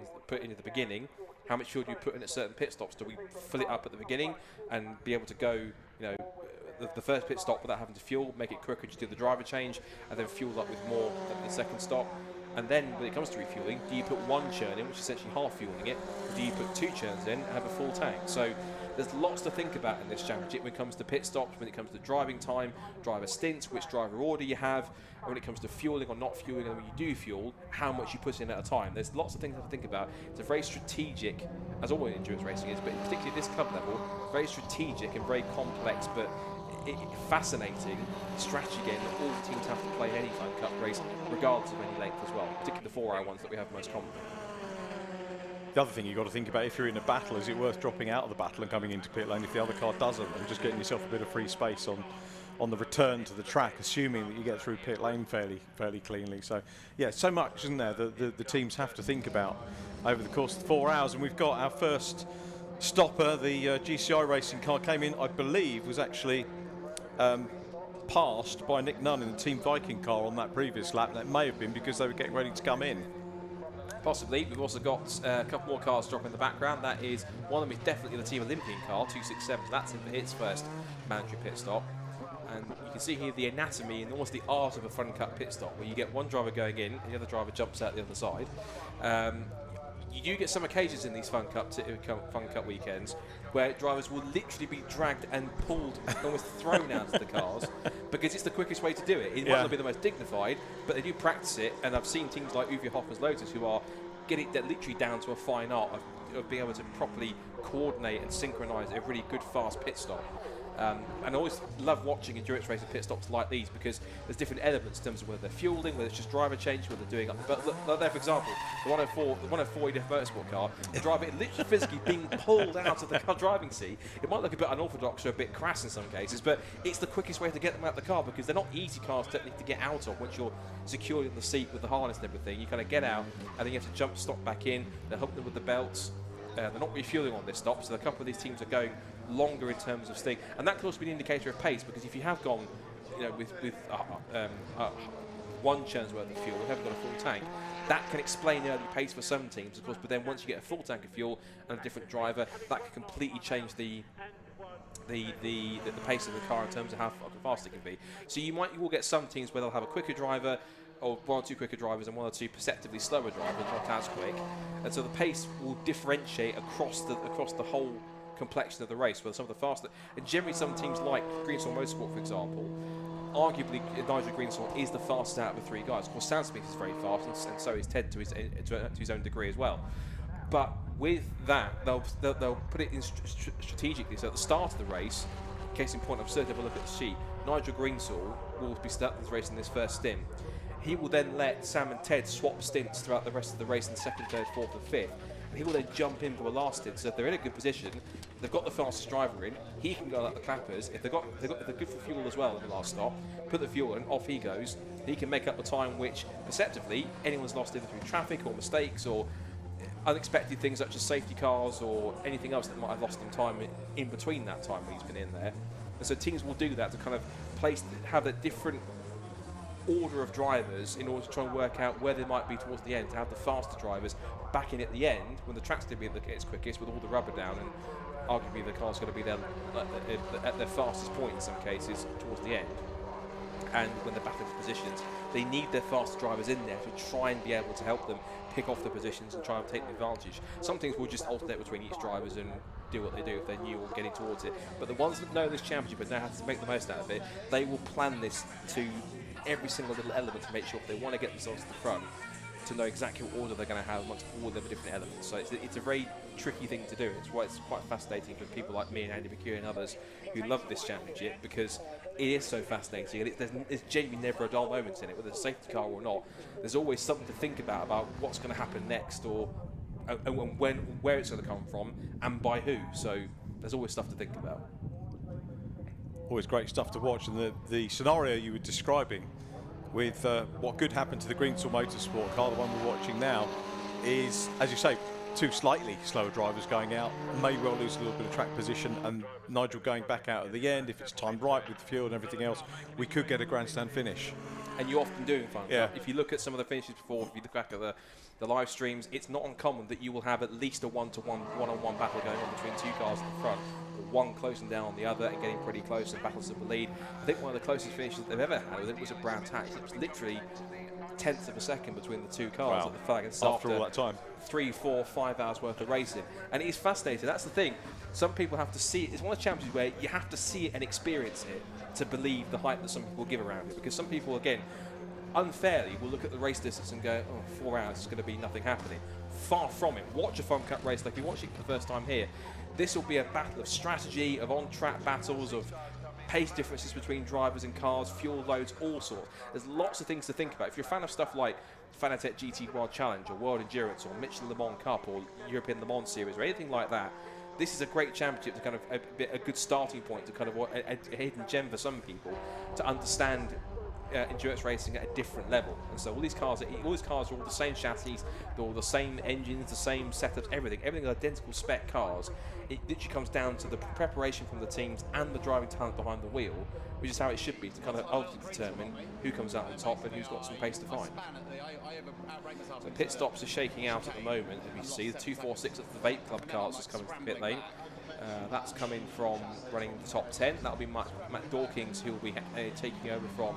in at the beginning? How much fuel do we put in at certain pit stops? Do we fill it up at the beginning and be able to go, you know, the first pit stop without having to fuel, make it quicker, just do the driver change, and then fuel up with more at the second stop? And then when it comes to refueling, do you put one churn in, which is essentially half fueling it, or do you put two churns in and have a full tank? So there's lots to think about in this championship when it comes to pit stops, when it comes to driving time, driver stints, which driver order you have, and when it comes to fueling or not fueling, and when you do fuel, how much you put in at a time. There's lots of things to think about. It's a very strategic, as all endurance racing is, but particularly at this club level, very strategic and very complex, but fascinating strategy game that all teams have to play in any FunCup race, regardless of any length as well, particularly the 4-hour ones that we have most commonly. The other thing you've got to think about, if you're in a battle, is it worth dropping out of the battle and coming into pit lane if the other car doesn't, and just getting yourself a bit of free space on the return to the track, assuming that you get through pit lane fairly cleanly. So yeah, so much, isn't there, that the teams have to think about over the course of the 4 hours. And we've got our first stopper. The GCI racing car came in, I believe, was actually passed by Nick Nunn in the Team Viking car on that previous lap. That may have been because they were getting ready to come in. Possibly. We've also got a couple more cars dropping in the background. That is, one of them is definitely the Team Olympian car, 267. That's in for its first mandatory pit stop. And you can see here the anatomy and almost the art of a FunCup pit stop, where you get one driver going in and the other driver jumps out the other side. You do get some occasions in these FunCup weekends where drivers will literally be dragged and pulled and almost thrown out of the cars because it's the quickest way to do it. It might not be the most dignified, but they do practice it, and I've seen teams like Uwe Hoffman's Lotus who are getting it literally down to a fine art of being able to properly coordinate and synchronise a really good fast pit stop. And I always love watching endurance racing pit stops like these because there's different elements in terms of whether they're fueling, whether it's just driver change, whether they're doing up. But look there, for example, the 104 EDF Motorsport car, the driver literally physically being pulled out of the car driving seat. It might look a bit unorthodox or a bit crass in some cases, but it's the quickest way to get them out of the car because they're not easy cars to get out of once you're secured in the seat with the harness and everything. You kind of get out and then you have to jump stop back in. They're hooked them with the belts. They're not refueling on this stop, so a couple of these teams are going longer in terms of sting, and that can also be an indicator of pace because if you have gone, you know, with one churn's worth of fuel, you haven't got a full tank, that can explain the early pace for some teams, of course. But then once you get a full tank of fuel and a different driver, that can completely change the pace of the car in terms of how fast it can be. So you will get some teams where they'll have a quicker driver, or one or two quicker drivers and one or two perceptibly slower drivers, not as quick, and so the pace will differentiate across the whole complexion of the race. Where some of the faster, and generally some teams like Greenswell Motorsport, for example, arguably Nigel Greenswell is the fastest out of the three guys. Of course, Sam Smith is very fast, and so is Ted to his own degree as well. But with that, they'll put it in strategically. So at the start of the race, case in point, I've certainly have a look at the sheet. Nigel Greenswell will be starting this race in this first stint. He will then let Sam and Ted swap stints throughout the rest of the race in the second, third, fourth, and fifth. And he will then jump in for a last stint. So if they're in a good position, they've got the fastest driver in. He can go like the clappers. If they're good for fuel as well in the last stop, put the fuel in, off he goes. He can make up the time which, perceptively, anyone's lost either through traffic or mistakes or unexpected things such as safety cars or anything else that might have lost them time in between that time when he's been in there. And so teams will do that to kind of have that different order of drivers in order to try and work out where they might be towards the end, to have the faster drivers back in at the end when the track's going to be at its quickest with all the rubber down, and arguably the car's going to be there at their fastest point in some cases towards the end. And when they're battling for positions, they need their faster drivers in there to try and be able to help them pick off the positions and try and take the advantage. Some teams will just alternate between each drivers and do what they do if they're new or getting towards it. But the ones that know this championship and know how to make the most out of it, they will plan this to every single little element to make sure if they want to get themselves to the front, to know exactly what order they're going to have amongst all the different elements. So it's a very tricky thing to do. It's why it's quite fascinating for people like me and Andy McHugh and others who love this championship, because it is so fascinating, and there's genuinely never a dull moment in it, whether it's a safety car or not. There's always something to think about what's going to happen next, or where it's going to come from, and by who. So there's always stuff to think about. Always great stuff to watch, and the scenario you were describing with what could happen to the Greensall Motorsport car, the one we're watching now, is, as you say, two slightly slower drivers going out, may well lose a little bit of track position, and Nigel going back out at the end. If it's timed right with the fuel and everything else, we could get a grandstand finish. And you often do in FunCup. Yeah. If you look at some of the finishes before, if you look back at the live streams, it's not uncommon that you will have at least a one-on-one battle going on between two cars at the front, or one closing down on the other and getting pretty close and battles of the lead. I think one of the closest finishes they've ever had was at Brown Tax. It was literally tenths of a second between the two cars at the flag. And after all that time. 3, 4, 5 hours worth of racing. And it is fascinating. That's the thing. Some people have to see it. It's one of the championships where you have to see it and experience it to believe the hype that some people give around it. Because some people, again, unfairly will look at the race distance and go, oh, 4 hours is going to be nothing happening. Far from it. Watch a FunCup race like you're watching for the first time here. This will be a battle of strategy, of on-track battles, of pace differences between drivers and cars, fuel loads, all sorts. There's lots of things to think about. If you're a fan of stuff like Fanatec GT World Challenge or World Endurance or Michelin Le Mans Cup or European Le Mans Series or anything like that, this is a great championship to kind of a good starting point to kind of a hidden gem for some people to understand endurance racing at a different level. And so all these cars are all the same chassis, they're all the same engines, the same setups, everything is identical spec cars. It literally comes down to the preparation from the teams and the driving talent behind the wheel, which is how it should be, to kind of ultimately determine who comes out on top and who's got some pace to find. So pit stops are shaking out at the moment, as we see. The 246 of the Vape Club cars is coming to the pit lane. That's coming from running the top 10. That'll be Matt Dawkins, who will be taking over from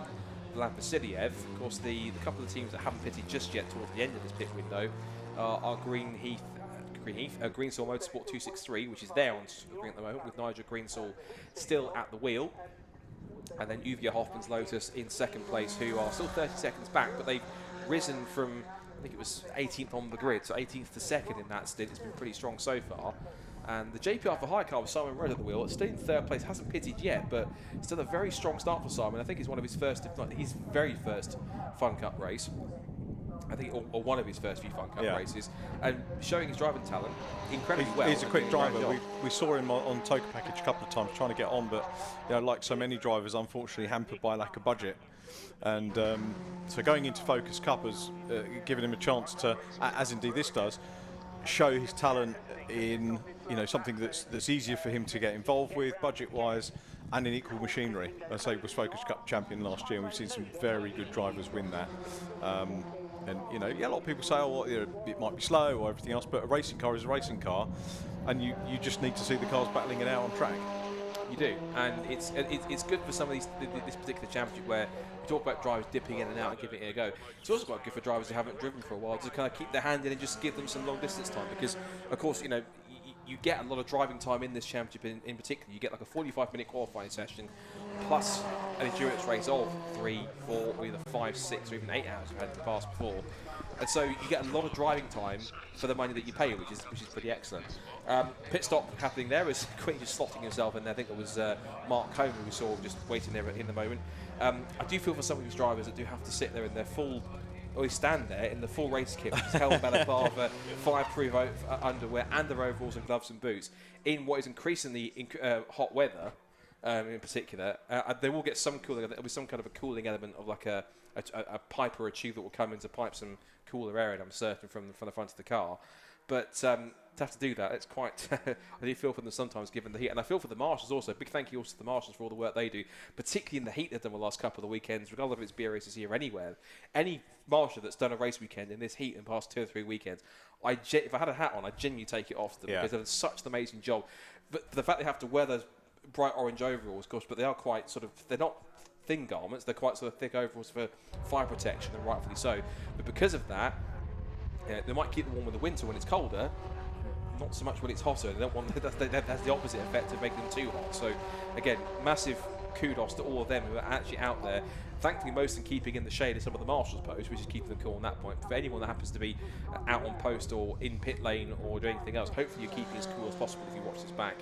Vlad Vasiliev. Of course, the couple of teams that haven't pitted just yet towards the end of this pit window are Greensall Motorsport 263, which is there on screen at the moment, with Nigel Greensall still at the wheel. And then Uvia Hoffman's Lotus in second place, who are still 30 seconds back, but they've risen from, I think it was 18th on the grid, so 18th to second in that stint. It's been pretty strong so far. And the JPR for high car with Simon Rudd at the wheel, still in third place, hasn't pitted yet, but still a very strong start for Simon. I think it's one of his first, if not his very first FunCup race. I think, or one of his first few FunCup races, and showing his driving talent incredibly well. He's a quick driver. We saw him on Token Package a couple of times trying to get on, but like so many drivers, unfortunately hampered by lack of budget. And so going into Focus Cup has given him a chance to, as indeed this does, show his talent in something that's easier for him to get involved with budget-wise and in equal machinery. I say he was Focus Cup champion last year, and we've seen some very good drivers win that. And a lot of people say, it might be slow or everything else, but a racing car is a racing car, and you just need to see the cars battling it out on track. You do, and it's good for some of this particular championship where we talk about drivers dipping in and out and giving it a go. It's also quite good for drivers who haven't driven for a while to kind of keep their hand in and just give them some long distance time, because of course you get a lot of driving time in this championship in particular. You get like a 45-minute qualifying session plus an endurance race of 3, 4, or either 5, 6 or even 8 hours we've had in the past before. And so you get a lot of driving time for the money that you pay, which is pretty excellent. Pit stop happening there is Quinn just slotting himself in there. I think it was Mark Cohn who we saw just waiting there in the moment. I do feel for some of these drivers that do have to sit there in their full, or stand there in the full race kit, which is held balaclava, fireproof underwear, and their overalls and gloves and boots in what is increasingly hot weather. In particular, they will get some cooling. There'll be some kind of a cooling element of like a pipe or a tube that will come in to pipe some cooler air in, I'm certain, from the front of the car. But to have to do that, it's quite. I do feel for them sometimes, given the heat, and I feel for the marshals also. Big thank you also to the marshals for all the work they do, particularly in the heat they've done the last couple of weekends, regardless if it's BRSCC or anywhere. Any marshal that's done a race weekend in this heat in the past 2 or 3 weekends, if I had a hat on, I'd genuinely take it off to them because they've done such an amazing job. But the fact they have to wear those bright orange overalls, of course, but they are quite they're not thin garments, they're quite sort of thick overalls for fire protection, and rightfully so. But because of that, they might keep them warm in the winter when it's colder. not so much when it's hotter. They don't want that's the opposite effect of making them too hot. So again, massive kudos to all of them who are actually out there. Thankfully, most of them keeping in the shade of some of the marshals posts, which is keeping them cool on that point. For anyone that happens to be out on post or in pit lane or doing anything else, hopefully you're keeping as cool as possible if you watch this back.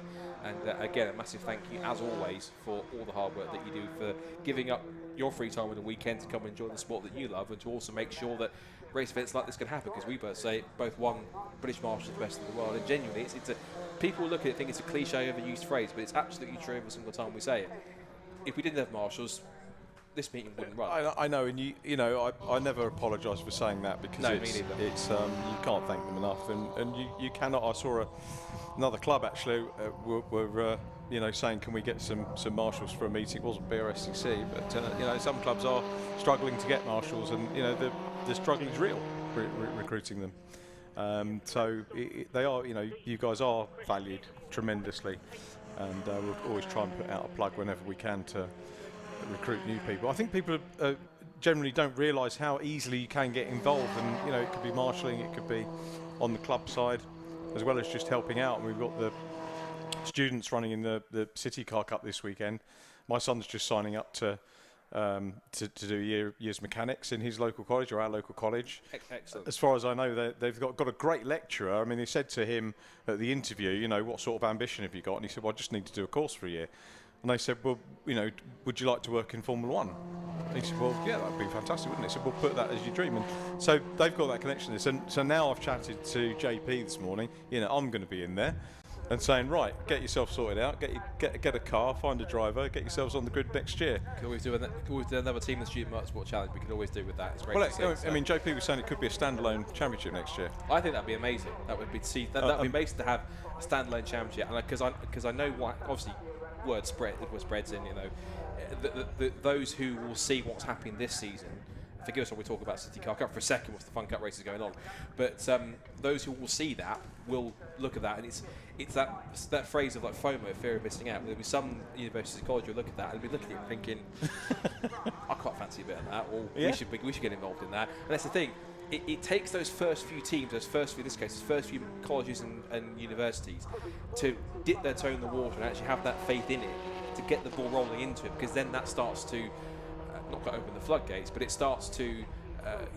And again, a massive thank you, as always, for all the hard work that you do, for giving up your free time on the weekend to come and enjoy the sport that you love, and to also make sure that race events like this can happen, because we both won British Marshals Best in the world, and genuinely, it's a people look at it think it's a cliche, overused phrase, but it's absolutely true every single time we say it. If we didn't have marshals, this meeting wouldn't run. I know, and you know, I never apologise for saying that, because it's you can't thank them enough, and you cannot. I saw another club actually were you know, saying, can we get some marshals for a meeting? It wasn't BRSCC, but you know, some clubs are struggling to get marshals, and you know, the struggle is real recruiting them. So they are, you know, you guys are valued tremendously, and we'll always try and put out a plug whenever we can to recruit new people. I think people generally don't realise how easily you can get involved, and you know, it could be marshalling, it could be on the club side, as well as just helping out. And we've got the students running in the CityCar Cup this weekend. My son's just signing up to do year's mechanics in his local college, or our local college. Excellent. As far as I know, they've got a great lecturer. I mean, they said to him at the interview, you know, what sort of ambition have you got? And he said, well, I just need to do a course for a year. And they said, well, you know, would you like to work in Formula One? And he said, well, yeah, that would be fantastic, wouldn't it? He said, well, put that as your dream. And so they've got that connection. So now I've chatted to JP this morning. You know, I'm going to be in there and saying, right, get yourself sorted out, get a car, find a driver, get yourselves on the grid next year. Could always do another team in the Student Motorsport Challenge. We could always do with that. It's great. Well, to see, I mean, JP was saying it could be a standalone championship next year. I think that'd be amazing. That would be that'd be amazing to have a standalone championship, and because I know what, obviously word spreads in, you know, those who will see what's happening this season. Forgive us when we talk about CityCar Cup for a second, with the FunCup races going on, but those who will see that will look at that, and it's that phrase of like FOMO, fear of missing out. There'll be some universities and colleges who look at that and be looking at it and thinking, I quite fancy a bit of that, or we should get involved in that. And that's the thing. It takes those first few teams, in this case, those first few colleges and universities, to dip their toe in the water and actually have that faith in it, to get the ball rolling into it, because then that starts to not quite open the floodgates, but it starts to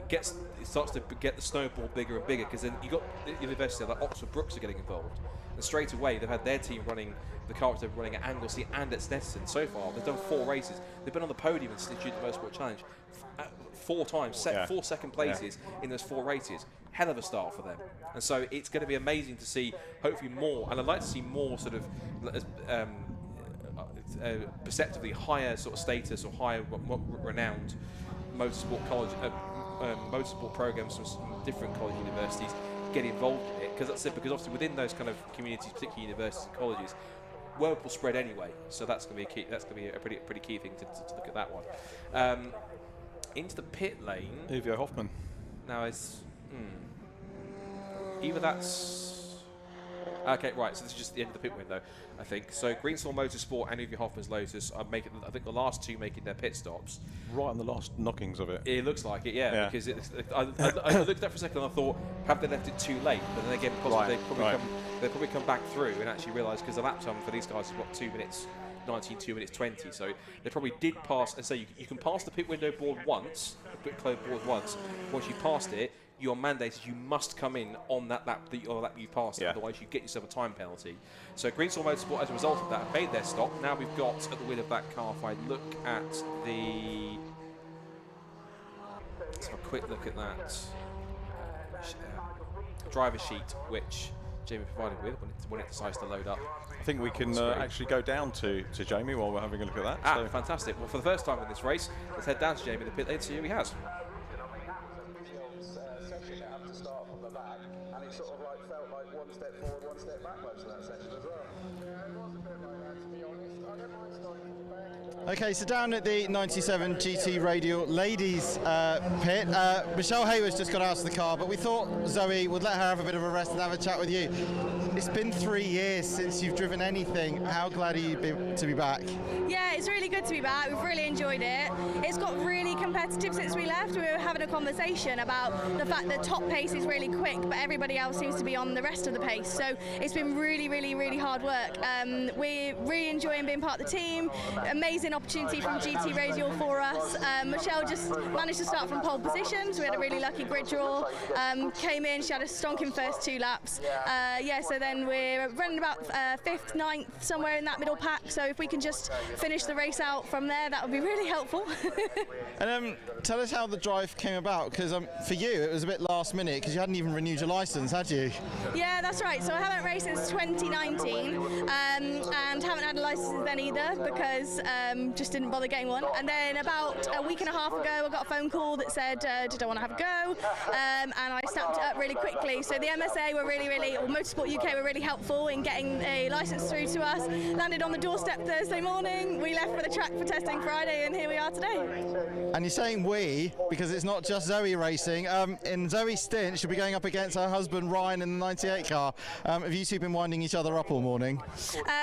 get the snowball bigger and bigger, because then you got the university like Oxford Brookes are getting involved, and straight away they've had their team running the cars they're running at Anglesey and at Snetterton. So far they've done 4 races. They've been on the podium in the Student Motorsport Challenge 4 times, 4 second places in those 4 races. Hell of a start for them, and so it's going to be amazing to see, hopefully more, and I'd like to see more sort of perceptively higher sort of status or higher renowned motorsport college, motorsport programs from different college universities get involved in it, because that's it. Because obviously within those kind of communities, particularly universities and colleges, word will spread anyway. So that's going to be a key. That's going to be a pretty key thing to look at that one. Into the pit lane. Evio Hoffman. Now it's either that's okay, right? So this is just the end of the pit window, I think. So Greenswell Motorsport and Evie Hoffman's Lotus are making, I think, the last 2 making their pit stops. Right on the last knockings of it. It looks like it, yeah. Because I looked at that for a second and I thought, have they left it too late? But then again, possibly they probably come back through and actually realise, because the lap time for these guys is what, 2 minutes 19, 2 minutes 20. So they probably did pass, and so you can pass the pit window board once, the pit close board once. Once you passed it, you're mandated, you must come in on that lap that you passed, otherwise you get yourself a time penalty. So Greenswell Motorsport, as a result of that, have made their stop. Now we've got at the wheel of that car, if I look at the, let's have a quick look at that driver sheet, which Jamie provided with when it decides to load up. I think we can actually go down to Jamie while we're having a look at that. So. Fantastic. Well, for the first time in this race, let's head down to Jamie in the pit lane and see who he has. And it sort of like felt like 1 step forward, 1 step back most of that session as well. Yeah, it was a bit like that, to be honest. I don't mind starting from the back. Okay, so down at the 97 GT Radial ladies pit, Michelle Hayward's just got out of the car, but we thought Zoe would let her have a bit of a rest and have a chat with you. It's been 3 years since you've driven anything. How glad are you to be back? Yeah, it's really good to be back. We've really enjoyed it. It's got really competitive since we left. We were having a conversation about the fact that top pace is really quick, but everybody else seems to be on the rest of the pace. So it's been really, really, really hard work. We're really enjoying being part of the team. Amazing opportunity from GT Radial for us. Michelle just managed to start from pole position, so we had a really lucky grid draw. Came in, she had a stonking first 2 laps. Yeah, so then we're running about 5th, 9th, somewhere in that middle pack. So if we can just finish the race out from there, that would be really helpful. And tell us how the drive came about, because for you it was a bit last minute because you hadn't even renewed your licence, had you? Yeah, that's right. So I haven't raced since 2019 and haven't had a licence then either because just didn't bother getting one. And then about a week and a half ago I got a phone call that said, did I want to have a go? And I snapped it up really quickly. So the MSA were really, or Motorsport UK were really helpful in getting a licence through to us. Landed on the doorstep Thursday morning. We left for the track for testing Friday and here we are today. And you're saying we, because it's not just Zoe racing. In Zoe's stint, she'll be going up against her husband Ryan in the 98 car. Have you two been winding each other up all morning?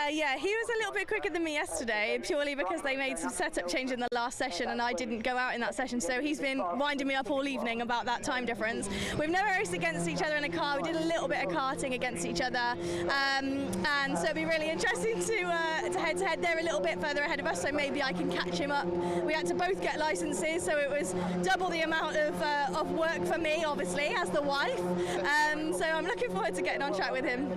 Yeah, he was a little bit quicker than me yesterday, purely because they made some setup change in the last session and I didn't go out in that session, so he's been winding me up all evening about that time difference. We've never raced against each other in a car. We did a little bit of karting against each other, and so it'll be really interesting to head to head. They're a little bit further ahead of us, so maybe I can catch him up. We had to both get licenses, so it was double the amount of work for me, obviously, as the wife. So I'm looking forward to getting on track with him.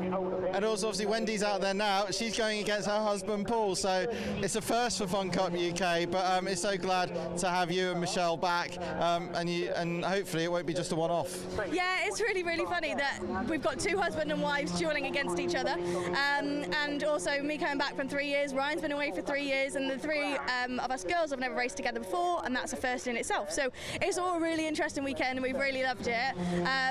And also, obviously, Wendy's out there now. She's going against her husband Paul, so it's a first for FunCup UK. But it's so glad to have you and Michelle back, and hopefully it won't be just a one-off. Yeah, it's really, really funny that we've got 2 husband and wives duelling against each other, and also me coming back from 3 years. Ryan's been away for 3 years, and the 3 of us girls have never raced together before, and that's a first in itself. So it's all a really interesting weekend, and we've really loved it.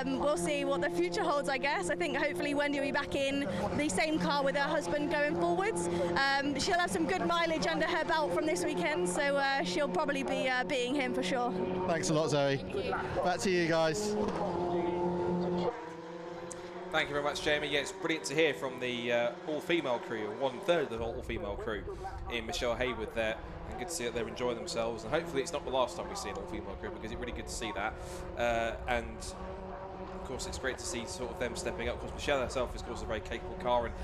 We'll see what the future holds, I guess. I think hopefully Wendy will be back in the same car with her husband going forwards. She'll have some good mileage under her belt from this weekend, so she'll probably be beating him for sure. Thanks a lot, Zoe. Back to you guys. Thank you very much, Jamie. Yeah, it's brilliant to hear from the all-female crew, 1/3 of the all-female crew in Michelle Hayward there. And good to see that they're enjoying themselves. And hopefully it's not the last time we see an all-female crew, because it's really good to see that. And of course, it's great to see sort of them stepping up. Of course, Michelle herself is, of course, a very capable car. And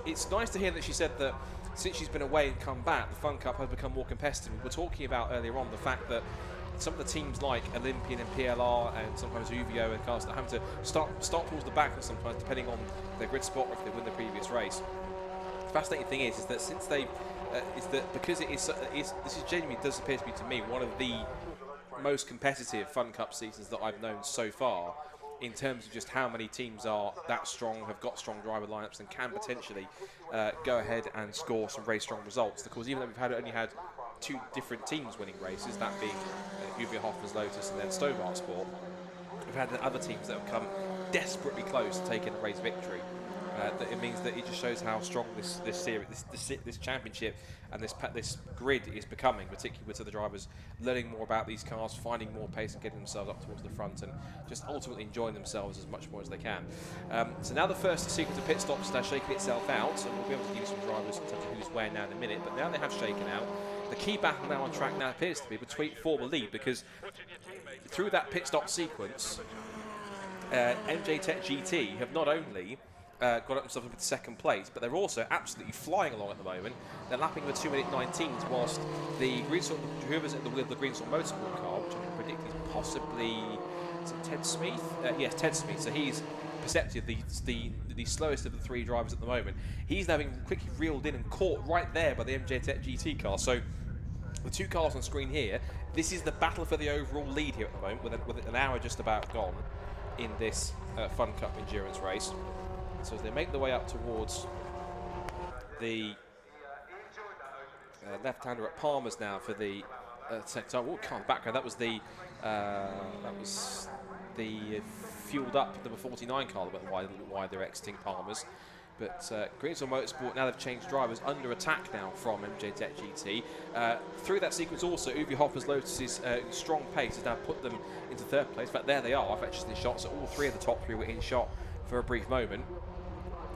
it's nice to hear that she said that since she's been away and come back, the FunCup has become more competitive. We were talking about earlier on the fact that some of the teams like Olympian and PLR and sometimes Uvio and cars that have to start towards the back sometimes, depending on their grid spot or if they win the previous race. The fascinating thing is that since they is that because this is genuinely does appear to be to me one of the most competitive FunCup seasons that I've known so far, in terms of just how many teams are that strong, have got strong driver lineups, and can potentially go ahead and score some very strong results. Because even though we've only had 2 different teams winning races, that being Uvio Hoffman's Lotus and then Stobart Sport, we've had other teams that have come desperately close to taking a race victory. That it means that it just shows how strong this series, this championship, and this grid is becoming, particularly with the drivers learning more about these cars, finding more pace, and getting themselves up towards the front, and just ultimately enjoying themselves as much more as they can. So now the first sequence of pit stops is shaking itself out, and we'll be able to give you some drivers in terms of who's where now in a minute. But now they have shaken out. The key battle now on track now appears to be for the lead, because through that pit stop sequence, MJ Tech GT have not only got up themselves into second place, but they're also absolutely flying along at the moment. They're lapping with 2:19s, whilst the whoever's at the wheel of the Greensword Motorsport car, which I can predict is possibly Ted Smith. Yes, Ted Smith. So he's perceptive, the slowest of the 3 drivers at the moment. He's now being quickly reeled in and caught right there by the MJ Tech GT car. So the 2 cars on screen here, this is the battle for the overall lead here at the moment, with an hour just about gone in this FunCup endurance race. So as they make their way up towards the left-hander at Palmer's now for the second time. Oh, God, background. That was the fueled up number 49 car that went wide. They're exiting Palmer's. But Greenswell Motorsport, now they've changed drivers, under attack now from MJ Tech GT. Through that sequence also, Uwe Hopper's Lotus's strong pace has now put them into third place. In fact, there they are. I've actually seen shots, so all three of the top three were in shot for a brief moment.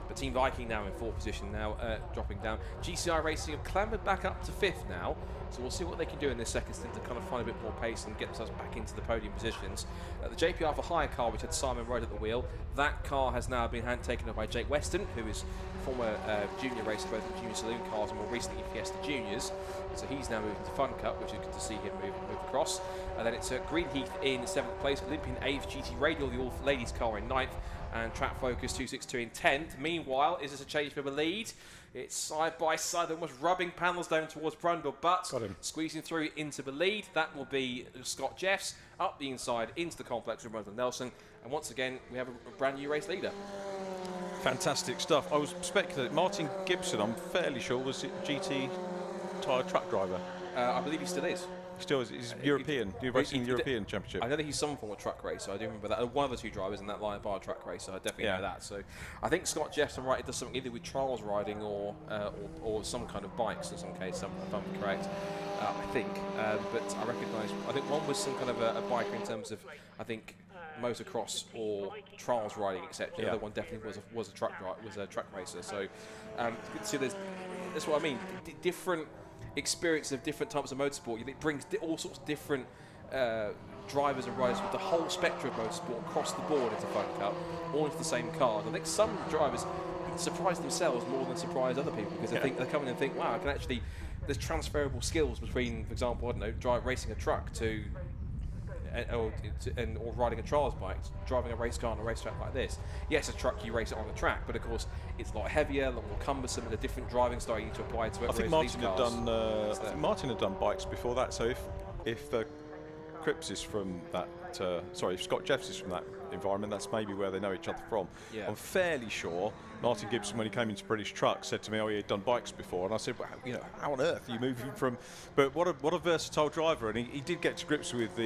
But Team Viking now in fourth position, now dropping down. GCI Racing have clambered back up to fifth now, so we'll see what they can do in this second stint to kind of find a bit more pace and get themselves back into the podium positions. The JPR for hire car, which had Simon Road at the wheel, that car has now been taken over by Jake Weston, who is a former junior racer, both in junior saloon cars and more recently in Fiesta Juniors. So he's now moving to FunCup, which is good to see him move across. And then it's Greenheath in 7th place, Olympian Ave GT Radial, the all-ladies car in 9th, and Track Focus 262 in 10th. Meanwhile, is this a change for the lead? It's side by side, almost rubbing panels down towards Brundle, but squeezing through into the lead. That will be Scott Jeffs up the inside into the complex with Brundle Nelson. And once again, we have a brand new race leader. Fantastic stuff. I was speculating Martin Gibson, I'm fairly sure, was it GT tyre truck driver? I believe he still is. Still is. He's European. You're racing the European Championship. I know that he's some form of truck racer. I do remember that. One of the two drivers in that line bar truck racer. I definitely know that. So I think Scott Jeffson, right, does something either with trials riding or some kind of bikes in some case, if I'm correct. I think. But I recognise, I think one was some kind of a biker in terms of, I think, motocross or trials riding, etc. The other one definitely was a truck racer. So see, that's what I mean. Different experience of different types of motorsport. It brings all sorts of different drivers and riders with the whole spectrum of motorsport across the board into FunCup, all into the same cars. I think some drivers surprise themselves more than surprise other people because they come in and think, wow, I can actually. There's transferable skills between, for example, I don't know, racing a truck or riding a trials bike, driving a race car on a racetrack like this. Yes, a truck, you race it on the track, but of course it's a lot heavier, a lot more cumbersome, and a different driving style you need to apply to it. I think Martin had done bikes before that, so if Cripps is from that, if Scott Jeffs is from that environment, that's maybe where they know each other from. Yeah. I'm fairly sure Martin Gibson, when he came into British Trucks, said to me, "Oh, he'd done bikes before," and I said, "Well, how on earth are you moving from?" But what a versatile driver, and he did get to grips with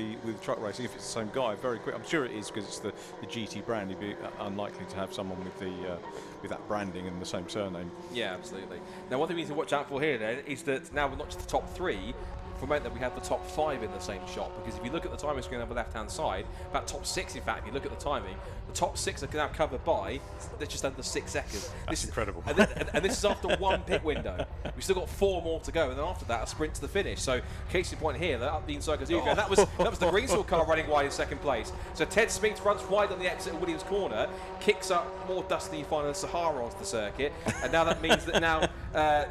truck racing. If it's the same guy, very quick. I'm sure it is because it's the GT brand. He'd be unlikely to have someone with that branding and the same surname. Yeah, absolutely. Now, one thing we need to watch out for here then is that now we're not just the top three. For a moment that we have the top 5 in the same shot, because if you look at the timing screen on the left-hand side, about top 6, in fact, if you look at the timing, the top 6 are now covered by, they're just under 6 seconds. That's incredible. And this is after one pit window. We've still got 4 more to go, and then after that, a sprint to the finish. So, case in point here, that up the inside goes Uwe, and that was the Greenswell car running wide in second place. So Ted Smith runs wide on the exit of Williams Corner, kicks up more dust than you find in the Sahara onto the circuit, and now that means that now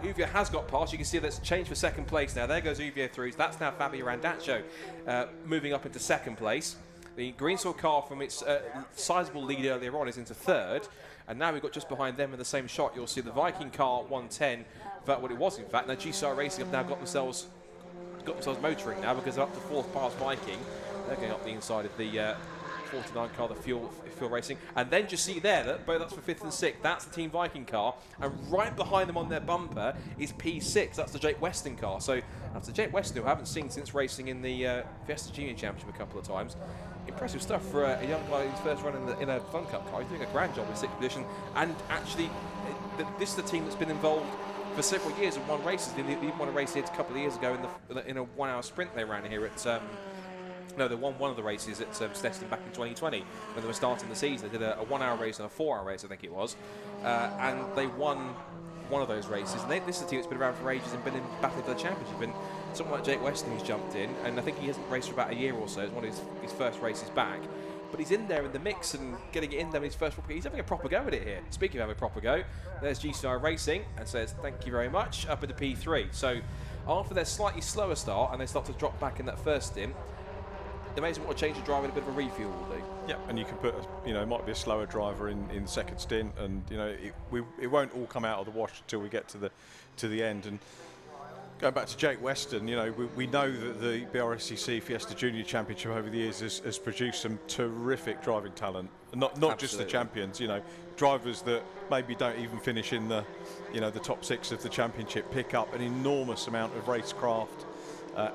Uwe has got past. You can see that's changed for second place now. There goes Uwe through. So that's now Fabio Randaccio moving up into second place. The Greenswell car from its sizable lead earlier on is into third, and now we've got just behind them in the same shot. You'll see the Viking car 110, but what it was in fact. Now GCI Racing have now got themselves motoring now because they're up to fourth past Viking. They're going up the inside of the 49 car, the fuel racing, and then just see there that both that's for 5th and 6th. That's the Team Viking car, and right behind them on their bumper is P6. That's the Jake Weston car. So that's the Jake Weston, who I haven't seen since racing in the Fiesta Junior Championship a couple of times. Impressive stuff for a young guy who's first run in a FunCup car. He's doing a grand job in 6th position, and actually, this is the team that's been involved for several years and won races. They won a race here a couple of years ago in a 1-hour sprint they ran here at. No, they won one of the races at Snetterton back in 2020 when they were starting the season. They did a 1-hour race and a 4-hour race, I think it was, and they won one of those races. And this is a team that's been around for ages and been in battle for the championship. And someone like Jake Weston, who's jumped in, and I think he hasn't raced for about a year or so. It's one of his first races back. But he's in there in the mix and getting it in there in his first. He's having a proper go at it here. Speaking of having a proper go, there's GCI Racing and says thank you very much up into P3. So after their slightly slower start and they start to drop back in that first stint, amazing what a change of driver and a bit of a refuel will do. Yeah, and you can put, it might be a slower driver in the second stint, and it won't all come out of the wash until we get to the end. And going back to Jake Weston, we know that the BRSCC Fiesta Junior Championship over the years has produced some terrific driving talent. Not just the champions, drivers that maybe don't even finish in the top 6 of the championship pick up an enormous amount of racecraft.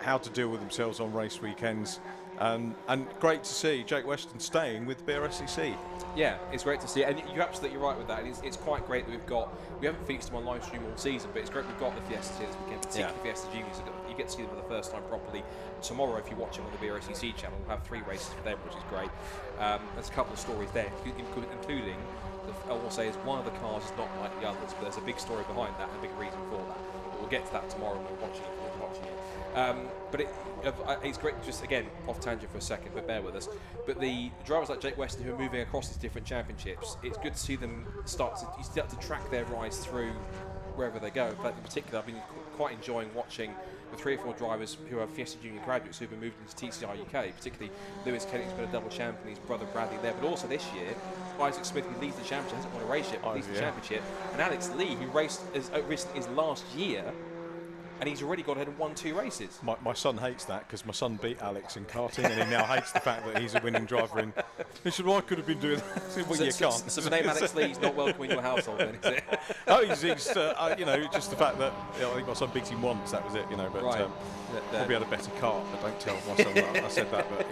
how to deal with themselves on race weekends. And great to see Jake Weston staying with BRSCC. Yeah, it's great to see, and you're absolutely right with that. And it's quite great that we haven't featured them on live stream all season, but it's great we've got the Fiesta here this weekend, particularly Fiesta Juniors. You get to see them for the first time properly tomorrow. If you watch them on the BRSCC channel, we'll have 3 races for them, which is great. There's a couple of stories there, including, I will say, is one of the cars is not like the others, but there's a big story behind that and a big reason for that. But we'll get to that tomorrow when we're watching it. But it's great, just again, off tangent for a second, but bear with us. But the drivers like Jake Weston who are moving across these different championships, it's good to see them start to track their rise through wherever they go. But in particular, I've been quite enjoying watching the 3 or 4 drivers who are Fiesta Junior graduates who've been moved into TCR UK, particularly Lewis Kenny, who's been a double champion, his brother Bradley there, but also this year, Isaac Smith, who leads the championship, hasn't won a race yet, but leads the championship, and Alex Lee, who raced as recently as last year, and he's already gone ahead and won 2 races. My son hates that because my son beat Alex in karting, and he now hates the fact that he's a winning driver. And he said, "Well, I could have been doing that." Said, well, you can't. So the name Alex Lee is not welcome in your household, then, is it? Oh, he's just the fact that I think my son beat him once. That was it, But right. Probably had a better kart, but don't tell my son that I said that. But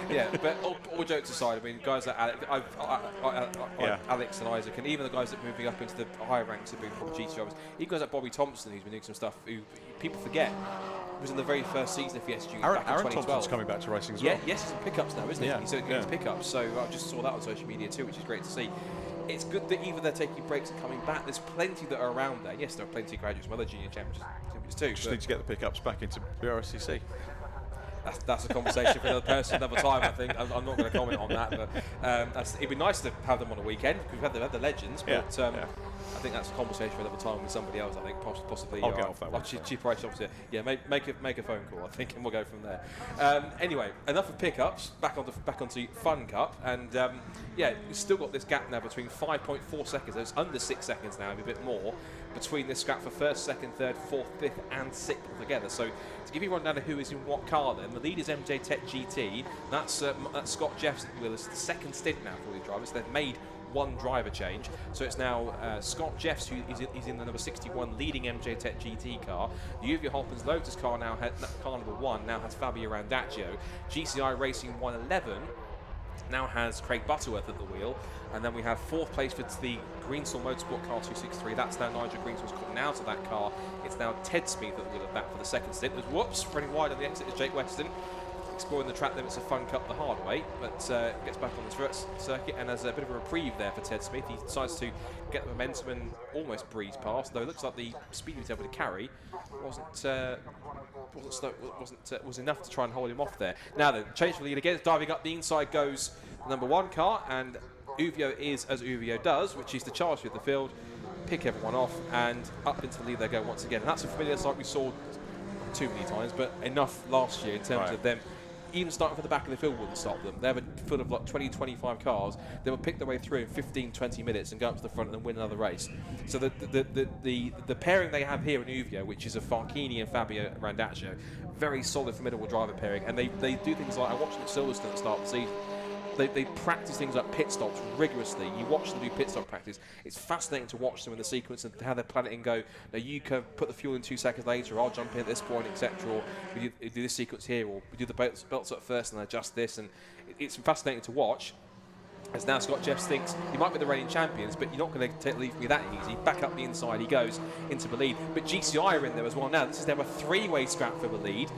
Yeah, but all jokes aside, I mean, guys like Alex and Isaac, and even the guys that are moving up into the higher ranks have been from GT drivers. Even guys like Bobby Thompson, who's been doing some stuff who people forget was in the very first season of Fiesta Juniors back in 2012. Thompson's coming back to racing as well. Yes, he's in pickups now, isn't he? Yeah. He's going to pickups, so I just saw that on social media too, which is great to see. It's good that even they're taking breaks and coming back. There's plenty that are around there. Yes, there are plenty of graduates from other junior championships too. Just need to get the pickups back into BRSCC. That's a conversation for another person, another time. I think I'm not going to comment on that, but it'd be nice to have them on a weekend because we've had the legends. But I think that's a conversation for another time with somebody else. I think possibly. I'll get off that one. Chief Race Officer. Yeah, make a phone call. I think, and we'll go from there. Anyway, enough of pickups. Back onto FunCup, and we've still got this gap now between 5.4 seconds. It's under 6 seconds now, a bit more between this gap for first, second, third, fourth, fifth, and sixth altogether. So to give you a rundown of who is in what car, then the lead is MJ Tech GT. That's Scott Jeff's wheel. It's the second stint now for these drivers. They've made one driver change, so it's now Scott Jeffs who is in the number 61 leading MJ Tech GT car. The Uvia Holpens Lotus car now car number 1 now has Fabio Randaccio. GCI Racing 111 now has Craig Butterworth at the wheel, and then we have 4th place for the Greensall Motorsport car 263. That's now Nigel Greensall's coming out of that car. It's now Ted Smith at the wheel of that for the second stint. There's whoops, running wide on the exit is Jake Weston, exploring the track limits of FunCup the hard way, but gets back on the circuit and has a bit of a reprieve there for Ted Smith. He decides to get the momentum and almost breeze past, though it looks like the speed he was able to carry was enough to try and hold him off there. Now then, change for lead again. Diving up the inside goes the number 1 car, and Uvio is as Uvio does, which is to charge through the field, pick everyone off, and up into the lead they go once again. And that's a familiar sight we saw too many times, but enough last year in terms of them even starting from the back of the field wouldn't stop them. They have a field of like 20, 25 cars. They will pick their way through in 15, 20 minutes and go up to the front and then win another race. So the pairing they have here in Uvio, which is a Farchini and Fabio Randaccio, very solid, formidable driver pairing. And they do things like, I watched them at Silverstone at the start of the season. They practice things like pit stops rigorously. You watch them do pit stop practice. It's fascinating to watch them in the sequence and how they plan it and go, now you can put the fuel in 2 seconds later, or I'll jump in at this point, etc. Or we do this sequence here, or we do the belts up first and adjust this. And it's fascinating to watch. As now Scott Jeffs thinks he might be the reigning champions, but you're not going to leave me that easy. Back up the inside he goes into the lead. But GCI are in there as well now. This is now a 3-way scrap for the lead.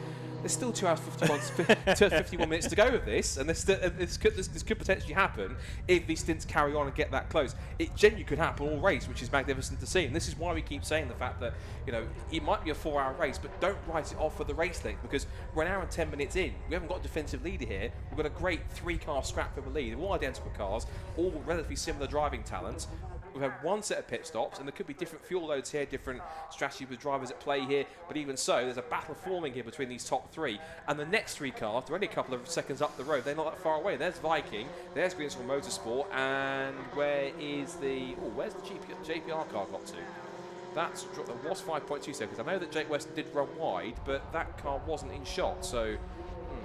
There's still 2 hours 51 minutes to go with this, and this could potentially happen if these stints carry on and get that close. It genuinely could happen all race, which is magnificent to see. And this is why we keep saying the fact that it might be a 4-hour race, but don't write it off for the race length, because we're an hour and 10 minutes in. We haven't got a defensive leader here. We've got a great 3-car scrap for the lead. They're all identical cars, all relatively similar driving talents. We've had 1 set of pit stops, and there could be different fuel loads here, different strategy with drivers at play here, but even so, there's a battle forming here between these top 3, and the next 3 cars, they're only a couple of seconds up the road, they're not that far away. There's Viking, there's Greensall Motorsport, and where's the JPR car got to? That was 5.2 seconds. I know that Jake Weston did run wide, but that car wasn't in shot, so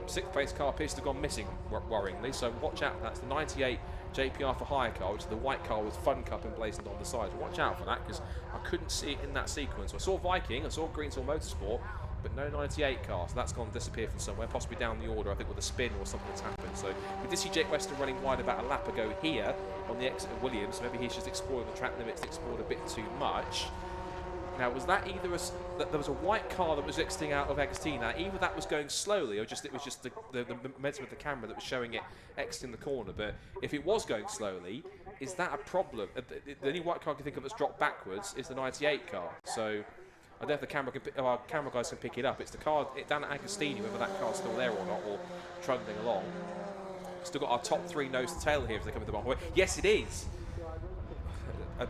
6th place car appears to have gone missing, worryingly, so watch out. That's the 98 JPR for hire car, which is the white car with FunCup emblazoned on the side. Watch out for that, because I couldn't see it in that sequence. I saw Viking, I saw Greensall Motorsport, but no 98 car, so that's gone to disappear from somewhere, possibly down the order, I think with a spin or something that's happened. So we did see Jake Weston running wide about a lap ago here on the exit of Williams, so maybe he's just exploring the track limits, explored a bit too much. Now, was that either that there was a white car that was exiting out of XT? Now, either that was going slowly, or it was just the momentum of the camera that was showing it exiting the corner. But if it was going slowly, is that a problem? The only white car I can think of that's dropped backwards is the 98 car. So I don't know if the camera guys can pick it up. It's the car down at Agostini, whether that car's still there or not, or trundling along. Still got our top 3 nose to tail here as they come in the bottom. Yes, it is.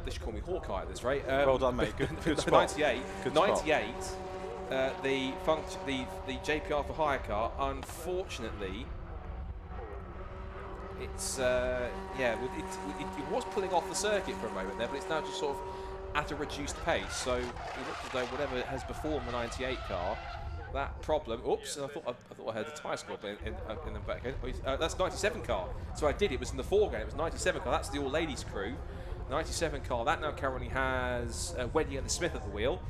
They should call me Hawkeye at this rate. Well done, mate. Good spot. 98. Good 98. The JPR for hire car. Unfortunately, it's it was pulling off the circuit for a moment there, but it's now just sort of at a reduced pace. So it looks as though whatever has befallen the 98 car, that problem. Oops! I thought I heard the tyre squad in the back end. That's 97 car. So I did. It was in the foreground. It was 97 car. That's the all ladies crew. 97 car, that now currently has Wendy and the Smith at the wheel,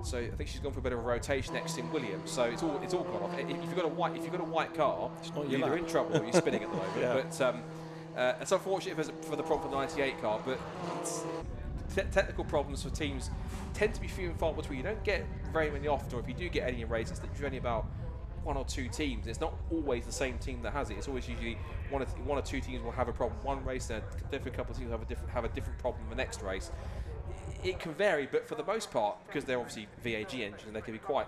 so I think she's gone for a bit of a rotation next in Williams. So it's all gone off. If you've got a white car, you're either in trouble or you're spinning at the moment. Yeah. But it's unfortunate for the problem for the 98 car. But technical problems for teams tend to be few and far between. You don't get very many often, or if you do get any in races, there's only about 1 or 2 teams. It's not always the same team that has it. It's always usually one or two teams will have a problem one race, and a different couple of teams have a different problem the next race. It can vary, but for the most part, because they're obviously VAG engines and they can be quite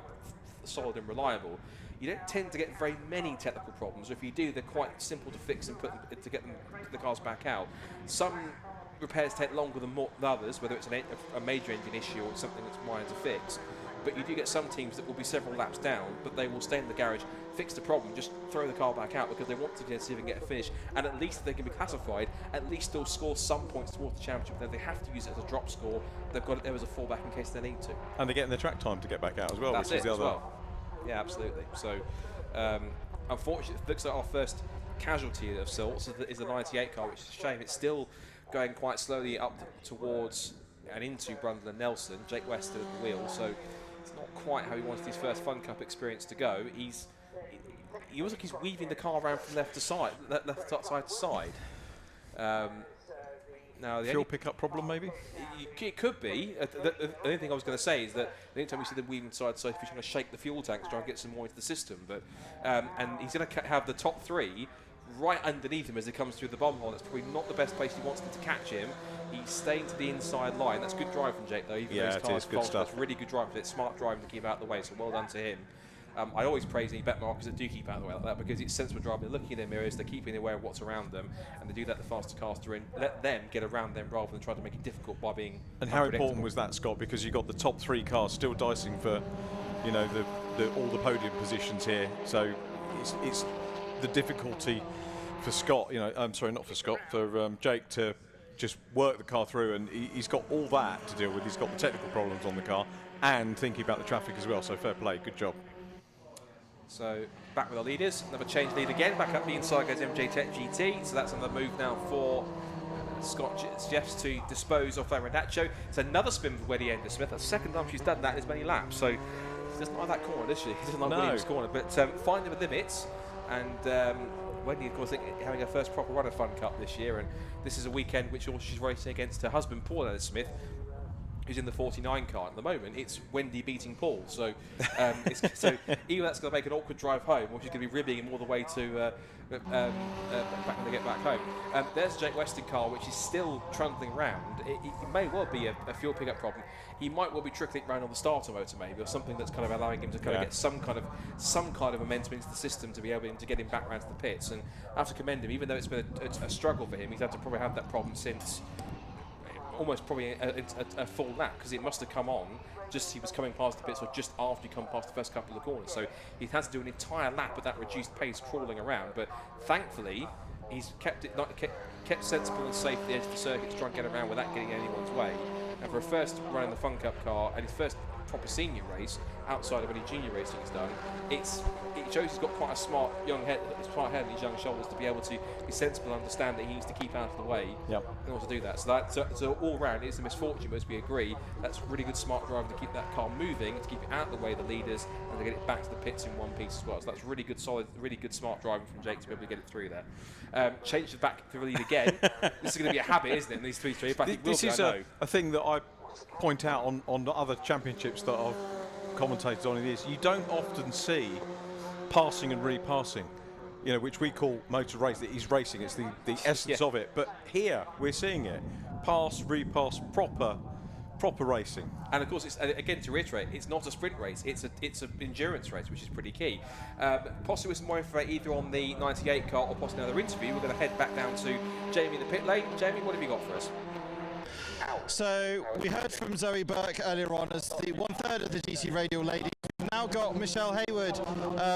solid and reliable, you don't tend to get very many technical problems. Or if you do, they're quite simple to fix and to get the cars back out. Some repairs take longer than others, whether it's a major engine issue or something that's minor to fix. But you do get some teams that will be several laps down, but they will stay in the garage, fix the problem, just throw the car back out because they want to see if they can get a finish. And at least if they can be classified, at least they'll score some points towards the championship. Then they have to use it as a drop score. They've got it there as a fallback in case they need to. And they're getting the track time to get back out as well, That's which is the other. Well. Yeah, absolutely. So, unfortunately, it looks like our first casualty of sorts is the 98 car, which is a shame. It's still going quite slowly up towards and into Brundle and Nelson. Jake Weston at the wheel, so it's not quite how he wanted his first FunCup experience to go. He looks like he's weaving the car around from left side to side. Now the fuel pickup problem, maybe? It could be. The only thing I was going to say is that the only time we see them weaving side to side, if he's trying to shake the fuel tanks, try and get some more into the system. But and he's going to have the top 3 right underneath him as he comes through the bomb hole. That's probably not the best place he wants to catch him. He's staying to the inside line. That's good drive from Jake, though. Even though his car's good stuff. That's really good driving. It's smart driving to keep out of the way. So well done to him. I always praise any bet markers that do keep out of the way like that, because it's sensible driving. They're looking in their mirrors, they're keeping aware of what's around them, and they do that the faster cars are in. Let them get around them rather than try to make it difficult by being. And how important was that, Scott? Because you've got the top 3 cars still dicing for, you know, all the podium positions here. So it's the difficulty for Scott. You know, I'm sorry, not for Scott, for Jake to just work the car through, and he's got all that to deal with. He's got the technical problems on the car and thinking about the traffic as well. So fair play, good job. So back with our leaders, another change lead again, back up the inside goes MJ Tech GT, so that's another move now for Scott Jeffs to dispose of Rendacho. It's another spin for Wendy Smith. That's the second time she's done that in as many laps, so she doesn't like that corner, does she? She doesn't like Williams' corner, but finding the limits, and Wendy, of course, having her first proper run of FunCup this year, and this is a weekend which she's racing against her husband, Paul Smith, who's in the 49 car. At the moment, it's Wendy beating Paul. So, so either that's going to make an awkward drive home, or she's going to be ribbing him all the way to back when they get back home. There's Jake Weston car, which is still trundling round. It may well be a fuel pickup problem. He might well be trickling around on the starter motor, maybe, or something that's kind of allowing him to kind of get some kind of momentum into the system to be able to get him back round to the pits. And I have to commend him, even though it's been a struggle for him. He's had to probably have that problem since almost probably a full lap, because it must have come on just as he was coming past the pits or just after he come past the first couple of corners. So he has to do an entire lap at that reduced pace crawling around. But thankfully, he's kept sensible and safe at the edge of the circuit to try and get around without getting in anyone's way. And for a first run in the FunCup car and his first proper senior race, outside of any junior racing he's done, it shows he's got quite a smart head on his young shoulders to be able to be sensible and understand that he needs to keep out of the way in order to do that. So all round, it's a misfortune, but as we agree, that's really good smart driving to keep that car moving, to keep it out of the way of the leaders, and to get it back to the pits in one piece as well. So that's really good, solid, really good smart driving from Jake to be able to get it through there. Change it back to the lead again. This is going to be a habit, isn't it, in these 3-3? But This is a thing that I point out on the other championships that I've commentated on. Is you don't often see passing and repassing, you know, which we call motor race. That he's racing, it's the essence of it. But here we're seeing it: pass, repass, proper racing. And of course, it's, again, to reiterate, it's not a sprint race; it's an endurance race, which is pretty key. Possibly with some more info either on the 98 car or possibly another interview. We're going to head back down to Jamie in the pit lane. Jamie, what have you got for us? So we heard from Zoe Burke earlier on as the 1/3 of the GC Radial ladies. We've now got Michelle Hayward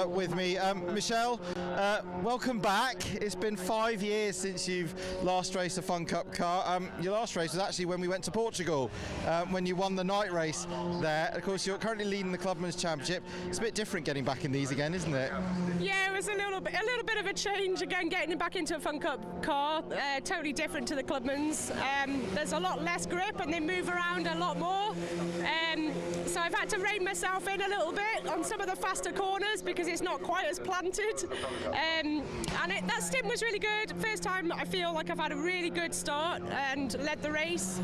with me. Michelle, welcome back. It's been 5 years since you've last raced a FunCup car. Your last race was actually when we went to Portugal, when you won the night race there. Of course, you're currently leading the Clubman's Championship. It's a bit different getting back in these again, isn't it? Yeah, it was a little bit of a change again, getting back into a FunCup car. Totally different to the Clubman's. There's a lot less grip and they move around a lot more. So I've had to rein myself in a little bit on some of the faster corners because it's not quite as planted. And that stint was really good. First time I feel like I've had a really good start and led the race.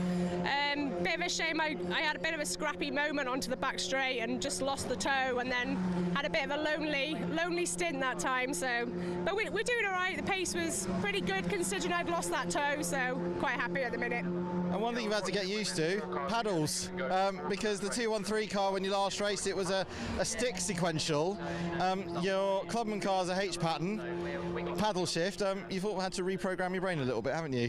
Bit of a shame I had a bit of a scrappy moment onto the back straight and just lost the toe, and then had a bit of a lonely stint that time. So, but we're doing all right. The pace was pretty good considering I'd lost that toe, so quite happy at the minute. And one thing you've had to get used to, paddles, because the 213 car when you last raced, it was a stick sequential. Your Clubman car's a H pattern, paddle shift. You've all had to reprogram your brain a little bit, haven't you?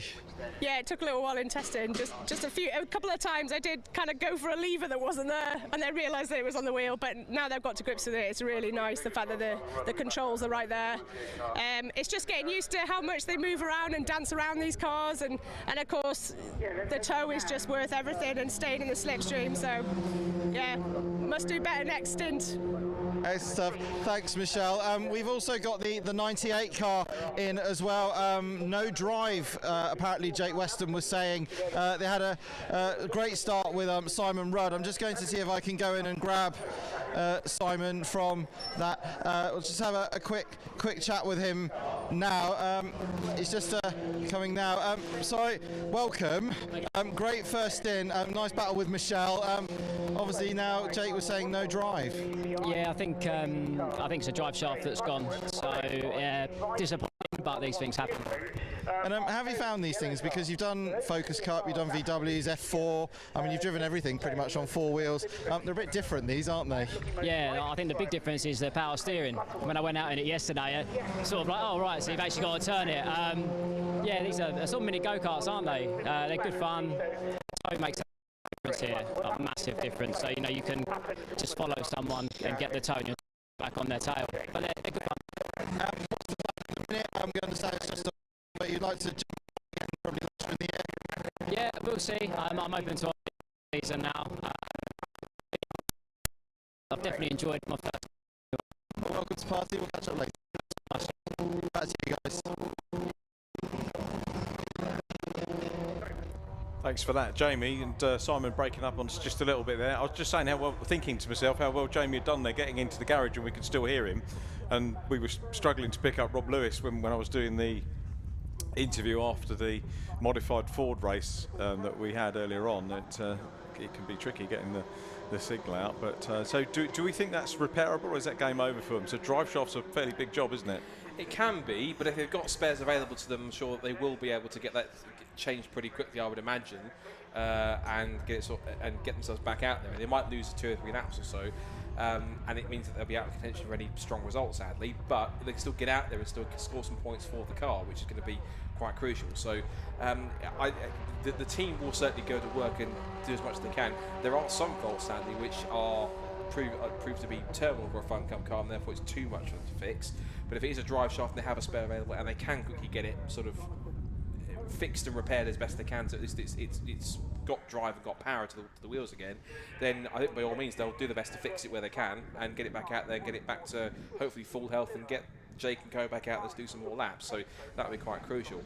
Yeah, it took a little while in testing. Just a couple of times I did kind of go for a lever that wasn't there, and then realised that it was on the wheel. But now they've got to grips with it. It's really nice, the fact that the controls are right there. It's just getting used to how much they move around and dance around these cars, and of course the toe is just worth everything and staying in the slipstream. So yeah, must do better next stint. Excellent stuff. Thanks, Michelle. We've also got the 98 car in as well. No drive, apparently Jake Weston was saying. They had a great start with Simon Rudd. I'm just going to see if I can go in and grab Simon from that. We'll just have a quick chat with him now. He's just coming now. Sorry, welcome. Great first in. Nice battle with Michelle. Obviously now Jake was saying no drive. Yeah, I think it's a drive shaft that's gone. So disappointing, but these things happen. And have you found these things? Because you've done Focus Cup, you've done VWs, F4. I mean, you've driven everything pretty much on 4 wheels. They're a bit different, these, aren't they? Yeah, I think the big difference is the power steering. When I went out in it yesterday, sort of like, oh right, so you've actually got to turn it. Yeah, these are sort of mini go-karts, aren't they? They're good fun. It makes a difference here, a massive difference. So you can just follow someone and get the toe and you're back on their tail. But they're good fun. What's the plan in a minute? I'm going to say it's just but you'd like to jump and probably launch in the air. Yeah, we'll see. I'm open to season now. I've definitely enjoyed my first. Well, welcome to the party. We'll catch up later. Back to you guys. Thanks for that, Jamie, and Simon breaking up on us just a little bit there. I was just saying thinking to myself how well Jamie had done there getting into the garage and we could still hear him, and we were struggling to pick up Rob Lewis when I was doing the interview after the modified Ford race that we had earlier on. It can be tricky getting the signal out, but so do we think that's repairable, or is that game over for them? So drive shaft's a fairly big job, isn't it? It can be, but if they've got spares available to them, I'm sure they will be able to get that changed pretty quickly, I would imagine, and get themselves back out there. And they might lose 2 or 3 laps or so, and it means that they'll be out of contention for any strong results, sadly. But they can still get out there and still score some points for the car, which is going to be quite crucial. So the team will certainly go to work and do as much as they can. There are some faults, sadly, which are proved to be terminal for a FunCup car, and therefore it's too much for them to fix. But if it is a drive shaft and they have a spare available and they can quickly get it sort of fixed and repaired as best they can, so it's got drive and got power to the wheels again, then I think by all means they'll do the best to fix it where they can and get it back out there and get it back to hopefully full health and get Jake and Co back out. Let's do some more laps. So that would be quite crucial.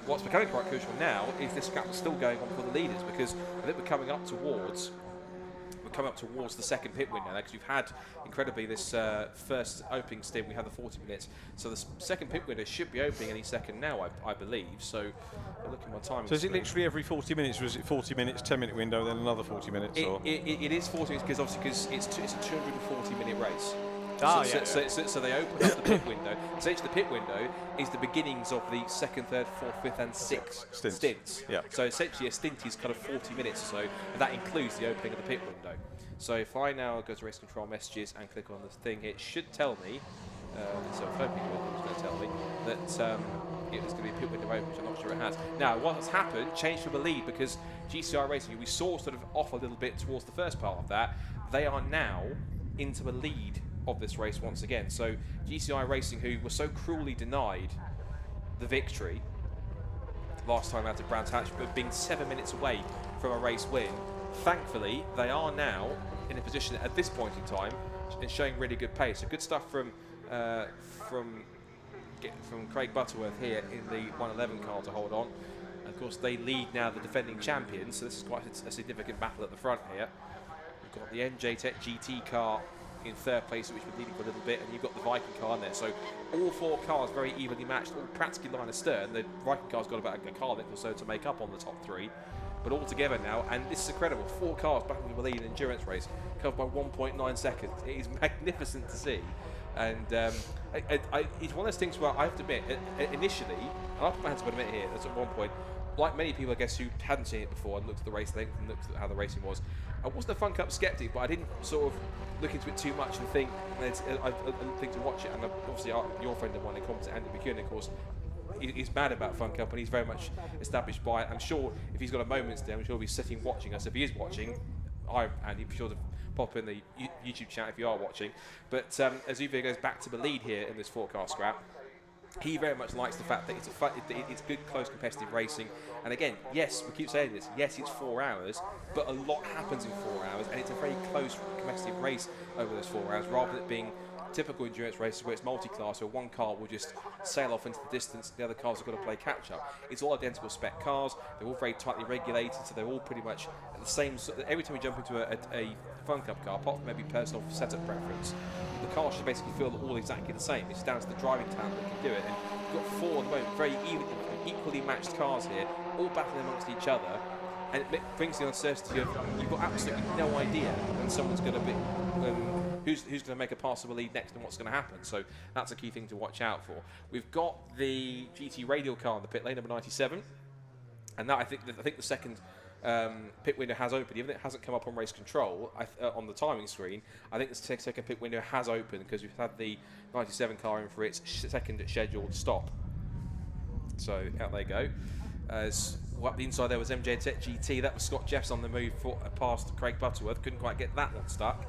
What's becoming quite crucial now is this scrap is still going on for the leaders, because I think we're coming up towards the second pit window now, because we've had incredibly this first opening stint. We had the 40 minutes, so the second pit window should be opening any second now, I believe. So look at my time. So is it literally every 40 minutes, or is it 40 minutes, 10-minute window, then another 40 minutes? It is 40 minutes, because it's a 240-minute race. So they open up the pit window. Essentially, the pit window is the beginnings of the second, third, fourth, fifth, and sixth stints. Yeah. So essentially, a stint is kind of 40 minutes or so, and that includes the opening of the pit window. So if I now go to race control messages and click on this thing, it should tell me. So I'm hoping it was going to tell me that it was going to be a pit window open, which I'm not sure it has. Now, what has happened? Changed from a lead, because GCI Racing, we saw sort of off a little bit towards the first part of that. They are now into a lead of this race once again. So GCI Racing, who were so cruelly denied the victory last time out at Brands Hatch, but being 7 minutes away from a race win, thankfully they are now in a position at this point in time and showing really good pace. So good stuff from Craig Butterworth here in the 111 car to hold on. And of course they lead now the defending champions, so this is quite a significant battle at the front here. We've got the MJ Tech GT car in third place, which we're leading for a little bit, and you've got the Viking car in there. So all four cars very evenly matched, all practically line astern. The Viking car's got about a car length or so to make up on the top three, but all together now, and this is incredible, 4 cars back into the lead in an endurance race, covered by 1.9 seconds. It is magnificent to see. And it's one of those things where I have to admit, initially, and I'll put my hands up and admit here, that's at one point, like many people, I guess, who hadn't seen it before and looked at the race length and looked at how the racing was, I wasn't a FunCup skeptic, but I didn't sort of look into it too much and think I think to watch it. And obviously, your friend and one in commentator, Andy McKeown, of course, he's mad about FunCup and he's very much established by it. I'm sure if he's got a moment today, I'm sure he'll be sitting watching us. If he is watching, Andy, be sure to pop in the YouTube chat if you are watching. But as Uwe goes back to the lead here in this forecast scrap, he very much likes the fact that it's good, close, competitive racing. And again, yes, we keep saying this, yes, it's 4 hours, but a lot happens in 4 hours, and it's a very close, competitive race over those 4 hours, rather than it being typical endurance races where it's multi-class, where one car will just sail off into the distance, the other cars have got to play catch-up. It's all identical spec cars, they're all very tightly regulated, so they're all pretty much the same. Every time you jump into a FunCup car, apart from maybe personal setup preference, the car should basically feel all exactly the same. It's down to the driving talent that can do it. And you've got 4 at the moment, very equally matched cars here, all battling amongst each other, and it brings the uncertainty of you've got absolutely no idea when someone's going to be who's going to make a passable lead next and what's going to happen. So that's a key thing to watch out for. We've got the GT radial car in the pit lane, number 97, and that I think the second pit window has opened, even if it hasn't come up on race control on the timing screen. I think the second pit window has opened because we've had the 97 car in for its second scheduled stop. So out they go. Up the inside there was MJ Tech GT. That was Scott Jeffs on the move past Craig Butterworth. Couldn't quite get that one stuck.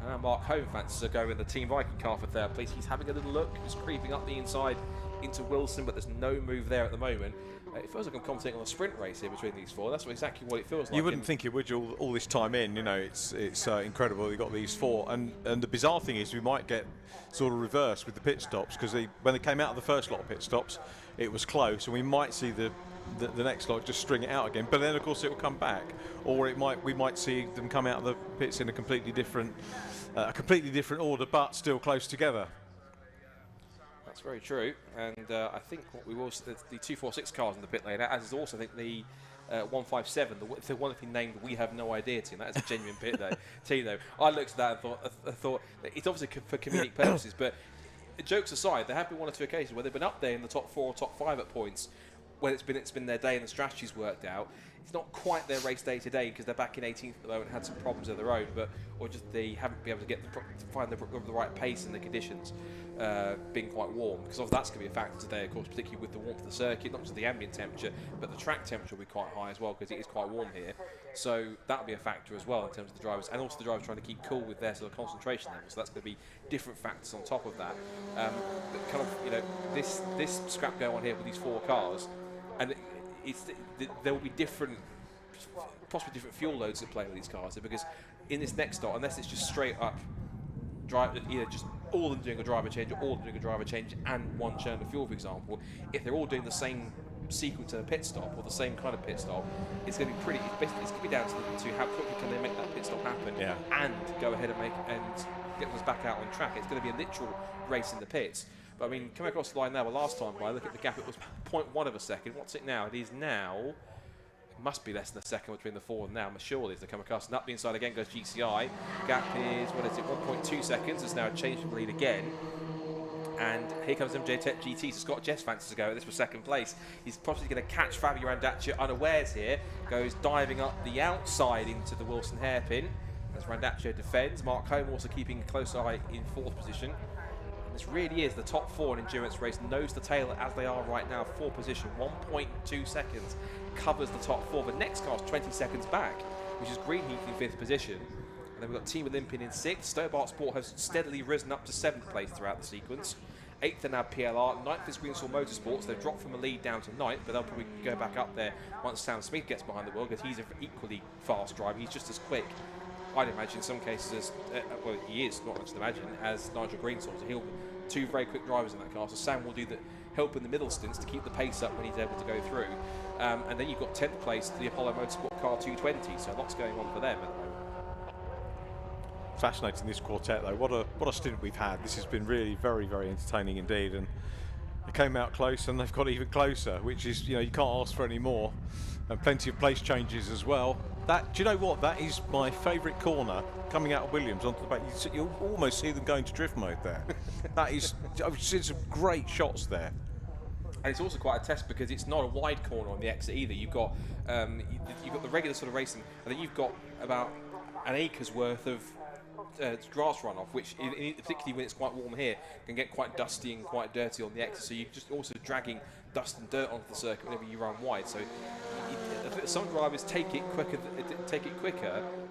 And Mark Home fancies to go with the Team Viking car for third place. He's having a little look. He's creeping up the inside into Wilson, but there's no move there at the moment. It feels like I'm commentating on a sprint race here between these 4. That's exactly what it feels like. You wouldn't think it would, all this time in. You know, it's incredible. You've got these 4, and the bizarre thing is we might get sort of reversed with the pit stops, because when they came out of the first lot of pit stops, it was close, and we might see the next lot just string it out again. But then of course it will come back, or we might see them come out of the pits in a completely different order, but still close together. That's very true, and I think what we will the 246 cars in the pit lane, as is also I think the 157, the one that he named We Have No Idea team. That is a genuine pit team though. I looked at that and thought it's obviously for comedic purposes, but jokes aside, there have been 1 or 2 occasions where they've been up there in the top 4 or top 5 at points when it's been their day and the strategy's worked out. It's not quite their race day today because they're back in 18th at the moment and had some problems of their own, or just they haven't been able to find the right pace and the conditions being quite warm, because that's going to be a factor today, of course, particularly with the warmth of the circuit, not just the ambient temperature, but the track temperature will be quite high as well because it is quite warm here. So that'll be a factor as well in terms of the drivers, and also the drivers trying to keep cool with their sort of concentration levels. So that's going to be different factors on top of that. But kind of, this scrap going on here with these 4 cars, and there will be different possibly different fuel loads at play with these cars, because in this next start, unless it's just straight up drive, either just all of them doing a driver change or all of them doing a driver change and one churn of fuel, for example, if they're all doing the same sequence of a pit stop or the same kind of pit stop, it's going to be pretty. It's going to be down to how quickly can they make that pit stop happen and go ahead and get us back out on track. It's going to be a literal race in the pits. But I mean, coming across the line now, last time by, look at the gap, it was 0.1 of a second. What's it now? It is now, it must be less than a second between the four and now, surely, as they come across. And up the inside again goes GCI. Gap is, 1.2 seconds. It's now changed from lead again. And here comes MJ Tech GT. So Scott Jess fancies to go. This was second place. He's probably going to catch Fabio Randaccio unawares here. Goes diving up the outside into the Wilson hairpin as Randaccio defends. Mark Holm also keeping a close eye in fourth position. This really is the top four in endurance race, nose to tail as they are right now, for position. 1.2 seconds covers the top four. The next car's 20 seconds back, which is Green Heath in fifth position. And then we've got Team Olympian in sixth. Stobart Sport has steadily risen up to seventh place throughout the sequence. Eighth are now PLR. Ninth is Greensall Motorsports. They've dropped from the lead down to ninth, but they'll probably go back up there once Sam Smith gets behind the wheel, because he's an equally fast driver. He's just as quick, I'd imagine, in some cases, as well, he is, not much to imagine, as Nigel Greensall. So he'll two very quick drivers in that car. So Sam will do the help in the middle stints to keep the pace up when he's able to go through. And then you've got 10th place, the Apollo Motorsport car 220. So lots going on for them at the moment. Fascinating, this quartet though. What a stint we've had. This has been really very, very entertaining indeed. And they came out close, and they've got even closer, which is, you can't ask for any more. And plenty of place changes as well. Do you know what? That is my favourite corner coming out of Williams onto the back. You almost see them going to drift mode there. I've seen some great shots there. And it's also quite a test because it's not a wide corner on the exit either. You've got the regular sort of racing, and then you've got about an acre's worth of grass runoff, which, particularly when it's quite warm here, can get quite dusty and quite dirty on the exit. So you're just also dragging dust and dirt onto the circuit whenever you run wide. So some drivers take it quicker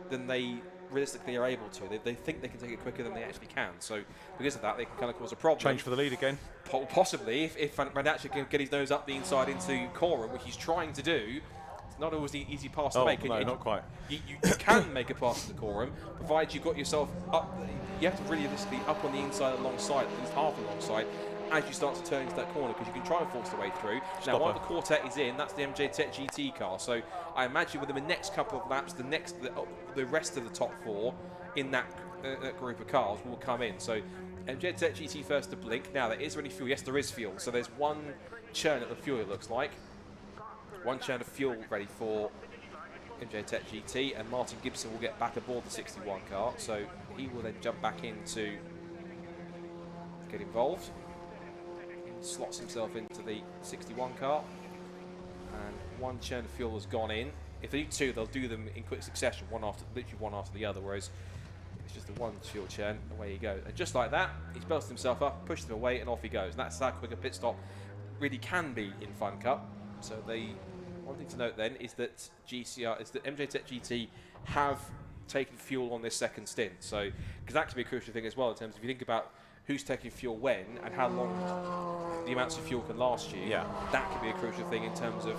than they realistically are able to. They think they can take it quicker than they actually can. So because of that, they can kind of cause a problem. Change for the lead again. Possibly, if Randaccio can get his nose up the inside into Coram, which he's trying to do. It's not always the easy pass to make. No, not quite. You can make a pass to the Coram, provided you've got yourself up. You have to realistically up on the inside alongside, at least half alongside, as you start to turn into that corner, because you can try and force the way through. Now, while the quartet is in, that's the MJ Tech GT car. So I imagine within the next couple of laps, the rest of the top four in that group of cars will come in. So MJ Tech GT first to blink. Now, is there any fuel? Yes, there is fuel. So there's one churn at the fuel, it looks like. One churn of fuel ready for MJ Tech GT, and Martin Gibson will get back aboard the 61 car. So he will then jump back in to get involved. Slots himself into the 61 car, and one churn of fuel has gone in. If they do two, they'll do them in quick succession, literally one after the other, whereas it's just the one fuel churn, away he goes. And just like that, he's belted himself up, pushed him away, and off he goes. And that's how quick a pit stop really can be in FunCup. So one thing to note then is that MJ Tech GT have taken fuel on this second stint. So, because that could be a crucial thing as well, in terms of if you think about who's taking fuel when and how long the amounts of fuel can last you. Yeah. That could be a crucial thing in terms of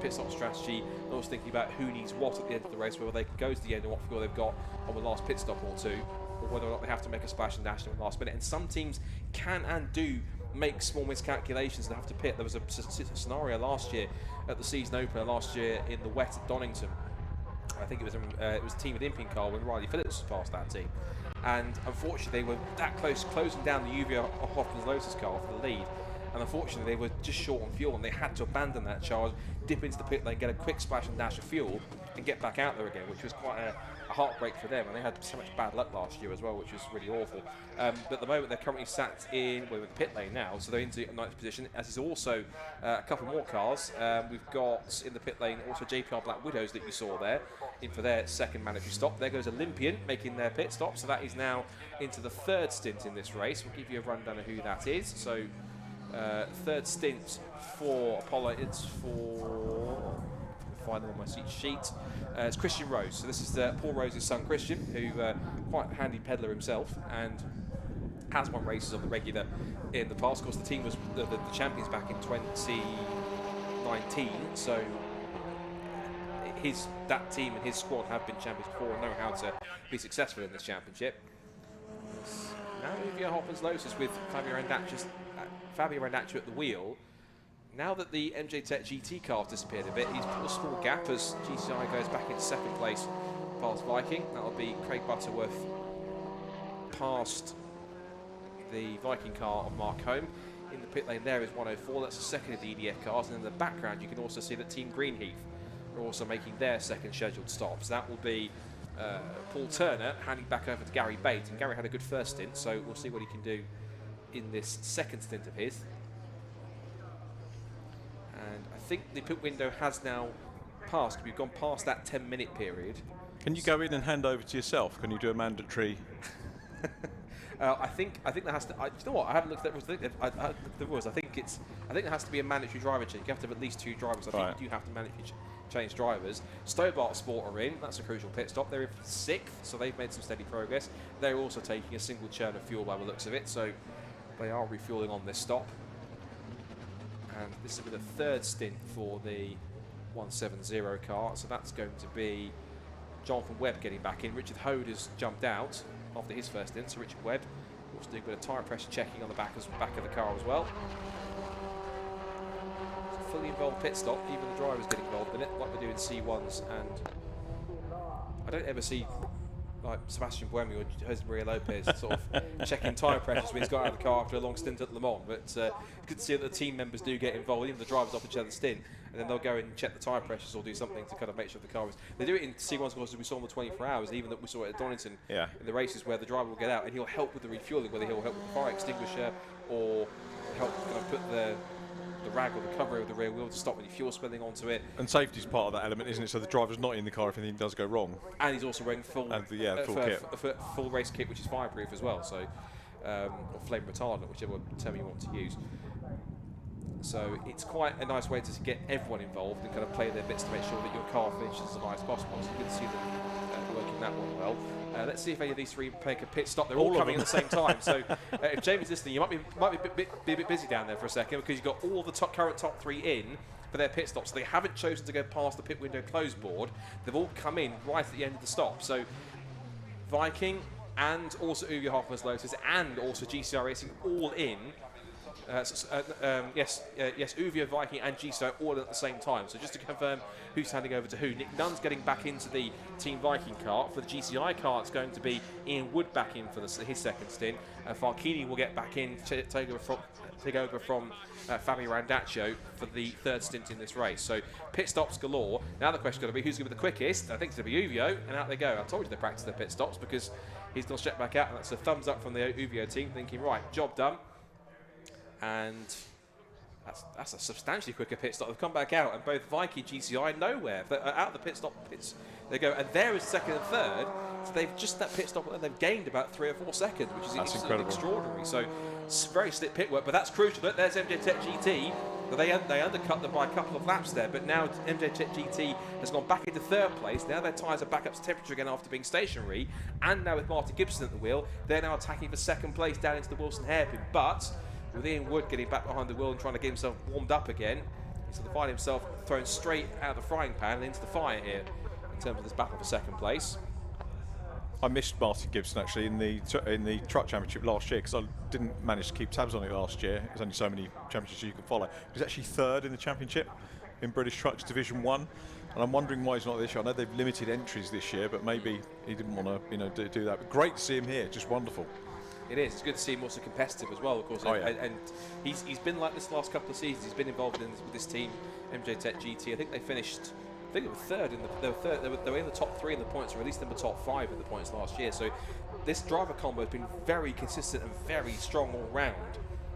pit stop strategy, and also thinking about who needs what at the end of the race, whether they can go to the end and what fuel they've got on the last pit stop or two, or whether or not they have to make a splash and dash in the last minute. And some teams can and do make small miscalculations and have to pit. There was a scenario last year at the season opener last year in the wet at Donington. I think it was a Team Olympian car when Riley Phillips was past that team. And unfortunately, they were that close, closing down the UV Hoffman's Lotus car for the lead. And unfortunately, they were just short on fuel, and they had to abandon that charge, dip into the pit lane, get a quick splash and dash of fuel, and get back out there again, which was quite a heartbreak for them. And they had so much bad luck last year as well, which was really awful. But at the moment, they're currently sat in the pit lane now, so they're into a ninth position, as is also a couple more cars. We've got in the pit lane also JPR Black Widows that you saw there, in for their second mandatory stop. There goes Olympian making their pit stop, so that is now into the third stint in this race. We'll give you a rundown of who that is. So third stint for Apollo, it's for, find them on my sheet. It's Christian Rose. So this is Paul Rose's son Christian, who quite a handy peddler himself and has won races on the regular in the past. Of course, the team was the champions back in 2019, so that team and his squad have been champions before and know how to be successful in this championship. Now Uvio Hoffman's Lotus with Fabio Randaccio at the wheel. Now that the MJ Tech GT car has disappeared a bit, he's put a small gap as GCI goes back into second place past Viking. That'll be Craig Butterworth past the Viking car of Mark Holm. In the pit lane there is 104, that's the second of the EDF cars, and in the background you can also see that Team Greenheath are also making their second scheduled stops. That will be Paul Turner handing back over to Gary Bates, and Gary had a good first stint, so we'll see what he can do in this second stint of his. And I think the pit window has now passed. We've gone past that 10-minute period. Can you go in and hand over to yourself? Can you do a mandatory? I think that has to. You know what? I haven't looked at the rules. I think there has to be a mandatory driver change. You have to have at least 2 drivers. I think you do have to mandatory change drivers. Stobart Sport are in. That's a crucial pit stop. They're in 6th, so they've made some steady progress. They're also taking a single churn of fuel by the looks of it, so they are refueling on this stop. And this will be the 3rd stint for the 170 car, so that's going to be Jonathan Webb getting back in. Richard Hode has jumped out after his first stint, so Richard Webb also doing a bit of tyre pressure checking on the back of the car as well. It's a fully involved pit stop, even the drivers getting involved in it, like we do in C1s, and I don't ever see like Sebastian Buemi or Jose Maria Lopez sort of checking tyre pressures when he's got out of the car after a long stint at Le Mans, but it's good to see that the team members do get involved, even the drivers off each other's stint, and then they'll go and check the tyre pressures or do something to kind of make sure the car is. They do it in C1s courses we saw in the 24 hours, even that we saw it at Donington in the races where the driver will get out and he'll help with the refueling, whether he'll help with the fire extinguisher or help kind of put the rag or the cover over the rear wheel to stop any fuel spilling onto it. And safety's part of that element, isn't it? So the driver's not in the car if anything does go wrong. And he's also wearing full kit. Full race kit, which is fireproof as well, so or flame retardant, whichever term you want to use. So it's quite a nice way to get everyone involved and kind of play their bits to make sure that your car finishes as high as possible. So you can see them working that one well. Let's see if any of these 3 make a pit stop. They're all coming at the same time. So if Jamie's listening, you might be a bit busy down there for a second, because you've got all the current top 3 in for their pit stops. They haven't chosen to go past the pit window close board. They've all come in right at the end of the stop. So Viking and also Uvio Hoffman's Lotus and also GCR Racing all in. Yes, Uvio, Viking and GCI all at the same time. So just to confirm who's handing over to who, Nick Dunn's getting back into the Team Viking car. For the GCI car, it's going to be Ian Wood back in for his second stint. Farkini will get back in, take over from Fabio Randaccio for the 3rd stint in this race. So pit stops galore. Now the question's going to be who's going to be the quickest. I think it's going to be Uvio, and out they go. I told you they practice their pit stops because he's going to step back out, and that's a thumbs up from the Uvio team, thinking, right, job done. And that's a substantially quicker pit stop. They've come back out, and both Viking and GCI nowhere. They're out of the pit stop pits. They go, and there is 2nd and 3rd. So they've just that pit stop, and they've gained about 3 or 4 seconds, which is incredible. Extraordinary. So it's very slick pit work, but that's crucial. Look, there's MJ Tech GT. They undercut them by a couple of laps there, but now MJ Tech GT has gone back into 3rd place. Now their tyres are back up to temperature again after being stationary, and now with Martin Gibson at the wheel, they're now attacking for 2nd place down into the Wilson hairpin. But with Ian Wood getting back behind the wheel and trying to get himself warmed up again, he's going to find himself thrown straight out of the frying pan and into the fire here in terms of this battle for 2nd place. I missed Martin Gibson actually in the truck championship last year because I didn't manage to keep tabs on it last year. There's only so many championships you can follow. He was actually 3rd in the championship in British Trucks Division 1, and I'm wondering why he's not this year. I know they've limited entries this year, but maybe he didn't want to do that. But great to see him here, just wonderful. It is. It's good to see him also competitive as well, of course. And he's been like this the last couple of seasons. He's been involved with this team, MJ Tech GT. I think they finished. I think they were 3rd. They were in the top 3 in the points, or at least in the top 5 in the points last year. So this driver combo has been very consistent and very strong all round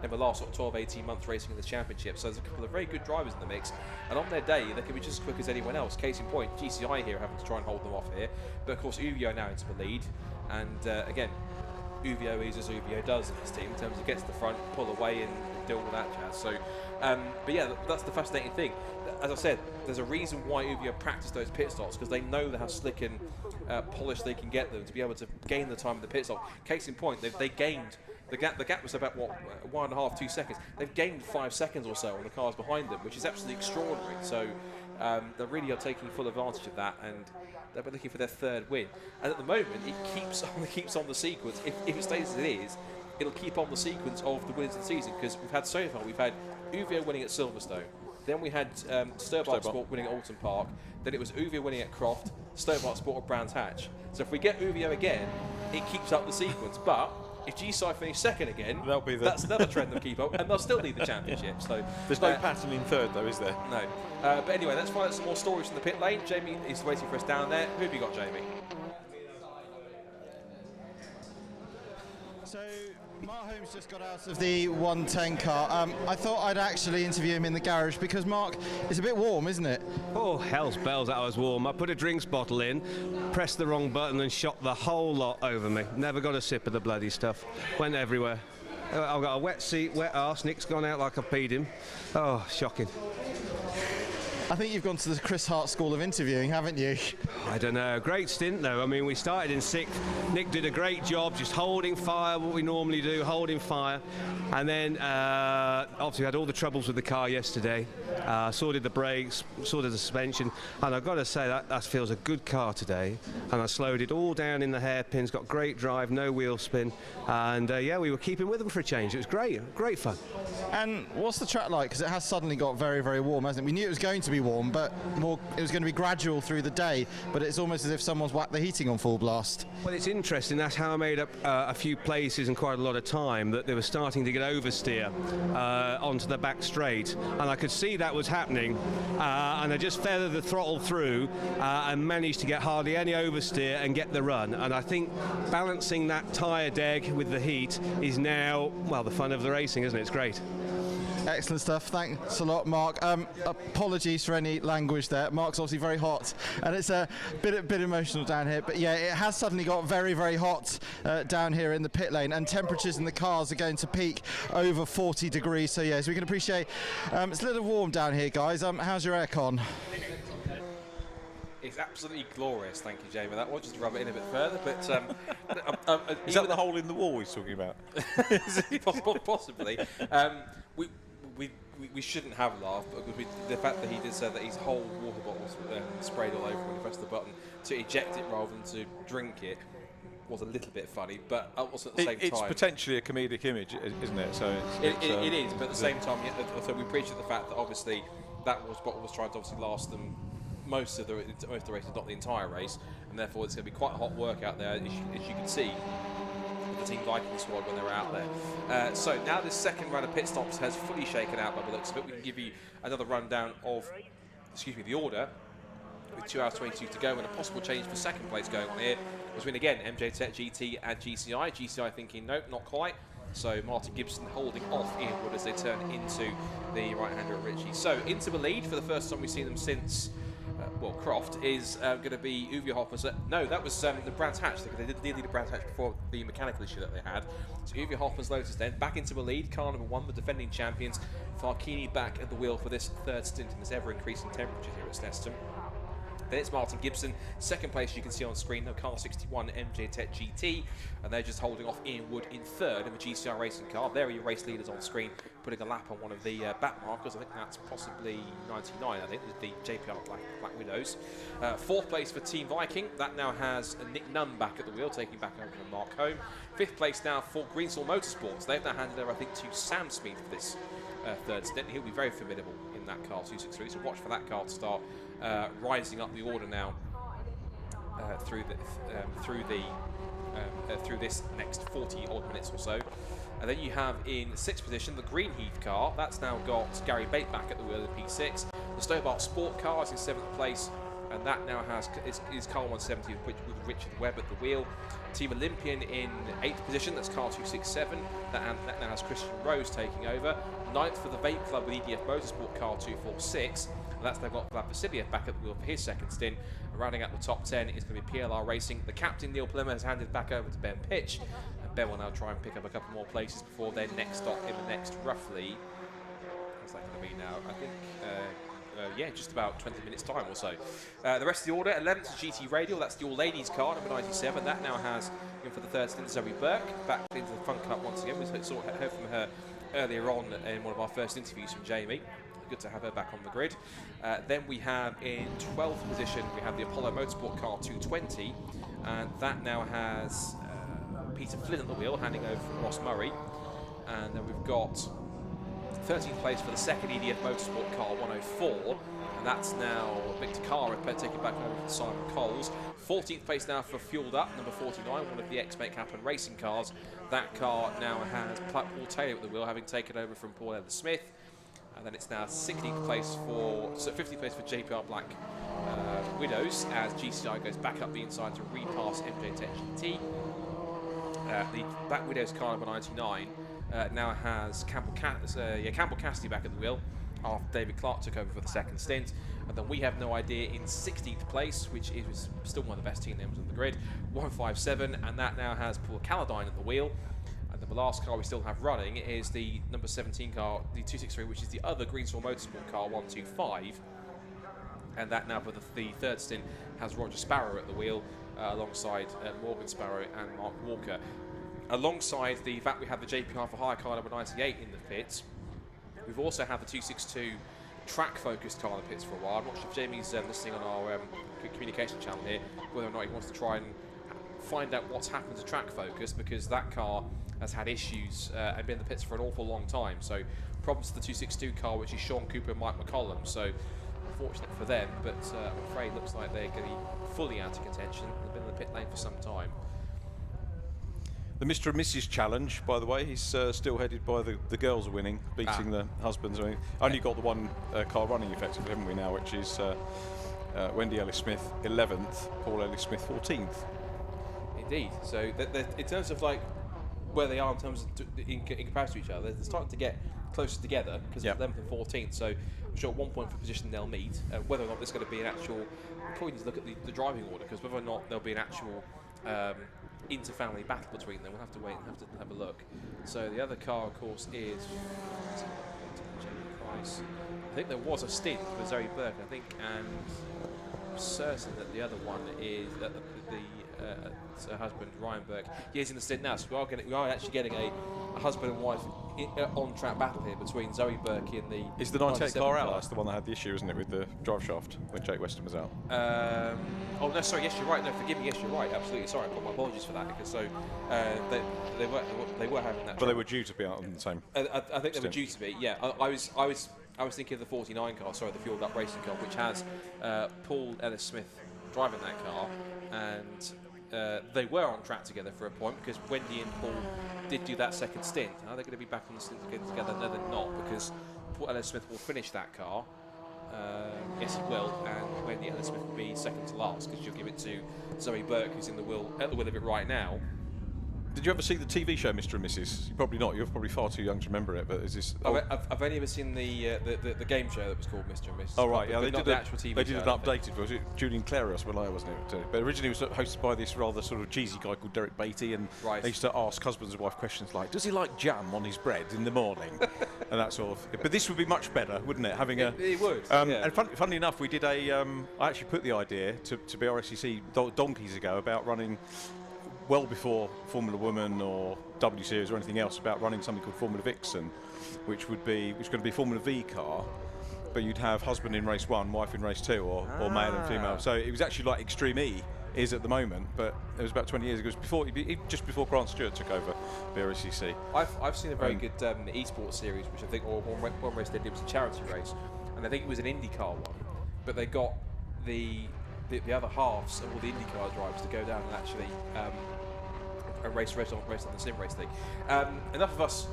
in the last sort of 12, 18 months racing in the championship. So there's a couple of very good drivers in the mix, and on their day they can be just as quick as anyone else. Case in point, GCI here having to try and hold them off here, but of course Uvio now into the lead, and again. Uvio is as Uvio does in this team in terms of gets to the front, pull away and do all that jazz. So, but yeah, that's the fascinating thing. As I said, there's a reason why Uvio practice those pit stops, because they know how slick and polished they can get them to be able to gain the time of the pit stop. Case in point, they gained the gap was about what 1.5–2 seconds. They've gained 5 seconds or so on the cars behind them, which is absolutely extraordinary. So They really are taking full advantage of that, and they're looking for their third win. And at the moment, it keeps on the sequence. If it stays as it is, it'll keep on the sequence of the wins of the season, because we've had Uvia winning at Silverstone, then we had Stobart Sport winning at Alton Park, then it was Uvia winning at Croft, Stobart Sport at Brands Hatch. So if we get Uvia again, it keeps up the sequence. But if GSI finish second again, that's another trend they'll keep up, and they'll still lead the championship. So there's no pattern in third, though, is there? No. But anyway, let's find out some more stories from the pit lane. Jamie is waiting for us down there. Who have you got, Jamie? So Mark Holmes just got out of the 110 car. I thought I'd actually interview him in the garage because, Mark, it's a bit warm, isn't it? Oh, hell's bells, that was warm. I put a drinks bottle in, pressed the wrong button and shot the whole lot over me. Never got a sip of the bloody stuff. Went everywhere. I've got a wet seat, wet arse. Nick's gone out like I peed him. Oh, shocking. I think you've gone to the Chris Hart School of Interviewing, haven't you? I don't know. Great stint, though. I mean, we started in 6th. Nick did a great job just holding fire, what we normally do, holding fire. And then, obviously, we had all the troubles with the car yesterday. Sorted the brakes, sorted the suspension. And I've got to say, that feels a good car today. And I slowed it all down in the hairpins, got great drive, no wheel spin. And, yeah, we were keeping with them for a change. It was great, great fun. And what's the track like? Because it has suddenly got very, very warm, hasn't it? We knew it was going to be warm, but it was going to be gradual through the day, but it's almost as if someone's whacked the heating on full blast. Well, it's interesting. That's how I made up a few places and quite a lot of time, that they were starting to get oversteer onto the back straight, and I could see that was happening, and I just feathered the throttle through and managed to get hardly any oversteer and get the run. And I think balancing that tyre deg with the heat is now, well, the fun of the racing, isn't it? It's great. Excellent stuff. Thanks a lot, Mark. Apologies for any language there. Mark's obviously very hot, and it's a bit emotional down here. But yeah, it has suddenly got very, very hot down here in the pit lane, and temperatures in the cars are going to peak over 40 degrees. So yeah, as we can appreciate, it's a little warm down here, guys. How's your aircon? It's absolutely glorious, thank you, Jamie. That was just to rub it in a bit further, but is that the hole in the wall he's talking about? Possibly. We shouldn't have laughed, but the fact that he did say that his whole water bottle was sprayed all over when he pressed the button to eject it rather than to drink it was a little bit funny, but also at the same time... It's potentially a comedic image, isn't it? So it is, but at the same time, so we appreciate the fact that obviously that was what was trying to obviously last them most of the race, not the entire race, and therefore it's going to be quite a hot work out there, as you can see the Team Viking squad when they were out there. So now this second round of pit stops has fully shaken out by the looks of it. We can give you another rundown of, the order, with 2 hours 22 to go, and a possible change for second place going on here. Between again MJ Tech GT and GCI. GCI thinking nope, not quite. So Martin Gibson holding off Ian Wood as they turn into the right-hander at Ritchie. So into the lead for the first time we've seen them since. Croft is going to be Uwe Hoffmann. No, that was the Brands Hatch. They did lead the Brands Hatch before the mechanical issue that they had. So Uwe Hoffmann's Lotus then back into the lead. Car number 1, the defending champions. Farkini back at the wheel for this third stint in this ever-increasing temperature here at Snetterton. Then it's Martin Gibson, second place you can see on screen, the car 61 MJ Tech GT, and they're just holding off Ian Wood in third in the GCR racing car. There are your race leaders on screen, putting a lap on one of the back markers. I think that's possibly 99, I think, the JPR Black Widows. Fourth place for Team Viking, that now has Nick Nunn back at the wheel, taking back over to Mark Home. Fifth place now for Greensall Motorsports. They've now handed over, I think, to Sam Smith for this third stint. He'll be very formidable in that car 263, so watch for that car to start rising up the order now through this next 40 odd minutes or so. And then you have in 6th position the Greenheath car. That's now got Gary Bate back at the wheel of the P6. The Stobart Sport car is in 7th place, and that now has is car 170 with Richard Webb at the wheel. Team Olympian in 8th position, that's car 267. That now has Christian Rose taking over. 9th for the Vape Club with EDF Motorsport car 246. And that's now got Vlad Vasiliev back at the wheel for his second stint. And rounding out the top 10 is going to be PLR Racing. The captain, Neil Plimmer, has handed back over to Ben Pitch. And Ben will now try and pick up a couple more places before their next stop in the next roughly, what's that going to be now? I think, yeah, just about 20 minutes time or so. The rest of the order, 11th is GT Radial. That's the all-ladies car, number 97. That now has, in for the third stint, Zoe Burke back into the FunCup once again. We heard from her earlier on in one of our first interviews from Jamie. good to have her back on the grid. Then we have in 12th position, we have the Apollo Motorsport car 220, and that now has Peter Flynn at the wheel, handing over from Ross Murray. And then we've got 13th place for the second EDF Motorsport car 104, and that's now Victor Carr taking back over from Simon Coles. 14th place now for Fueled Up, number 49, one of the ex-Make Happen racing cars. That car now has Paul Taylor at the wheel, having taken over from Paul Ellis Smith. And then it's now 50th place for JPR Black Widows, as GCI goes back up the inside to repass MJ Tech GT. The Black Widows car number 99 now has Campbell Cassidy back at the wheel, after David Clark took over for the second stint. And then we have no idea in 16th place, which is still one of the best team names on the grid, 157, and that now has Paul Calladine at the wheel. And then the last car we still have running is the number 17 car, the 263, which is the other Greenswell Motorsport car 125. And that now for the third stint has Roger Sparrow at the wheel, alongside Morgan Sparrow and Mark Walker. Alongside the fact we have the JPR for hire car number 98 in the pits, we've also had the 262 track-focused car in the pits for a while. I'm not sure if Jamie's listening on our communication channel here, whether or not he wants to try and find out what's happened to track focus, because that car has had issues and been in the pits for an awful long time. So problems to the 262 car, which is Sean Cooper and Mike McCollum. So unfortunate for them, but I'm afraid it looks like they're going to be fully out of contention. They've been in the pit lane for some time. The Mr. and Mrs. Challenge, by the way, he's still headed by the girls winning, beating the husbands. I mean, only got the one car running effectively, haven't we now, which is Wendy Ellis-Smith 11th, Paul Ellis-Smith 14th. Indeed. So in terms of like where they are in terms of in comparison to each other, they're starting to get closer together, because it's 11th and 14th. So I'm sure at one point for position they'll meet. Whether or not there's going to be an actual, we probably need to look at the driving order, because whether or not there'll be an actual inter-family battle between them, we'll have to wait and have a look. So the other car, of course, is Price. I think there was a stint with Zoe Burke, I think, and I'm certain that the other one is her husband Ryan Burke. He is in the stint now, so we are actually getting a husband and wife on-track battle here between Zoe Burke in the. Is the 98 car out? That's the one that had the issue, isn't it, with the drive shaft when Jake Weston was out? Oh no, sorry. Yes, you're right. No, forgive me. Yes, you're right. Absolutely sorry. My apologies for that. Because so they were having that. But they were due to be out on the same. I think they were due to be. Yeah, I was thinking of the 49 car. Sorry, the Fueled Up racing car, which has Paul Ellis-Smith driving that car, and they were on track together for a point, because Wendy and Paul did do that second stint. Are they going to be back on the stint again together? No, they're not, because Paul Ellis-Smith will finish that car. Yes, he will, and Wendy Ellis-Smith will be second to last, because she'll give it to Zoe Burke, who's in the wheel of it right now. Did you ever see the TV show Mr. and Mrs.? Probably not. You're probably far too young to remember it. But is this? I've only ever seen the game show that was called Mr. and Mrs. Oh right, yeah, they did the actual TV. They did an updated. Was it Julian Clary or something like that, wasn't it? But originally it was hosted by this rather sort of cheesy guy called Derek Beatty, and they used to ask husbands and wife questions like, "Does he like jam on his bread in the morning?" and that sort of. But this would be much better, wouldn't it? Having it would. Yeah. And funnily enough, we did I actually put the idea to BRSCC donkeys ago about running. Well before Formula Woman or W Series or anything else, about running something called Formula Vixen, which is going to be a Formula V car, but you'd have husband in race 1, wife in race 2, or male and female. So it was actually like Extreme E is at the moment, but it was about 20 years ago. It was just before Grant Stewart took over BRSCC. I've seen a very good esports series, which I think one race they did was a charity race, and I think it was an IndyCar one, but they got the other halves of all the IndyCar drivers to go down and actually race on the sim race thing. Enough of us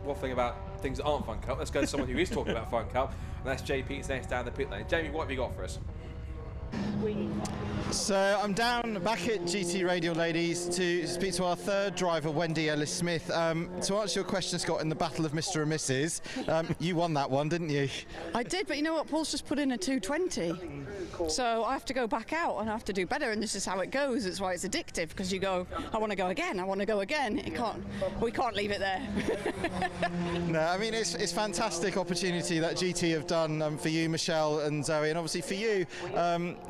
waffling about things that aren't FunCup. Let's go to someone who is talking about FunCup, and that's JP. It's next down the pit lane. Jamie, what have you got for us? So I'm down back at GT Radio, ladies, to speak to our third driver, Wendy Ellis-Smith. To answer your question, Scott, in the battle of Mr. and Mrs., you won that one, didn't you? I did, but you know what? Paul's just put in a 220. So I have to go back out and I have to do better, and this is how it goes. It's why it's addictive, because you go, I want to go again, I want to go again. We can't leave it there. No, I mean, it's a fantastic opportunity that GT have done for you, Michelle and Zoe, and obviously for you,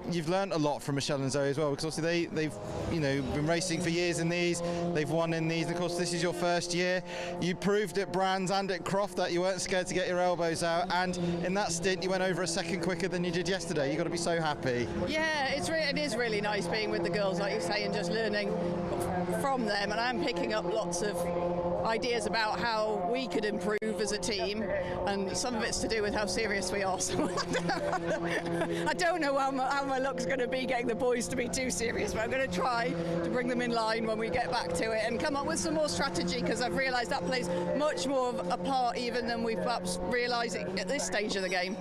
you've learnt a lot from Michelle Michelle and Zoe as well, because obviously they've been racing for years in these, they've won in these, and of course this is your first year. You proved at Brands and at Croft that you weren't scared to get your elbows out, and in that stint you went over a second quicker than you did yesterday. You've got to be so happy. Yeah, it is really nice being with the girls, like you say, and just learning from them, and I'm picking up lots of ideas about how we could improve as a team, and some of it's to do with how serious we are. So I don't know how my luck's going to be getting the boys to be too serious, but I'm going to try to bring them in line when we get back to it and come up with some more strategy, because I've realised that plays much more of a part even than we've perhaps realised at this stage of the game.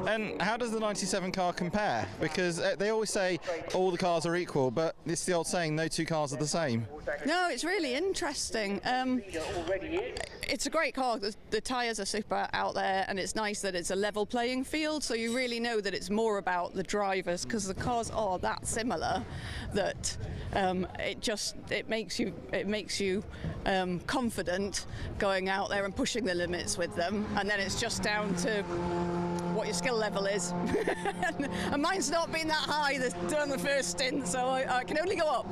And how does the 97 car compare? Because they always say all the cars are equal, but it's the old saying, no two cars are the same. No, it's really interesting. It's a great car. The tyres are super out there, and it's nice that it's a level playing field, so you really know that it's more about the drivers, because the cars are that similar that it makes you confident going out there and pushing the limits with them, and then it's just down to what your skill level is. And mine's not been that high during the first stint, so I can only go up.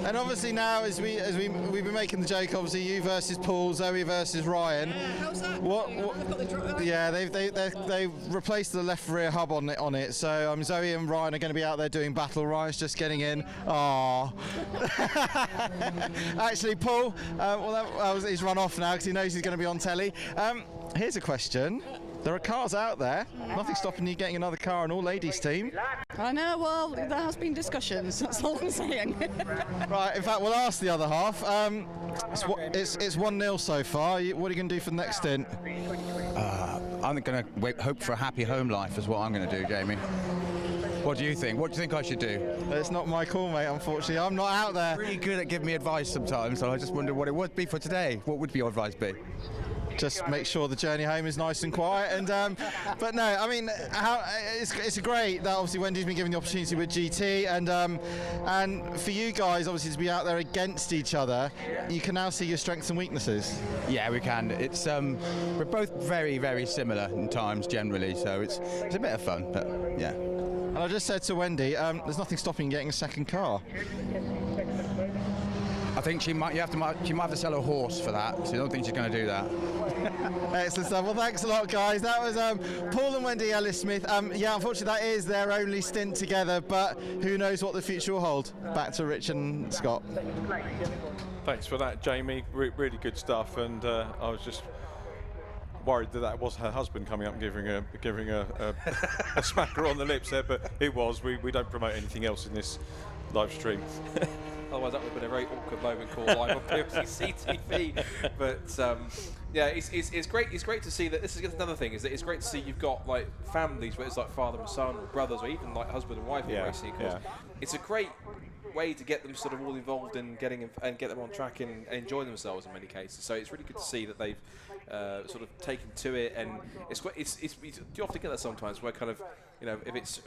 And obviously now, as we've been making the joke, obviously you versus Paul, Zoe versus Ryan. How's that? Yeah, they've replaced the left rear hub on it. So Zoe and Ryan are going to be out there doing battle. Ryan's just getting in. Aww. Actually, Paul, he's run off now because he knows he's going to be on telly. Here's a question. There are cars out there. Nothing stopping you getting another car, an all-ladies team. I know, well, there has been discussions, that's all I'm saying. Right, in fact, we'll ask the other half. It's 1-0 so far. What are you going to do for the next stint? I'm going to hope for a happy home life is what I'm going to do, Jamie. What do you think? What do you think I should do? It's not my call, mate, unfortunately. I'm not out there. Really good at giving me advice sometimes, so I just wonder what it would be for today. What would your advice be? Just make sure the journey home is nice and quiet. And but no, I mean, it's great that obviously Wendy's been given the opportunity with GT, and for you guys obviously to be out there against each other, you can now see your strengths and weaknesses. Yeah, we can. It's we're both very, very similar in times generally, so it's a bit of fun. But yeah. And I just said to Wendy, there's nothing stopping you getting a second car. I think she might have to sell a horse for that, so I don't think she's going to do that. Excellent stuff. Well, thanks a lot, guys. That was Paul and Wendy Ellis-Smith. Yeah, unfortunately, that is their only stint together, but who knows what the future will hold. Back to Rich and Scott. Thanks for that, Jamie. Really good stuff, and I was just worried that was her husband coming up and giving a smacker on the lips there, but it was. We don't promote anything else in this live stream. Otherwise, that would have been a very awkward moment called live on BRSCC TV. But yeah, it's great. It's great to see that. This is another thing, is that it's great to see you've got like families where it's like father and son, or brothers, or even like husband and wife in racing. It's a great way to get them sort of all involved in get them on track and enjoy themselves in many cases. So it's really good to see that they've sort of taken to it, and you often get that sometimes where kind of, you know, if it's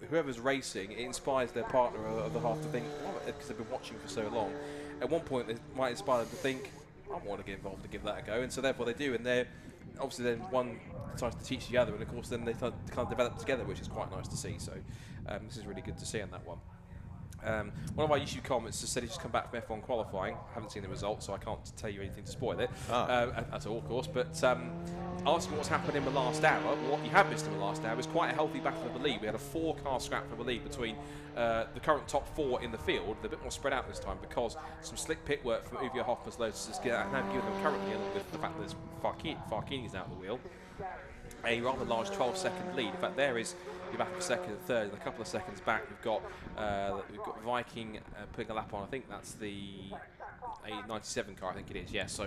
whoever's racing, it inspires their partner or the half to think, because they've been watching for so long. At one point, it might inspire them to think, I want to get involved and give that a go, and so therefore they do, and they're obviously then one tries to teach the other, and of course then they kind of develop together, which is quite nice to see. So this is really good to see on that one. One of our YouTube comments just said he's just come back from F1 qualifying. I haven't seen the results, so I can't tell you anything to spoil it at all, of course. But asking what's happened in the last hour, what you have missed in the last hour is quite a healthy battle for the lead. We had a 4-car scrap for the lead between the current top 4 in the field. They're a bit more spread out this time because some slick pit work from Uwe Hoffman's Lotus has now given them currently, along with the fact that Farkini's out of the wheel, a rather large 12-second lead. In fact, there is you're back for second and third, and a couple of seconds back we've got Viking putting a lap on. I think that's the A97 car, I think it is. Yeah. So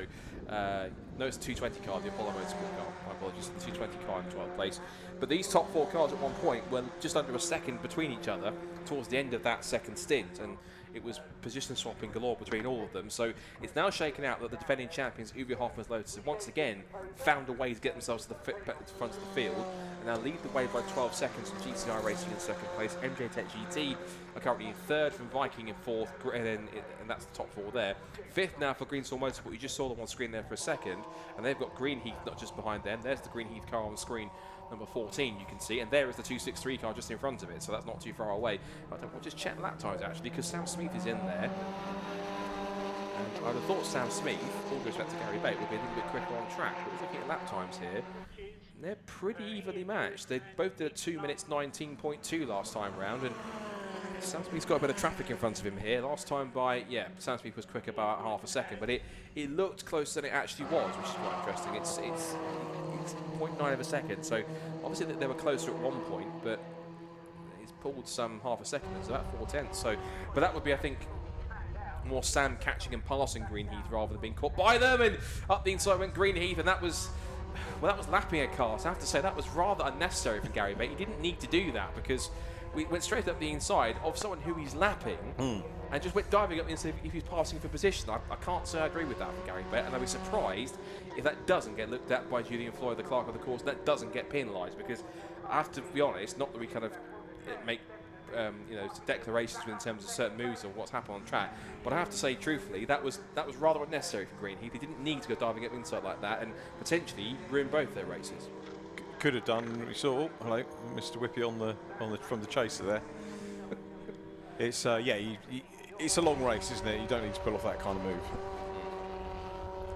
no, it's the 220 car, the Apollo Motorsport car. My apologies, the 220 car in 12th place. But these top 4 cars at one point were just under a second between each other towards the end of that second stint, and it was position swapping galore between all of them. So it's now shaken out that the defending champions, Uwe Hoffman's Lotus, have once again found a way to get themselves to the front of the field, and now lead the way by 12 seconds from GTI Racing in second place. MJ Tech GT are currently in third, from Viking in fourth, and that's the top 4 there. Fifth now for Greensaw Motorsport. You just saw them on screen there for a second, and they've got Greenheath not just behind them. There's the Greenheath car on the screen number 14, you can see, and there is the 263 car just in front of it, so that's not too far away. But we'll just check lap times actually, because Sam Smith is in there. And I'd have thought Sam Smith, all due respect to Gary Bate, would be a little bit quicker on track, but looking at lap times here, they're pretty evenly matched. They both did a 2 minutes 19.2 last time round, and Sam Smith's got a bit of traffic in front of him here. Last time by, yeah, Sam Smith was quicker by about half a second, but it looked closer than it actually was, which is quite interesting. It's 0.9 of a second, so obviously they were closer at one point, but he's pulled some half a second, so about 4/10. So, but that would be, I think, more Sam catching and passing Greenheath rather than being caught by them. And up the inside went Greenheath, and that was lapping a car. So I have to say that was rather unnecessary from Gary Bate. He didn't need to do that, because we went straight up the inside of someone who he's lapping and just went diving up the inside if he's passing for position. I can't say I agree with that from Gary Bate, and I'd be surprised if that doesn't get looked at by Julian Floyd, the clerk of the course, and that doesn't get penalised, because I have to be honest, not that we kind of make declarations in terms of certain moves or what's happened on track, but I have to say truthfully that was rather unnecessary for Greenheath. He didn't need to go diving up inside like that, and potentially ruin both their races. Could have done. We saw, hello, Mr. Whippy from the chaser there. It's it's a long race, isn't it? You don't need to pull off that kind of move.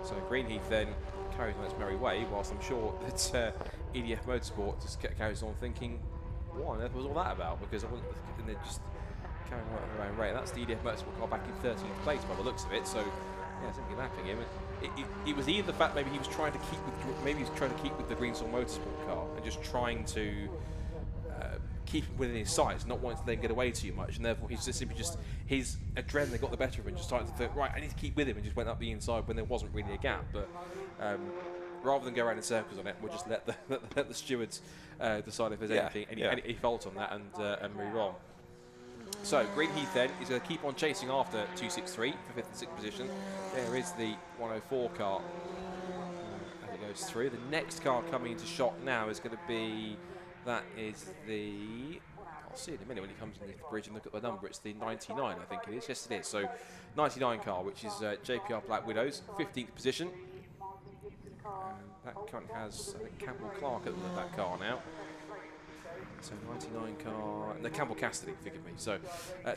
So Greenheath then carries on its merry way, whilst I'm sure that EDF Motorsport just carries on thinking, what on earth was all that about? Because and they're just carrying on at their own rate. That's the EDF Motorsport car back in 13th place by the looks of it. So yeah, simply lapping him. It was either the fact maybe he was trying to keep with the Greensill Motorsport car and just trying to keep him within his sights, not wanting to then get away too much, and therefore he's just simply his adrenaline got the better of him, just starting to think, right, I need to keep with him, and just went up the inside when there wasn't really a gap. But rather than go around in circles on it, we'll just let the stewards decide if there's any fault on that and move on. So Greenheath then is going to keep on chasing after 263 for 5th and 6th position. There is the 104 car as it goes through. The next car coming into shot now is going to be, that is the, I'll see in a minute when he comes into the bridge and look at the number, it's the 99 I think it is, yes it is. So 99 car, which is JPR Black Widows, 15th position. That currently has, I think, Campbell Clark at that car now. So 99 car, and the Campbell Cassidy, forgive me. So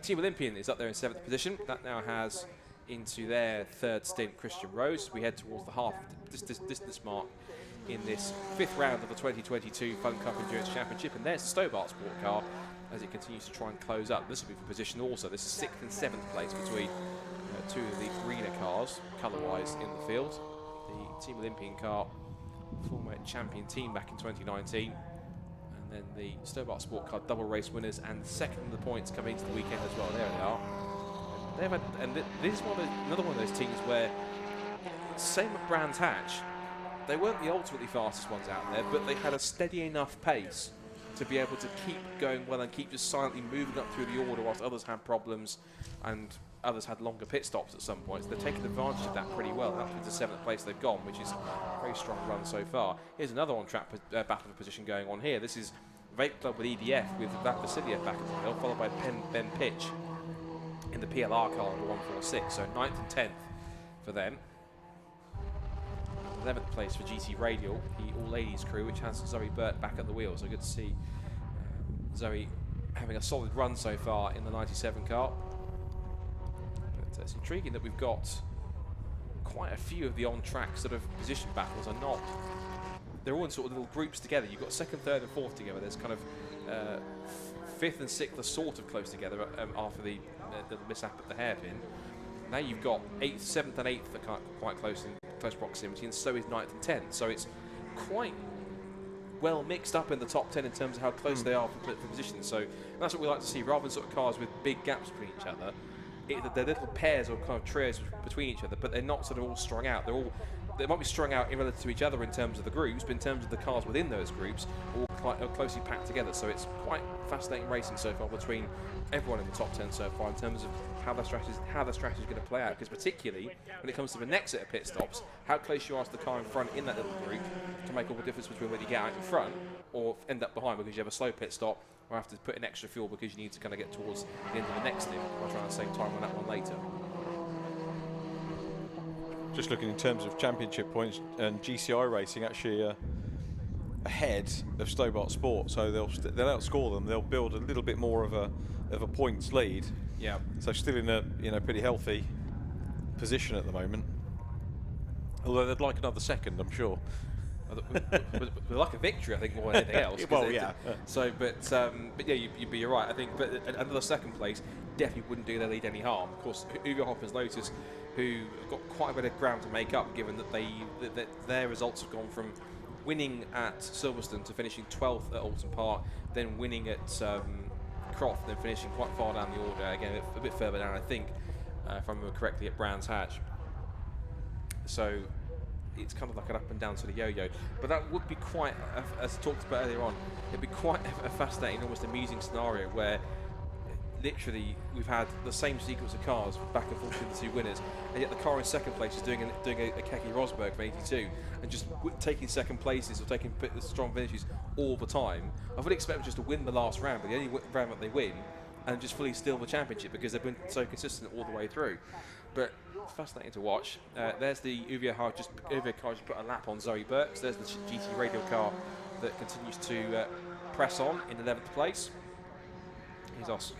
Team Olympian is up there in 7th position. That now has into their 3rd stint Christian Rose. We head towards the half distance mark in this 5th round of the 2022 FunCup Endurance Championship. And there's the Stobart Sport car as it continues to try and close up. This will be for position also. This is 6th and 7th place between two of the greener cars, colour-wise, in the field. The Team Olympian car, former champion team back in 2019. And then the Stobart Sport Car double race winners and second in the points coming into the weekend as well. There they are. They've had, and this is another one of those teams where, same with Brands Hatch, they weren't the ultimately fastest ones out there, but they had a steady enough pace to be able to keep going well and keep just silently moving up through the order whilst others had problems and others had longer pit stops at some points. They've taken advantage of that pretty well. Up to the 7th place they've gone, which is a very strong run so far. Here's another on-track battle for position going on here. This is Vape Club with EDF with Vlad Vasiliev back in the middle, followed by Ben Pitch in the PLR car number 146. So 9th and 10th for them. 11th place for GT Radial, the all-ladies crew, which has Zoe Burt back at the wheel. So good to see Zoe having a solid run so far in the 97 car. But it's intriguing that we've got quite a few of the on-track sort of position battles are not, they're all in sort of little groups together. You've got 2nd, 3rd and 4th together. There's kind of 5th and 6th are sort of close together after the mishap at the hairpin. Now you've got 8th, 7th and 8th that are quite close in close proximity, and so is 9th and 10th. So it's quite well mixed up in the top 10 in terms of how close they are for positions. So that's what we like to see, rather than sort of cars with big gaps between each other. They're little pairs or kind of trios between each other, but they're not sort of all strung out. They might be strung out in relative to each other in terms of the groups, but in terms of the cars within those groups, all quite closely packed together. So it's quite fascinating racing so far between everyone in the top 10 so far in terms of how the strategy is going to play out. Because particularly when it comes to the next set of pit stops, how close you are to the car in front in that little group can make all the difference between whether you get out in front or end up behind because you have a slow pit stop, or have to put in extra fuel because you need to kind of get towards the end of the next stint while trying to save time on that one later. Just looking in terms of championship points and GCI racing, actually ahead of Stobart Sport, so they'll outscore them. They'll build a little bit more of a points lead. Yeah. So still in a pretty healthy position at the moment. Although they'd like another second, I'm sure. We'd like a victory, I think, more than anything else. Well, yeah. So, but yeah, you're right. I think, but another second place definitely wouldn't do their lead any harm. Of course, Uwe Hopper's Lotus, who got quite a bit of ground to make up, given that their results have gone from winning at Silverstone to finishing 12th at Alton Park, then winning at Croft, then finishing quite far down the order. Again, a bit further down, I think, if I remember correctly, at Brands Hatch. So it's kind of like an up and down sort of yo-yo. But that would be quite, as talked about earlier on, it'd be quite a fascinating, almost amusing scenario where literally we've had the same sequence of cars back and forth between the two winners, and yet the car in second place is doing a Keke Rosberg from 82 and just taking second places or taking strong finishes all the time. I would expect them just to win the last round, but the only round that they win and just fully steal the championship because they've been so consistent all the way through. But fascinating to watch. There's the Uwe car just put a lap on Zoe Burks. There's the GT Radial car that continues to press on in 11th place.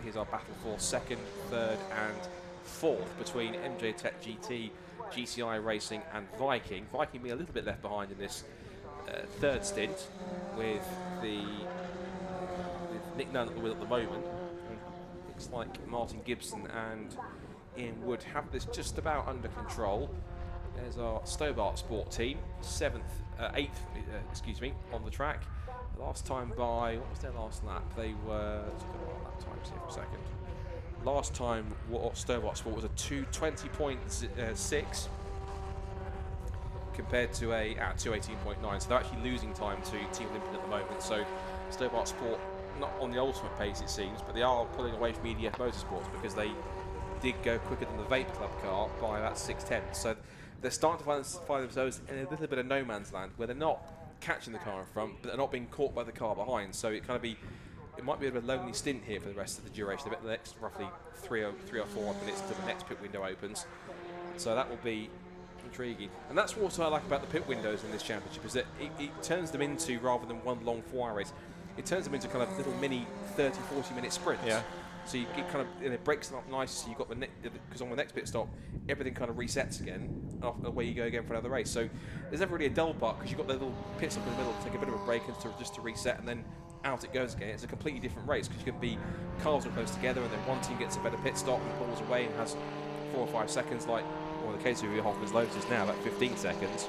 Here's our battle for second, third and fourth between MJ Tech GT, GCI Racing and Viking. Viking being a little bit left behind in this third stint with Nick Nunn at the wheel at the moment. Looks like Martin Gibson and Ian Wood have this just about under control. There's our Stobart Sport team, 8th, on the track. Last time by, what was their last lap? They were, let's look at lap times here for a second. Last time what Stobart Sport was a 220.6 compared to a 218.9. So they're actually losing time to Team Olympian at the moment. So Stobart Sport, not on the ultimate pace it seems, but they are pulling away from EDF Motorsports because they did go quicker than the Vape Club car by about 6/10. So they're starting to find themselves in a little bit of no man's land where they're not catching the car in front, but they're not being caught by the car behind. So it might be a bit of a lonely stint here for the rest of the duration. The next roughly 3 or 4 minutes until the next pit window opens. So that will be intriguing. And that's what I like about the pit windows in this championship, is that it turns them into, rather than one long 4-hour race, it turns them into kind of little mini 30-40 minute sprints. Yeah. So you get kind of, and it breaks them up nicely. So you've got because on the next pit stop, everything kind of resets again, away you go again for another race. So there's never really a dull part because you've got the little pit stop in the middle to take a bit of a break and just to reset, and then out it goes again. It's a completely different race because you can be cars are close together, and then one team gets a better pit stop and pulls away and has 4 or 5 seconds, like, well, in the case of Hoffman's Lotus now, about 15 seconds.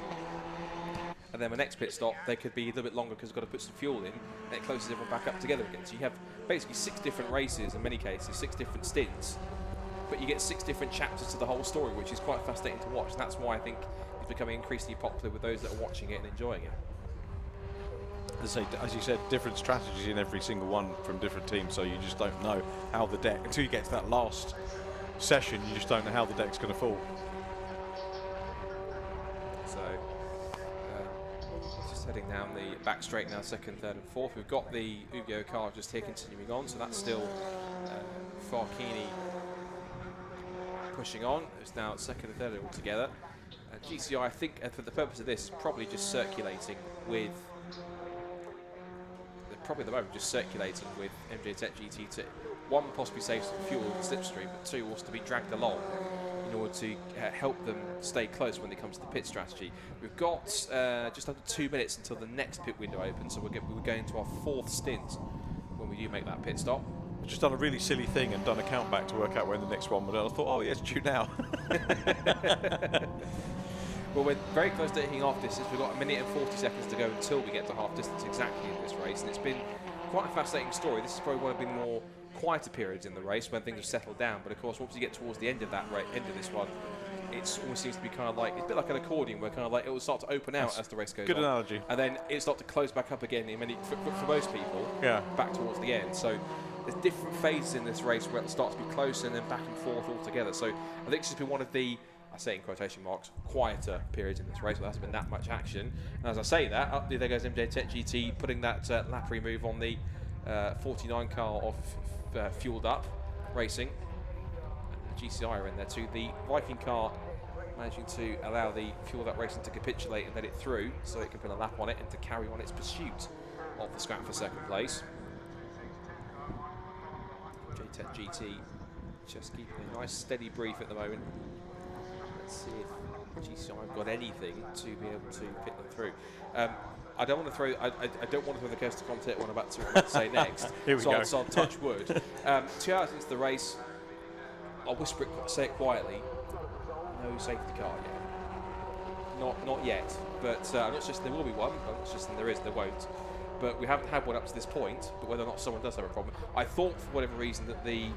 And then the next pit stop, they could be a little bit longer because they've got to put some fuel in, and it closes everyone back up together again. So you have basically 6 different races, in many cases, 6 different stints, but you get 6 different chapters to the whole story, which is quite fascinating to watch. And that's why I think it's becoming increasingly popular with those that are watching it and enjoying it. As you said, different strategies in every single one from different teams, so you just don't know how the deck, until you get to that last session, you just don't know how the deck's going to fall. So just heading down the back straight now, second, third and fourth. We've got the Ugo car just here continuing on, so that's still Farkini pushing on. It's now second and third all together. GCI, I think, for the purpose of this, probably just circulating with probably at the moment just circulating with MJ Tech GT to, one, possibly save some fuel in the slipstream, but 2, also to be dragged along in order to help them stay close when it comes to the pit strategy. We've got just under 2 minutes until the next pit window opens, so we're going to our 4th stint when we do make that pit stop. I've just done a really silly thing and done a count back to work out when the next one was. I thought, oh yeah, it's due now. Well, we're very close to hitting half distance. We've got 1 minute and 40 seconds to go until we get to half distance exactly in this race, and it's been quite a fascinating story. This is probably one of the more quieter periods in the race when things have settled down, but of course once you get towards the end of that end of this one, it almost seems to be kind of like, it's a bit like an accordion where kind of like it will start to open out as the race goes on. Good analogy. And then it starts to close back up again for most people, back towards the end. So there's different phases in this race where it starts to be close and then back and forth all together. So I think this has been one of the, I say in quotation marks, quieter periods in this race. There hasn't been that much action. And as I say that, up there goes MJ Tech GT putting that lap remove on the 49 car of Fueled Up Racing. GCI are in there too. The Viking car managing to allow the Fuel That Racing to capitulate and let it through so it can put a lap on it and to carry on its pursuit of the scrap for second place. JTech GT just keeping a nice steady brief at the moment. Let's see if GCI have got anything to be able to pit them through. I don't want to throw. I don't want to throw the curse to content what I'm about to say next. Here we go. So I'll touch wood. 2 hours into the race, I'll whisper it, say it quietly. No safety car yet. Not yet. But I'm not suggesting there will be one. I'm not suggesting there is. There won't. But we haven't had one up to this point. But whether or not someone does have a problem, I thought for whatever reason that the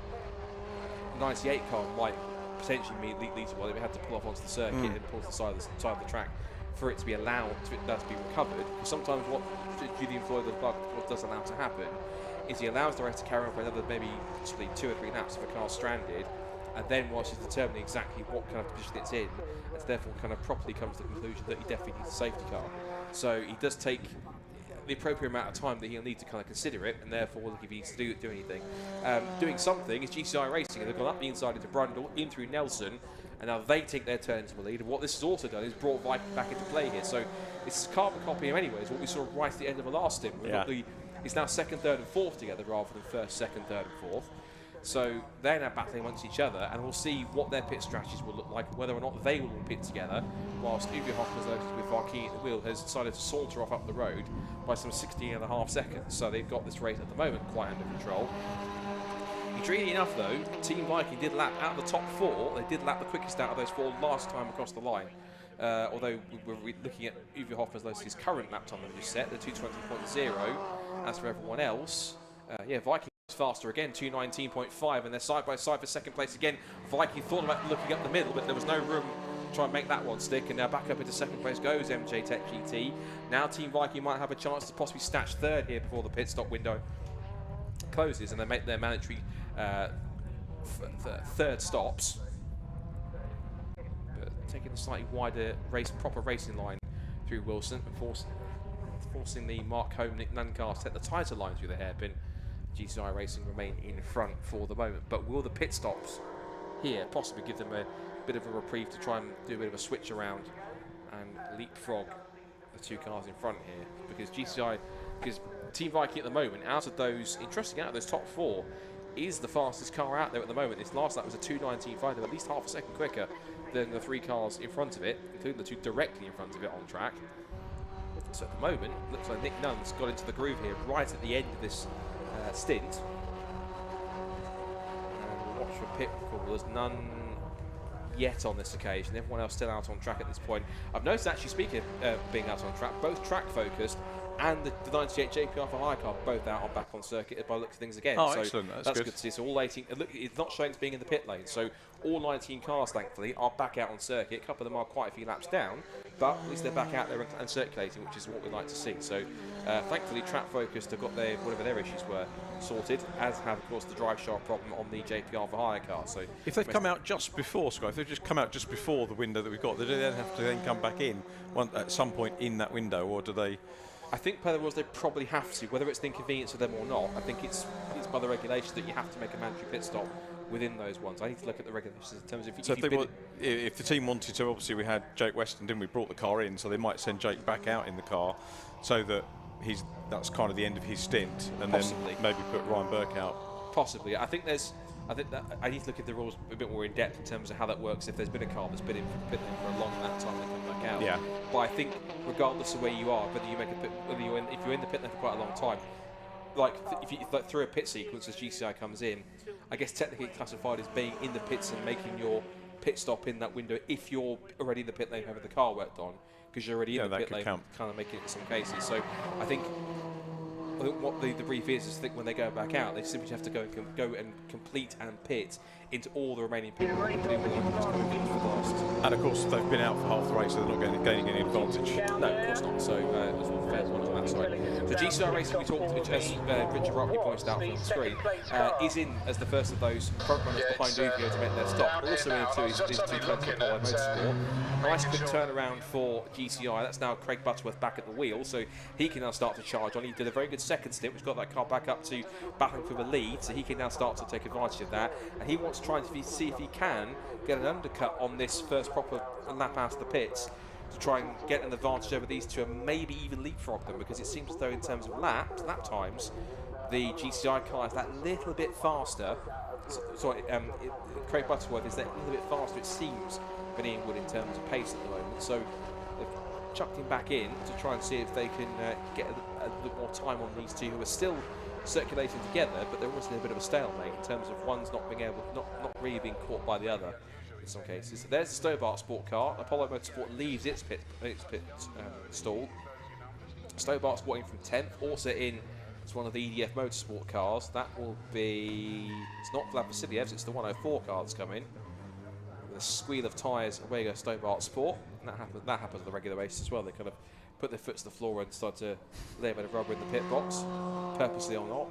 98 car might potentially lead to one. They had to pull off onto the circuit and pull to the side of the track for it to be allowed to be recovered. Because sometimes what Julian Floyd what does allow to happen is he allows the race to carry on for another maybe possibly 2 or 3 laps if a car's stranded, and then whilst he's determining exactly what kind of position it's in, and therefore kind of properly comes to the conclusion that he definitely needs a safety car. So he does take the appropriate amount of time that he'll need to kind of consider it, and therefore if he needs to do anything. Doing something is GCI Racing, and they've gone up the inside into Brundle, in through Nelson, and now they take their turn into the lead. And what this has also done is brought Viking back into play here. So it's carbon copy in many ways what we saw right at the end of the last stint. It's now 2nd, 3rd and 4th together rather than 1st, 2nd, 3rd and 4th. So they're now battling amongst each other, and we'll see what their pit strategies will look like, whether or not they will all pit together, whilst Uwe Hoffman's with Varkeen at the wheel has decided to saunter off up the road by some 16.5 seconds. So they've got this race at the moment quite under control. Intriguingly enough though, Team Viking did lap out of the top 4, they did lap the quickest out of those 4 last time across the line. Although we're looking at Uwe Hoffman's his current lap time that we've set, the 2:20.0. As for everyone else, Viking is faster again, 2:19.5, and they're side by side for second place again. Viking thought about looking up the middle, but there was no room to try and make that one stick, and now back up into second place goes MJ Tech GT. Now Team Viking might have a chance to possibly snatch 3rd here before the pit stop window closes, and they make their mandatory 3rd stops. But taking a slightly wider proper racing line through Wilson, forcing the Mark Home, Nick Nankang to take the tighter line through the hairpin. GCI Racing remain in front for the moment, but will the pit stops here possibly give them a bit of a reprieve to try and do a bit of a switch around and leapfrog the 2 cars in front here? Because Team Viking at the moment, out of those top 4, is the fastest car out there at the moment. This last lap was a 2:19.5, they're at least half a second quicker than the 3 cars in front of it, including the 2 directly in front of it on track. So at the moment, looks like Nick Nunn's got into the groove here right at the end of this stint. And we'll watch for pit callers. None yet on this occasion. Everyone else still out on track at this point. I've noticed, actually, speaking of being out on track, both track focused and the 98 JPR for hire car both out back on circuit by the looks of things again. Oh, so excellent. That's good to see. So all 18, look, it's not showing as being in the pit lane. So all 19 cars, thankfully, are back out on circuit. A couple of them are quite a few laps down, but at least they're back out there and circulating, which is what we like to see. So thankfully, track focused have got whatever their issues were sorted, as have, of course, the drive shaft problem on the JPR for hire car. So if they've come out just before, Scott, if they've just come out just before the window that we've got, do they then have to then come back in at some point in that window, or do they? I think per the rules they probably have to, whether it's the inconvenience of them or not. I think it's by the regulations that you have to make a mandatory pit stop within those ones. I need to look at the regulations in terms of if the team wanted to, obviously we had Jake Weston, didn't we? Brought the car in, so they might send Jake back out in the car, so that that's kind of the end of his stint, and possibly then maybe put Ryan Burke out. Possibly. I think that I need to look at the rules a bit more in depth in terms of how that works. If there's been a car that's been in pit lane for a long amount of time, they come back out. Yeah. But I think regardless of where you are, whether you make a pit, if you're in the pit lane for quite a long time, like if you through a pit sequence as GCI comes in, I guess technically classified as being in the pits and making your pit stop in that window if you're already in the pit lane having the car worked on, because you're already in the pit lane, kind of making it in some cases. So I think what the brief is that when they go back out, they simply have to go and complete and pit into all the remaining people. And of course, they've been out for half the race, so they're not gaining any advantage. No, of course not. So it was fair to one on outside. So GCI Racing, we talked, as Richard rightly pointed out from the screen, is in as the first of those front runners behind Avon to make their stop. Also into his 220 Apollo Motorsport. Nice quick turnaround for GCI. That's now Craig Butterworth back at the wheel, so he can now start to charge on. He did a very good second stint, which got that car back up to battling for the lead, so he can now start to take advantage of that. And he wants to try and see if he can get an undercut on this first proper lap out of the pits to try and get an advantage over these two and maybe even leapfrog them, because it seems as though in terms of lap times, the GCI car is that little bit faster. Craig Butterworth is that little bit faster, it seems, than Ian Wood in terms of pace at the moment. So they've chucked him back in to try and see if they can get a little more time on these two who are still circulating together, but they're almost in a bit of a stalemate in terms of one's not really being caught by the other in some cases. So there's the Stobart Sport car. Apollo Motorsport leaves its pit stall. Stobart Sport in from 10th, also in. It's one of the EDF Motorsport cars. That will be. It's not Vlad Vasilyev's. It's the 104 car that's coming. With a squeal of tyres, away goes Stobart Sport. And that happens at the regular race as well. They kind of put their foot to the floor and start to lay a bit of rubber in the pit box, purposely or not.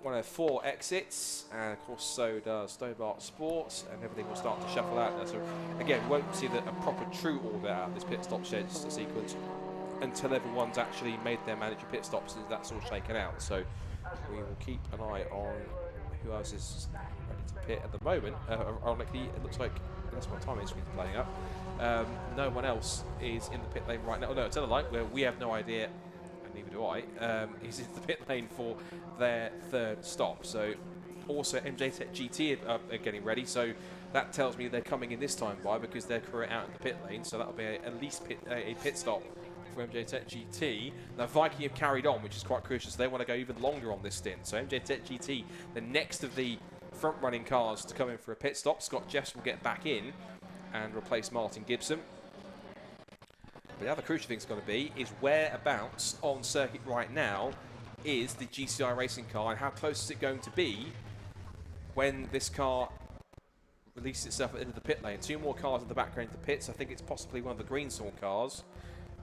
104 exits, and of course so does Stobart Sports, and everything will start to shuffle out there. So again, we won't see a proper true order out of this pit stop sequence until everyone's actually made their mandatory pit stops and that's all shaken out. So we will keep an eye on who else is ready to pit at the moment. Ironically, it looks like that's what time is playing up. No one else is in the pit lane right now. Oh no, it's Light, where we have no idea, and neither do I. He's in the pit lane for their third stop. So also MJ Tech GT are getting ready. So that tells me they're coming in this time by, because they're currently out in the pit lane. So that'll be at least a pit stop for MJ Tech GT. Now Viking have carried on, which is quite crucial. So they want to go even longer on this stint. So MJ Tech GT, the next of the front running cars to come in for a pit stop. Scott Jeffs will get back in and replace Martin Gibson. But the other crucial thing is going to be is whereabouts on circuit right now is the GCI racing car, and how close is it going to be when this car releases itself into the pit lane. Two more cars in the background of the pits. I think it's possibly one of the Greensaw cars.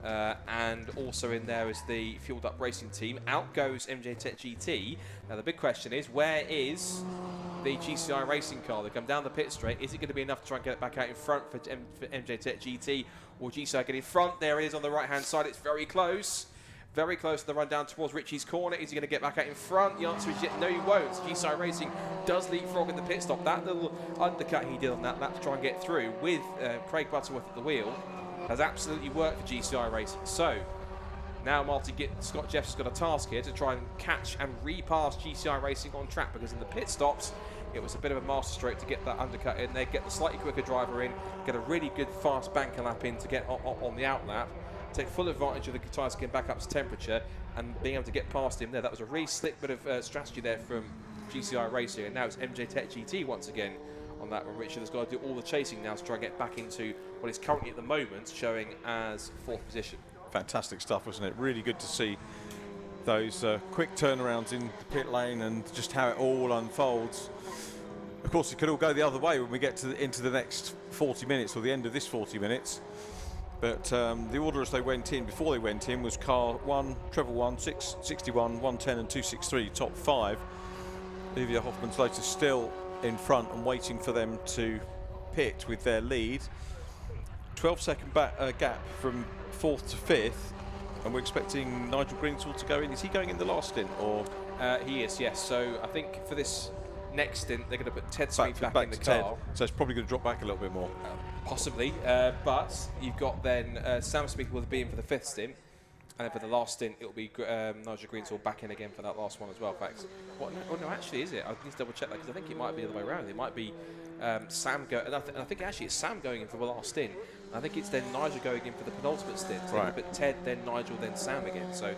And also in there is the Fueled Up Racing team. Out goes MJ Tech GT. Now the big question is, where is the GCI racing car? They come down the pit straight. Is it going to be enough to try and get it back out in front for MJ Tech GT? Or GCI get in front? There it is on the right hand side. It's very close. Very close to the run down towards Richie's corner. Is he going to get back out in front? The answer is no, he won't. GCI Racing does leapfrog in the pit stop. That little undercut he did on that lap to try and get through with Craig Butterworth at the wheel has absolutely worked for GCI Racing. So now Scott Jeffs has got a task here to try and catch and repass GCI Racing on track, because in the pit stops it was a bit of a masterstroke to get that undercut in there, get the slightly quicker driver in, get a really good fast banker lap in to get on the outlap, take full advantage of the tyres getting back up to temperature and being able to get past him there. That was a really slick bit of strategy there from GCI Racing, and now it's MJ Tech GT once again on that one. Richard has got to do all the chasing now to try and get back into what is currently at the moment showing as 4th position. Fantastic stuff, wasn't it? Really good to see those quick turnarounds in the pit lane and just how it all unfolds. Of course, it could all go the other way when we get into the next 40 minutes or the end of this 40 minutes. But the order as they went in, before they went in, was car 1, treble 1, 661, 110 and 263, top 5. Olivia Hoffman's Lotus still in front and waiting for them to pit with their lead. 12-second gap from 4th to 5th, and we're expecting Nigel Greenswell to go in. Is he going in the last stint, or? He is, yes. So I think for this next stint, they're going to put Ted Sweet back in the Ted. car. So it's probably going to drop back a little bit more. Possibly, but you've got then Sam Smith will be in for the 5th stint, and then for the last stint, it'll be Nigel Greenswell back in again for that last one as well. Thanks. No, actually, is it? I need to double check that, because I think it might be the other way around. It might be Sam going, and I think actually it's Sam going in for the last stint. I think it's then Nigel going in for the penultimate stint. So right. But Ted, then Nigel, then Sam again. So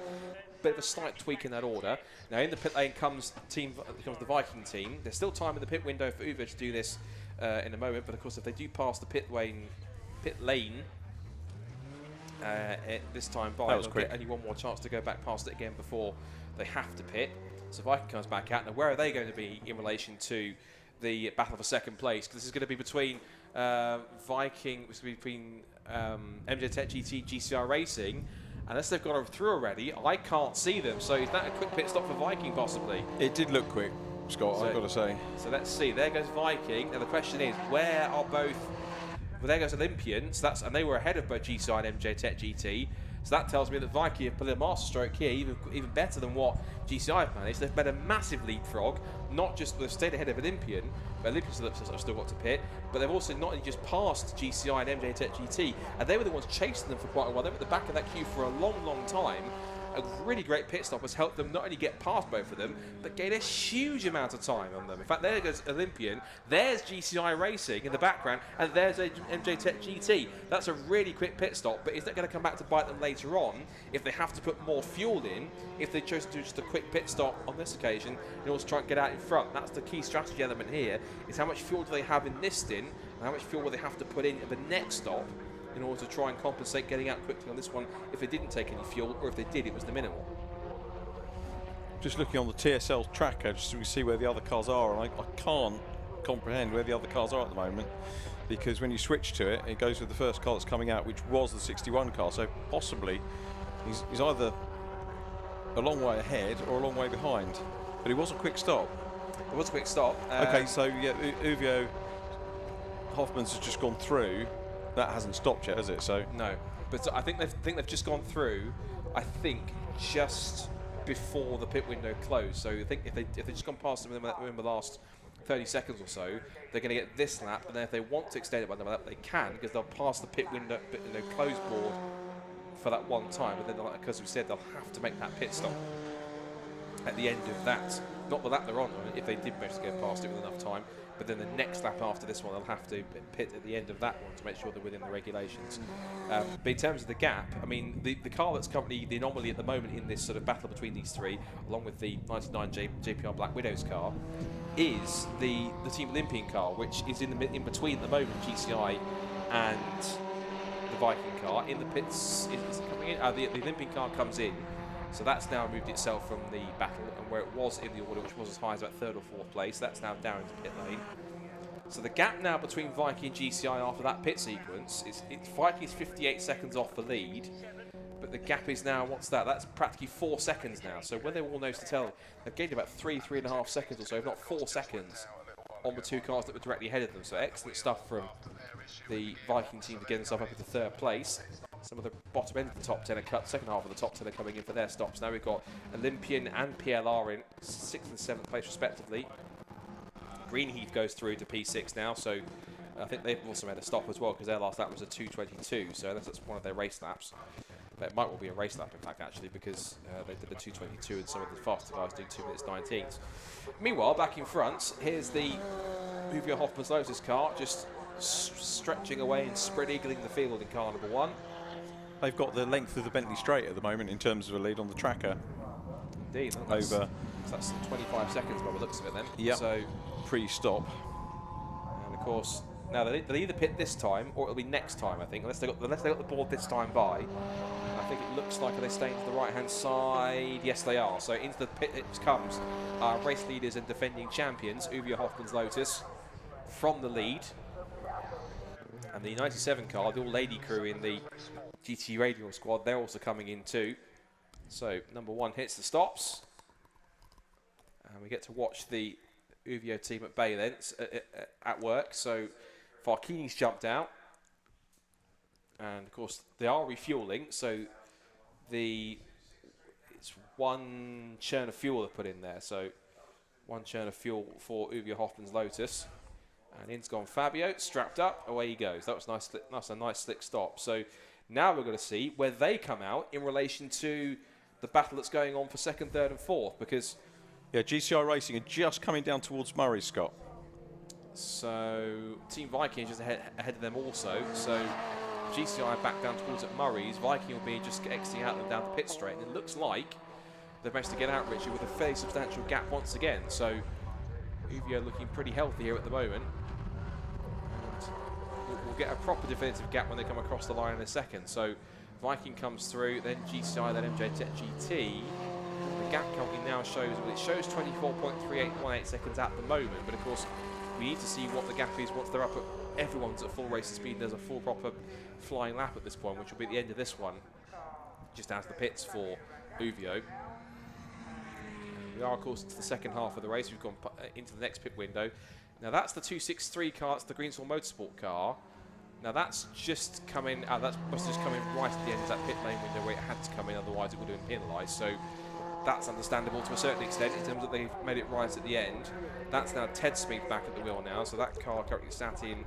bit of a slight tweak in that order. Now in the pit lane comes the Viking team. There's still time in the pit window for Uwe to do this in a moment, but of course if they do pass the pit lane this time by, they'll get only one more chance to go back past it again before they have to pit. So Viking comes back out. Now where are they going to be in relation to the battle for second place? Because this is going to be between Viking, MJ Tech GT, GCR Racing, Unless they've gone through already, I can't see them. So is that a quick pit stop for Viking possibly? It did look quick, Scott, I've got to say. So let's see. There goes Viking. Now the question is, where are both? Well, there goes Olympian. So and they were ahead of both GCI and MJ Tech GT. So that tells me that Viking have put a master stroke here, even better than what GCI have managed. They've made a massive leapfrog. Not just they've stayed ahead of Olympian, but Olympian have still got to pit, but they've also not only just passed GCI and MJ Tech GT, and they were the ones chasing them for quite a while. They were at the back of that queue for a long, long time. A really great pit stop has helped them not only get past both of them, but gain a huge amount of time on them. In fact, there goes Olympian, there's GCI Racing in the background, and there's MJ Tech GT. That's a really quick pit stop, but is that going to come back to bite them later on if they have to put more fuel in, if they chose to do just a quick pit stop on this occasion in order to try and get out in front? That's the key strategy element here, is how much fuel do they have in this stint, and how much fuel will they have to put in at the next stop in order to try and compensate getting out quickly on this one if they didn't take any fuel, or if they did, it was the minimal. Just looking on the TSL tracker just so we see where the other cars are, and I can't comprehend where the other cars are at the moment, because when you switch to it, it goes with the first car that's coming out, which was the 61 car, so possibly he's either a long way ahead or a long way behind. But it was a quick stop. It was a quick stop. Okay, so yeah, Uvio Hoffman's has just gone through. That hasn't stopped yet, has it? So no, but I think they've just gone through. I think just before the pit window closed. So I think if they've just gone past them in the last 30 seconds or so, they're going to get this lap, and then if they want to extend it by another lap, they can, because they'll pass the pit window closed board for that one time. But then, because we said, they'll have to make that pit stop at the end of that. Not the lap they're on, if they did manage to get past it with enough time. But then the next lap after this one, they'll have to pit at the end of that one to make sure they're within the regulations. But in terms of the gap, I mean, the car that's currently the anomaly at the moment in this sort of battle between these three, along with the 99 JPR Black Widows car, is the Team Olympian car, which is in between at the moment GCI and the Viking car. In the pits, is it coming in? The Olympian car comes in. So that's now moved itself from the battle, and where it was in the order, which was as high as about 3rd or 4th place, that's now down into pit lane. So the gap now between Viking and GCI after that pit sequence, Viking's 58 seconds off the lead, but the gap is now, what's that? That's practically 4 seconds now. So when they were all nose to tail, they've gained about 3.5 seconds or so, if not 4 seconds, on the two cars that were directly ahead of them. So excellent stuff from the Viking team to get themselves up into 3rd place. Some of the bottom end of the top 10 are cut. Second half of the top 10 are coming in for their stops. Now we've got Olympian and PLR in 6th and 7th place respectively. Greenheath goes through to P6 now, so I think they've also made a stop as well, because their last lap was a 2:22, so that's one of their race laps. But it might well be a race lap, in fact, actually, because they did a 2:22 and some of the faster guys doing 2 minutes 19. Meanwhile, back in front, here's the Uvio Hoffman's Lotus car, just stretching away and spread eagling the field in car number 1. They've got the length of the Bentley Straight at the moment in terms of a lead on the tracker. Indeed. Over. So that's 25 seconds by the looks of it then. Yeah. So pre-stop. And of course, now they'll either pit this time or it'll be next time, I think, unless they got the board this time by. I think it looks like, are they staying to the right-hand side? Yes, they are. So into the pit it comes our race leaders and defending champions, Uvio Hoffman's Lotus, from the lead. And the 97 car, the all-lady crew in the GT Radial squad, they're also coming in too. So number 1 hits the stops. And we get to watch the Uvio team at bay then, at work. So Farkini's jumped out. And of course they are refueling, so it's 1 churn of fuel they put in there. So 1 churn of fuel for Uvio Hoffman's Lotus. And in's gone Fabio, strapped up, away he goes. That was a nice slick stop. So now we're going to see where they come out in relation to the battle that's going on for 2nd, 3rd and 4th, because yeah, GCI Racing are just coming down towards Murray, Scott. So Team Viking is just ahead of them also. So GCI back down towards at Murray's. Viking will be just exiting out them down the pit straight, and it looks like they've managed to get out, Richie, with a fairly substantial gap once again. So Uvio looking pretty healthy here at the moment. We'll get a proper definitive gap when they come across the line in a second. So Viking comes through, then GCI, then MJ Tech GT. The gap currently now shows, well, it shows 24.3818 seconds at the moment, but of course we need to see what the gap is once they're up at, everyone's at full racing speed and there's a full proper flying lap at this point, which will be at the end of this one. just out of the pits for Uvio. We are, of course, to the second half of the race. We've gone into the next pit window. Now that's the 263 car, it's the Greenswell Motorsport car. Now that's just coming, that must have just come in right at the end of that pit lane window where it had to come in, otherwise it would have been penalised. So that's understandable to a certain extent in terms of they've made it right at the end. That's now Ted Smith back at the wheel now, so that car currently sat in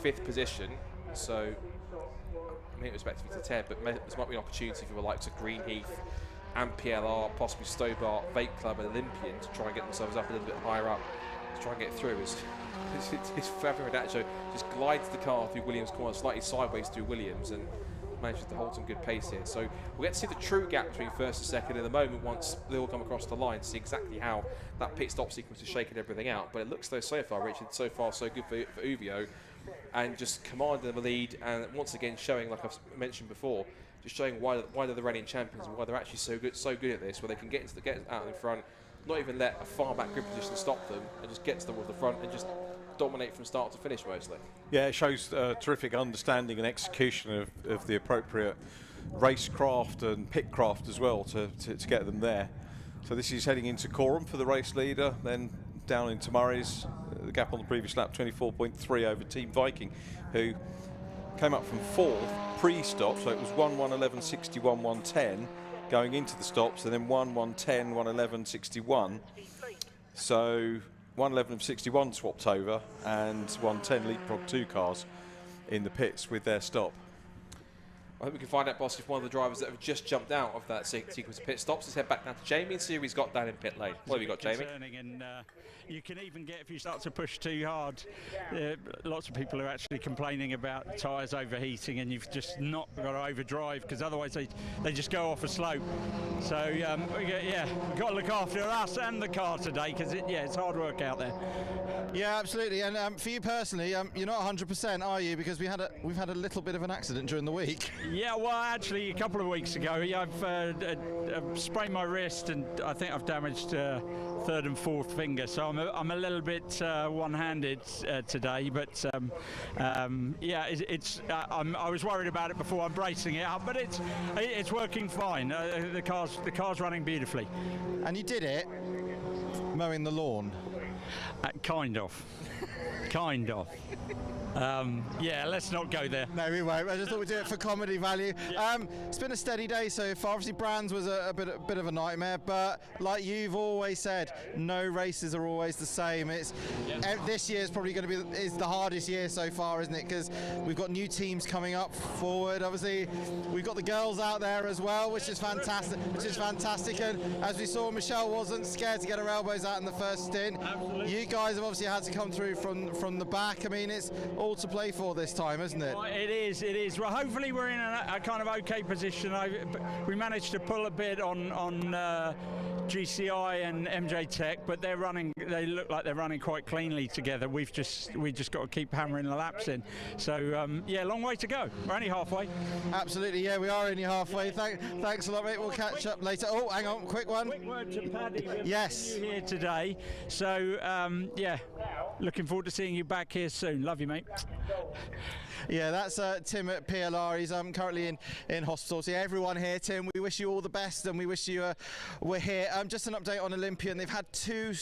5th position. So, I mean, respectively to Ted, but this might be an opportunity for the likes of Greenheath and PLR, possibly Stobart, Vape Club and Olympian to try and get themselves up a little bit higher up to try and get through. It's Fabio Radaccio just glides the car through Williams' corner, slightly sideways through Williams, and manages to hold some good pace here. So we'll get to see the true gap between first and second in a moment once they all come across the line to see exactly how that pit stop sequence is shaking everything out. But it looks though so far, Richard, so far so good for Uvio, and just commanding the lead, and once again showing, like I've mentioned before, just showing why they're the reigning champions and why they're actually so good at this, where they can get out in front, not even let a far back grid position stop them, and just get to them with the front and just dominate from start to finish mostly. Yeah, it shows terrific understanding and execution of the appropriate racecraft and pitcraft as well to get them there. So this is heading into Coram for the race leader, then down into Murray's. The gap on the previous lap, 24.3 over Team Viking, who came up from 4th pre-stop, so it was 1:11.61, 1:10 going into the stops, and then 1:10, 1:11.61. So 1:11.61 swapped over, and 1:10 leapfrog 2 cars in the pits with their stop. I hope we can find out, boss, if one of the drivers that have just jumped out of that sequence of pit stops. Let's head back down to Jamie and see who he's got down in pit lane. What have you got, Jamie? And you can even get, if you start to push too hard, lots of people are actually complaining about tyres overheating, and you've just not got to overdrive, because otherwise they just go off a slope. So we've got to look after us and the car today, because it's hard work out there. Yeah, absolutely. And for you personally, you're not 100%, are you? Because we've had a little bit of an accident during the week. Yeah, well, actually, a couple of weeks ago, I've sprained my wrist, and I think I've damaged 3rd and 4th finger. So I'm a little bit one-handed today, but I was worried about it before. I'm bracing it up, but it's working fine. The car's running beautifully. And you did it mowing the lawn. Kind of. Yeah, let's not go there. No, we won't. I just thought we'd do it for comedy value. Yeah. It's been a steady day so far. Obviously, Brands was a bit of a nightmare, but like you've always said, no races are always the same. This year is probably going to be the hardest year so far, isn't it? Because we've got new teams coming up forward. Obviously, we've got the girls out there as well, which is fantastic. And as we saw, Michelle wasn't scared to get her elbows out in the first stint. Absolutely. You guys have obviously had to come through from the back. I mean, it's all to play for this time, isn't it? Well, it is. Well, hopefully we're in a kind of okay position. We managed to pull a bit on GCI and MJ Tech, but they look like they're running quite cleanly together. We just got to keep hammering the laps in. So long way to go. We're only halfway. Absolutely, yeah, we are only halfway. Thanks a lot, mate. We'll catch up later. Oh, hang on, quick one. Quick word to Paddy. Yes. You here today. So looking forward to seeing you back here soon. Love you, mate. Yeah, that's Tim at PLR. He's currently in hospital. So yeah, everyone here, Tim, we wish you all the best, and we wish you were here. Just an update on Olympian. They've had 2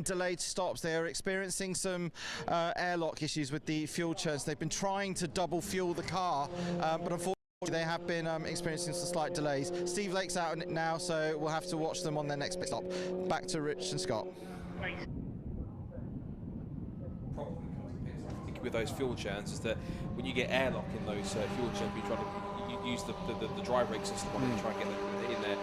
delayed stops. They are experiencing some airlock issues with the fuel churns. They've been trying to double fuel the car, but unfortunately they have been experiencing some slight delays. Steve Lake's out now, so we'll have to watch them on their next pit stop. Back to Rich and Scott. With those fuel churns is that when you get airlock in those fuel churns, you use the dry rig system on it to try and get them in there.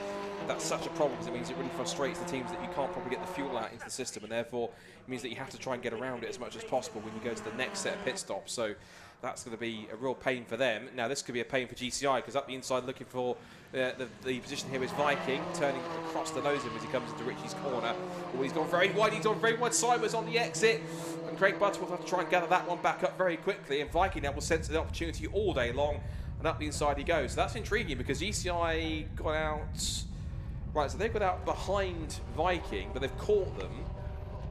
That's such a problem because it means it really frustrates the teams that you can't probably get the fuel out into the system, and therefore it means that you have to try and get around it as much as possible when you go to the next set of pit stops. So that's going to be a real pain for them. Now this could be a pain for GCI, because up the inside looking for the position here is Viking, turning across the nose of him as he comes into Richie's corner. Oh, he's gone very wide sideways on the exit, and Craig Butterworth will have to try and gather that one back up very quickly, and Viking now will sense the opportunity all day long, and up the inside he goes. So that's intriguing, because GCI got out, right, so they've got out behind Viking, but they've caught them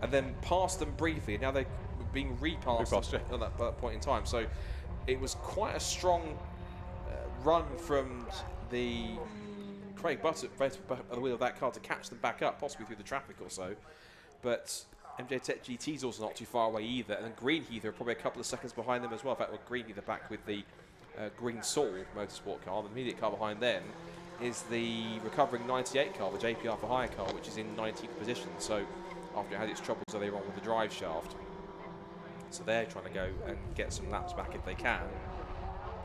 and then passed them briefly, and now they're being repassed at that point in time. So it was quite a strong run from the Craig Butt at the wheel of that car to catch them back up, possibly through the traffic or so. But MJ Tech GT's also not too far away either, and then Greenheather are probably a couple of seconds behind them as well. In fact, Greenheather back with the Green Soul Motorsport car. The immediate car behind them is the recovering 98 car, the JPR for hire car, which is in 19th position. So after it had its troubles earlier on with the drive shaft, so they're trying to go and get some laps back if they can.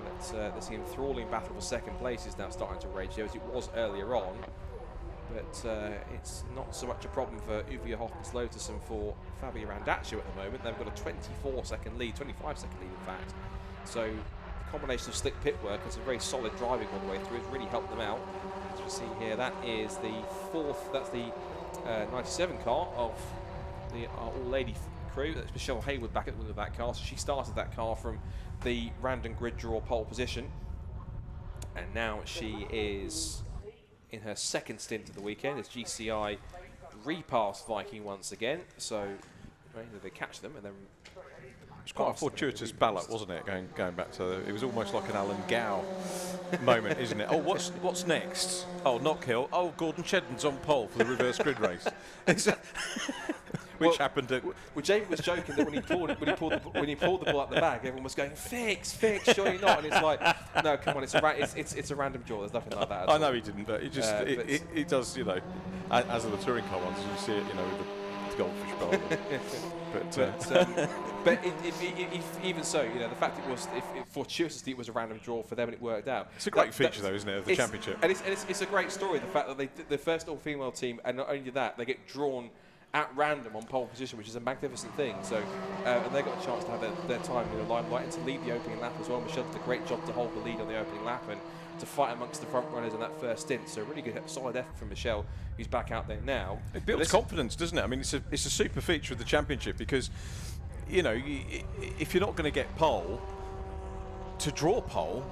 But there's the enthralling battle for second place is now starting to rage here, as it was earlier on. But it's not so much a problem for Uvia Hoffman's Lotus and for Fabio Randaccio at the moment. They've got a 25-second lead in fact. So the combination of slick pit work and some very solid driving all the way through has really helped them out. As you see here, that is the that's the 97 car of the all-lady crew. That's Michelle Hayward back at the wheel of that car. So she started that car from the random grid draw pole position. And now she is in her second stint of the weekend as GCI repassed Viking once again. So they catch them, and then it's quite a fortuitous ballot, wasn't it? Going back to it was almost like an Alan Gow moment, isn't it? Oh, what's next? Oh, Knockhill. Oh, Gordon Shedden's on pole for the reverse grid race. Which happened at. Well, Jamie was joking that when he pulled the ball out the bag, everyone was going, "Fix, surely not." And it's like, no, come on, it's a random draw. There's nothing like that. I know he didn't, but it just it does, you know, as of the touring car ones, you see it, you know, with the goldfish bowl. but even so, you know, the fact fortuitously it was a random draw for them and it worked out. It's a great feature, though, isn't it, of the championship? And it's a great story. The fact that the first all-female team, and not only that, they get drawn at random on pole position, which is a magnificent thing. So, and they got a chance to have their time in the limelight and to lead the opening lap as well. Michelle did a great job to hold the lead on the opening lap and to fight amongst the front runners in that first stint. So, really good, solid effort from Michelle, who's back out there now. It builds confidence, doesn't it? I mean, it's a super feature of the championship because, you know, if you're not going to get pole, to draw pole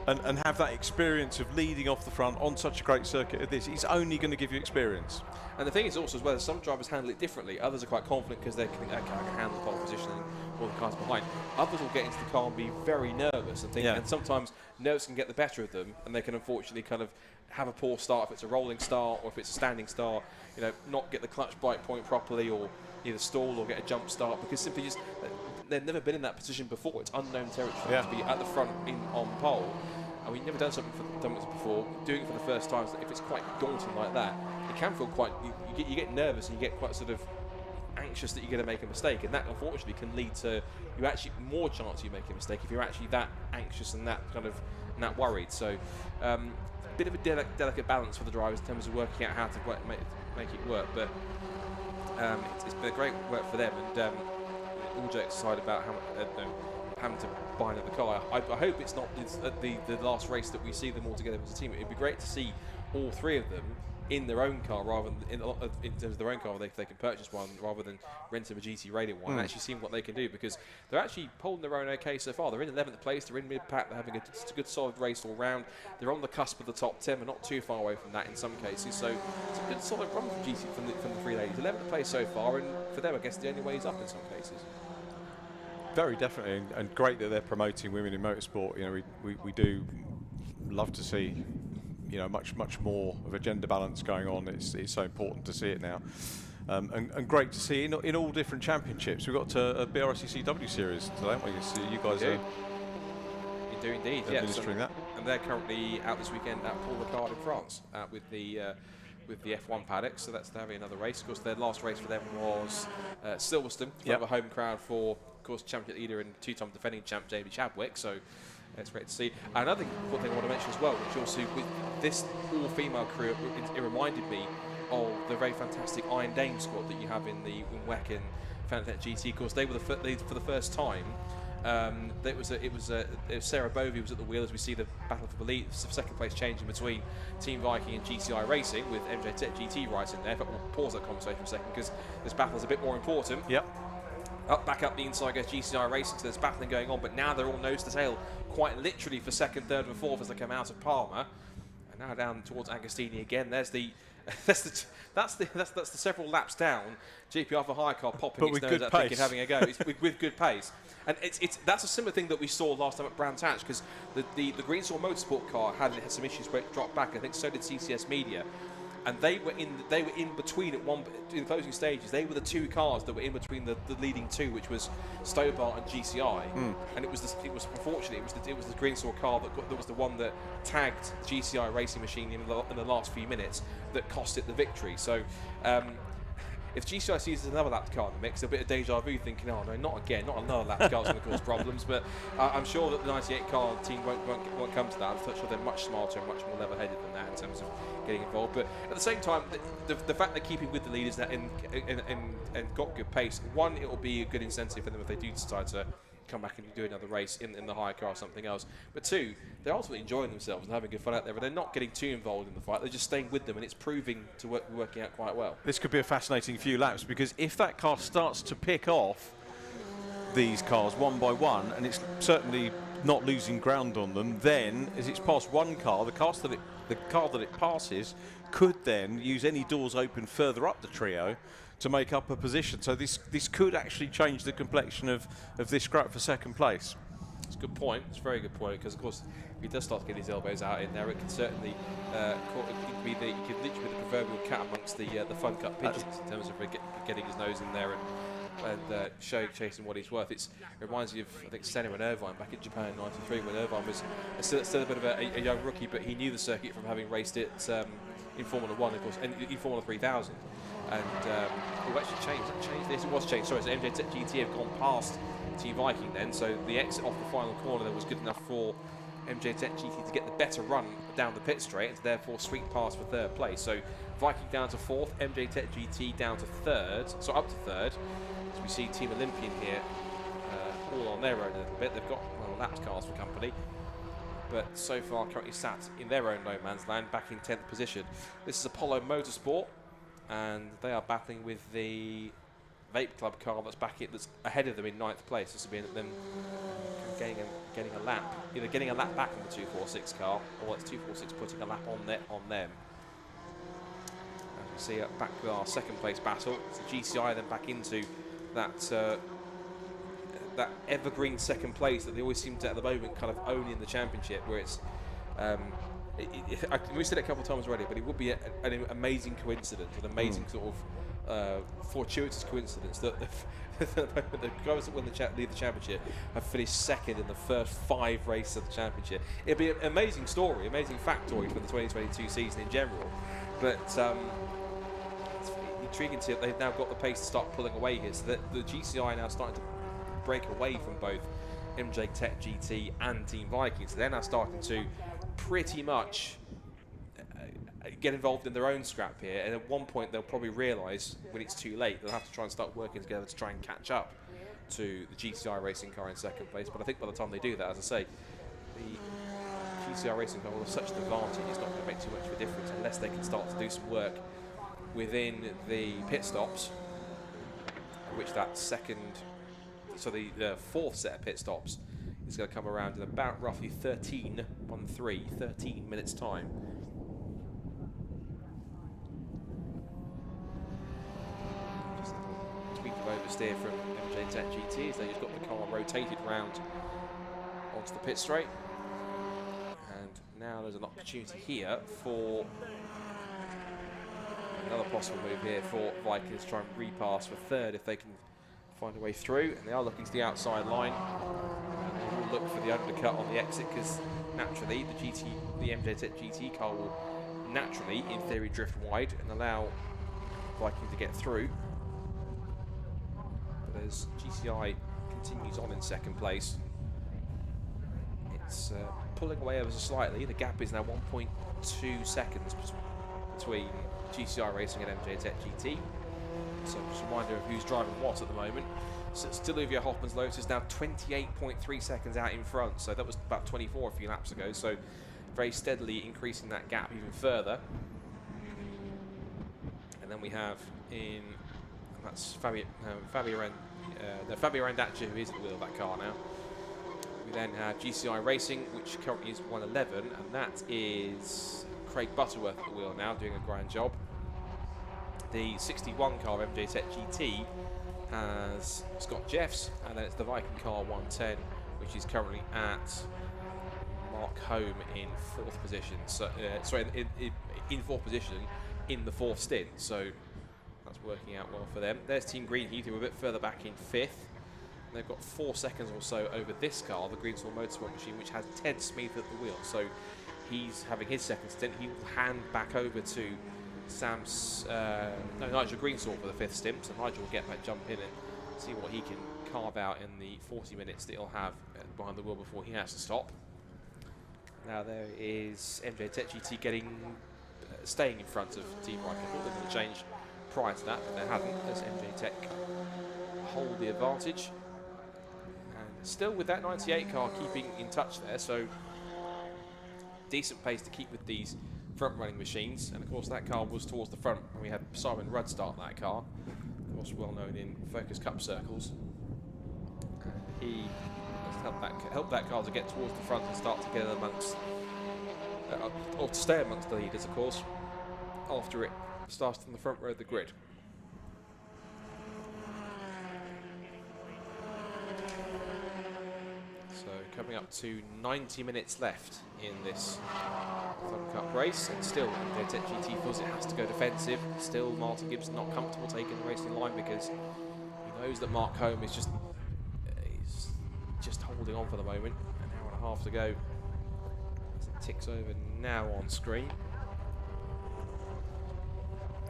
and have that experience of leading off the front on such a great circuit as this, it's only going to give you experience. And the thing is also as well, some drivers handle it differently. Others are quite confident because they can handle the pole position and all the cars behind. Others will get into the car and be very nervous and think, and sometimes nerves can get the better of them, and they can unfortunately kind of have a poor start if it's a rolling start or if it's a standing start. You know, not get the clutch bite point properly, or either stall or get a jump start because simply just they've never been in that position before. It's unknown territory to be at the front on pole. And we've never done something before. Doing it for the first time, if it's quite daunting like that, it can feel quite. You get nervous and you get quite sort of anxious that you're going to make a mistake, and that unfortunately can lead to you actually more chance you make a mistake if you're actually that anxious and that kind of that worried. So, a bit of a delicate balance for the drivers in terms of working out how to make it work. But it's been a great work for them, and all jokes aside about having to buy another car. I hope it's not the last race that we see them all together as a team. It'd be great to see all three of them in their own car rather than in terms of their own car, if they can purchase one rather than renting a GT rated one and actually seeing what they can do, because they're actually holding their own okay so far. They're in 11th place, they're in mid-pack, they're having a good solid race all round. They're on the cusp of the top 10, but not too far away from that in some cases. So it's a good solid run from GT from the three ladies. 11th place so far, and for them I guess the only way is up in some cases. Very definitely, and great that they're promoting women in motorsport. You know, we do love to see, you know, much more of a gender balance going on. It's so important to see it now, and great to see in all different championships. We've got a BRSCC W Series today, haven't we? So you guys are. You do indeed, administering that. And they're currently out this weekend at Paul Ricard in France with the F1 paddock. So that's having another race. Of course, their last race for them was Silverstone, for a home crowd for, of course, championship leader and two-time defending champ Jamie Chadwick. So it's great to see. Another important thing I want to mention as well, which also with this all-female crew, it reminded me of the very fantastic Iron Dame squad that you have in the WEC and Fanatec GT. Of course, they were for the first time. It was Sarah Bovey was at the wheel as we see the battle for the lead, second place changing between Team Viking and GCI Racing with MJ Tech GT right in there. But we'll pause that conversation for a second because this battle is a bit more important. Yep. Back up the inside goes GCI Racing, so there's battling going on, but now they're all nose to tail, quite literally for second, third and fourth as they come out of Palmer. And now down towards Agostini again. There's the that's the several laps down. GPR for hire car popping its nose out, thinking, having a go. It's with good pace, and that's a similar thing that we saw last time at Brands Hatch, because the Greensaw Motorsport car had some issues where it dropped back. I think so did CCS Media. And they were in between in the closing stages. They were the two cars that were in between the leading two, which was Stobart and GCI. And it was unfortunately it was the Greensaw car that was the one that tagged GCI Racing Machine in the last few minutes that cost it the victory. So if GCI sees another lap car in the mix, a bit of deja vu, thinking, oh no, not again, not another lap car's going to cause problems. But I'm sure that the 98 car team won't come to that. I'm sure they're much smarter and much more level-headed than that in terms of getting involved. But at the same time, the fact they're keeping with the leaders and got good pace, one, it will be a good incentive for them if they do decide to come back and do another race in the hire car or something else. But two, they're ultimately enjoying themselves and having good fun out there, but they're not getting too involved in the fight. They're just staying with them, and it's proving to be working out quite well. This could be a fascinating few laps, because if that car starts to pick off these cars one by one, and it's certainly not losing ground on them, then as it's past one car, the car that it passes could then use any doors open further up the trio to make up a position. So this could actually change the complexion of this scrap for second place. It's a good point. It's a very good point, because of course if he does start to get his elbows out in there, it can certainly it could literally be the proverbial cat amongst the FunCup pigeons in terms of getting his nose in there and chasing what he's worth. It reminds me of, I think, Senna and Avon back in Japan in '93, when Avon was still a bit of a young rookie, but he knew the circuit from having raced it in Formula 1, of course, and in Formula 3000. And we've actually changed this. It was changed. Sorry, so MJ GT have gone past Team Viking then, so the exit off the final corner there was good enough for MJ GT to get the better run down the pit straight, and therefore sweep past for third place. So Viking down to fourth, MJ GT down to third, so up to third. As we see Team Olympian here, all on their own a little bit. They've got lapped cars for company, but so far currently sat in their own no man's land, back in 10th position. This is Apollo Motorsport, and they are battling with the Vape Club car that's ahead of them in 9th place. This will be them getting a lap, either getting a lap back on the 246 car, or it's 246 putting a lap on them. As we see back with our second place battle, it's the GCI then back into that evergreen second place that they always seem to at the moment kind of own in the championship, where it's we said it a couple of times already, but it would be an amazing coincidence, an amazing sort of fortuitous coincidence that the guys that lead the championship have finished second in the first 5 races of the championship. It'd be an amazing story, amazing factoid for the 2022 season in general. But it's intriguing to see that they've now got the pace to start pulling away here, so that the GCI are now starting to break away from both MJ Tech GT and Team Viking. So they're now starting to pretty much get involved in their own scrap here, and at one point they'll probably realise when it's too late they'll have to try and start working together to try and catch up to the GCI racing car in second place. But I think by the time they do that, as I say, the GCI racing car will have such an advantage, it's not going to make too much of a difference unless they can start to do some work within the pit stops, which that the fourth set of pit stops is going to come around in about roughly 13 minutes time. Just a tweak of oversteer from MJ Tech GT as they just got the car rotated round onto the pit straight. And now there's an opportunity here for another possible move here for Vikings to try and repass for third if they can find a way through, and they are looking to the outside line. And we'll look for the undercut on the exit, because naturally the MJ Tech GT car will naturally, in theory, drift wide and allow Viking to get through. But as GCI continues on in second place, it's pulling away ever so slightly. The gap is now 1.2 seconds between GCI Racing and MJ Tech GT. So just a reminder of who's driving what at the moment. So still Olivia Hoffman's Lotus now 28.3 seconds out in front. So that was about 24 a few laps ago. So very steadily increasing that gap even further. And then we have that's Fabio Randaccia, who is at the wheel of that car now. We then have GCI Racing, which currently is 111, and that is Craig Butterworth at the wheel now, doing a grand job. The 61 car of MJ Tech GT has Scott Jeffs, and then it's the Viking car 110, which is currently at Mark Home in 4th position. So, sorry, in 4th position in the 4th stint. So that's working out well for them. There's Team Greenheath, who are a bit further back in 5th. They've got 4 seconds or so over this car, the Greenswell Motorsport machine, which has Ted Smith at the wheel. So he's having his second stint. He will hand back over to Nigel Greenswell for the 5th stint. So Nigel will get that jump in and see what he can carve out in the 40 minutes that he'll have behind the wheel before he has to stop. Now there is MJ Tech GT staying in front of Team Viking. I thought they were going to change prior to that, but they hadn't, as MJ Tech hold the advantage. And still with that 98 car keeping in touch there, so decent pace to keep with these front-running machines. And of course that car was towards the front when we had Simon Rudd start that car, of course well known in Focus Cup circles. He helped that car to get towards the front and start to get amongst, or to stay amongst the leaders, of course, after it started on the front row of the grid. So coming up to 90 minutes left in this FunCup race, and still MJ Tech GT feels it has to go defensive. Still Martin Gibson not comfortable taking the racing line because he knows that Mark Home is just holding on for the moment. An hour and a half to go as it ticks over now on screen.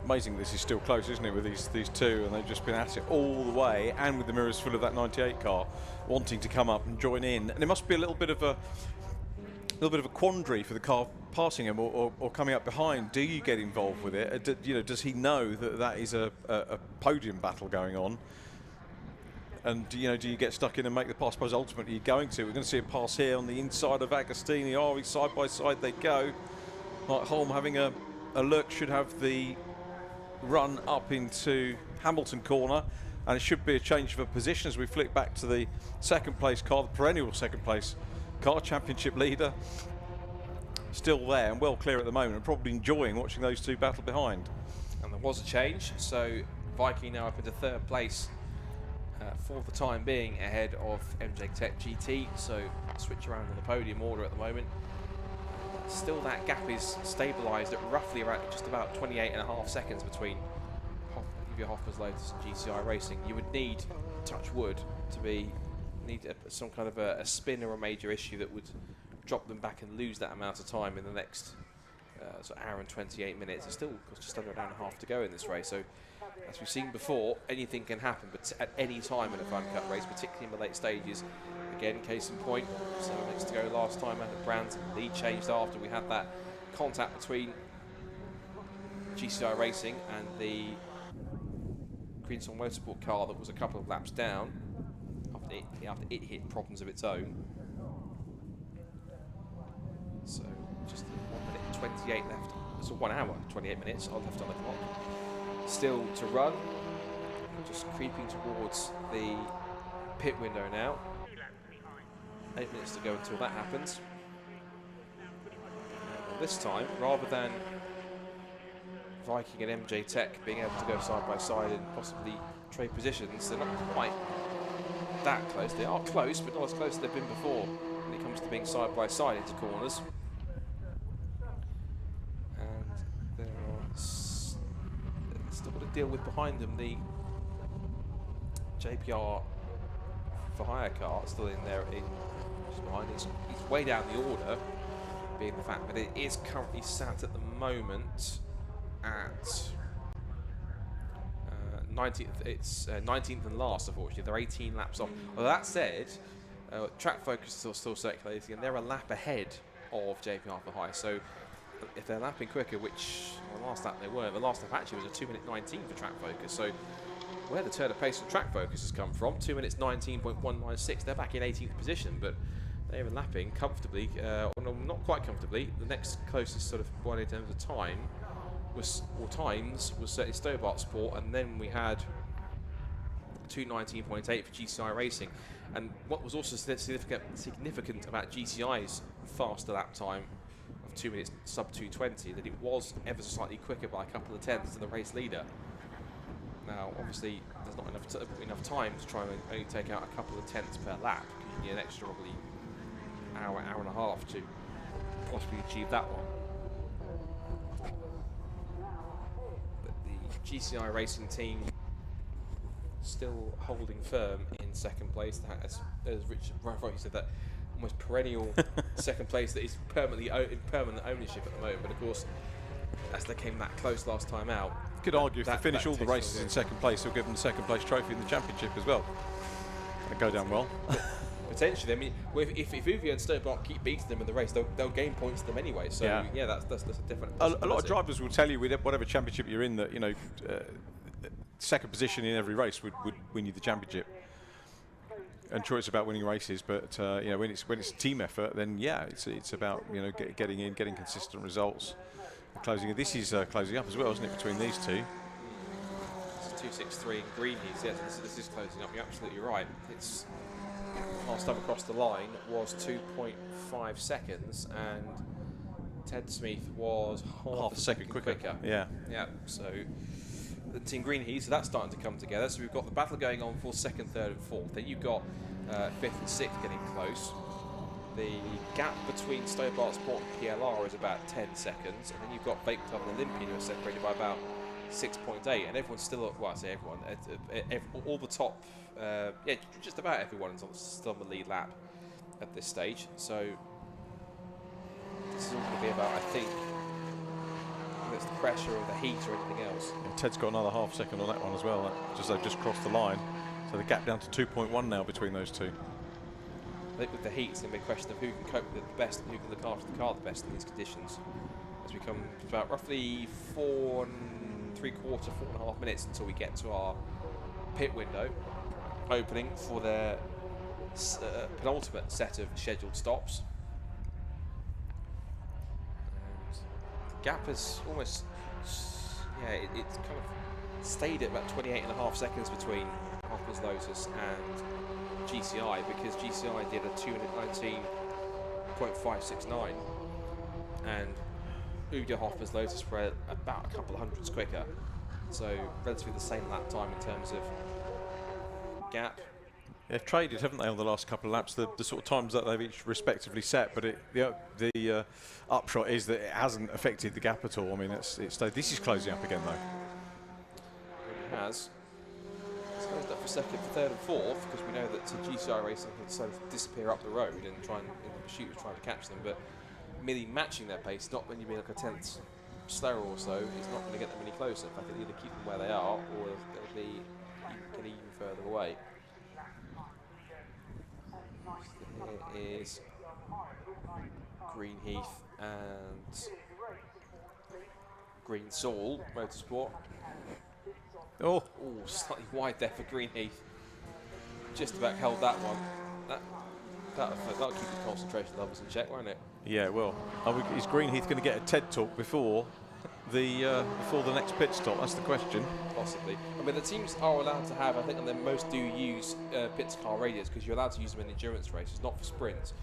Amazing this is still close, isn't it, with these two, and they've just been at it all the way, and with the mirrors full of that 98 car wanting to come up and join in. And it must be a little bit of a quandary for the car passing him or coming up behind. Do you get involved with it? Does he know that that is a podium battle going on? And do you get stuck in and make the pass? I suppose ultimately you're going to. We're going to see a pass here on the inside of Agostini. Oh, side by side they go. Like Holm having a look, should have the run up into Hamilton corner, and it should be a change of position as we flick back to the second place car, the perennial second place car, championship leader. Still there and well clear at the moment, and probably enjoying watching those two battle behind. And there was a change, so Viking now up into 3rd place for the time being, ahead of MJ Tech GT. So switch around on the podium order at the moment. Still that gap is stabilised at roughly around just about 28.5 seconds between Olivia Hoffman's Lotus and GCI Racing. You would need, touch wood, to need some kind of a spin or a major issue that would drop them back and lose that amount of time in the next hour and 28 minutes. There's still just under an hour and a half to go in this race. So as we've seen before, anything can happen, but at any time in a FunCup race, particularly in the late stages. Again, case in point, 7 minutes to go last time out of Brands. Lead changed after we had that contact between GCI Racing and the Greenswell Motorsport car that was a couple of laps down after it hit problems of its own. So just 1 minute 28 left. So 1 hour 28 minutes left on the clock. Still to run. Just creeping towards the pit window now. 8 minutes to go until that happens. And this time, rather than Viking and MJ Tech being able to go side by side and possibly trade positions, they're not quite that close. They are close, but not as close as they've been before when it comes to being side by side into corners. And there are still got to deal with behind them the JPR for hire car still in there just behind. He's way down the order, being the fact that it is currently sat at the moment at 19th. It's 19th and last, unfortunately. They're 18 laps off. Well, that said, Track Focus is still circulating, and they're a lap ahead of JPR for hire. So if they're lapping quicker, which the last lap they were, the last lap actually was a 2 minute 19 for Track Focus. So where the turn of pace from Track Focus has come from, 2 minutes 19.196, they're back in 18th position, but they're lapping comfortably, or no, not quite comfortably. The next closest sort of one in terms of time was certainly Stobart Sport, and then we had 2:19.8 for GCI Racing. And what was also significant about GCI's faster lap time of 2 minutes sub 2:20, that it was ever so slightly quicker by a couple of tenths than the race leader. Now, obviously, there's not enough time to try and only take out a couple of tenths per lap. You need an extra probably hour and a half to possibly achieve that one. But the GCI racing team still holding firm in second place. That, as Richard rightly said, that almost perennial second place that is in permanent ownership at the moment. But of course, as they came that close last time out, could argue if they finish all the races in second place, they'll give them the second place trophy in the championship as well. They go down well. Potentially, I mean, if Avon and Stobart keep beating them in the race, they'll gain points to them anyway. So yeah, that's a different. A lot of drivers will tell you with whatever championship you're in that second position in every race would win you the championship. And sure, it's about winning races, but when it's a team effort, then it's about getting in, getting consistent results, and closing. This is closing up as well, isn't it, between these two? It's 2:63 in green. Yes, this is closing up. You're absolutely right. It's last time across the line was 2.5 seconds, and Ted Smith was half a second quicker. Yeah. So the Team Green Heat, so that's starting to come together. So we've got the battle going on for second, third, and fourth. Then you've got fifth and sixth getting close. The gap between Stobart Sport and PLR is about 10 seconds, and then you've got Vape Club and Olympian who are separated by about 6.8, and everyone's still, well, I say everyone, all the top, just about everyone is still on the lead lap at this stage. So this is all going to be about, I think, it's the pressure or the heat or anything else. And Ted's got another half second on that one as well. They've just crossed the line, so the gap down to 2.1 now between those two. I think with the heat, it's going to be a question of who can cope with it the best and who can look after the car the best in these conditions. As we come to about roughly 4 and 4.5 minutes until we get to our pit window opening for their penultimate set of scheduled stops. And the gap has almost, it's kind of stayed at about 28.5 seconds between Hoffman's Lotus and GCI, because GCI did a 2:19.569 and Udo Hoffer's Lotus were about a couple of hundreds quicker, so relatively the same lap time in terms of gap. They've traded, haven't they, on the last couple of laps, the sort of times that they've each respectively set, but the upshot is that it hasn't affected the gap at all. I mean, this is closing up again though. It has. It's closed up for second, third and fourth, because we know that GCI Racing can sort of disappear up the road and try and shoot was trying to catch them, but merely matching their pace, not when you be like a tenth slower or so, is not going to get them any closer. In fact, it'll either keep them where they are, or they'll be get even further away. So here is Green Heath and Green Saul Motorsport. Oh, slightly wide there for Green Heath. Just about held that one. That'll keep the concentration levels in check, won't it? Yeah, well, is Green Heath going to get a TED talk before the next pit stop? That's the question. Possibly. I mean, the teams are allowed to have, I think, and they most do use pit car radios, because you're allowed to use them in endurance races, not for sprints.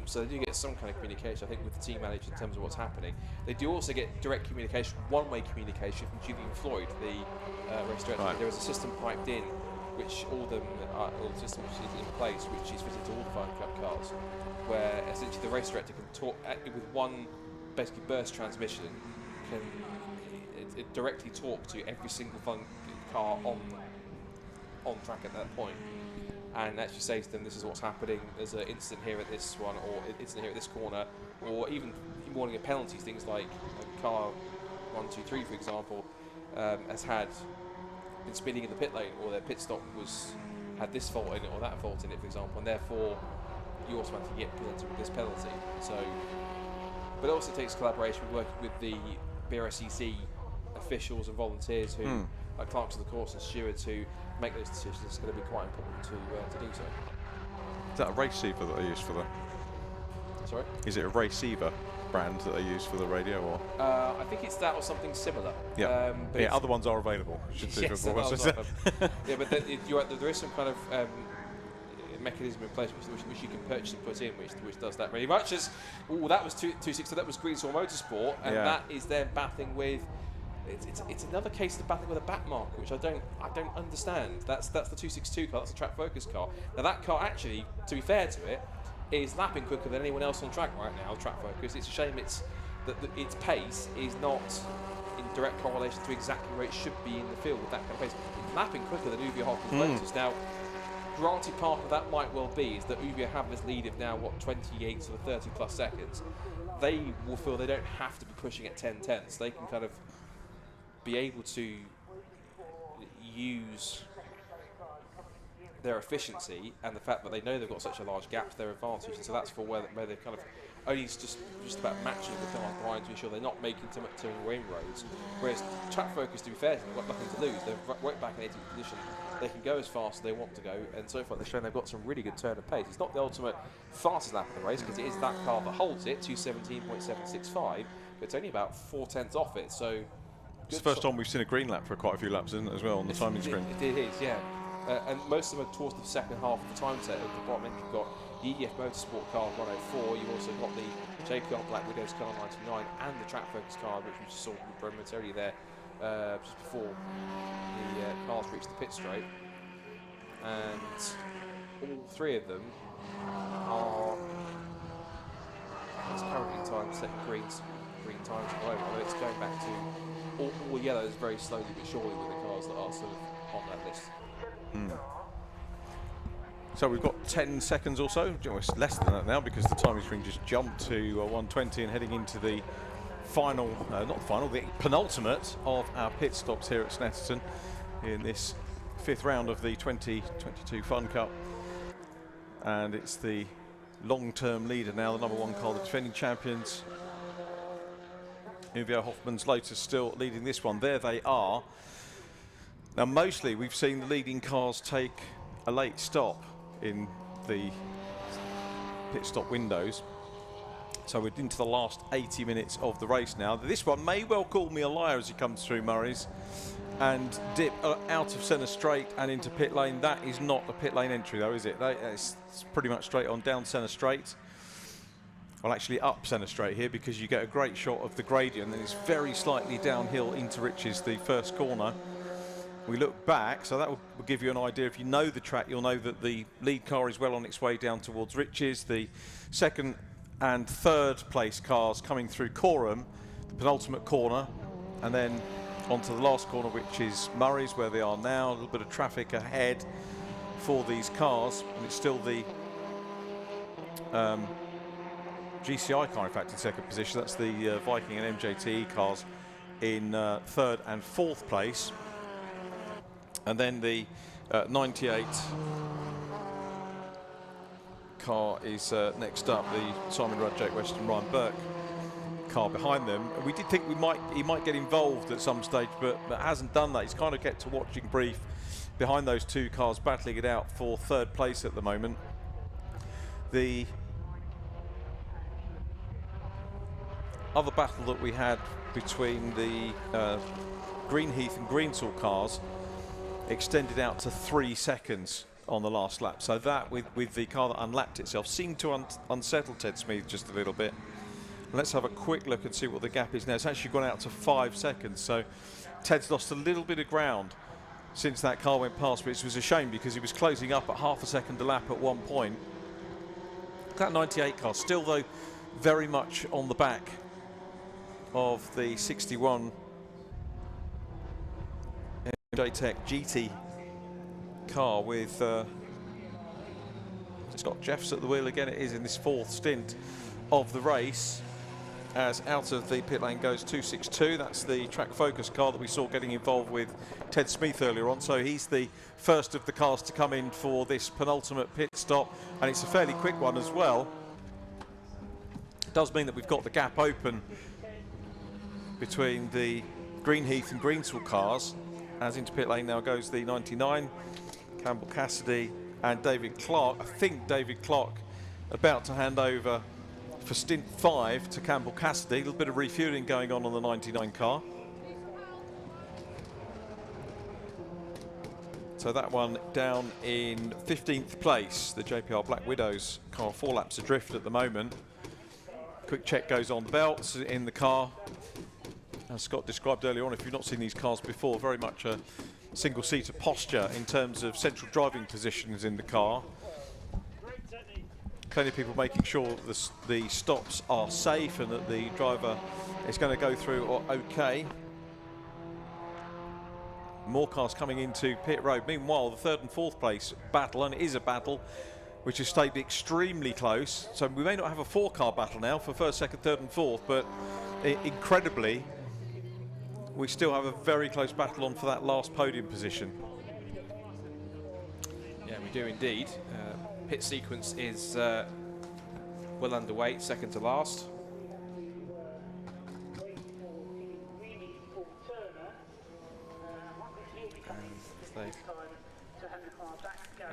So they do get some kind of communication, I think, with the team manager in terms of what's happening. They do also get direct communication, one-way communication from Julian Floyd, the race director. Right. There is a system piped in, which all the systems is in place, which is fitted to all the FunCup cars, where essentially the race director can talk with one basically burst transmission, can it directly talk to every single Fun car on track at that point, and actually say to them, this is what's happening, there's an incident here at this one, or incident here at this corner, or even warning of penalties, things like car 1, 2, 3, for example, has been speeding in the pit lane, or their pit stop had this fault in it or that fault in it, for example, and therefore you automatically get presented with this penalty. So, but it also takes collaboration, working with the BRSCC officials and volunteers who, like clerks of the course and stewards, who make those decisions. It's going to be quite important to do so. Is that a receiver that they use for that? Sorry? Is it a receiver brand that they use for the radio, or? I think it's that or something similar. Yeah, but yeah, other ones are available. Yes, yeah, but there is some kind of mechanism in place which you can purchase and put in, which does that really much. As that was 260. That was Green Saw Motorsport, and that is then battling with it's another case of battling with a back marker, which I don't understand. That's the 262 car. That's a track focus car. Now that car actually, to be fair to it, is lapping quicker than anyone else on track right now. Track focus. It's a shame its its pace is not in direct correlation to exactly where it should be in the field with that kind of pace. It's lapping quicker than Uvia Hoffman's Lotus. Now, granted, part of that might well be is that Uvia have this lead of now, what, 28 to 30 plus seconds. They will feel they don't have to be pushing at 10/10s. They can kind of be able to use their efficiency and the fact that they know they've got such a large gap to their advantage, and so that's for where they're kind of only just about matching the cars behind to ensure they're not making too much inroads. Whereas track focus, to be fair, they've got nothing to lose. They're right back in 18th position. They can go as fast as they want to go, and so far they've shown they've got some really good turn of pace. It's not the ultimate fastest lap of the race because it is that car that holds it, 2:17.765, but it's only about 4/10 off it. So it's the first time we've seen a green lap for quite a few laps, isn't it, as well, on the timing screen? It is, yeah. And most of them are towards the second half of the time set. At the bottom end, you've got the EDF Motorsport car 104. You've also got the JPR Black Widows car 99 and the Track Focus car, which we just saw momentarily there just before the cars reached the pit straight. And all three of them are currently time set green times at the moment. Although it's going back to all yellows very slowly but surely with the cars that are sort of on that list. So we've got 10 seconds or so, it's less than that now because the timing screen just jumped to 1:20 and heading into the final, not the final, the penultimate of our pit stops here at Snetterton in this 5th round of the 2022 Fun Cup. And it's the long-term leader now, the #1 car, the defending champions. Uvia Hoffman's Lotus still leading this one. There they are. Now, mostly we've seen the leading cars take a late stop in the pit stop windows. So we're into the last 80 minutes of the race now. This one may well call me a liar as he comes through Murray's and dip out of centre straight and into pit lane. That is not a pit lane entry though, is it? It's pretty much straight on down centre straight. Well, actually up centre straight here because you get a great shot of the gradient and it's very slightly downhill into Riches, the first corner. We look back, so that will give you an idea. If you know the track, you'll know that the lead car is well on its way down towards Riches. The second and third place cars coming through Coram, the penultimate corner, and then onto the last corner, which is Murray's, where they are now. A little bit of traffic ahead for these cars, and it's still the GCI car, in fact, in second position. That's the Viking and MJTE cars in third and fourth place. And then the 98 car is next up, the Simon Rudd, Jake West and Ryan Burke car behind them. We did think he might get involved at some stage, but hasn't done that. He's kind of kept to watching brief behind those two cars, battling it out for third place at the moment. The other battle that we had between the Greenheath and Greensall cars extended out to 3 seconds on the last lap. So that, with the car that unlapped itself, seemed to unsettle Ted Smith just a little bit. Let's have a quick look and see what the gap is now. It's actually gone out to 5 seconds. So Ted's lost a little bit of ground since that car went past, which was a shame because he was closing up at half a second a lap at one point. That 98 car still, though, very much on the back of the 61 JTEC GT car with Scott Jeffs at the wheel again. It is in this 4th stint of the race, as out of the pit lane goes 262. That's the Track Focus car that we saw getting involved with Ted Smith earlier on. So he's the first of the cars to come in for this penultimate pit stop, and it's a fairly quick one as well. It does mean that we've got the gap open between the Greenheath and Greensall cars. As into pit lane now goes the 99, Campbell Cassidy and David Clark. I think David Clark about to hand over for stint 5 to Campbell Cassidy. A little bit of refueling going on the 99 car. So that one down in 15th place. The JPR Black Widows car 4 laps adrift at the moment. Quick check goes on the belts in the car. As Scott described earlier on, if you've not seen these cars before, very much a single-seater posture in terms of central driving positions in the car. Plenty of people making sure the stops are safe and that the driver is going to go through okay. More cars coming into pit road. Meanwhile, the third and fourth place battle, and it is a battle which has stayed extremely close. So we may not have a 4-car battle now for first, second, third and fourth, but incredibly, we still have a very close battle on for that last podium position. Yeah, we do indeed. Pit sequence is well underway, second to last.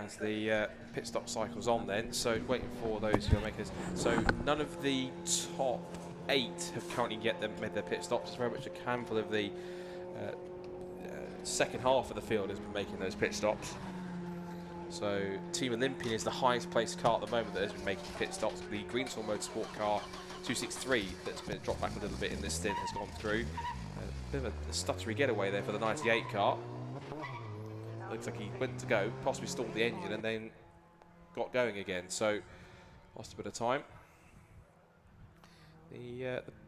As the pit stop cycle's on then, so waiting for those who are makers. So none of the top 8 have currently yet made their pit stops. It's very much a handful of the second half of the field has been making those pit stops. So Team Olympian is the highest placed car at the moment that has been making pit stops. The Greenswell Motorsport car 263 that's been dropped back a little bit in this stint has gone through. A bit of a stuttery getaway there for the 98 car. Looks like he went to go, possibly stalled the engine and then got going again. So lost a bit of time.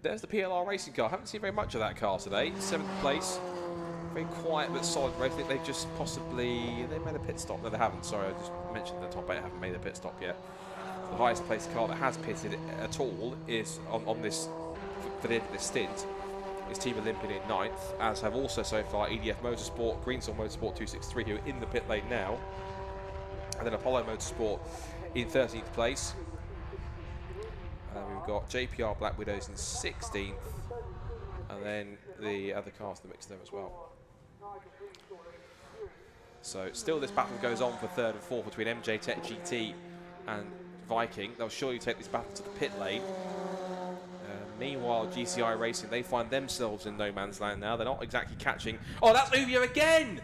There's the PLR racing car. Haven't seen very much of that car today. 7th place. Very quiet but solid race. I think they've just possibly... They made a pit stop. No, they haven't. Sorry, I just mentioned the top 8 haven't made a pit stop yet. The highest placed car that has pitted at all is on this, for the end of this stint, is Team Olympian in 9th, as have also so far EDF Motorsport, Greenswell Motorsport 263, who are in the pit lane now. And then Apollo Motorsport in 13th place. We've got JPR Black Widows in 16th. And then the other cars in the mix there as well. So still this battle goes on for 3rd and 4th between MJ Tech GT and Viking. They'll surely take this battle to the pit lane. Meanwhile, GCI Racing, they find themselves in no man's land now. They're not exactly catching... Oh, that's Uvia again!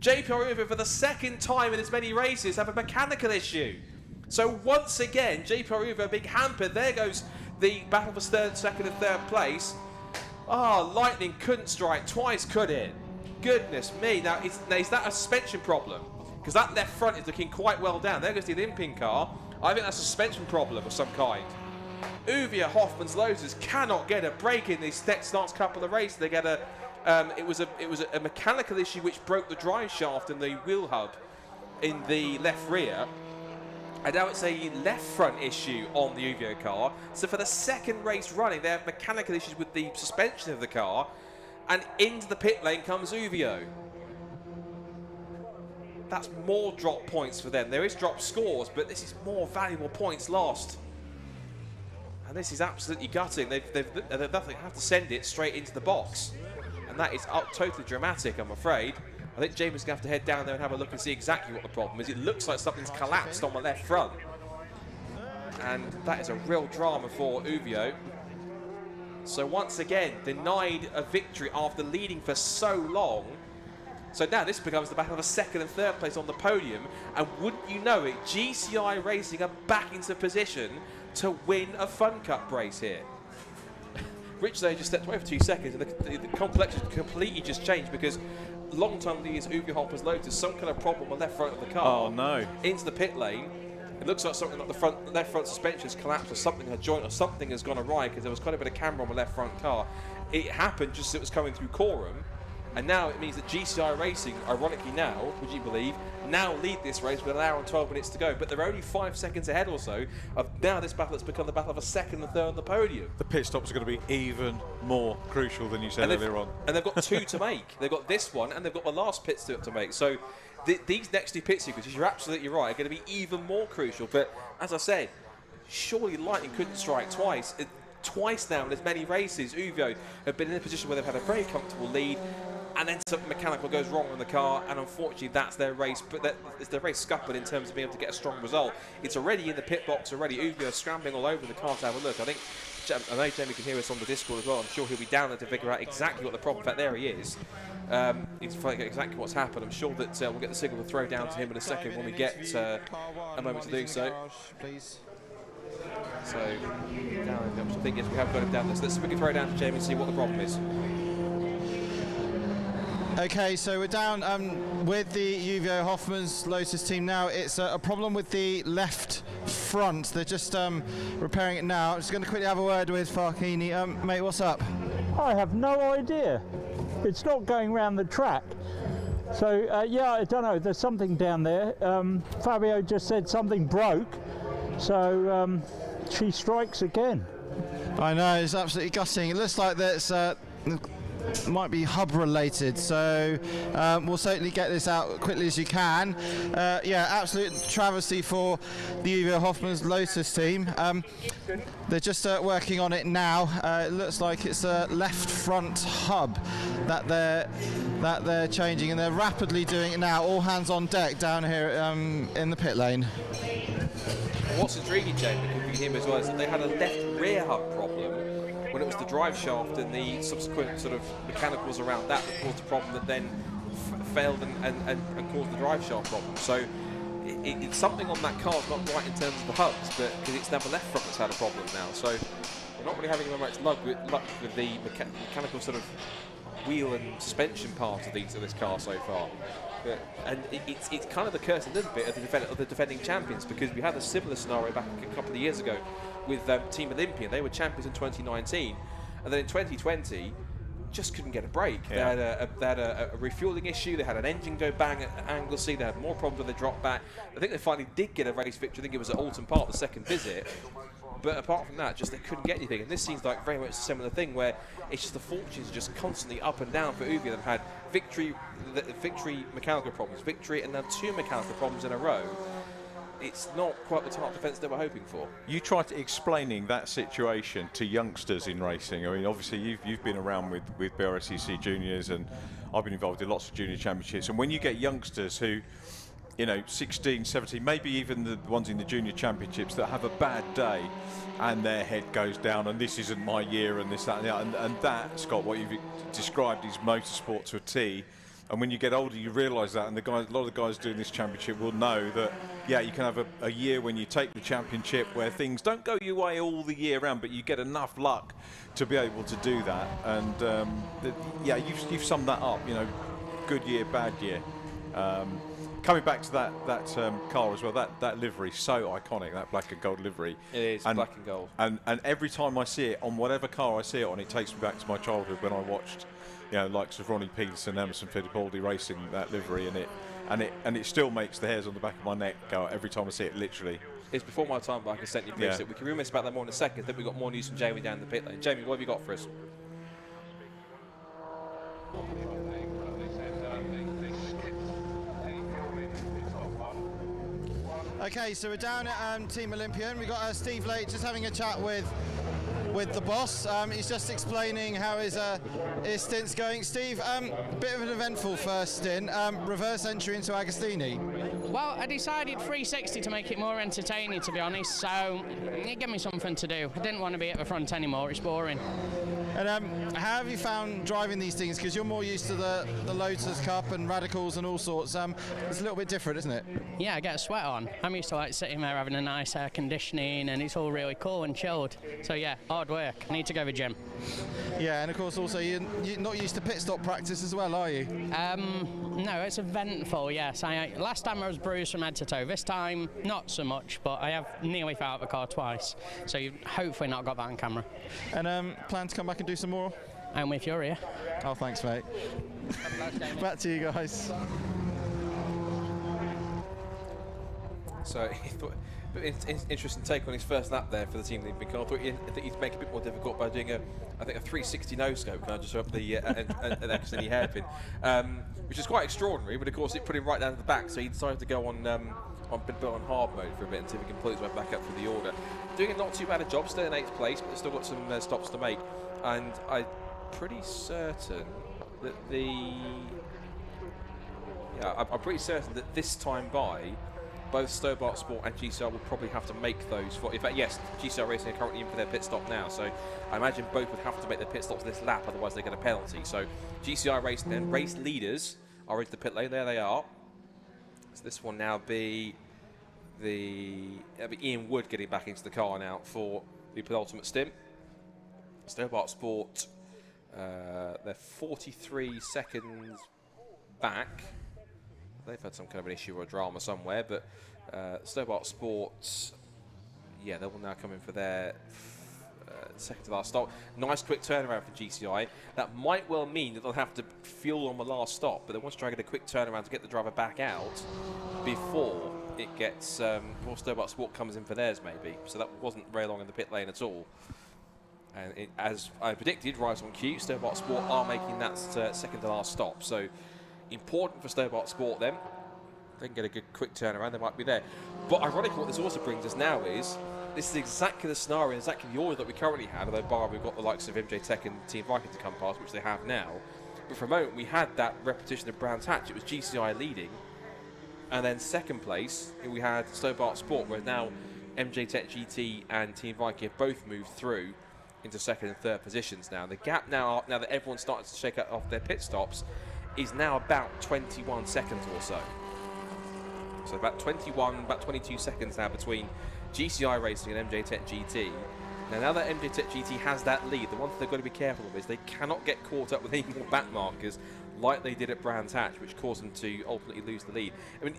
JPR Uvia, for the 2nd time in as many races, have a mechanical issue. So once again, JPR Uvia being hampered. There goes the battle for 3rd, 2nd and 3rd place. Oh, lightning couldn't strike twice, could it? Goodness me. Now, is that a suspension problem? Because that left front is looking quite well down. There goes the Olympian car. I think that's a suspension problem of some kind. Uvia Hoffman's Lotus cannot get a break in this next couple of races. They get a it was a mechanical issue which broke the drive shaft and the wheel hub in the left rear. And now it's a left front issue on the Uvia car. So for the 2nd race running, they have mechanical issues with the suspension of the car. And into the pit lane comes Uvio. That's more drop points for them. There is drop scores, but this is more valuable points lost. And this is absolutely gutting. They've have to send it straight into the box. And that is totally dramatic, I'm afraid. I think James is going to have to head down there and have a look and see exactly what the problem is. It looks like something's collapsed on the left front. And that is a real drama for Uvio. So once again, denied a victory after leading for so long. So now this becomes the battle of a 2nd and 3rd place on the podium. And wouldn't you know it, GCI Racing are back into position to win a FunCup race here. Rich there just stepped away for 2 seconds and the complexion completely just changed because long time leaders Uvia Hoppers Lotus, some kind of problem on the left front of the car. Oh no. Into the pit lane. It looks like something like the left front suspension has collapsed or something, a joint or something has gone awry because there was quite a bit of camber on the left front car. It happened just as it was coming through Coram. And now it means that GCI Racing, ironically now, would you believe, now lead this race with 1 hour and 12 minutes to go. But they're only 5 seconds ahead or so of now this battle that's become the battle of a 2nd and 3rd on the podium. The pit stops are going to be even more crucial than you said earlier on. And they've got 2 to make. They've got this one and they've got the last pit stop to make. So these next 2 pit sequences, you're absolutely right, are going to be even more crucial. But as I said, surely lightning couldn't strike twice. Twice now in as many races, Uvio have been in a position where they've had a very comfortable lead. And then something mechanical goes wrong on the car, and unfortunately that's their race. But it's their race scuppered in terms of being able to get a strong result. It's already in the pit box already. Uvio scrambling all over the car to have a look. I know Jamie can hear us on the Discord as well. I'm sure he'll be down there to figure out exactly what the problem. In fact, there he is. He's finding out exactly what's happened. I'm sure that we'll get the signal to throw down to him in a second when we get a moment to do so. So, down, I think yes, we have got him down there. So let's see if we can throw it down to Jamie and see what the problem is. Okay, so we're down with the UVO Hoffman's Lotus team now. It's a problem with the left front. They're just repairing it now. I'm just going to quickly have a word with Farkini. Mate, what's up? I have no idea. It's not going round the track. So, yeah, I don't know. There's something down there. Fabio just said something broke. So, she strikes again. I know, it's absolutely gutting. It looks like that's might be hub related, so we'll certainly get this out quickly as you can. Yeah, absolute travesty for the UVO Hoffman's Lotus team. They're just working on it now. It looks like it's a left front hub that they're changing, and they're rapidly doing it now. All hands on deck down here in the pit lane. What's intriguing, Jamie, with him as well, is that they had a left rear hub problem when it was the drive shaft and the subsequent sort of mechanicals around that caused the problem that then failed and caused the drive shaft problem. So it's something on that car's not right in terms of the hubs, but because it's now the left front that's had a problem now. So we're not really having very much luck with the mechanical sort of wheel and suspension part of this car so far. And it's kind of the curse a little bit of the defending champions, because we had a similar scenario back a couple of years ago with Team Olympian. They were champions in 2019, and then in 2020 just couldn't get a break. Yeah. They had a refueling issue, they had an engine go bang at Anglesey, they had more problems when they dropped back. I think they finally did get a race victory. I think it was at Alton Park, the second visit. But apart from that, just they couldn't get anything. And this seems like very much a similar thing, where it's just the fortunes are just constantly up and down for UVA. They've had victory mechanical problems, victory, and now 2 mechanical problems in a row. It's not quite the type of defence they were hoping for. You tried to explaining that situation to youngsters in racing. I mean, obviously you've been around with BRSCC juniors, and I've been involved in lots of junior championships. And when you get youngsters who, you know, 16, 17, maybe even the ones in the junior championships that have a bad day and their head goes down and this isn't my year and this, that and that, and that, Scott, what you've described is motorsport to a T. And when you get older, you realise that, and a lot of the guys doing this championship will know that, yeah, you can have a year when you take the championship where things don't go your way all the year round, but you get enough luck to be able to do that. And yeah, you've summed that up. You know, good year, bad year. Coming back to that car as well, that livery, so iconic, that black and gold livery. It is black and gold. And every time I see it on whatever car I see it on, it takes me back to my childhood when I watched, you know, likes of Ronnie Peterson, Emerson Fittipaldi racing that livery, and it still makes the hairs on the back of my neck go every time I see it, literally. It's before my time, but I can certainly appreciate it. We can reminisce about that more in a second. Then we've got more news from Jamie down the pit lane. Jamie, what have you got for us? Okay, so we're down at Team Olympian. We've got Steve Lake just having a chat with the boss. He's just explaining how his stint's going. Steve, bit of an eventful first stint. Reverse entry into Agostini. Well, I decided 360 to make it more entertaining, to be honest, so it gave me something to do. I didn't want to be at the front anymore, it's boring. And how have you found driving these things? Because you're more used to the Lotus Cup and Radicals and all sorts. It's a little bit different, isn't it? Yeah, I get a sweat on. I'm used to like sitting there having a nice air conditioning, and it's all really cool and chilled. So yeah, hard work. I need to go to the gym. Yeah, and of course also you're not used to pit stop practice as well, are you? No, it's eventful, yes. Last time I was bruised from head to toe. This time, not so much, but I have nearly fell out of the car twice. So you've hopefully not got that on camera. And plan to come back and do some more? And if you're here. Oh, thanks, mate. Back to you guys. So interesting take on his first lap there for the team Olympic car. I thought he'd make it a bit more difficult by doing a 360 no scope. Can I just up the Agostini hairpin, which is quite extraordinary. But of course, it put him right down to the back. So he decided to go on hard mode for a bit and see if he can pull his way back up through the order. Doing a not too bad a job, still in 8th place, but still got some stops to make. And I'm pretty certain that I'm pretty certain that this time by, both Stobart Sport and GCR will probably have to make those. In fact, yes, GCR Racing are currently in for their pit stop now, so I imagine both would have to make their pit stops this lap, otherwise they get a penalty. So GCR Racing then, race leaders are into the pit lane. There they are. So this will now be Ian Wood getting back into the car now for the penultimate stint. Stobart Sport, they're 43 seconds back. They've had some kind of an issue or a drama somewhere, but Stobart Sports, yeah, they will now come in for their second to last stop. Nice quick turnaround for GCI. That might well mean that they'll have to fuel on the last stop, but they want to try and get a quick turnaround to get the driver back out before it gets, before Stobart Sport comes in for theirs maybe. So that wasn't very long in the pit lane at all. And as I predicted, right on cue, Stobart Sport are making that second to last stop. So important for Stobart Sport then. They can get a good quick turnaround, they might be there. But ironically, what this also brings us now is, this is exactly the scenario, exactly the order that we currently have, although bar we've got the likes of MJ Tech and Team Viking to come past, which they have now. But for a moment, we had that repetition of Brands Hatch. It was GCI leading. And then second place, we had Stobart Sport, where now MJ Tech GT and Team Viking have both moved through into second and third positions now. The gap now that everyone's starting to shake off their pit stops, is now about 21 seconds or so. So about 22 seconds now between GCI Racing and MJ Tech GT. Now that MJ Tech GT has that lead, the one thing they've got to be careful of is they cannot get caught up with any more back markers like they did at Brands Hatch, which caused them to ultimately lose the lead. I mean,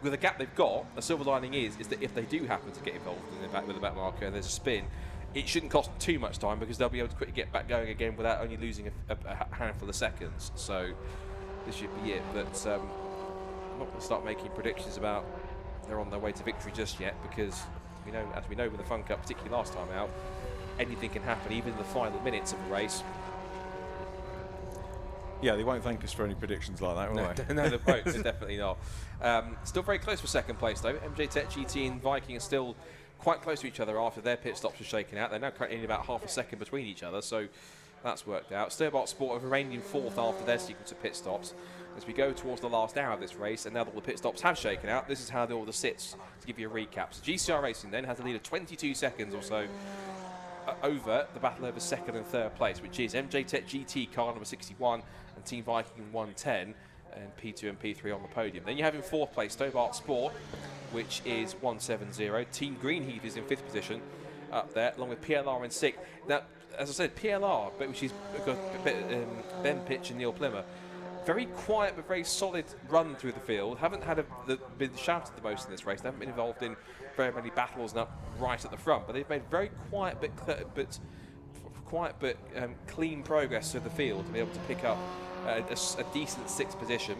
with the gap they've got, the silver lining is that if they do happen to get involved in the back with a back marker and there's a spin, it shouldn't cost them too much time because they'll be able to quickly get back going again without only losing a handful of seconds. So this should be it. But I'm not going to start making predictions about they're on their way to victory just yet, because we know, as we know with the FunCup, particularly last time out, anything can happen even in the final minutes of the race. Yeah, they won't thank us for any predictions like that, will they? No, they won't. They're definitely not. Still very close for second place, though. MJ Tech GT and Viking are still quite close to each other after their pit stops were shaken out. They're now currently in about half a second between each other, so that's worked out. Stobart Sport have remained in fourth after their sequence of pit stops. As we go towards the last hour of this race, and now that all the pit stops have shaken out, this is how the order sits, to give you a recap. So GCR Racing then has a lead of 22 seconds or so over the battle over second and third place, which is MJ Tech GT car number 61 and Team Viking 110, and P2 and P3 on the podium. Then you have in fourth place Stobart Sport, which is 170. Team Greenheath is in fifth position up there, along with PLR in sixth. Now, as I said, PLR, which is Ben Pitch and Neil Plimmer, very quiet but very solid run through the field. Haven't had been shouted the most in this race. They haven't been involved in very many battles and up right at the front, but they've made very quiet but clean progress through the field to be able to pick up a decent sixth position.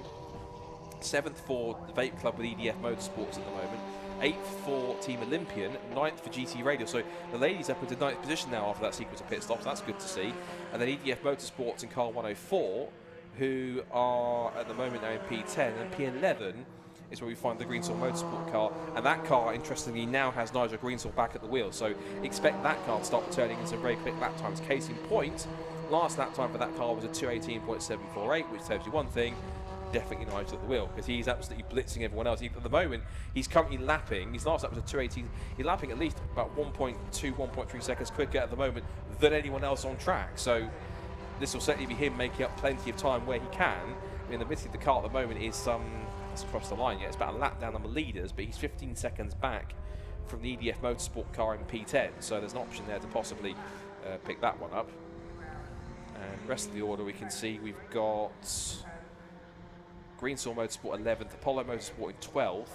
Seventh for the Vape Club with EDF Motorsports at the moment. 8th for Team Olympian, 9th for GT Radio. So the ladies up into 9th position now after that sequence of pit stops. That's good to see. And then EDF Motorsports in car 104, who are at the moment now in P10, and P11 is where we find the Greensall Motorsport car, and that car, interestingly, now has Nigel Greensall back at the wheel, so expect that car to start turning into very quick lap times. Case in point, last lap time for that car was a 2:18.748, which tells you one thing: definitely Nigel at the wheel, because he's absolutely blitzing everyone else. At the moment, he's currently lapping, his last lap was a 2:18, he's lapping at least about 1.2, 1.3 seconds quicker at the moment than anyone else on track, so this will certainly be him making up plenty of time where he can. I mean, admittedly, the car at the moment is it's across the line yet. It's about a lap down on the leaders, but he's 15 seconds back from the EDF Motorsport car in P10, so there's an option there to possibly pick that one up. And the rest of the order we can see, we've got Greensall Motorsport 11th, Apollo Motorsport in 12th,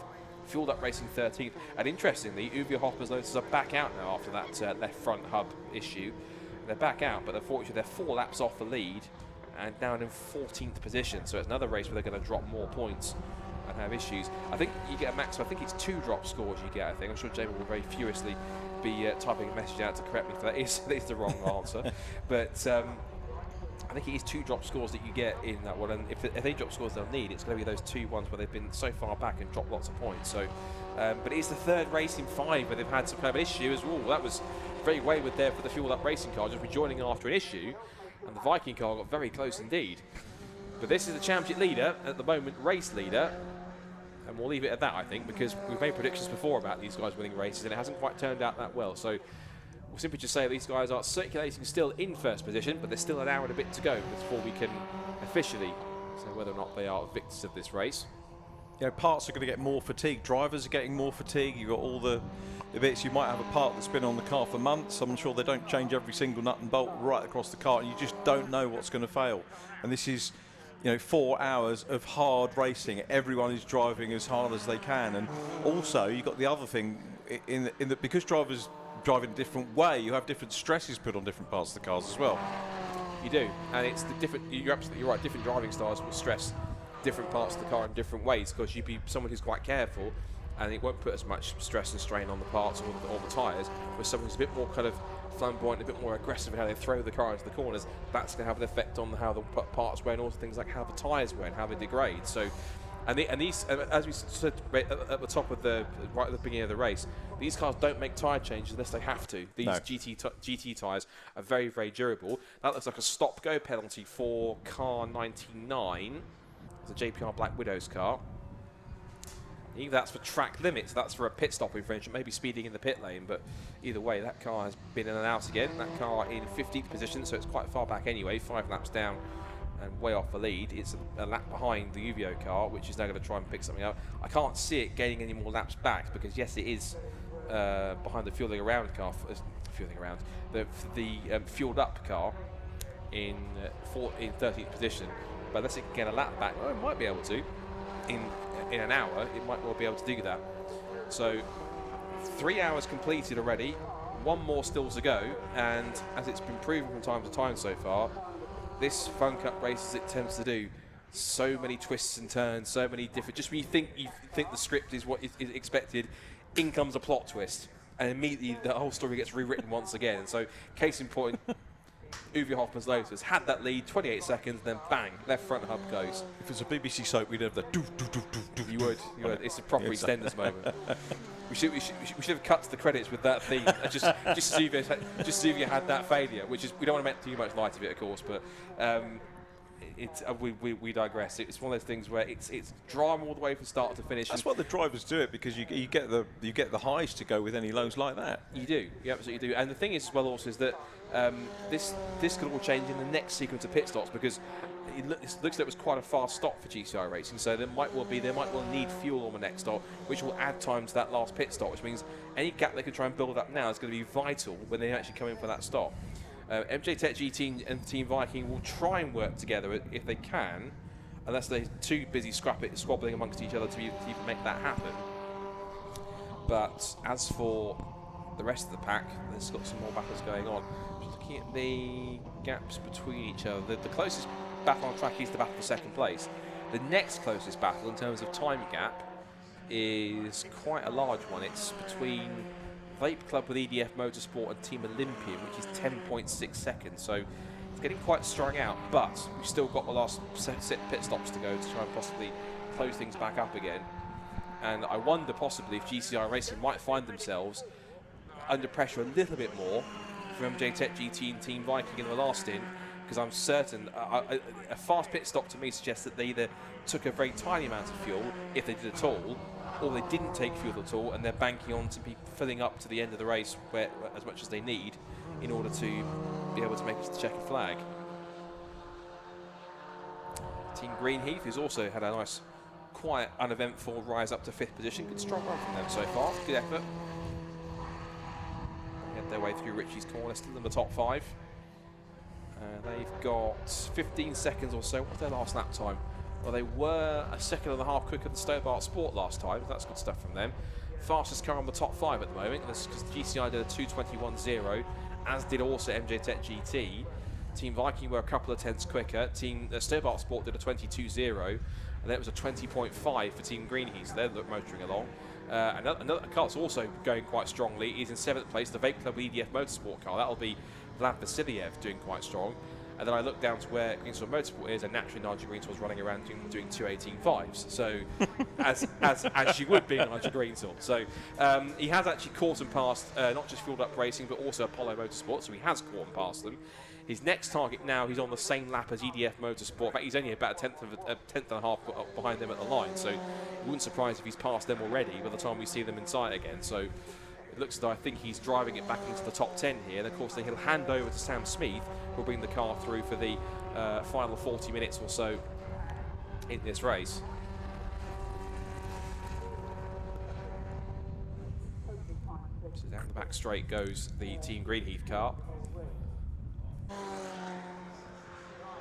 Fueled Up Racing 13th, and interestingly, Uwe Hopper's Lotus are back out now after that left front hub issue. They're back out, but unfortunately they're 4 laps off the lead and now in 14th position. So it's another race where they're going to drop more points and have issues. I think you get a max, I think it's 2 drop scores you get, I think. I'm sure Jamie will very furiously be typing a message out to correct me if that is the wrong answer. But I think it is 2 drop scores that you get in that one. And if they drop scores they'll need, it's going to be those 2 ones where they've been so far back and dropped lots of points. So, but it's the 3rd race in 5 where they've had some kind of issue as well. That was very wayward there for the Fueled Up Racing car, just rejoining after an issue, and the Viking car got very close indeed. But this is the championship leader at the moment, race leader, and we'll leave it at that, I think, because we've made predictions before about these guys winning races and it hasn't quite turned out that well. So we'll simply just say these guys are circulating still in 1st position, but there's still an hour and a bit to go before we can officially say whether or not they are victors of this race. You know, parts are going to get more fatigue. Drivers are getting more fatigue. You've got all the bits. You might have a part that's been on the car for months. I'm sure they don't change every single nut and bolt right across the car, and you just don't know what's going to fail. And this is you know, 4 hours of hard racing. Everyone is driving as hard as they can, and also you've got the other thing in that because drivers drive in a different way, you have different stresses put on different parts of the cars as well. You do, and it's the different. You're absolutely right. Different driving styles will stress different parts of the car in different ways, because you'd be someone who's quite careful, and it won't put as much stress and strain on the parts or the tyres. With someone who's a bit more kind of flamboyant, a bit more aggressive in how they throw the car into the corners, that's going to have an effect on how the parts wear, and also things like how the tyres wear and how they degrade. So, and these, as we said at the top of right at the beginning of the race, these cars don't make tyre changes unless they have to. These GT tyres are very, very durable. That looks like a stop-go penalty for car 99. It's a JPR Black Widow's car. Either that's for track limits, that's for a pit stop infringement, maybe speeding in the pit lane, but either way, that car has been in and out again. That car in 15th position, so it's quite far back anyway, 5 laps down and way off the lead. It's a lap behind the UVO car, which is now going to try and pick something up. I can't see it gaining any more laps back, because yes, it is behind the fueling around car, the fueled up car in 13th position. But unless it can get a lap back, well, it might be able to. In an hour, it might well be able to do that. So 3 hours completed already, 1 more still to go, and as it's been proven from time to time so far, this FunCup race, as it tends to do, so many twists and turns, so many different. Just when you think the script is what is expected, in comes a plot twist, and immediately the whole story gets rewritten once again. And so, case in point, Uwe Hoffmann's Lotus had that lead, 28 seconds, then bang, left front hub goes. If it's a BBC soap, we'd have the do. You would. It's a proper EastEnders moment. We should have cut to the credits with that theme. just as Uwe had that failure, which is, we don't want to make too much light of it, of course, but we digress. It's one of those things where it's drama all the way from start to finish. That's what the drivers do it, because you get the highs to go with any lows like that. You do, you absolutely do. And the thing is as well also is that this could all change in the next sequence of pit stops, because it looks like it was quite a fast stop for GCI Racing, so they might well need fuel on the next stop, which will add time to that last pit stop, which means any gap they can try and build up now is going to be vital when they actually come in for that stop. MJ Tech GT and Team Viking will try and work together if they can, unless they're too busy squabbling amongst each other to even make that happen. But as for the rest of the pack, there's got some more battles going on. Just looking at the gaps between each other, the closest battle on track is the battle for second place. The next closest battle in terms of time gap is quite a large one. It's between Vape Club with EDF Motorsport and Team Olympian, which is 10.6 seconds. So it's getting quite strung out, but we've still got the last set pit stops to go to try and possibly close things back up again. And I wonder possibly if GCI Racing might find themselves under pressure a little bit more from MJ Tech GT and Team Viking in the last stint, because I'm certain a fast pit stop to me suggests that they either took a very tiny amount of fuel, if they did at all, or they didn't take fuel at all, and they're banking on to be filling up to the end of the race as much as they need in order to be able to make it to the checkered flag. Team Greenheath, who's also had a nice, quiet, uneventful rise up to 5th position. Good strong run from them so far. Good effort. Head their way through Richie's corner, still in the top 5. They've got 15 seconds or so. What's their last lap time? Well, they were a second and a half quicker than Stobart Sport last time. So that's good stuff from them. Fastest car on the top 5 at the moment. That's because GCI did a 2:21.0, as did also MJ Tech GT. Team Viking were a couple of tenths quicker. Team Stobart Sport did a 22.0, and then it was a 20.5 for Team Greenheath. So they're motoring along. Another car that's also going quite strongly is in 7th place, the Vape Club EDF Motorsport car. That'll be Vlad Vasiliev doing quite strong. And then I look down to where Greenswell Motorsport is, and naturally Nigel Greenswell's running around doing 2:18.5s. So, as she would be, Nigel Greenswell. So, he has actually caught and passed not just Fueled Up Racing, but also Apollo Motorsport. So he has caught and passed them. His next target now, he's on the same lap as EDF Motorsport. In fact, he's only about a tenth and a half behind them at the line. So, it wouldn't surprise if he's passed them already by the time we see them in sight again. So, it looks as though I think he's driving it back into the top 10 here. And of course, he'll hand over to Sam Smith, who'll bring the car through for the final 40 minutes or so in this race. So down the back straight goes the Team Greenheath car.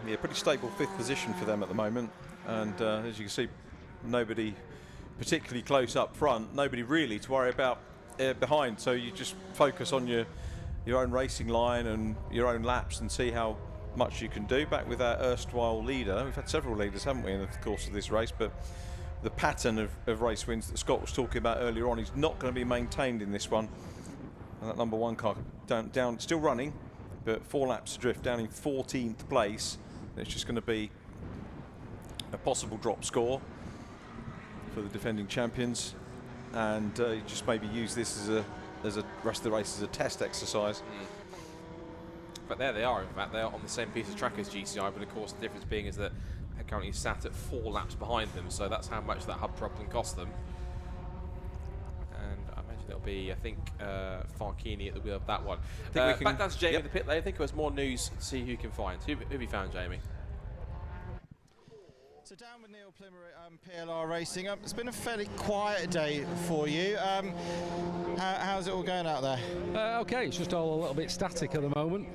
Yeah, pretty stable 5th position for them at the moment, and as you can see, nobody particularly close up front, nobody really to worry about behind, so you just focus on your own racing line and your own laps and see how much you can do. Back with our erstwhile leader, we've had several leaders, haven't we, in the course of this race, but the pattern of race wins that Scott was talking about earlier on is not going to be maintained in this one. And that number 1 car down still running, but 4 laps adrift, down in 14th place. It's just going to be a possible drop score for the defending champions, and just maybe use this as a rest of the race as a test exercise. But there they are. In fact, they're on the same piece of track as GCI, but of course the difference being is that they're currently sat at 4 laps behind them, so that's how much that hub problem cost them. And I imagine it'll be, I think, Farkini at the wheel of that one. Back down to Jamie in the pit lane. I think there's more news to see who can find. Who have you found, Jamie? So down with Neil Plimmer at PLR Racing. It's been a fairly quiet day for you. How's it all going out there? Okay, it's just all a little bit static at the moment,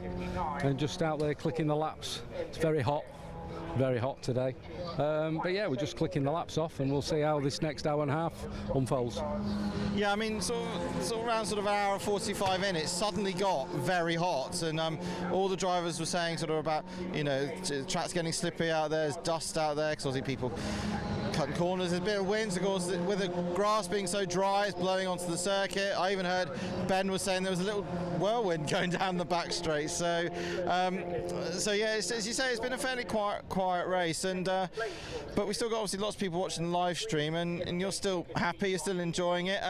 and just out there clicking the laps. It's very hot today. But yeah, we're just clicking the laps off, and we'll see how this next hour and a half unfolds. Yeah, I mean, sort of around an hour and 45 in, it suddenly got very hot, and all the drivers were saying sort of about, you know, the track's getting slippy out there, there's dust out there, because obviously people cutting corners, there's a bit of winds, of course, with the grass being so dry, it's blowing onto the circuit. I even heard Ben was saying there was a little whirlwind going down the back straight. So yeah, as you say, it's been a fairly quiet race, and but we still got obviously lots of people watching the live stream, and you're still happy, you're still enjoying it.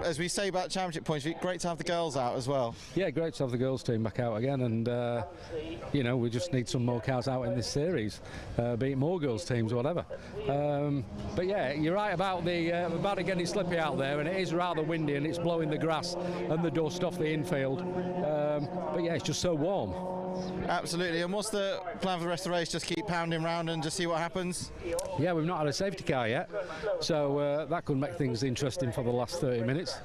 As we say about championship points, great to have the girls out as well. Yeah, great to have the girls team back out again, and you know, we just need some more cars out in this series, be it more girls teams or whatever. But yeah, you're right about it getting slippy out there, and it is rather windy, and it's blowing the grass and the dust off the infield. But yeah, it's just so warm. Absolutely. And what's the plan for the rest of the race? Just keep pounding round and just see what happens? Yeah, we've not had a safety car yet, so that could make things interesting for the last 30 minutes.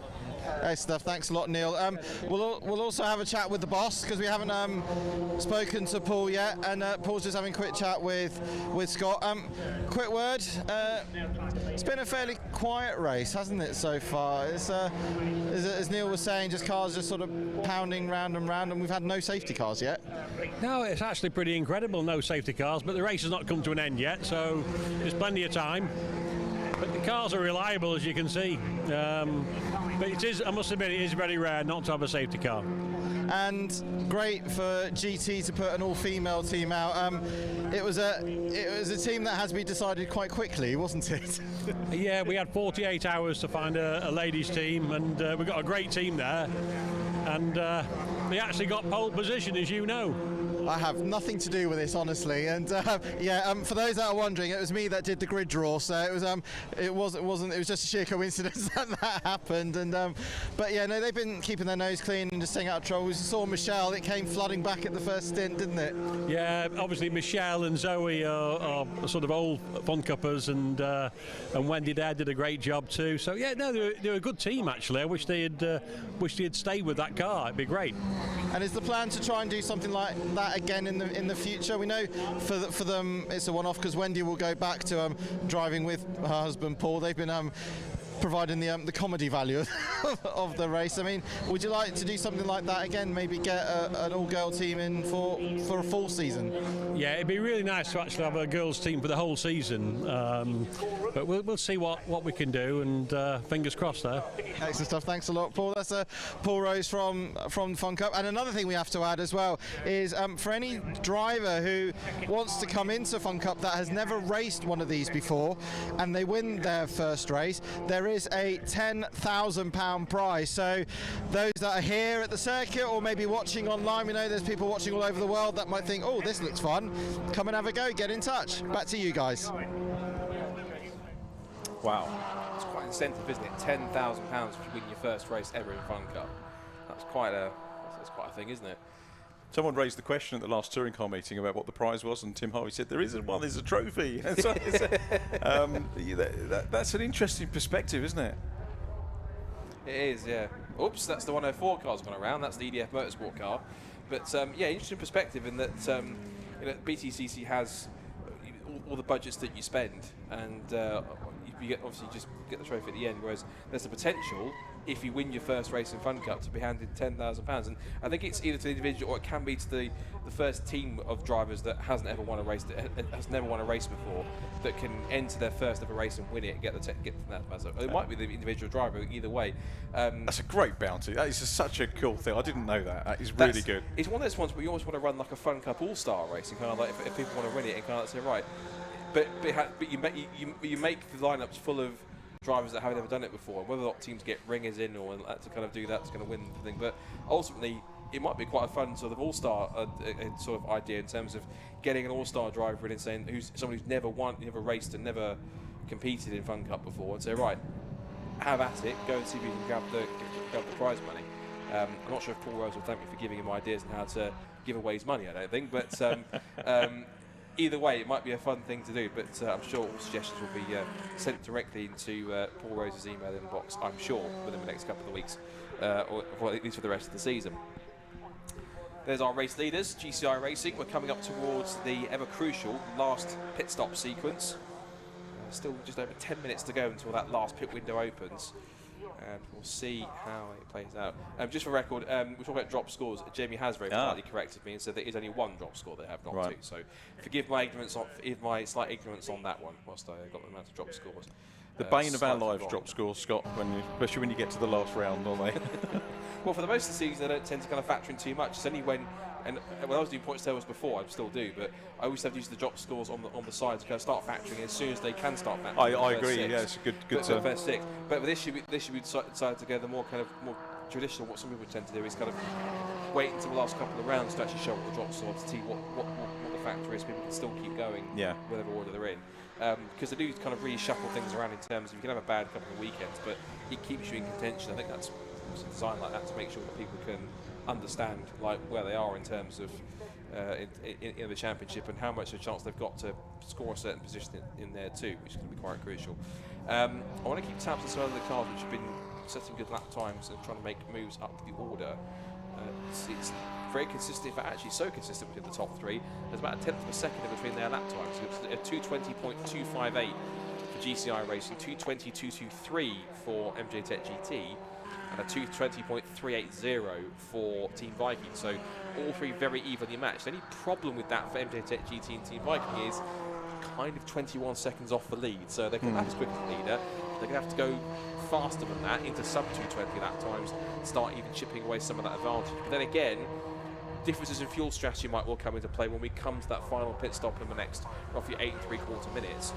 Hey, stuff. Thanks a lot, Neil. We'll also have a chat with the boss, because we haven't spoken to Paul yet, and Paul's just having a quick chat with Scott. Quick word. It's been a fairly quiet race, hasn't it, so far? It's as Neil was saying, just cars just sort of pounding round and round, and we've had no safety cars yet. No, it's actually pretty incredible, no safety cars, but the race has not come to an end yet, so there's plenty of time. But the cars are reliable, as you can see. But it is, I must admit, it is very rare not to have a safety car. And great for GT to put an all-female team out. It was a team that has to be decided quite quickly, wasn't it? Yeah, we had 48 hours to find a ladies' team, and we got a great team there. And they actually got pole position, as you know. I have nothing to do with this, honestly, and for those that are wondering, it was me that did the grid draw, so it was just a sheer coincidence that happened. And but yeah, no, they've been keeping their nose clean and just staying out of trouble. We saw Michelle; it came flooding back at the first stint, didn't it? Yeah, obviously Michelle and Zoe are sort of old FunCuppers, and Wendy there did a great job too. So yeah, no, they're a good team actually. I wish they had stayed with that car. It'd be great. And is the plan to try and do something like that again in the future? We know for them it's a one-off, because Wendy will go back to driving with her husband Paul. They've been providing the comedy value of the race. I mean, would you like to do something like that again? Maybe get an all-girl team in for a full season? Yeah, it'd be really nice to actually have a girls' team for the whole season. But we'll see what we can do, and fingers crossed there. Excellent stuff. Thanks a lot, Paul. That's Paul Rose from FunCup. And another thing we have to add as well is for any driver who wants to come into FunCup that has never raced one of these before, and they win their first race, there is a £10,000 prize. So those that are here at the circuit, or maybe watching online, we know there's people watching all over the world that might think, oh, this looks fun, come and have a go, get in touch. Back to you guys. Wow, it's quite an incentive, isn't it? £10,000 if you win your first race ever in FunCup. That's quite a thing, isn't it? Someone raised the question at the last touring car meeting about what the prize was, and Tim Harvey said there isn't one, there's a trophy. That's an interesting perspective, isn't it? It is, yeah. Oops, that's the 104 car's gone around. That's the EDF Motorsport car. But yeah, interesting perspective in that BTCC has all the budgets that you spend, and you get, obviously just get the trophy at the end, whereas there's the potential, if you win your first race in FunCup, to be handed £10,000. And I think it's either to the individual or it can be to the first team of drivers that hasn't ever won a race, that has never won a race before, that can enter their first ever race and win it and get that. So it might be the individual driver either way. That's a great bounty. That is such a cool thing. I didn't know that. That is really good. It's one of those ones where you always want to run like a FunCup All-Star race, and kind of like if people want to win it, and kind of say right. But you make the lineups full of drivers that haven't ever done it before. Whether or not teams get ringers in or to kind of do that's going to win the thing. But ultimately, it might be quite a fun sort of all-star sort of idea in terms of getting an all-star driver in and saying someone who's never won, never raced, and never competed in FunCup before, and say right, have at it, go and see if you can grab the prize money. I'm not sure if Paul Rose will thank me for giving him ideas on how to give away his money. I don't think, but. Either way, it might be a fun thing to do, but I'm sure all suggestions will be sent directly into Paul Rose's email inbox, I'm sure, within the next couple of weeks, or at least for the rest of the season. There's our race leaders, GCI Racing. We're coming up towards the ever-crucial last pit stop sequence. Still just over 10 minutes to go until that last pit window opens. And we'll see how it plays out. Just for record, we're talking about drop scores. Jamie has very politely corrected me and said there is only one drop score, they have not two. So forgive my slight ignorance on that one, whilst I got the amount of drop scores. The bane of our lives, drop scores, Scott, especially when you get to the last round, don't they? Well, for the most of the season, they don't tend to kind of factor in too much. It's only when I was doing points tables before, I still do, but I always have to use the drop scores on the side to kind of start factoring as soon as they can start factoring. I agree. Yeah, it's a good term. First six. But this year we decided to go the more traditional. What some people tend to do is kind of wait until the last couple of rounds to actually show what the drop scores to see what the factor is. People can still keep going, whatever order they're in. Because they do kind of reshuffle things around in terms of you can have a bad couple of weekends, but it keeps you in contention. I think that's designed like that to make sure that people can understand like where they are in terms of in the championship and how much of a chance they've got to score a certain position in there too, which is going to be quite crucial. I want to keep tabs on some of the cars which have been setting good lap times and trying to make moves up the order. It's very consistent, in fact actually so consistent within the top three. There's about a tenth of a second in between their lap times. It's a 2:20.258 for GCI Racing, 2:20.223 for MJ Tech GT, and a 2:20.380 for Team Viking. So all three very evenly matched. The only problem with that for MJ Tech GT and Team Viking is kind of 21 seconds off the lead. So they can lap as quick as the leader. They're going to have to go faster than that into sub 2:20 lap times, start even chipping away some of that advantage. But then again, differences in fuel strategy might well come into play when we come to that final pit stop in the next roughly 8 3/4 minutes.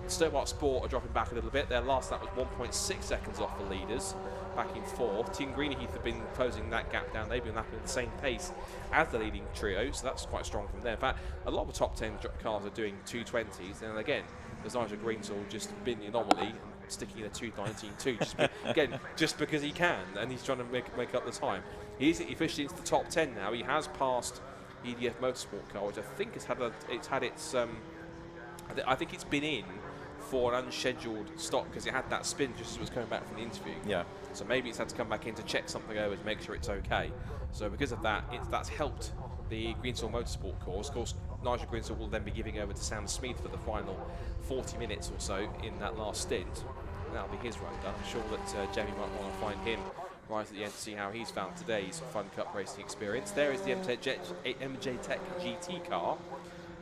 Stobart Sport are dropping back a little bit. Their last lap was 1.6 seconds off the leaders, back in fourth. Team Greenheath have been closing that gap down. They've been lapping at the same pace as the leading trio, so that's quite strong from there. In fact, a lot of the top 10 cars are doing 2:20s, and again, there's Nigel Greensall just been the anomaly and sticking in a 2:19.2 just because he can, and he's trying to make up the time. He's officially into the top 10 now. He has passed EDF Motorsport car, which I think has had its I think it's been in for an unscheduled stop because it had that spin just as it was coming back from the interview. Yeah. So maybe it's had to come back in to check something over to make sure it's okay. So because of that, that's helped the Greensall Motorsport course. Of course, Nigel Greensall will then be giving over to Sam Smith for the final 40 minutes or so in that last stint. And that'll be his run done. I'm sure that Jamie might want to find him right at the end to see how he's found today's FunCup racing experience. There is the MJ Tech GT car.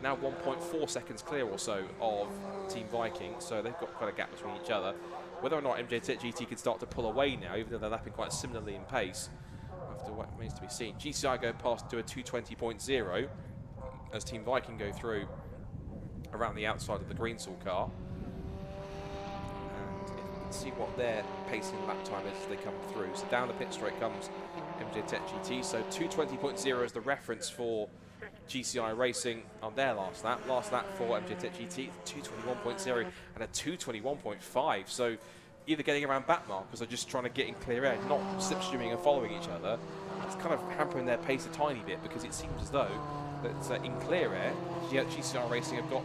Now 1.4 seconds clear or so of Team Viking, so they've got quite a gap between each other. Whether or not MJ Tech GT can start to pull away now, even though they're lapping quite similarly in pace, remains to be seen. GCI go past to a 2:20.0 as Team Viking go through around the outside of the Greensall car. And see what their pacing lap time is as they come through. So down the pit straight comes MJ Tech GT, so 2:20.0 is the reference for GCI Racing on their last lap. Last lap for MJ Tech GT, 2:21.0 and a 2:21.5. So either getting around back markers or just trying to get in clear air, not slipstreaming and following each other. It's kind of hampering their pace a tiny bit because it seems as though that in clear air, GCI Racing have got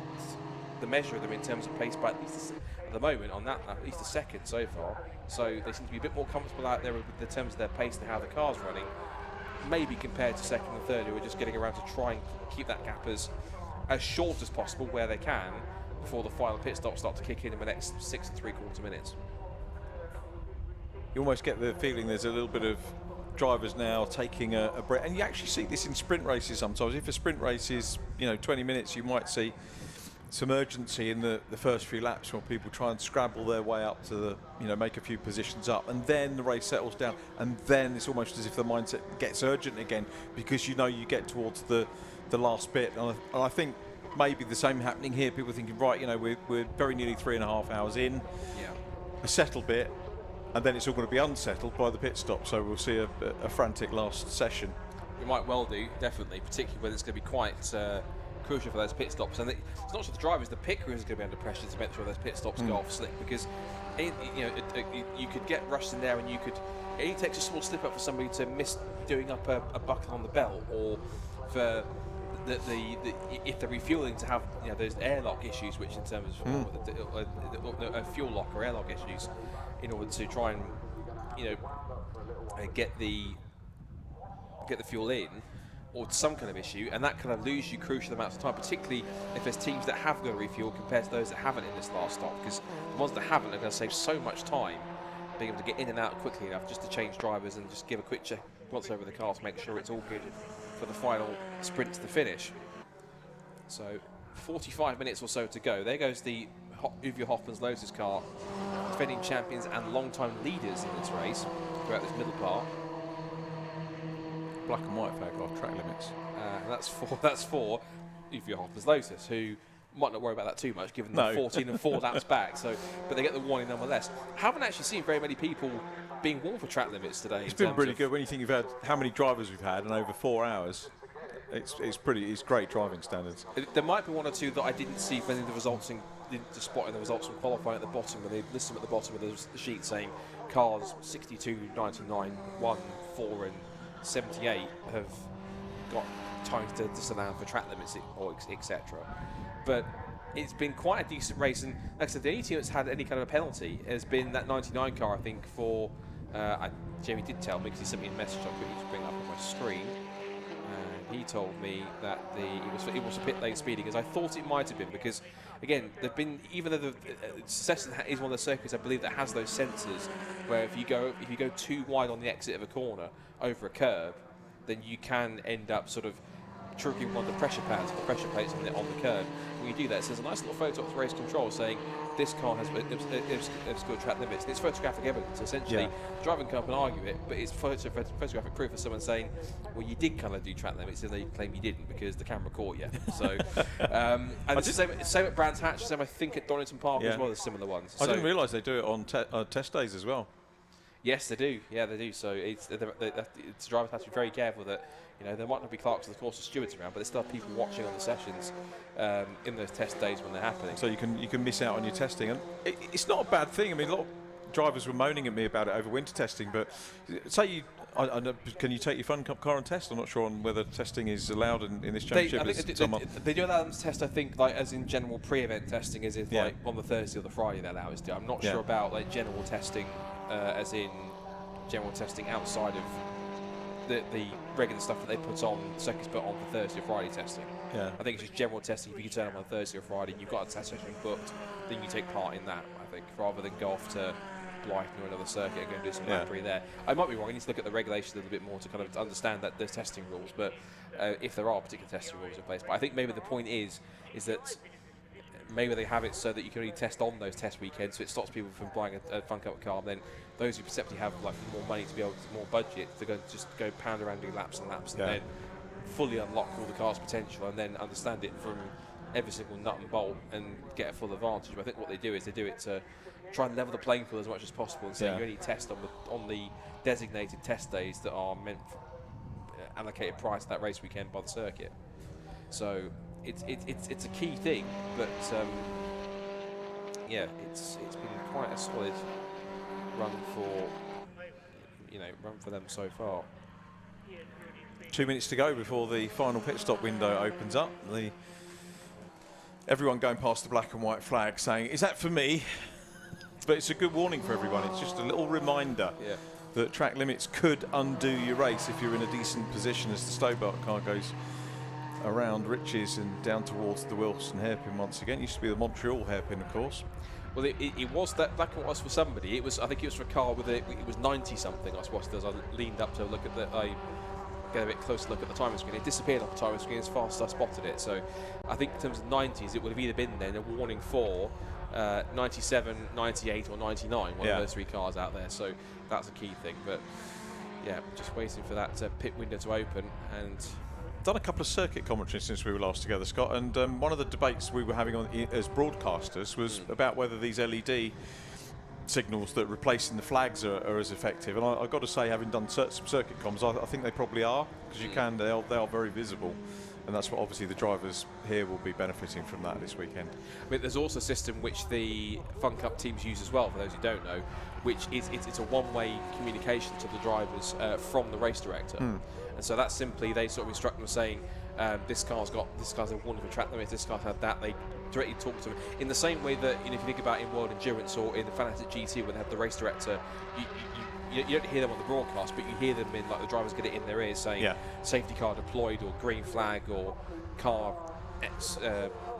the measure of them in terms of pace by at least at the moment on that at least a second so far. So they seem to be a bit more comfortable out there with the terms of their pace and how the car's running. maybe compared to second and third, who are just getting around to try and keep that gap as short as possible where they can before the final pit stops start to kick in the next 6 3/4 minutes. You almost get the feeling there's a little bit of drivers now taking a break, and you actually see this in sprint races sometimes. If a sprint race is 20 minutes, you might see some urgency in the first few laps where people try and scrabble their way up to the make a few positions up, and then the race settles down, and then it's almost as if the mindset gets urgent again because you get towards the last bit. And I think maybe the same happening here. People thinking, right, we're very nearly 3.5 hours in, a settled bit, and then it's all going to be unsettled by the pit stop. So we'll see a frantic last session. We might well do, definitely, particularly when it's going to be quite crucial for those pit stops. And it's not just the drivers, the pit crew is going to be under pressure to make sure those pit stops go off slick, because you could get rushed in there, and it only takes a small slip up for somebody to miss doing up a buckle on the belt, or for if they're refueling to have those airlock issues, which in terms of fuel lock or airlock issues, in order to try and get the fuel in, or some kind of issue, and that kind of lose you crucial amounts of time, particularly if there's teams that have got to refuel compared to those that haven't in this last stop, because the ones that haven't are going to save so much time being able to get in and out quickly enough just to change drivers and just give a quick check once over the car to make sure it's all good for the final sprint to the finish. So 45 minutes or so to go. There goes the Uwe Hoffmann's Lotus car, defending champions and long-time leaders in this race throughout this middle part. Black and white flag off track limits. And that's for Uwe Hoffmann's Lotus, who might not worry about that too much, given the 14 and 4 laps back. So, but they get the warning nonetheless. Haven't actually seen very many people being warned for track limits today. It's been really good when you think you've had how many drivers we've had in over 4 hours. It's great driving standards. There might be one or two that I didn't see when the results just spotting the results from qualifying at the bottom, when they list them at the bottom of the sheet saying cars 62, 99, 1, 4 and 78 have got times to disallow for track limits or etc. But it's been quite a decent race, and like I said, the only team that's had any kind of a penalty has been that 99 car, I think, for Jamie did tell me, because he sent me a message I couldn't bring up on my screen. He told me that it was a pit lane speeding, as I thought it might have been, because again, there've been, even though the Snetterton is one of the circuits I believe that has those sensors where if you go too wide on the exit of a corner over a curb, then you can end up sort of triggering one of the pressure pads, the pressure plates on the curb. When you do that, it says a nice little photo of the race control saying this car has good track limits. And it's photographic evidence. Essentially, the driving car can argue it, but it's photographic proof of someone saying, well, you did kind of do track limits, and they claim you didn't because the camera caught you. So, and it's the same at Brands Hatch, same I think at Donington Park as well. There's similar ones. I didn't realise they do it on test days as well. Yes, they do. Yeah, they do. So the drivers have to be very careful that there might not be clerks of the course or stewards around, but there's still people watching on the sessions in those test days when they're happening. So you can miss out on your testing, and it's not a bad thing. I mean, a lot of drivers were moaning at me about it over winter testing, but say can you take your FunCup car and test? I'm not sure on whether testing is allowed in this championship. They do allow them to test, I think, like as in general pre-event testing, as if like on the Thursday or the Friday they allow us to. I'm not sure about like general testing, as in general testing outside of the regular stuff that they put on, circuits put on for Thursday or Friday testing. I think it's just general testing. If you can turn up on Thursday or Friday and you've got a test session booked, then you take part in that, I think, rather than go off to Blythe or another circuit and go and do some lap-free there. I might be wrong. I need to look at the regulations a little bit more to kind of understand that there's testing rules, but if there are particular testing rules in place. But I think maybe the point is that maybe they have it so that you can only test on those test weekends, so it stops people from buying a FunCup car, and then those who perceptively have like more money to be able to more budget to go pound around doing laps and laps, and then fully unlock all the car's potential, and then understand it from every single nut and bolt and get a full advantage. But I think what they do is they do it to try and level the playing field as much as possible, and say you only test on the designated test days that are meant for allocated prior to that race weekend by the circuit. So it's a key thing, but it's been quite a solid run for them so far. 2 minutes to go before the final pit stop window opens up. Everyone going past the black and white flag saying, "Is that for me?" But it's a good warning for everyone. It's just a little reminder that track limits could undo your race if you're in a decent position as the Stobart car goes around Riches and down towards the Wilson hairpin once again. It used to be the Montreal hairpin, of course. Well, it was that like it was for somebody. It was, I think it was for a car with it was 90 something. I watched as I leaned up to look at I get a bit closer look at the timing screen. It disappeared off the timing screen as fast as I spotted it. So I think in terms of 90s, it would have either been then a warning for 97, 98 or 99, one of those three cars out there. So that's a key thing. But yeah, just waiting for that pit window to open. And done a couple of circuit commentaries since we were last together, Scott, and one of the debates we were having on as broadcasters was about whether these LED signals that are replacing the flags are as effective. And I've got to say, having done some circuit comms, I think they probably are, because they are very visible. And that's what obviously the drivers here will be benefiting from that this weekend. I mean, there's also a system which the FunCup teams use as well, for those who don't know, which is it's a one-way communication to the drivers from the race director. And so that's simply, they sort of instruct them saying, this car's a warning for track limits, this car's had that. They directly talk to them in the same way that, if you think about in World Endurance or in the Fanatic GT, when they have the race director, you don't hear them on the broadcast, but you hear them in, like, the drivers get it in their ears saying safety car deployed or green flag or car X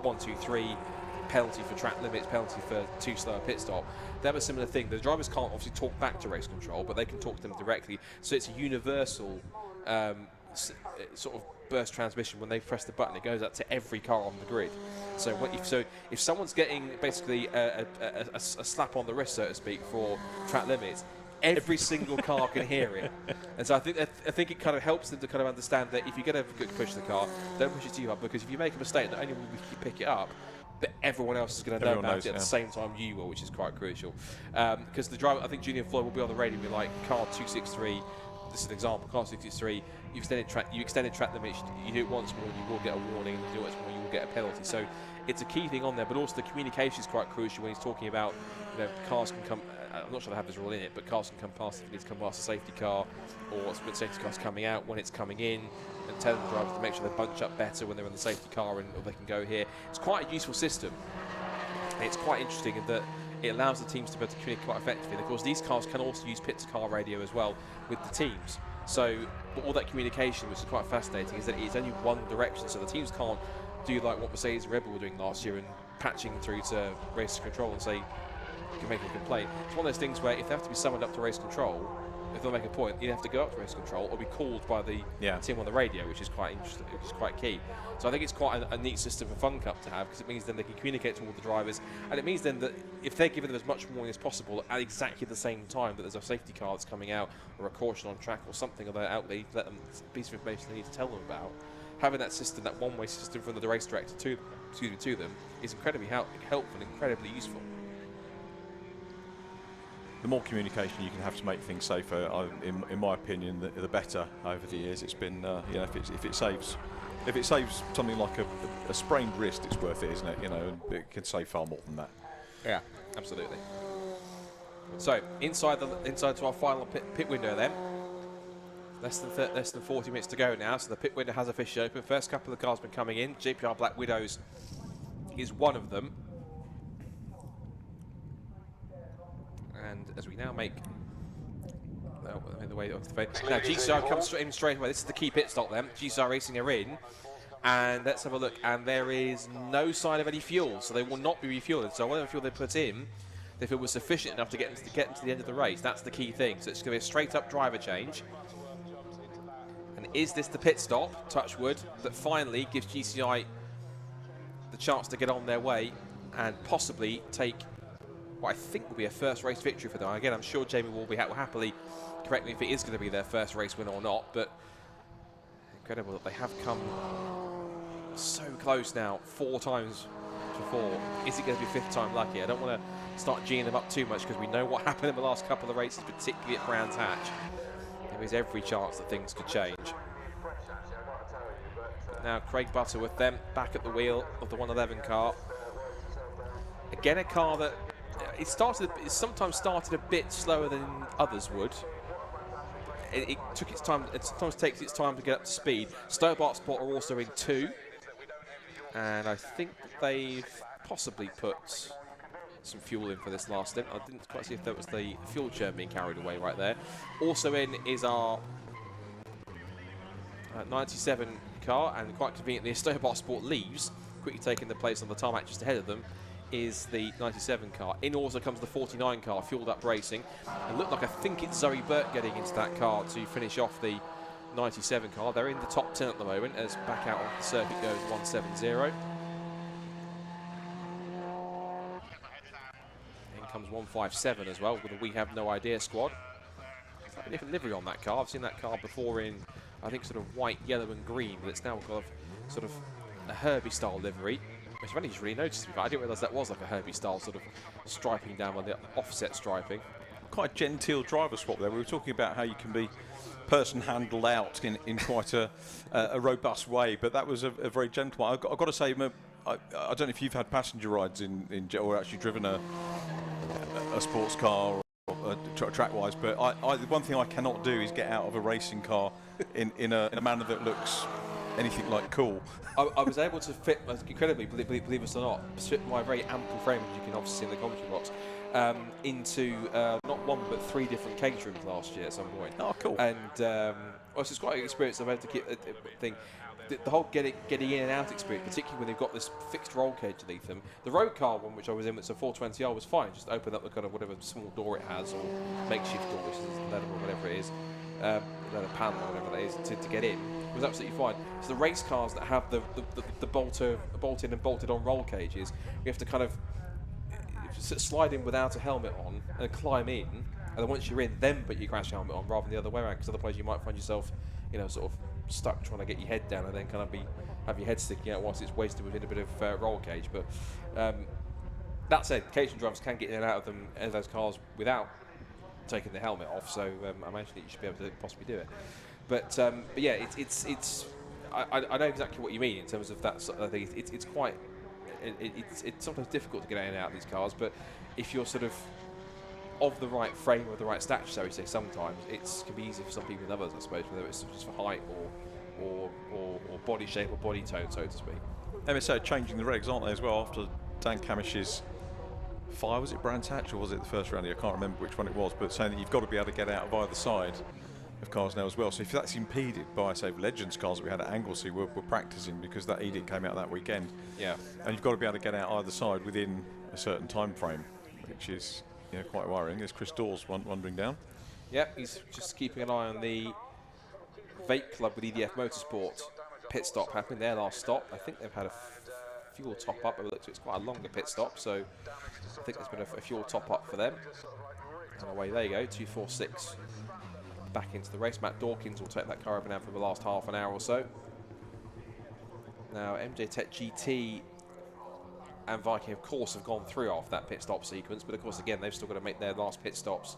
1, 2, 3, penalty for track limits, penalty for too slow a pit stop. They have a similar thing. The drivers can't obviously talk back to race control, but they can talk to them directly. So it's a universal sort of burst transmission. When they press the button, it goes out to every car on the grid. So if someone's getting basically a slap on the wrist, so to speak, for track limits, every single car can hear it. And so I think it kind of helps them to kind of understand that if you're going to push the car, don't push it too hard, because if you make a mistake, not only will you pick it up, but everyone else is going to know about it at the same time you will, which is quite crucial. Because the driver, I think Julian Floyd will be on the radio and be like, car 263, this is an example, car 263, you extended track limits, you do it once more, you will get a warning, and you do it once more, you will get a penalty. So it's a key thing on there, but also the communication is quite crucial when he's talking about, cars can come, I'm not sure they have this rule in it, but cars can come past if it needs to come past a safety car, or when safety car's coming out, when it's coming in, and tell the drivers to make sure they bunch up better when they're in the safety car, and or they can go here. It's quite a useful system. And it's quite interesting in that it allows the teams to be able to communicate quite effectively. And of course, these cars can also use pit-to-car radio as well with the teams. So all that communication, which is quite fascinating, is that it's only one direction. So the teams can't do like what Mercedes and Red Bull were doing last year and patching through to race control and say, you can make a complaint. It's one of those things where if they have to be summoned up to race control, if they'll make a point, you have to go up to race control or be called by the team on the radio, which is quite interesting, which is quite key. So I think it's quite a neat system for FunCup to have, because it means then they can communicate to all the drivers, and it means then that if they're giving them as much warning as possible at exactly the same time that there's a safety car that's coming out, or a caution on track or something of that out there, let them a piece of information they need to tell them about. Having that system, that one-way system from the race director to them, is incredibly helpful and incredibly useful. The more communication you can have to make things safer, in my opinion, the better. Over the years, it's been if it saves something like a sprained wrist, it's worth it, isn't it? And it can save far more than that. Yeah, absolutely. So inside to our final pit window then. Less than 40 minutes to go now, so the pit window has officially opened. First couple of cars have been coming in. GPR Black Widows is one of them. And as we now make the way of the fade. Now GCR comes in straight away. This is the key pit stop then. GCR Racing are in. And let's have a look. And there is no sign of any fuel, so they will not be refueled. So whatever fuel they put in, if it was sufficient enough to get them to the end of the race, that's the key thing. So it's going to be a straight up driver change. And is this the pit stop, touch wood, that finally gives GCI the chance to get on their way and possibly take what I think will be a first race victory for them? Again, I'm sure Jamie will happily correct me if it is going to be their first race win or not, but incredible that they have come so close now, 4 times before. Is it going to be 5th time lucky? I don't want to start geeing them up too much, because we know what happened in the last couple of races, particularly at Brands Hatch. There is every chance that things could change. Now Craig Butterworth then back at the wheel of the 111 car. Again, a car that it sometimes started a bit slower than others would. It took its time. It sometimes takes its time to get up to speed. Stobart Sport are also in 2, and I think they've possibly put some fuel in for this last stint. I didn't quite see if that was the fuel churn being carried away right there. Also in is our 97 car, and quite conveniently, Stobart Sport leaves, quickly taking the place on the tarmac just ahead of them is the 97 car. In also comes the 49 car, fueled up racing. It looked like, I think it's Zoe Burt getting into that car to finish off the 97 car. They're in the top 10 at the moment as back out off the circuit goes 170. In comes 157 as well with a We Have No Idea squad. It's like a different livery on that car. I've seen that car before in, I think, sort of white, yellow and green, but it's now got a sort of a Herbie style livery, which I've only just really noticed. I didn't realise that was like a Herbie style sort of striping down on the offset striping. Quite a genteel driver swap there. We were talking about how you can be person handled out in quite a robust way, but that was a very gentle one. I've got to say, I don't know if you've had passenger rides or actually driven a sports car or track-wise, but the one thing I cannot do is get out of a racing car in a manner that looks anything like cool. I was able to fit, incredibly, believe it or not, fit my very ample frame, as you can obviously see in the commentary box, into not one but 3 different cage rooms last year at some point. Oh, cool. And it's quite an experience I've had to keep thing. The whole getting in and out experience, particularly when they've got this fixed roll cage underneath them. The road car one, which I was in, it's a 420R, was fine. Just open up the kind of whatever small door it has, or makeshift door, which is leather or whatever it is, leather panel or whatever that is, to get in. It was absolutely fine. So the race cars that have the bolted and bolted on roll cages, you have to kind of slide in without a helmet on and climb in, and then once you're in, then put your crash helmet on rather than the other way around, because otherwise you might find yourself, sort of stuck trying to get your head down and then kind of have your head sticking out whilst it's wasted within a bit of roll cage. But that said, occasional drivers can get in and out of those cars without taking the helmet off, so I imagine that you should be able to possibly do it. But yeah, I know exactly what you mean in terms of that sort of thing. It's quite, it's sometimes difficult to get in and out of these cars, but if you're sort of the right frame or the right stature, so we say, sometimes it can be easy for some people than others, I suppose, whether it's just for height or body shape or body tone, so to speak. MSO changing the regs, aren't they, as well, after Dan Camish's fire? Was it Brands Hatch or was it the first round? I can't remember which one it was, but saying that you've got to be able to get out of either side of cars now as well. So if that's impeded by, say, Legends cars that we had at Anglesey, we're practicing, because that edict came out that weekend. Yeah. And you've got to be able to get out either side within a certain time frame, which is quite worrying. There's Chris Dawes wandering down. Yep, he's just keeping an eye on the Vape Club with EDF Motorsport pit stop happening, their last stop. I think they've had a fuel top up. It's quite a longer pit stop, so I think there's been a fuel top up for them. And away they go, 246 back into the race. Matt Dawkins will take that car over now for the last half an hour or so. Now MJ Tech GT and Viking, of course, have gone through off that pit stop sequence, but of course, again, they've still got to make their last pit stops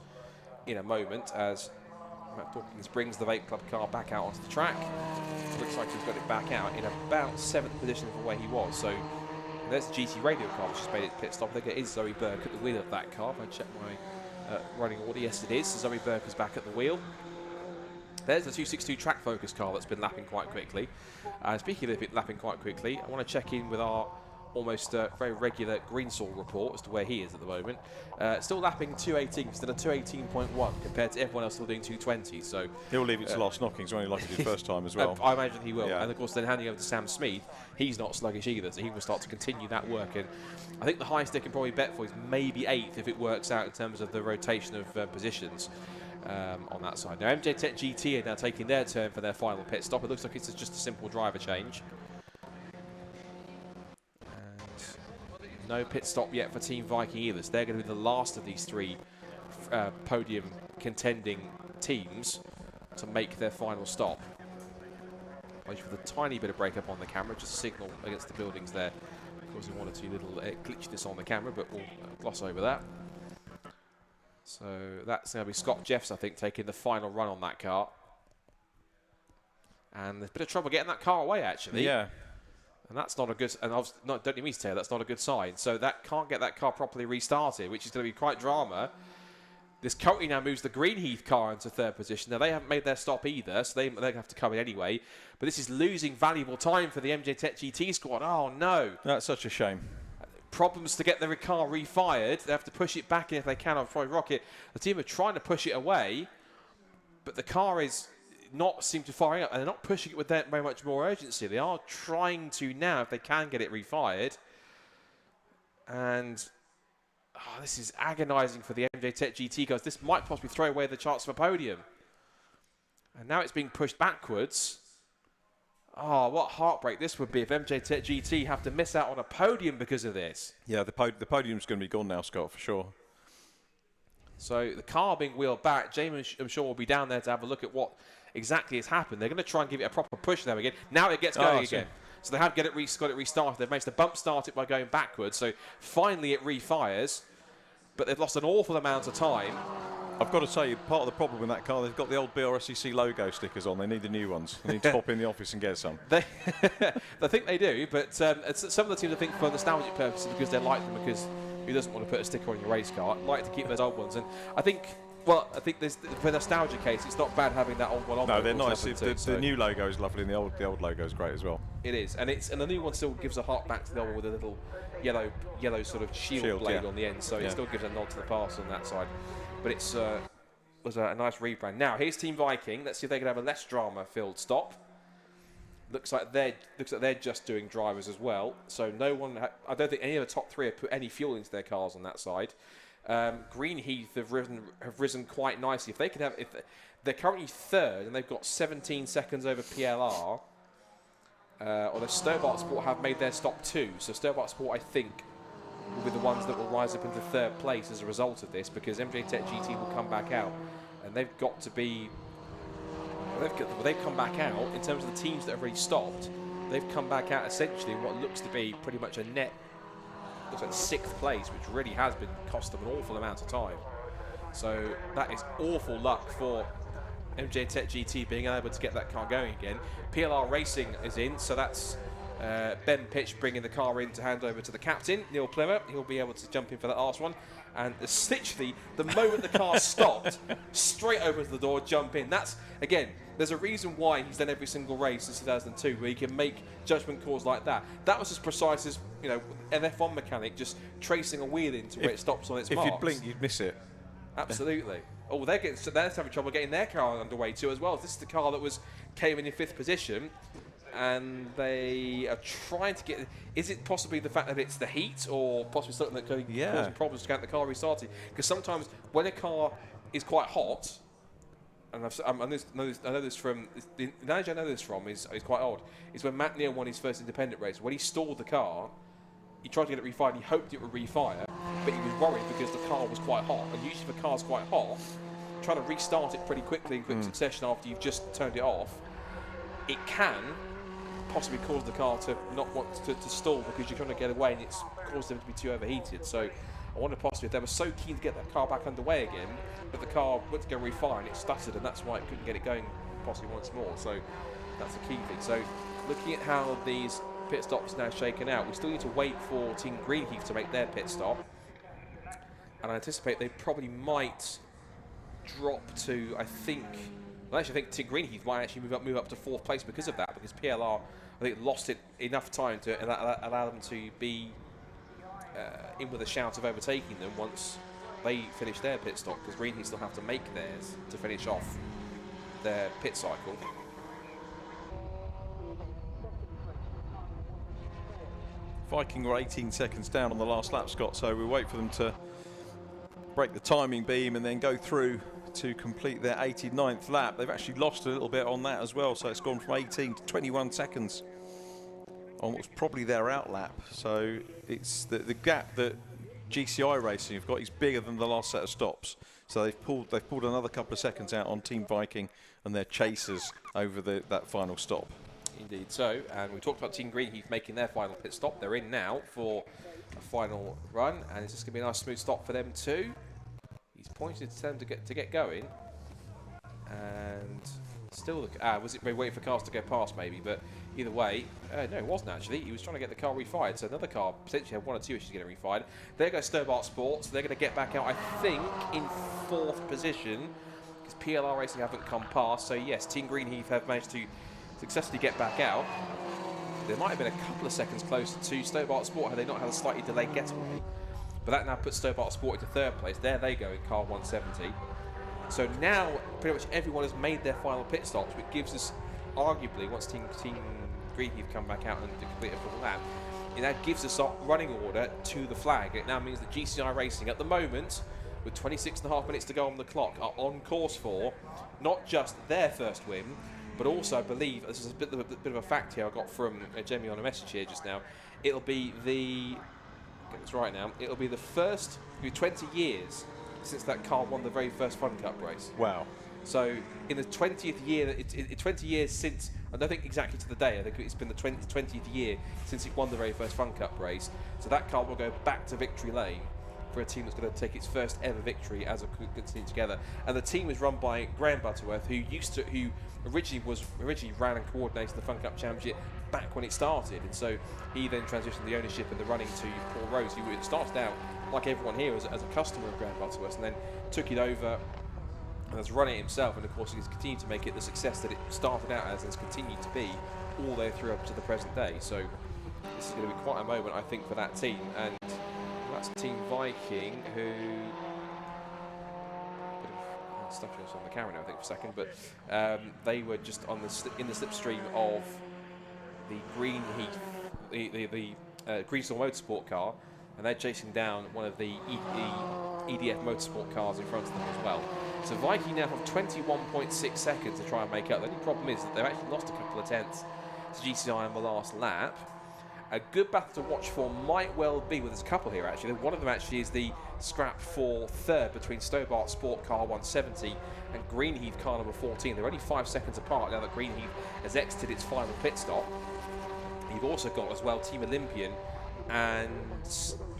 in a moment as Matt Dawkins brings the Vape Club car back out onto the track. Looks like he's got it back out in about 7th position from where he was. So there's the GT radio car, which has made its pit stop. There is Zoe Burke at the wheel of that car. If I check my running order, yes, it is. So Zoe Burke is back at the wheel. There's the 262 track focus car that's been lapping quite quickly. Speaking of it lapping quite quickly, I want to check in with our almost very regular Greensaw report as to where he is at the moment. Still lapping 218, instead of 218.1 compared to everyone else still doing 220. So he'll leave it to last knockings, only like he did first time as well. I imagine he will. Yeah. And of course, then handing over to Sam Smeeth, he's not sluggish either, so he will start to continue that work. And I think the highest they can probably bet for is maybe 8th if it works out in terms of the rotation of positions. On that side. Now MJ Tech GT are now taking their turn for their final pit stop. It looks like it's just a simple driver change. And no pit stop yet for Team Viking either. So they're going to be the last of these 3 podium contending teams to make their final stop. Waiting for the tiny bit of breakup on the camera, just a signal against the buildings there. Causing 1 or 2 little glitchiness on the camera, but we'll gloss over that. So that's going to be Scott Jeffs, I think, taking the final run on that car. And there's a bit of trouble getting that car away, actually. Yeah. And that's not a good... And don't need me to tell you, that's not a good sign. So that can't get that car properly restarted, which is going to be quite drama. This currently now moves the Greenheath car into 3rd position. Now, they haven't made their stop either, so they have to come in anyway. But this is losing valuable time for the MJ Tech GT squad. Oh, no. That's such a shame. problems to get the car refired. They have to push it back in if they can or try rocket. The team are trying to push it away, but the car is not seem to firing up, and they're not pushing it with that very much more urgency. They are trying to now, if they can get it refired. And this is agonising for the MJ Tech GT guys. This might possibly throw away the chance of a podium. And now it's being pushed backwards. Oh, what heartbreak this would be if MJ Tech GT have to miss out on a podium because of this. Yeah, the podium's going to be gone now, Scott, for sure. So the car being wheeled back. James, I'm sure, will be down there to have a look at what exactly has happened. They're going to try and give it a proper push now again. Now it gets going again. So they have got it restarted. They've managed to bump start it by going backwards. So finally it refires. But they've lost an awful amount of time. I've got to say, part of the problem with that car, they've got the old BRSCC logo stickers on. They need the new ones. They need to pop in the office and get some. They think they do, but some of the teams, I think, for nostalgic purposes, because they like them, because who doesn't want to put a sticker on your race car, like to keep those old ones. And I think there's, for nostalgia case, it's not bad having that old one on. No, they're nice. The new logo is lovely, and the old logo is great as well. It is, and the new one still gives a heart back to the old one with a little yellow sort of shield blade on the end, so it still gives a nod to the past on that side. But it's was a nice rebrand. Now here's Team Viking. Let's see if they can have a less drama-filled stop. Looks like they're just doing drivers as well. So no one. I don't think any of the top three have put any fuel into their cars on that side. Greenheath have risen quite nicely. If they could have, if they're currently third and they've got 17 seconds over PLR. Although Stobart Sport have made their stop too. So Stobart Sport, I think, will be the ones that will rise up into third place as a result of this, because MJ Tech GT will come back out, and they've got to be. They've come back out in terms of the teams that have already stopped. They've come back out essentially in what looks to be pretty much a net. Looks like 6th place, which really has been cost them an awful amount of time. So that is awful luck for MJ Tech GT being able to get that car going again. PLR Racing is in, so that's Ben Pitch bringing the car in to hand over to the captain, Neil Plymouth. He'll be able to jump in for that last one. And literally, the moment the car stopped, straight over to the door, jump in. That's, again, there's a reason why he's done every single race since 2002, where he can make judgment calls like that. That was as precise as, an F1 mechanic just tracing a wheel into where it stops on its marks. If you'd blink, you'd miss it. Absolutely. Oh, they're having trouble getting their car underway too as well. This is the car that came in 5th position, and they are trying to get. Is it possibly the fact that it's the heat, or possibly something that could cause problems to get the car restarted? Because sometimes when a car is quite hot, and I know this from the analogy I know this from is quite odd. Is when Matt Neal won his first independent race. When he stalled the car, he tried to get it refired. He hoped it would refire, but he was worried because the car was quite hot. And usually, if a car's quite hot, trying to restart it pretty quickly in quick succession after you've just turned it off, it can possibly cause the car to not want to stall because you're trying to get away, and it's caused them to be too overheated. So I wonder possibly if they were so keen to get that car back underway again, but the car went to go refire and it stuttered, and that's why it couldn't get it going possibly once more. So that's the key thing. So looking at how these pit stops now shaken out, we still need to wait for Team Greenheath to make their pit stop, and I anticipate they probably might drop to, I think Team Greenheath might actually move up to 4th place because of that, because PLR, I think, lost it enough time to allow them to be in with a shout of overtaking them once they finish their pit stop, because Greenheath still have to make theirs to finish off their pit cycle. Viking were 18 seconds down on the last lap, Scott, so we wait for them to break the timing beam and then go through to complete their 89th lap. They've actually lost a little bit on that as well, so it's gone from 18 to 21 seconds on what's probably their out lap. So it's the gap that GCI Racing have got is bigger than the last set of stops. So they've pulled another couple of seconds out on Team Viking and their chasers over that final stop. Indeed so, and we talked about Team Greenheath making their final pit stop. They're in now for a final run, and it's just going to be a nice smooth stop for them too. He's pointed to them to get going, and still was it waiting for cars to go past maybe? But either way, no, it wasn't actually. He was trying to get the car refired, so another car potentially had 1 or 2 issues getting refired. There goes Stobart Sports. They're going to get back out, I think, in 4th position, because PLR Racing haven't come past. So yes, Team Greenheath have managed to successfully get back out. There might have been a couple of seconds closer to Stobart Sport had they not had a slightly delayed getaway. But that now puts Stobart Sport into third place. There they go in car 170. So now pretty much everyone has made their final pit stops, which gives us, arguably, once Team Greenheath come back out and complete a full lap, it now gives us our running order to the flag. It now means that GCI Racing at the moment, with 26.5 minutes to go on the clock, are on course for not just their first win, but also, I believe, this is a bit of a fact here I got from Jamie on a message here just now, it'll be the, get this right now, it'll be the first 20 years since that car won the very first FunCup race. Wow. So in the 20th year, 20 years since, I don't think exactly to the day, I think it's been the 20th year since it won the very first FunCup race. So that car will go back to victory lane for a team that's going to take its first ever victory as a good team together. And the team is run by Graham Butterworth, who originally ran and coordinated the FunCup Championship back when it started, and so he then transitioned the ownership and the running to Paul Rose, who started out like everyone here as a customer of Graham Butterworth, and then took it over and has run it himself, and of course he's continued to make it the success that it started out as and has continued to be all the way through up to the present day. So this is going to be quite a moment, I think, for that team, and that's Team Viking, who stuff on the camera now, I think, for a second, but they were just on in the slipstream of the Greenheath, the Greensall Motorsport car, and they're chasing down one of the EDF Motorsport cars in front of them as well. So Viking now have 21.6 seconds to try and make up. The only problem is that they've actually lost a couple of tenths to GCI on the last lap. A good battle to watch for might well be, well, there's a couple here actually. One of them actually is the scrap for third between Stobart Sport car 170 and Greenheath car number 14. They're only 5 seconds apart now that Greenheath has exited its final pit stop. You've also got as well Team Olympian and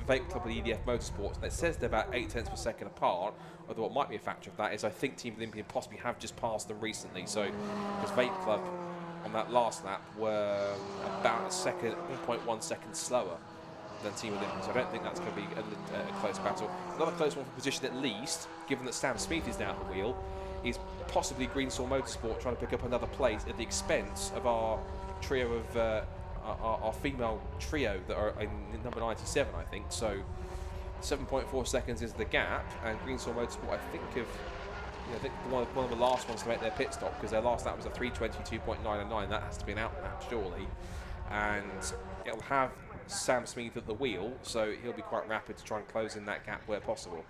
Vape Club with EDF Motorsports. And it says they're about 8 tenths per second apart, although what might be a factor of that is I think Team Olympian possibly have just passed them recently. So, because Vape Club on that last lap were about 1.1 seconds slower than Team Olympian, so I don't think that's going to be a close battle. Another close one for position at least, given that Sam Smith is now at the wheel, is possibly Greensall Motorsport trying to pick up another place at the expense of our trio of our female trio that are in number 97, I think. So 7.4 seconds is the gap, and Greensall Motorsport, I think I think one of the last ones to make their pit stop, because their last lap was a 3:22.909. That has to be an out lap surely, and it'll have Sam Smith at the wheel, so he'll be quite rapid to try and close in that gap where possible.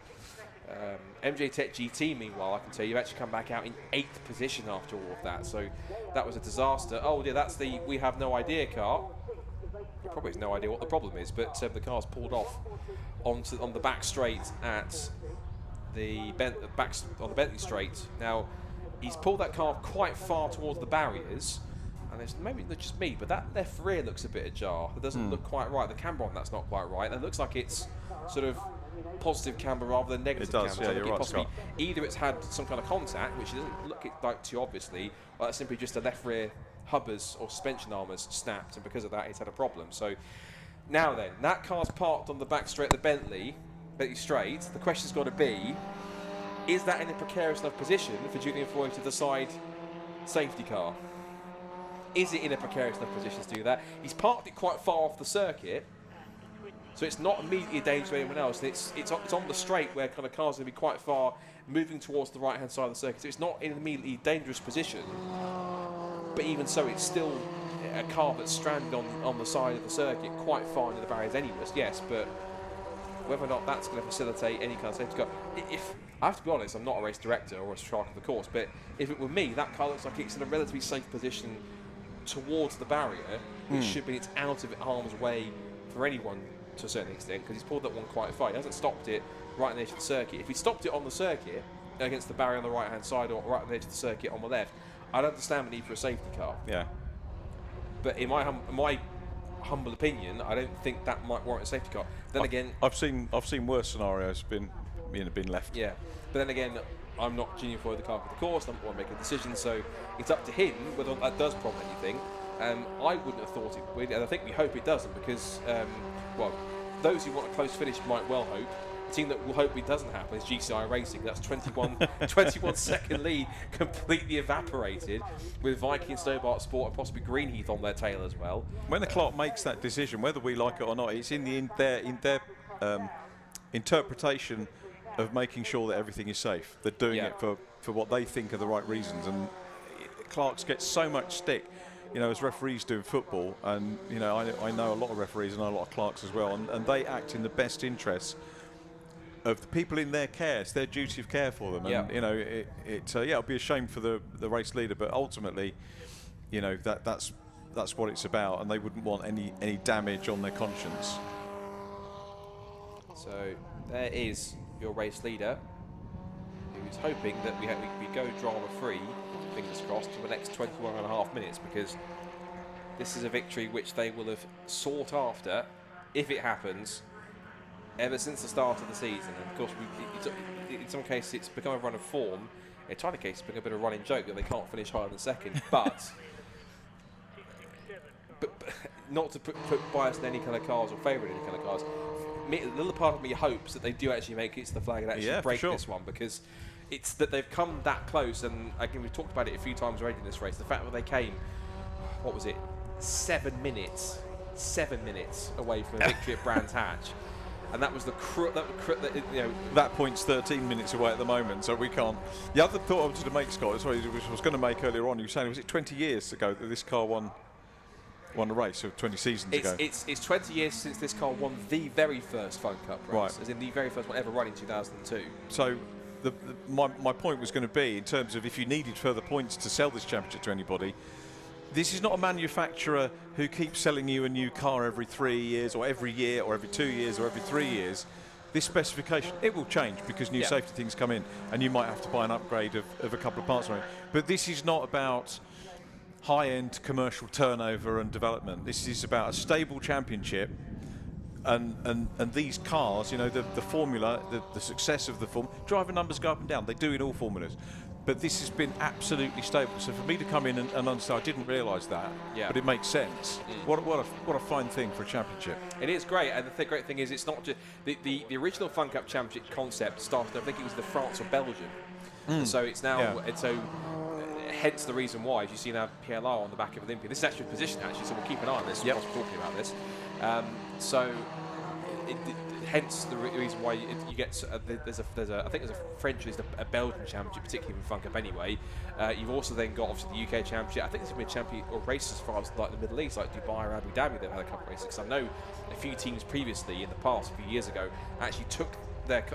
MJ Tech GT, meanwhile, I can tell you, actually come back out in 8th position after all of that, so that was a disaster. Oh yeah, that's the We Have No Idea car. Probably has no idea what the problem is, but the car's pulled off on the back straight at the Bentley straight. Now, he's pulled that car quite far towards the barriers, and it's maybe not just me, but that left rear looks a bit ajar. It doesn't look quite right. The camber on that's not quite right. It looks like it's sort of positive camber rather than negative camber. Yeah, you're right, possibly either it's had some kind of contact, which it doesn't look like too obviously, or it's simply just a left rear hubbers or suspension armors snapped, and because of that, it's had a problem. So now then, that car's parked on the back straight of the Bentley straight. The question's got to be, is that in a precarious enough position for Julian Floyd to decide safety car? Is it in a precarious enough position to do that? He's parked it quite far off the circuit, so it's not immediately a danger to anyone else. It's on the straight where kind of cars are going to be quite far, moving towards the right-hand side of the circuit, so it's not in an immediately dangerous position. But even so, it's still a car that's stranded on the side of the circuit, quite far into the barriers anyway, yes, but whether or not that's going to facilitate any kind of safety car. If I have to be honest, I'm not a race director or a shark of the course, but if it were me, that car looks like it's in a relatively safe position towards the barrier, which should be it's out of harm's way for anyone to a certain extent, because he's pulled that one quite far. He hasn't stopped it right on the edge of the circuit. If he stopped it on the circuit against the barrier on the right hand side or right on the edge of the circuit on the left, I'd understand the need for a safety car. Yeah. But in my humble opinion, I don't think that might warrant a safety car. Then again, I've seen worse scenarios been left. Yeah, but then again, I'm not Junior Floyd, the car for the course. I'm not going to make a decision, so it's up to him whether that does prompt anything. I wouldn't have thought it would, and I think we hope it doesn't, because well, those who want a close finish might well hope. team that will hope it doesn't happen is GCI Racing. That's 21 second lead completely evaporated, with Viking, Stobart Sport and possibly Greenheath on their tail as well. When the clock makes that decision, whether we like it or not, it's in their interpretation of making sure that everything is safe. They're doing it for what they think are the right reasons, and clerks get so much stick, you know, as referees do in football, and you know, I know a lot of referees and I know a lot of clerks as well, and they act in the best interests of the people in their care. It's their duty of care for them, and you know, it'll be a shame for the race leader, but ultimately, you know, that's what it's about, and they wouldn't want any damage on their conscience. So there is your race leader, who's hoping that we go drama-free, fingers crossed, for the next 21.5 minutes, because this is a victory which they will have sought after, if it happens, ever since the start of the season. And of course, in some cases it's become a run of form. In other cases, it's become a bit of a running joke that they can't finish higher than second. But not to put bias in any kind of cars or favour in any kind of cars. A little part of me hopes that they do actually make it to the flag and actually break this one, because it's that they've come that close. And again, we've talked about it a few times already in this race. The fact that they came, what was it, 7 minutes away from a victory at Brands Hatch, and that was that point's 13 minutes away at the moment, so we can't. The other thought I wanted to make, Scott, sorry, which I was going to make earlier on, you were saying, was it 20 years ago that this car won a race, or 20 seasons ago? It's 20 years since this car won the very first FunCup race, as in the very first one ever run in 2002. So my point was going to be, in terms of if you needed further points to sell this championship to anybody, this is not a manufacturer who keeps selling you a new car every 3 years, or every year, or every 2 years, or every 3 years. This specification, it will change because new safety things come in, and you might have to buy an upgrade of a couple of parts on it. But this is not about high-end commercial turnover and development. This is about a stable championship, and these cars, you know, the formula, the success of the form, driver numbers go up and down. They do in all formulas. But this has been absolutely stable. So for me to come in and understand, I didn't realise that, but it makes sense. What a fine thing for a championship. It is great, and the great thing is, it's not just the original FunCup Championship concept started, I think it was the France or Belgium. So it's now hence the reason why, as you see now, PLR on the back of Olympia. This is actually a position, so we'll keep an eye on this whilst we're talking about this. Hence the reason why you get I think there's a French, there's a Belgian championship, particularly in FunCup anyway. You've also then got obviously the UK championship. I think there's going to be a champion or race as far as like the Middle East, like Dubai or Abu Dhabi. They've had a couple of races. Because I know a few teams previously in the past, a few years ago, actually took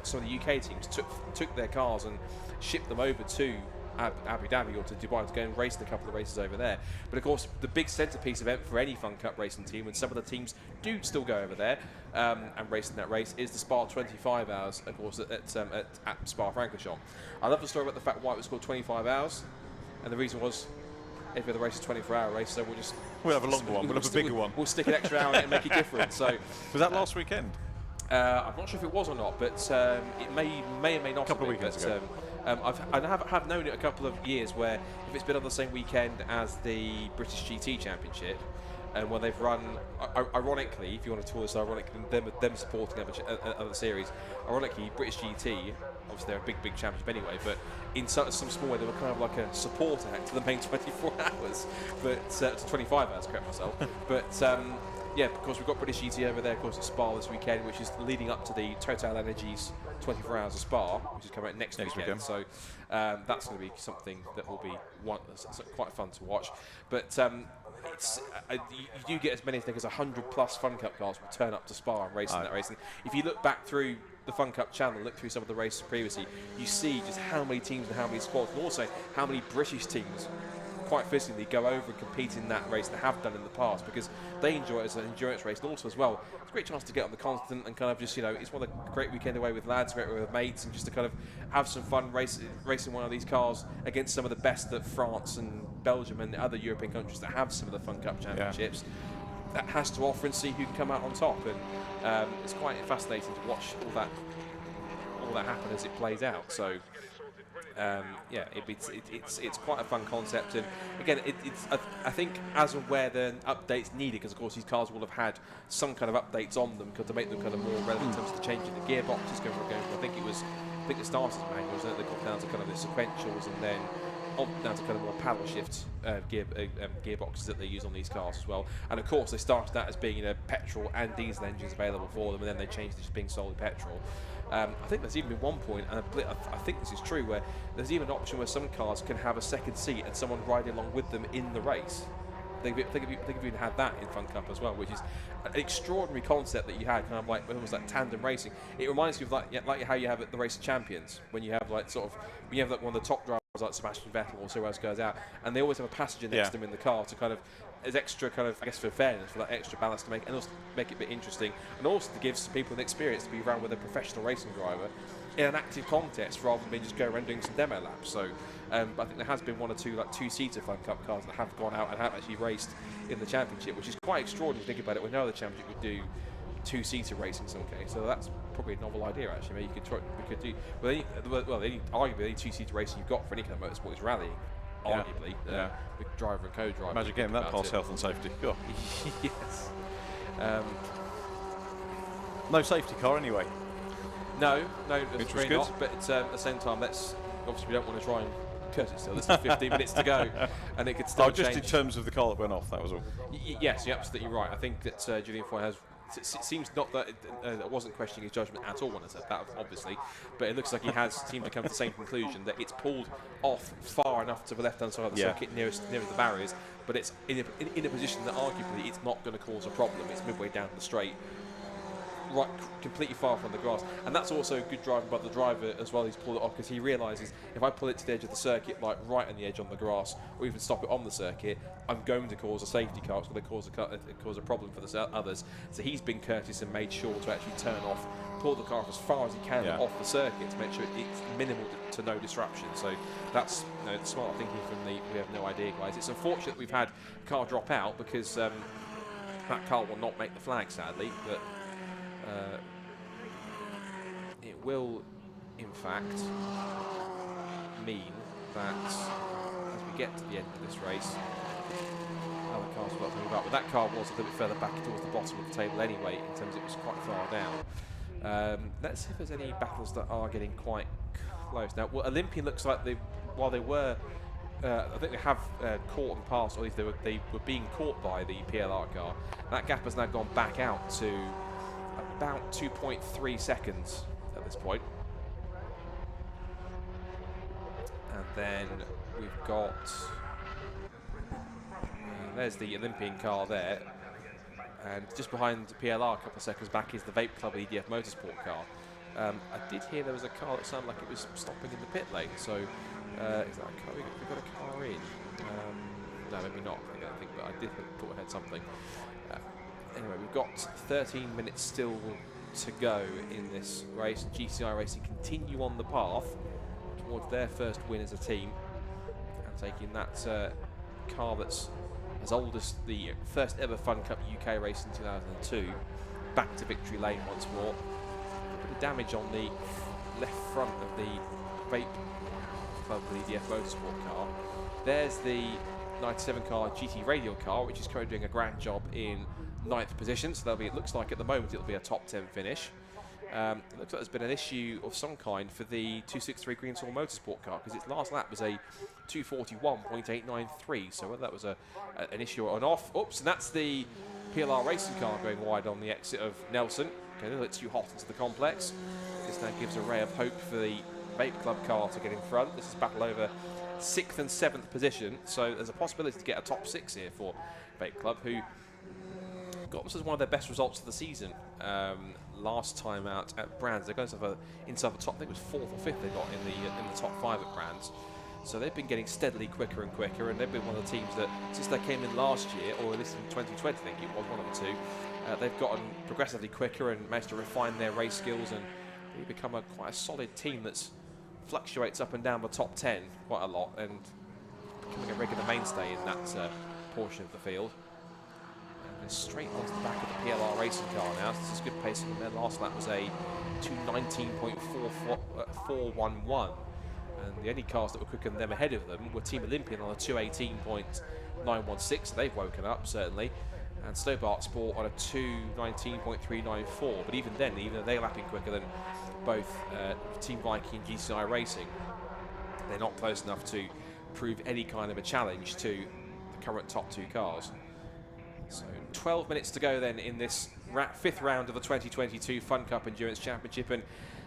some of the UK teams took their cars and shipped them over to Abu Dhabi or to Dubai to go and race a couple of races over there. But of course, the big centrepiece event for any FunCup racing team, and some of the teams do still go over there and race in that race, is the Spa 25 hours, of course, at Spa-Francorchamps. I love the story about the fact why it was called 25 hours, and the reason was every other race is a 24-hour race, so we'll have a longer one, we'll have a bigger one. We'll stick an extra hour in it and make it different. So was that last weekend? I'm not sure if it was or not, but it may or may not. A couple of weekends ago. I have known it a couple of years where if it's been on the same weekend as the British GT Championship, and when they've run, ironically, if you want to tour this, ironically, them supporting other series, ironically, British GT, obviously they're a big championship anyway, but in some small way they were kind of like a support act to the main 24 hours, but to 25 hours, correct myself, but. Yeah, because we've got British GT over there, of course, at Spa this weekend, which is leading up to the Total Energies 24 Hours of Spa, which is coming out next weekend. So that's going to be something that will be quite fun to watch. But you do get as many, I think, as 100 plus FunCup cars will turn up to Spa and race in that race. And if you look back through the FunCup channel, look through some of the races previously, you see just how many teams and how many squads, and also how many British teams quite physically go over and compete in that race, and have done in the past, because they enjoy it as an endurance race, and also as well, it's a great chance to get on the continent and kind of just, you know, it's one of the great weekend away with lads, great away with mates, and just to kind of have some fun racing one of these cars against some of the best that France and Belgium and the other European countries that have some of the FunCup championships that has to offer, and see who can come out on top. And it's quite fascinating to watch all that happen as it plays out. So yeah, it's quite a fun concept, and again, I think as and where the updates needed, because of course these cars will have had some kind of updates on them to make them kind of more relevant in terms of the changing the gearboxes going from I think the starters manuals, and then they got down to kind of the sequentials, and then down to kind of more paddle shift gearboxes that they use on these cars as well. And of course they started that as being petrol and diesel engines available for them, and then they changed it to being solely petrol. I think there's even been one point, and I think this is true, where there's even an option where some cars can have a second seat and someone riding along with them in the race. They've even had that in FunCup as well, which is an extraordinary concept that you had, kind of like almost like tandem racing. It reminds me of like how you have at the Race of Champions, when you have like when you have like one of the top drivers like Sebastian Vettel or so else goes out, and they always have a passenger next to them in the car to kind of, as extra kind of, I guess for fairness, for that extra balance to make, and also make it a bit interesting, and also to give some people an experience to be around with a professional racing driver in an active contest rather than just go around doing some demo laps. So I think there has been one or two like two-seater FunCup cars that have gone out and have actually raced in the championship, which is quite extraordinary to think about it. We know the championship would do two-seater racing in some case, so that's probably a novel idea actually. Maybe you could try, we could do arguably the only two-seater racing you've got for any kind of motorsport is rallying. Arguably, with driver and co-driver. Imagine getting that past health and safety. God. Yes. No safety car anyway. No, which was good. not, but at the same time, obviously we don't want to try and cut it still. There's still 15 minutes to go, and it could still just change. in terms of the car that went off, that was all. Yes, you're absolutely right. I think that Julian Foy has. It seems not that it wasn't questioning his judgment at all when I said that, obviously, but it looks like he has seemed to come to the same conclusion that it's pulled off far enough to the left-hand side of the circuit, nearest the barriers, but it's in a position that arguably it's not going to cause a problem. It's midway down the straight, right, completely far from the grass, and that's also good driving by the driver as well. He's pulled it off because he realises if I pull it to the edge of the circuit, like right on the edge on the grass, or even stop it on the circuit, I'm going to cause a safety car. It's going to cause a problem for the others. So he's been courteous and made sure to actually turn off, pull the car off as far as he can off the circuit to make sure it's minimal to no disruption. So that's smart thinking from the We Have No Idea guys. It's unfortunate we've had a car drop out because that car will not make the flag, sadly, but it will, in fact, mean that as we get to the end of this race, other cars will move up. But that car was a little bit further back towards the bottom of the table anyway, in terms of it was quite far down. Let's see if there's any battles that are getting quite close. Now, Olympian looks like while they were, I think they have caught and passed, or at least they were being caught by the PLR car. That gap has now gone back out to about 2.3 seconds at this point. And then we've got, there's the Olympian car there, and just behind the PLR a couple of seconds back is the Vape Club EDF Motorsport car. I did hear there was a car that sounded like it was stopping in the pit lane, so is that a car? We've got a car in. No, maybe not, I don't think, but I did thought I heard something. Anyway, we've got 13 minutes still to go in this race. GCI Racing continue on the path towards their first win as a team, and taking that car that's as old as the first ever FunCup UK race in 2002 back to victory lane once more. A bit of damage on the left front of the Vape Club EDF Motorsport car. There's the 97 car GT Radial car, which is currently doing a grand job in 9th position, so it looks like at the moment it'll be a top 10 finish. It looks like there's been an issue of some kind for the 263 Greensaw Motorsport car, because its last lap was a 241.893, so whether that was an issue or an off. Oops, and that's the PLR racing car going wide on the exit of Nelson. Okay, a little bit too hot into the complex. This now gives a ray of hope for the Vape Club car to get in front. This is battle over 6th and 7th position, so there's a possibility to get a top 6 here for Vape Club, who got this as one of their best results of the season last time out at Brands. They're going inside the top, I think it was 4th or 5th they got in the top 5 at Brands. So they've been getting steadily quicker and quicker, and they've been one of the teams that, since they came in last year, or at least in 2020 I think it was, one of the two, they've gotten progressively quicker and managed to refine their race skills, and they've become quite a solid team that's fluctuates up and down the top 10 quite a lot, and becoming a regular mainstay in that portion of the field. Straight onto the back of the PLR racing car now. This is good pacing. Their last lap was a 219.411. And the only cars that were quicker than them ahead of them were Team Olympian on a 2:18.916. They've woken up, certainly. And Stobart Sport on a 2:19.394. But even then, even though they're lapping quicker than both Team Viking and GCI Racing, they're not close enough to prove any kind of a challenge to the current top 2 cars. So 12 minutes to go then in this 5th round of the 2022 FunCup Endurance Championship. And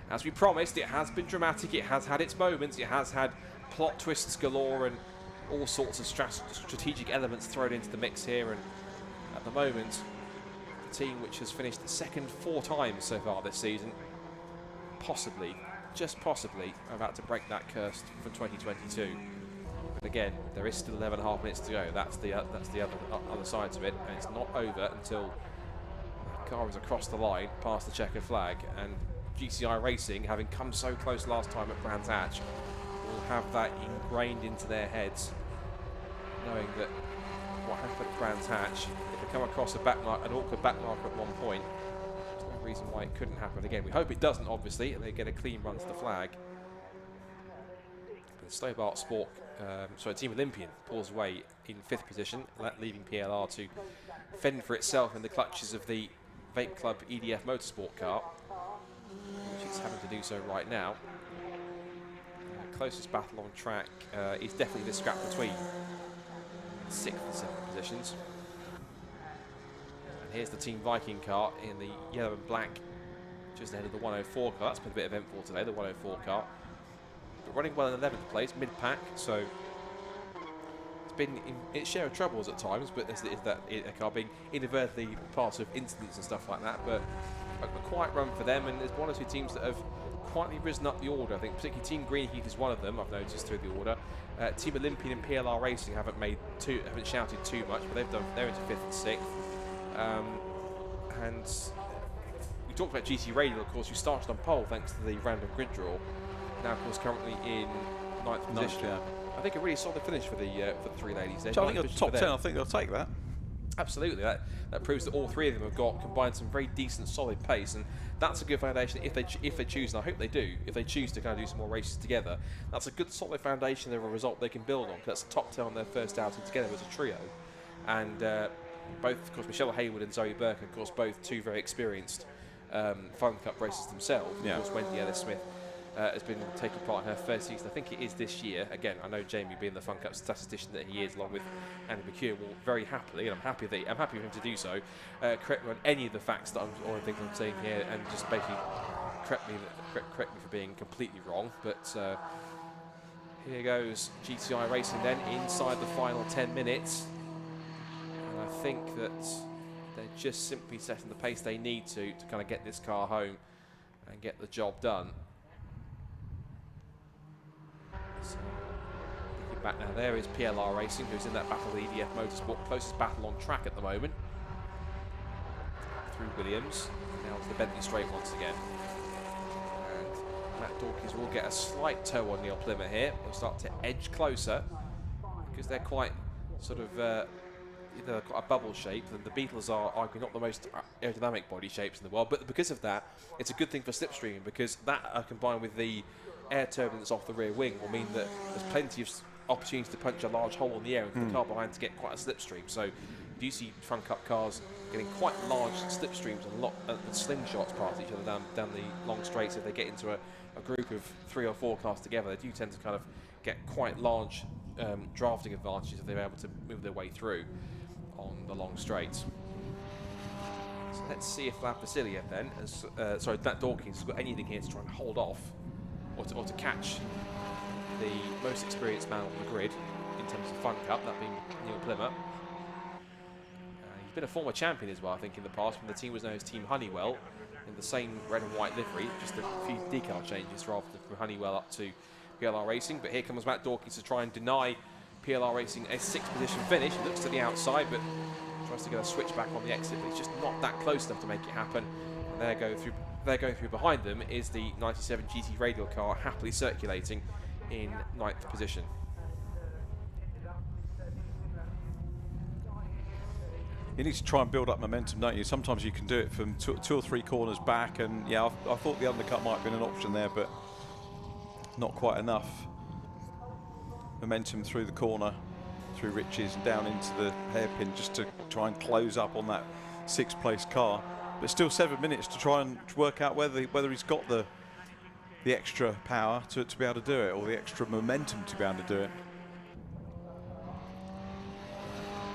as we promised, it has been dramatic, it has had its moments, it has had plot twists galore and all sorts of strategic elements thrown into the mix here. And at the moment, the team which has finished second 4 times so far this season, possibly, just possibly, about to break that curse for 2022. But again, there is still 11.5 minutes to go. That's the other side to it, and it's not over until the car is across the line past the checkered flag. And GCI Racing, having come so close last time at Brands Hatch, will have that ingrained into their heads, knowing that what happened at Brands Hatch, if they come across an awkward back marker at one point, there's no reason why it couldn't happen again. We hope it doesn't, obviously, and they get a clean run to the flag. But Stobart Sport, Team Olympian pulls away in 5th position, leaving PLR to fend for itself in the clutches of the Vape Club EDF Motorsport car, which it's having to do so right now. Closest battle on track is definitely this scrap between 6th and 7th positions. And here's the Team Viking car in the yellow and black, just ahead of the 104 car. That's been a bit eventful today, the 104 car. But running well in 11th place, mid-pack, so it's been in its share of troubles at times, but there's that car being inadvertently part of incidents and stuff like that. But a quiet run for them, and there's 1 or 2 teams that have quietly risen up the order. I think particularly Team Greenheath is one of them, I've noticed through the order. Team Olympian and PLR Racing haven't shouted too much, but they're into 5th and 6th. And we talked about GT Radio, of course, who started on pole thanks to the random grid draw. Now, of course, currently in 9th position. Yeah. I think a really solid finish for the 3 ladies there. So I think the top 10, I think they'll take that. Absolutely, that proves that all 3 of them have combined some very decent, solid pace, and that's a good foundation if they choose, and I hope they do, if they choose to kind of do some more races together. That's a good, solid foundation of a result they can build on. That's the top 10 on their first outing together as a trio, and both, of course, Michelle Hayward and Zoe Burke, of course, both 2 very experienced FunCup racers themselves. Yeah. Of course, Wendy Ellis-Smith has been taking part in her first season. I think it is this year. Again, I know Jamie, being the FunCup statistician that he is, along with Andy McHugh, will very happily, and I'm happy for him to do so, correct me on any of the facts or things I'm saying here, and just basically correct me for being completely wrong. But here goes GCI Racing then inside the final 10 minutes, and I think that they're just simply setting the pace they need to kind of get this car home and get the job done. So, looking back now, there is PLR Racing, who's in that battle with EDF Motorsport, closest battle on track at the moment. Through Williams, now to the Bentley straight once again. And Matt Dawkins will get a slight toe on Neil Plymmer here. He'll start to edge closer, because they're quite sort of they're quite a bubble shape, and the Beetles are arguably not the most aerodynamic body shapes in the world, but because of that, it's a good thing for slipstreaming, because that combined with the air turbulence off the rear wing will mean that there's plenty of opportunities to punch a large hole in the air and for the car behind to get quite a slipstream. So you do see FunCup cars getting quite large slipstreams and slingshots past each other down the long straights. If they get into a group of 3 or 4 cars together, they do tend to kind of get quite large drafting advantages if they're able to move their way through on the long straights. So let's see if Vasilia then, Matt Dawkins has got anything here to try and hold off or to catch the most experienced man on the grid in terms of FunCup, that being Neil Plymmer. He's been a former champion as well, I think, in the past, when the team was known as Team Honeywell, in the same red and white livery, just a few decal changes rather than from Honeywell up to PLR Racing. But here comes Matt Dawkins to try and deny PLR Racing a 6th position finish. He looks to the outside, but tries to get a switch back on the exit, but he's just not that close enough to make it happen. And they're going through behind them is the 97 GT Radial car, happily circulating in 9th position. You need to try and build up momentum, don't you? Sometimes you can do it from 2 or 3 corners back, and yeah, I thought the undercut might have been an option there, but not quite enough. momentum through the corner, through Rich's and down into the hairpin, just to try and close up on that 6th place car. But still 7 minutes to try and work out whether he's got the extra power to be able to do it, or the extra momentum to be able to do it.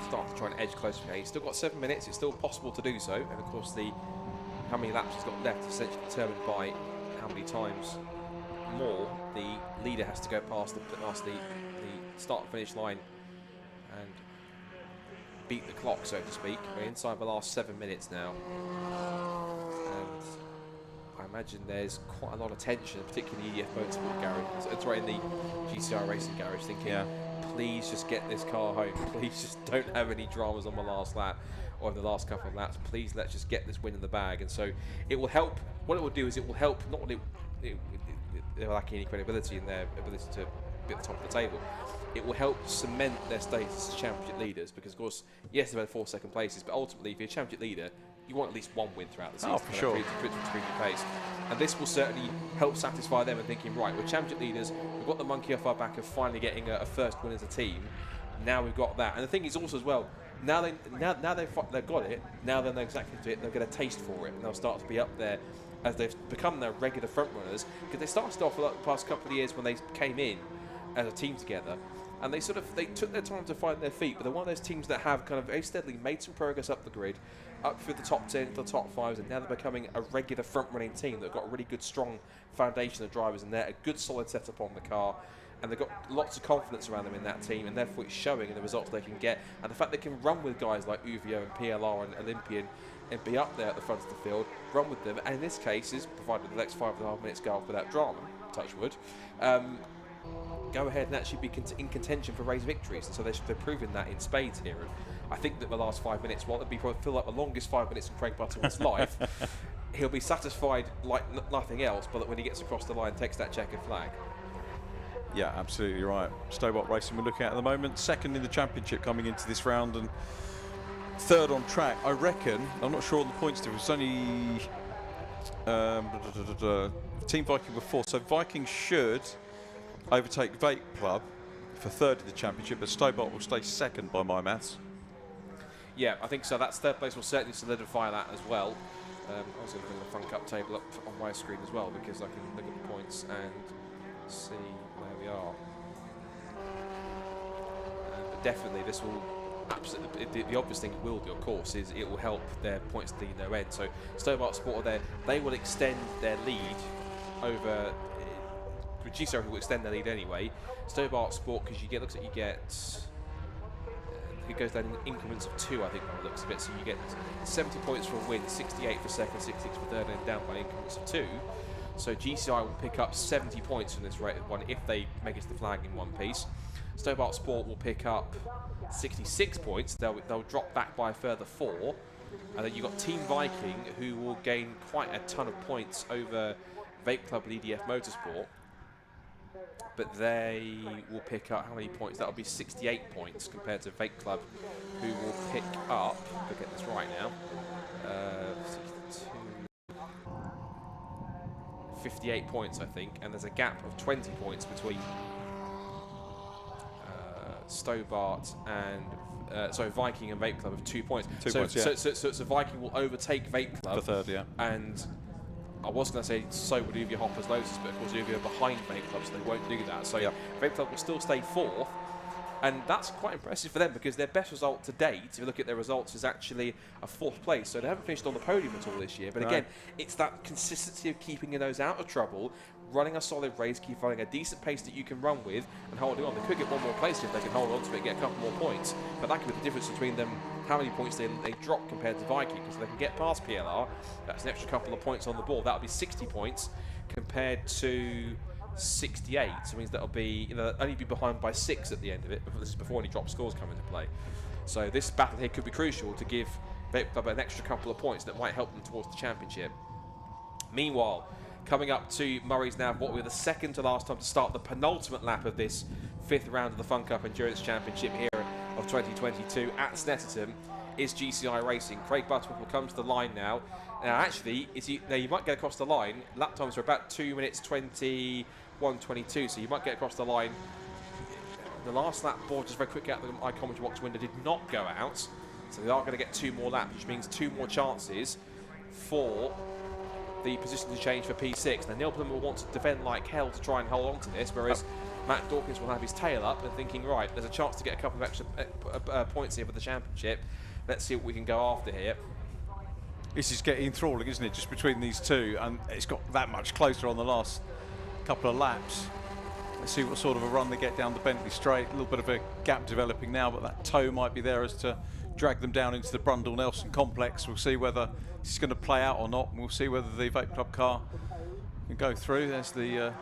Start to try and edge closer. He's still got 7 minutes. It's still possible to do so, and of course how many laps he's got left is essentially determined by how many times more the leader has to go past the start and finish line and beat the clock, so to speak. We're inside the last 7 minutes now, and I imagine there's quite a lot of tension, particularly in the EDF Motorsport garage. It's right in the GCI Racing garage, thinking, please just get this car home. Please just don't have any dramas on the last lap or in the last couple of laps. Please, let's just get this win in the bag. And so it will help. What it will do is it will help. Not that they're lacking any credibility in their ability to be at the top of the table. It will help cement their status as championship leaders, because of course, yes, they've had 4 second places, but ultimately, if you're a championship leader, you want at least 1 win throughout the season. Oh, for sure. To pace. And this will certainly help satisfy them and thinking, right, we're championship leaders, we've got the monkey off our back of finally getting a first win as a team. Now we've got that. And the thing is also as well, now they've got it, now they know exactly to it, they'll get a taste for it, and they'll start to be up there as they've become their regular front runners, because they started off the past couple of years when they came in as a team together, and they took their time to find their feet, but they're one of those teams that have kind of very steadily made some progress up the grid, up through the top 10 to the top 5s, and now they're becoming a regular front running team that have got a really good strong foundation of drivers in there, a good solid setup on the car, and they've got lots of confidence around them in that team, and therefore it's showing in the results they can get, and the fact they can run with guys like Uvio and PLR and Olympian and be up there at the front of the field, run with them, and in this case, is provided the next 5.5 minutes go off without drama, touch wood, go ahead and actually be in contention for race victories, and so they're proving that in spades here. And I think that the last 5 minutes, while it'll feel like the longest 5 minutes in Craig Butterworth's life, he'll be satisfied like nothing else, but that when he gets across the line, takes that checkered flag. Yeah, absolutely right. Stobart Racing we're looking at the moment, 2nd in the championship coming into this round, and 3rd on track. I reckon, I'm not sure on the points difference, it's only Team Viking were 4th, so Viking should overtake Vape Club for 3rd in the championship, but Stobart will stay 2nd by my maths. Yeah, I think so. That's 3rd place will certainly solidify that as well. I was going to bring the FunCup table up on my screen as well, because I can look at the points and see where we are. But definitely this will absolutely, the obvious thing it will do, of course, is it will help their points lead no end. So Stobart Sport are there, they will extend their lead over GCR will extend their lead anyway. Stobart Sport, because you get, looks like you get, it goes down in increments of 2, I think, by the looks of it. So you get 70 points for a win, 68 for 2nd, 66 for 3rd, and down by increments of 2. So GCI will pick up 70 points from this rated one if they make it to the flag in one piece. Stobart Sport will pick up 66 points. They'll drop back by a further 4. And then you've got Team Viking, who will gain quite a ton of points over Vape Club and EDF Motorsport. But they will pick up how many points? That'll be 68 points compared to Vape Club, who will pick up, I'll get this right now, 58 points, I think, and there's a gap of 20 points between Stobart and Viking and Vape Club of 2 points. So Viking will overtake Vape Club for 3rd, yeah. And I was going to say so would Uvia Hoppers Lotus, but of course Uvia are behind Vape Club, so they won't do that. So Vape Club will still stay 4th, and that's quite impressive for them, because their best result to date, if you look at their results, is actually a 4th place. So they haven't finished on the podium at all this year. But again, it's that consistency of keeping your nose out of trouble, running a solid race, keep running a decent pace that you can run with, and holding on. They could get 1 more place if they can hold on to it and get a couple more points. But that could be the difference between them, how many points they drop compared to Viking, because they can get past PLR. That's an extra couple of points on the board. That'll be 60 points compared to 68. So it means that'll be, only be behind by 6 at the end of it. This is before any drop scores come into play. So this battle here could be crucial to give Vape Club an extra couple of points that might help them towards the championship. Meanwhile, coming up to Murray's Nav, what will be the 2nd to last time to start the penultimate lap of this 5th round of the FunCup Endurance Championship here of 2022 at Snetterton, is GCI Racing. Craig Butterworth will come to the line now. Now, actually, you might get across the line. Lap times are about 2 minutes 21:22, so you might get across the line the last lap board, just very quickly out the iCommentary box window, did not go out. So they are going to get 2 more laps, which means 2 more chances for the position to change for P6. Now Neil Plymouth will want to defend like hell to try and hold on to this, whereas Matt Dawkins will have his tail up and thinking, right, there's a chance to get a couple of extra points here for the championship. Let's see what we can go after here. This is getting enthralling, isn't it, just between these two, and it's got that much closer on the last couple of laps. Let's see what sort of a run they get down the Bentley Straight. A little bit of a gap developing now, but that toe might be there as to drag them down into the Brundle-Nelson complex. We'll see whether this is going to play out or not, and we'll see whether the Vape Club car can go through. There's the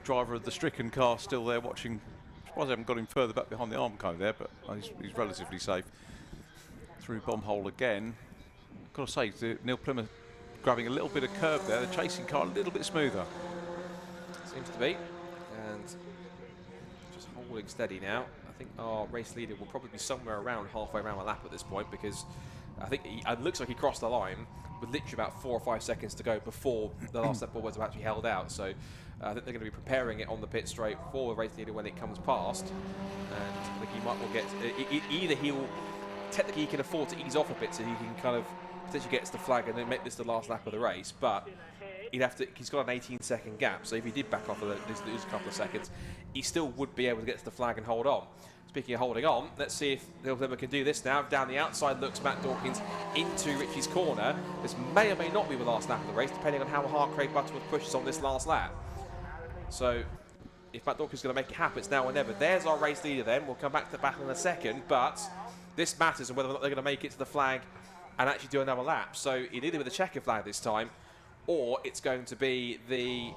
driver of the stricken car still there watching. I suppose I haven't got him further back behind the Armco there, but he's relatively safe. Through bomb hole again. Got to say, Neil Plymouth grabbing a little bit of curb there. The chasing car a little bit smoother. Seems to be. And just holding steady now. I think our race leader will probably be somewhere around halfway around a lap at this point, because I think it looks like he crossed the line with literally about 4 or 5 seconds to go before the last lap was actually held out. So I think they're going to be preparing it on the pit straight for the race leader when it comes past. And I think he might well get either he'll technically he can afford to ease off a bit so he can kind of potentially get the flag and then make this the last lap of the race, but he's got an 18-second gap, so if he did back off lose a couple of seconds, he still would be able to get to the flag and hold on. Speaking of holding on, let's see if Neil Plymouth can do this now. Down the outside looks Matt Dawkins into Richie's corner. This may or may not be the last lap of the race, depending on how hard Craig Butterworth pushes on this last lap. So if Matt Dawkins is going to make it happen, it's now or never. There's our race leader then. We'll come back to the battle in a second, but this matters and whether or not they're going to make it to the flag and actually do another lap. So either with a checker flag this time, or it's going to be the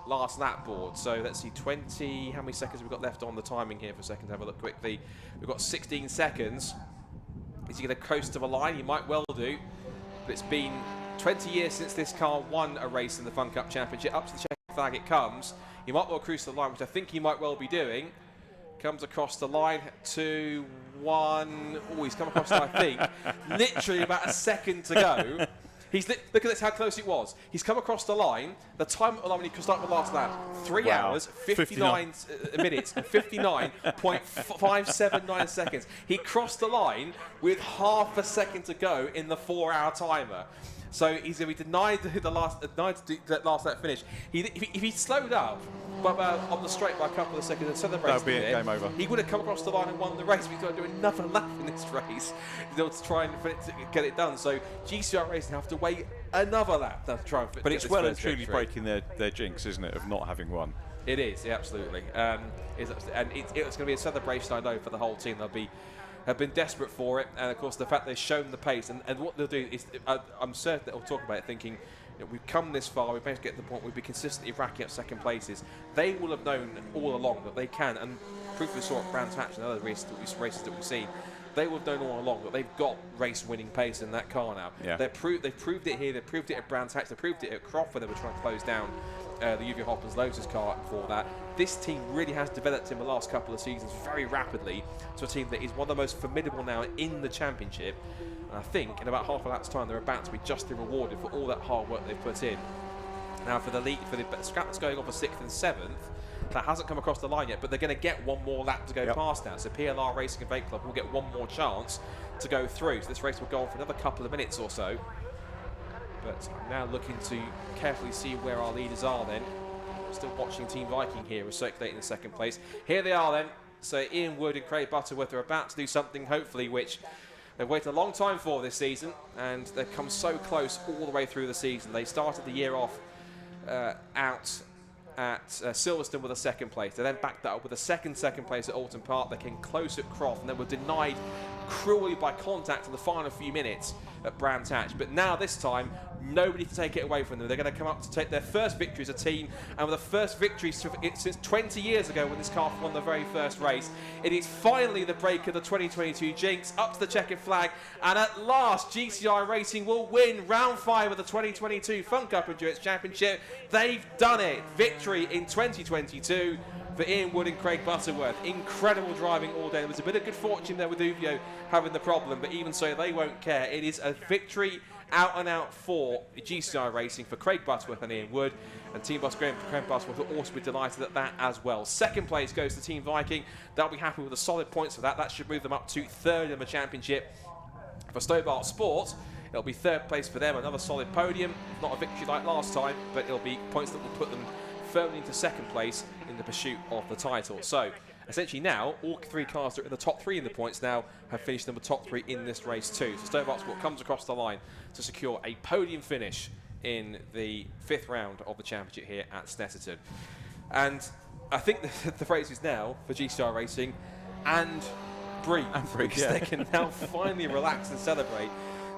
last lap board. So let's see, 20, how many seconds have we got left on the timing here for a second to have a look quickly. We've got 16 seconds. Is he going to coast to the line? He might well do, but it's been 20 years since this car won a race in the FunCup Championship. Up to the checker flag it comes. He might well cruise to the line, which I think he might well be doing. Comes across the line, 2, 1. Oh, he's come across, I think, literally about a second to go. Look at this, how close it was. He's come across the line. The time when he started the last lap, 3 hours, 59 minutes, and 59.579 seconds. He crossed the line with half a second to go in the 4-hour timer. So he's going to be denied that last lap finish. If he slowed up on the straight by a couple of seconds and celebrated game over. He would have come across the line and won the race. We've got to do another lap in this race to try and get it done. So GCR Racing have to wait another lap to try and But it's well and truly breaking their jinx, isn't it, of not having won. It is, yeah, absolutely. And it's going to be a celebration, I know, for the whole team. Have been desperate for it, and of course the fact they've shown the pace, and what they'll do is, I'm certain that they'll talk about it thinking, we've come this far, we've managed to get to the point we'll be consistently racking up second places. They will have known all along that they can, and proof we saw at Brands Hatch and other races that we've seen, they will have known all along that they've got race-winning pace in that car now. Yeah. They've proved it here, they proved it at Brands Hatch, they proved it at Croft when they were trying to close down the UV Hoppers Lotus car before that. This team really has developed in the last couple of seasons very rapidly to a team that is one of the most formidable now in the championship. And I think in about half a lap's time they're about to be justly rewarded for all that hard work they've put in. Now for the scrap that's going on for 6th and 7th, that hasn't come across the line yet, but they're going to get one more lap to go past now. So PLR Racing and Vape Club will get one more chance to go through. So this race will go on for another couple of minutes or so. But I'm now looking to carefully see where our leaders are then. Still watching Team Viking here, who's circulating in second place. Here they are then. So Ian Wood and Craig Butterworth are about to do something, hopefully, which they've waited a long time for this season, and they've come so close all the way through the season. They started the year off out at Silverstone with a second place. They then backed that up with a second place at Alton Park. They came close at Croft, and they were denied cruelly by contact in the final few minutes at Brands Hatch. But now this time, nobody to take it away from them. They're going to come up to take their first victory as a team, and with the first victory since 20 years ago when this car won the very first race. It is finally the break of the 2022 jinx, up to the checkered flag, and at last GCI Racing will win round 5 of the 2022 FunCup Endurance Championship. They've done it. Victory in 2022 for Ian Wood and Craig Butterworth. Incredible driving all day. There was a bit of good fortune there with Uvio having the problem, but even so, they won't care. It is a victory Out and out for GCI Racing for Craig Butterworth and Ian Wood. And Team Craig Butterworth will also be delighted at that as well. Second place goes to Team Viking. They'll be happy with the solid points for that. That should move them up to third in the championship. For Stobart Sport, it'll be third place for them. Another solid podium. Not a victory like last time, but it'll be points that will put them firmly into second place in the pursuit of the title. So essentially now, all three cars that are in the top three in the points now have finished in the top three in this race too. So Stobart Sport comes across the line to secure a podium finish in the 5th round of the championship here at Snetterton. And I think the phrase is now for GCR Racing and breathe, because they can now finally relax and celebrate.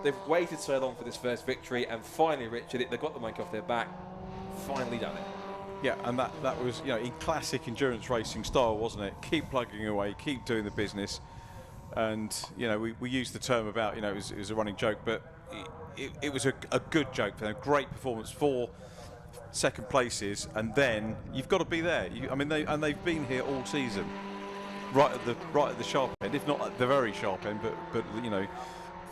They've waited so long for this first victory, and finally, Richard, they've got the monkey off their back, finally done it. Yeah, and that was, you know, in classic endurance racing style, wasn't it? Keep plugging away, keep doing the business. And, you know, we used the term about, you know, it was a running joke, but it was a good joke for them. Great performance, 4 second places, and then you've got to be there. I mean, they've been here all season, right at the sharp end, if not at the very sharp end, but you know,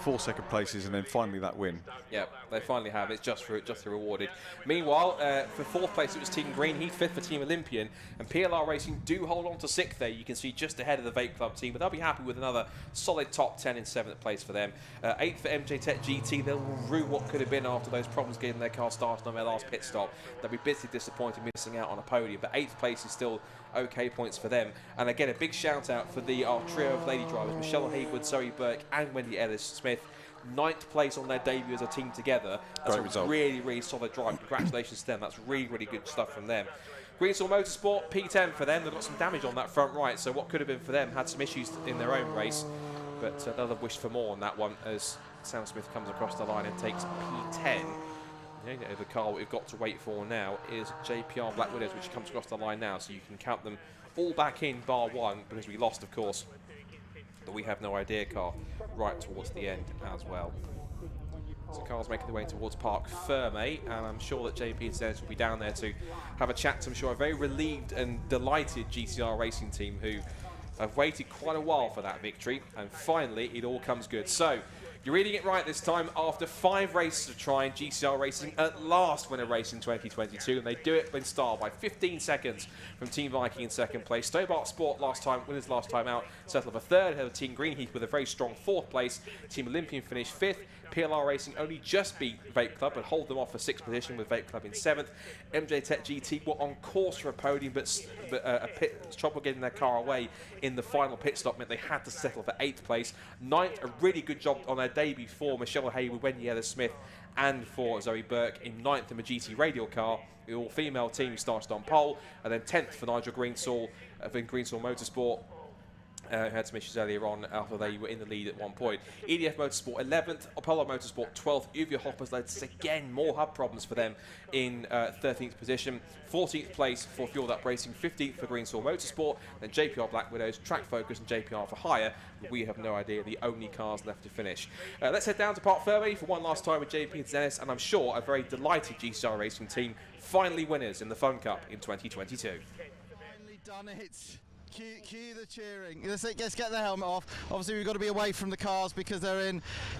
4 second places and then finally that win. Yeah, they finally have. It's just rewarded. Meanwhile, for 4th place it was Team Greenheath, 5th for Team Olympian, and PLR Racing do hold on to 6th there. You can see just ahead of the Vape Club team, but they'll be happy with another solid top 10 in 7th place for them. 8th for MJ Tech GT. They'll rue what could have been after those problems getting their car started on their last pit stop. They'll be bitterly disappointed missing out on a podium, but 8th place is still okay points for them. And again, a big shout out for our trio of lady drivers, Michelle Haywood, Zoe Burke and Wendy Ellis-Smith. 9th place on their debut as a team together. That's Great result. Really, really solid drive. Congratulations to them. That's really, really good stuff from them. Greensall Motorsport, P10 for them. They've got some damage on that front right, so what could have been for them had some issues in their own race, but they'll have wished for more on that one as Sam Smith comes across the line and takes P10. The car we've got to wait for now is JPR Black Widows, which comes across the line now, so you can count them all back in bar one, because we lost, of course, the We Have No Idea car right towards the end as well. So cars making their way towards Park Ferme, and I'm sure that JP and Dennis will be down there to have a chat to, I'm sure, a very relieved and delighted GCR Racing team who have waited quite a while for that victory, and finally it all comes good. So you're reading it right this time. After 5 races of trying, GCR Racing at last win a race in 2022, and they do it in style by 15 seconds from Team Viking in 2nd place. Stobart Sport winners last time out, settled for 3rd ahead of Team Greenheath with a very strong 4th place. Team Olympian finished 5th. PLR Racing only just beat Vape Club and hold them off for 6th position with Vape Club in 7th. MJ Tech GT were on course for a podium, but a pit trouble getting their car away in the final pit stop meant they had to settle for 8th place. 9th, a really good job on their debut for Michelle Haywood, Wendy Ellis-Smith, and for Zoe Burke in 9th in the GT radial car. The all-female team started on pole, and then 10th for Nigel Greensall in Greensall Motorsport. Had some issues earlier on after they were in the lead at one point. EDF Motorsport 11th, Apollo Motorsport 12th, Uvia Hoppers led again, more hub problems for them in 13th position. 14th place for Fueled Up Racing, 15th for Greensall Motorsport, then JPR Black Widows, Track Focus and JPR for hire. We Have No Idea, the only cars left to finish. Let's head down to Park Ferme for one last time with JP and Dennis, and I'm sure a very delighted GCR Racing team, finally winners in the Fun Cup in 2022. Finally done it. Cue the cheering. Let's get the helmet off. Obviously we've got to be away from the cars because they're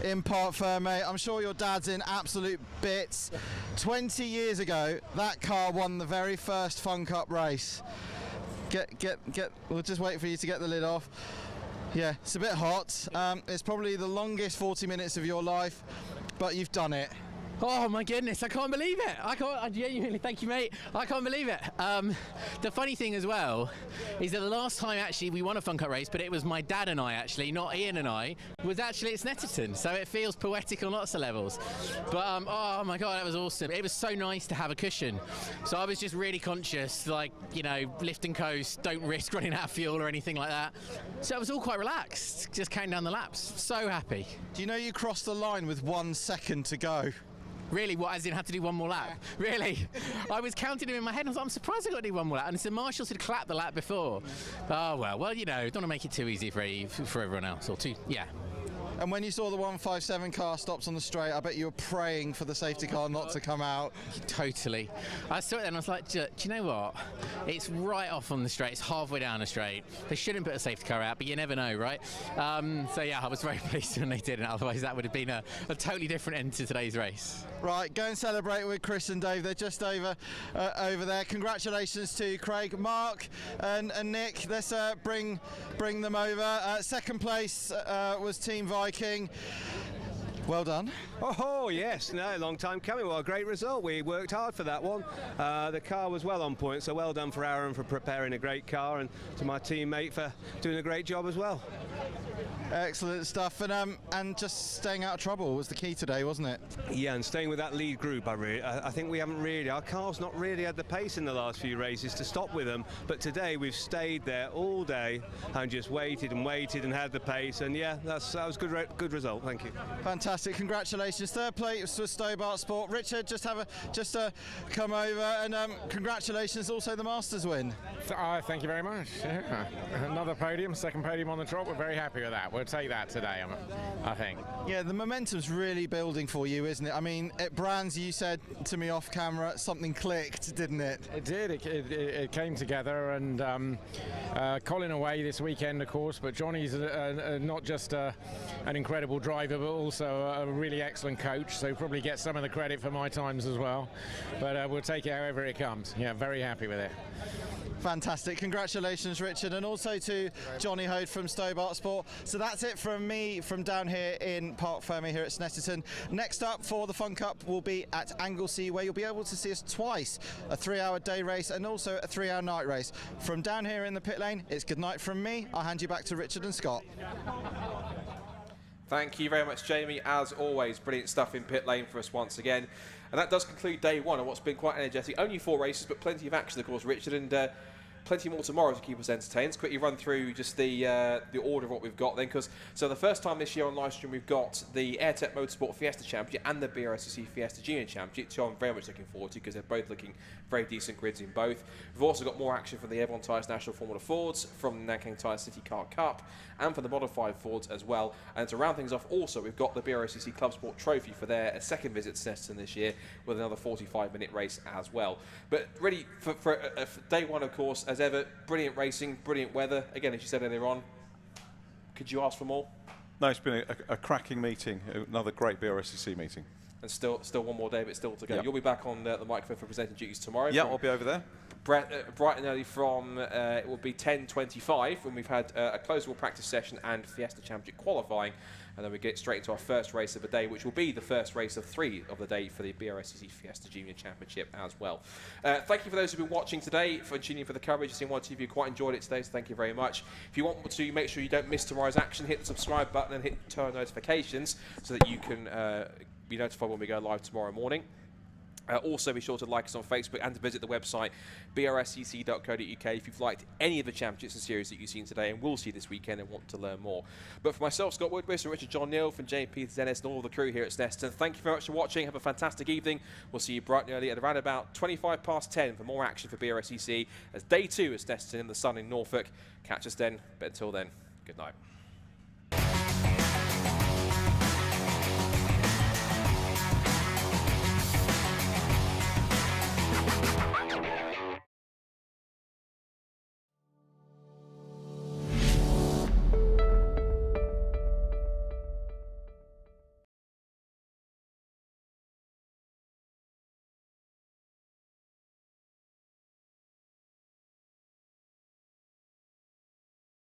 in Park Ferme. I'm sure your dad's in absolute bits. 20 years ago that car won the very first Fun Cup race. We'll just wait for you to get the lid off. Yeah, it's a bit hot. It's probably the longest 40 minutes of your life, but you've done it. Oh my goodness, I can't believe it. I genuinely, thank you mate, I can't believe it. The funny thing as well is that the last time actually we won a Fun Cup race, but it was my dad and I actually, not Ian and I, was actually at Snetterton, so it feels poetic on lots of levels. But oh my god, that was awesome. It was so nice to have a cushion. So I was just really conscious, like, you know, lift and coast, don't risk running out of fuel or anything like that. So I was all quite relaxed, just counting down the laps. So happy. Do you know you crossed the line with 1 second to go? Really? What, as in had to do one more lap? Really? I was counting him in my head and I was like, I'm surprised I got to do one more lap. And so Marshall's had clapped the lap before. Oh, well, you know, don't want to make it too easy for everyone else. Or too, yeah. And when you saw the 157 car stops on the straight, I bet you were praying for the safety car not to come out. Totally. I saw it and I was like, do you know what? It's right off on the straight. It's halfway down the straight. They shouldn't put a safety car out, but you never know, right? So yeah, I was very pleased when they didn't. Otherwise, that would have been a totally different end to today's race. Right, go and celebrate with Chris and Dave. They're just over there. Congratulations to Craig, Mark, and Nick. Let's bring them over. Second place was Team Viking. Well done. Oh yes, no, long time coming. Well, a great result. We worked hard for that one. The car was well on point, so well done for Aaron for preparing a great car, and to my teammate for doing a great job as well. Excellent stuff, and just staying out of trouble was the key today, wasn't it? Yeah, and staying with that lead group, I think we haven't really, our car's not really had the pace in the last few races to stop with them, but today we've stayed there all day and just waited and had the pace, and yeah, that was good result. Thank you. Fantastic, congratulations. Third place was Stobart Sport. Richard, just come over, and congratulations, also the Masters win. Thank you very much. Yeah. Another podium, second podium on the trot. We're very happy with that. We'll take that today, I think. Yeah, the momentum's really building for you, isn't it? I mean, at Brands, you said to me off camera, something clicked, didn't it? It did. It came together, and Colin away this weekend, of course, but Johnny's not just an incredible driver, but also a really excellent coach, so probably gets some of the credit for my times as well. But we'll take it however it comes. Yeah, very happy with it. Fantastic. Congratulations, Richard, and also to Johnny Hode from Stobart Sport. So that's it from me from down here in Parc Fermé here at Snetterton. Next up for the Fun Cup will be at Anglesey, where you'll be able to see us twice, a 3-hour day race and also a 3-hour night race. From down here in the pit lane, it's good night from me. I'll hand you back to Richard and Scott. Thank you very much, Jamie. As always, brilliant stuff in pit lane for us once again. And that does conclude day one of what's been quite energetic. Only 4 races, but plenty of action, of course, Richard, and plenty more tomorrow to keep us entertained. Let's quickly run through just the order of what we've got then, because so the first time this year on live stream we've got the AirTech Motorsport Fiesta Championship and the BRSCC Fiesta Junior Championship, so I'm very much looking forward to, because they're both looking very decent grids in both. We've also got more action from the Avon Tyres National Formula Fords, from the Nankang Tyre CityCar Cup, and for the modified Fords as well. And to round things off also, we've got the BRSCC Club Sport Trophy for their second visit to Snetterton this year, with another 45-minute race as well. But really, for day one, of course, as ever, brilliant racing, brilliant weather. Again, as you said earlier on, could you ask for more? No, it's been a cracking meeting, another great BRSCC meeting. And still one more day, but still to go. Yep. You'll be back on the microphone for presenting duties tomorrow. Yeah, I'll be over there. Bright and early from, it will be 10:25 when we've had a closable practice session and Fiesta Championship qualifying. And then we get straight into our first race of the day, which will be the first race of 3 of the day for the BRSCC Fiesta Junior Championship as well. Thank you for those who've been watching today, for tuning in for the coverage. I've seen one or two of you quite enjoyed it today, so thank you very much. If you want to make sure you don't miss tomorrow's action, hit the subscribe button and hit turn notifications so that you can be notified when we go live tomorrow morning. Also, be sure to like us on Facebook and to visit the website brscc.co.uk if you've liked any of the championships and series that you've seen today and will see this weekend and want to learn more. But for myself, Scott Woodward, and Richard John Neal, from James Peters Dennis and all the crew here at Snetterton, thank you very much for watching. Have a fantastic evening. We'll see you bright and early at around about 10:25 for more action for BRSCC as day 2 at Snetterton in the sun in Norfolk. Catch us then, but until then, good night.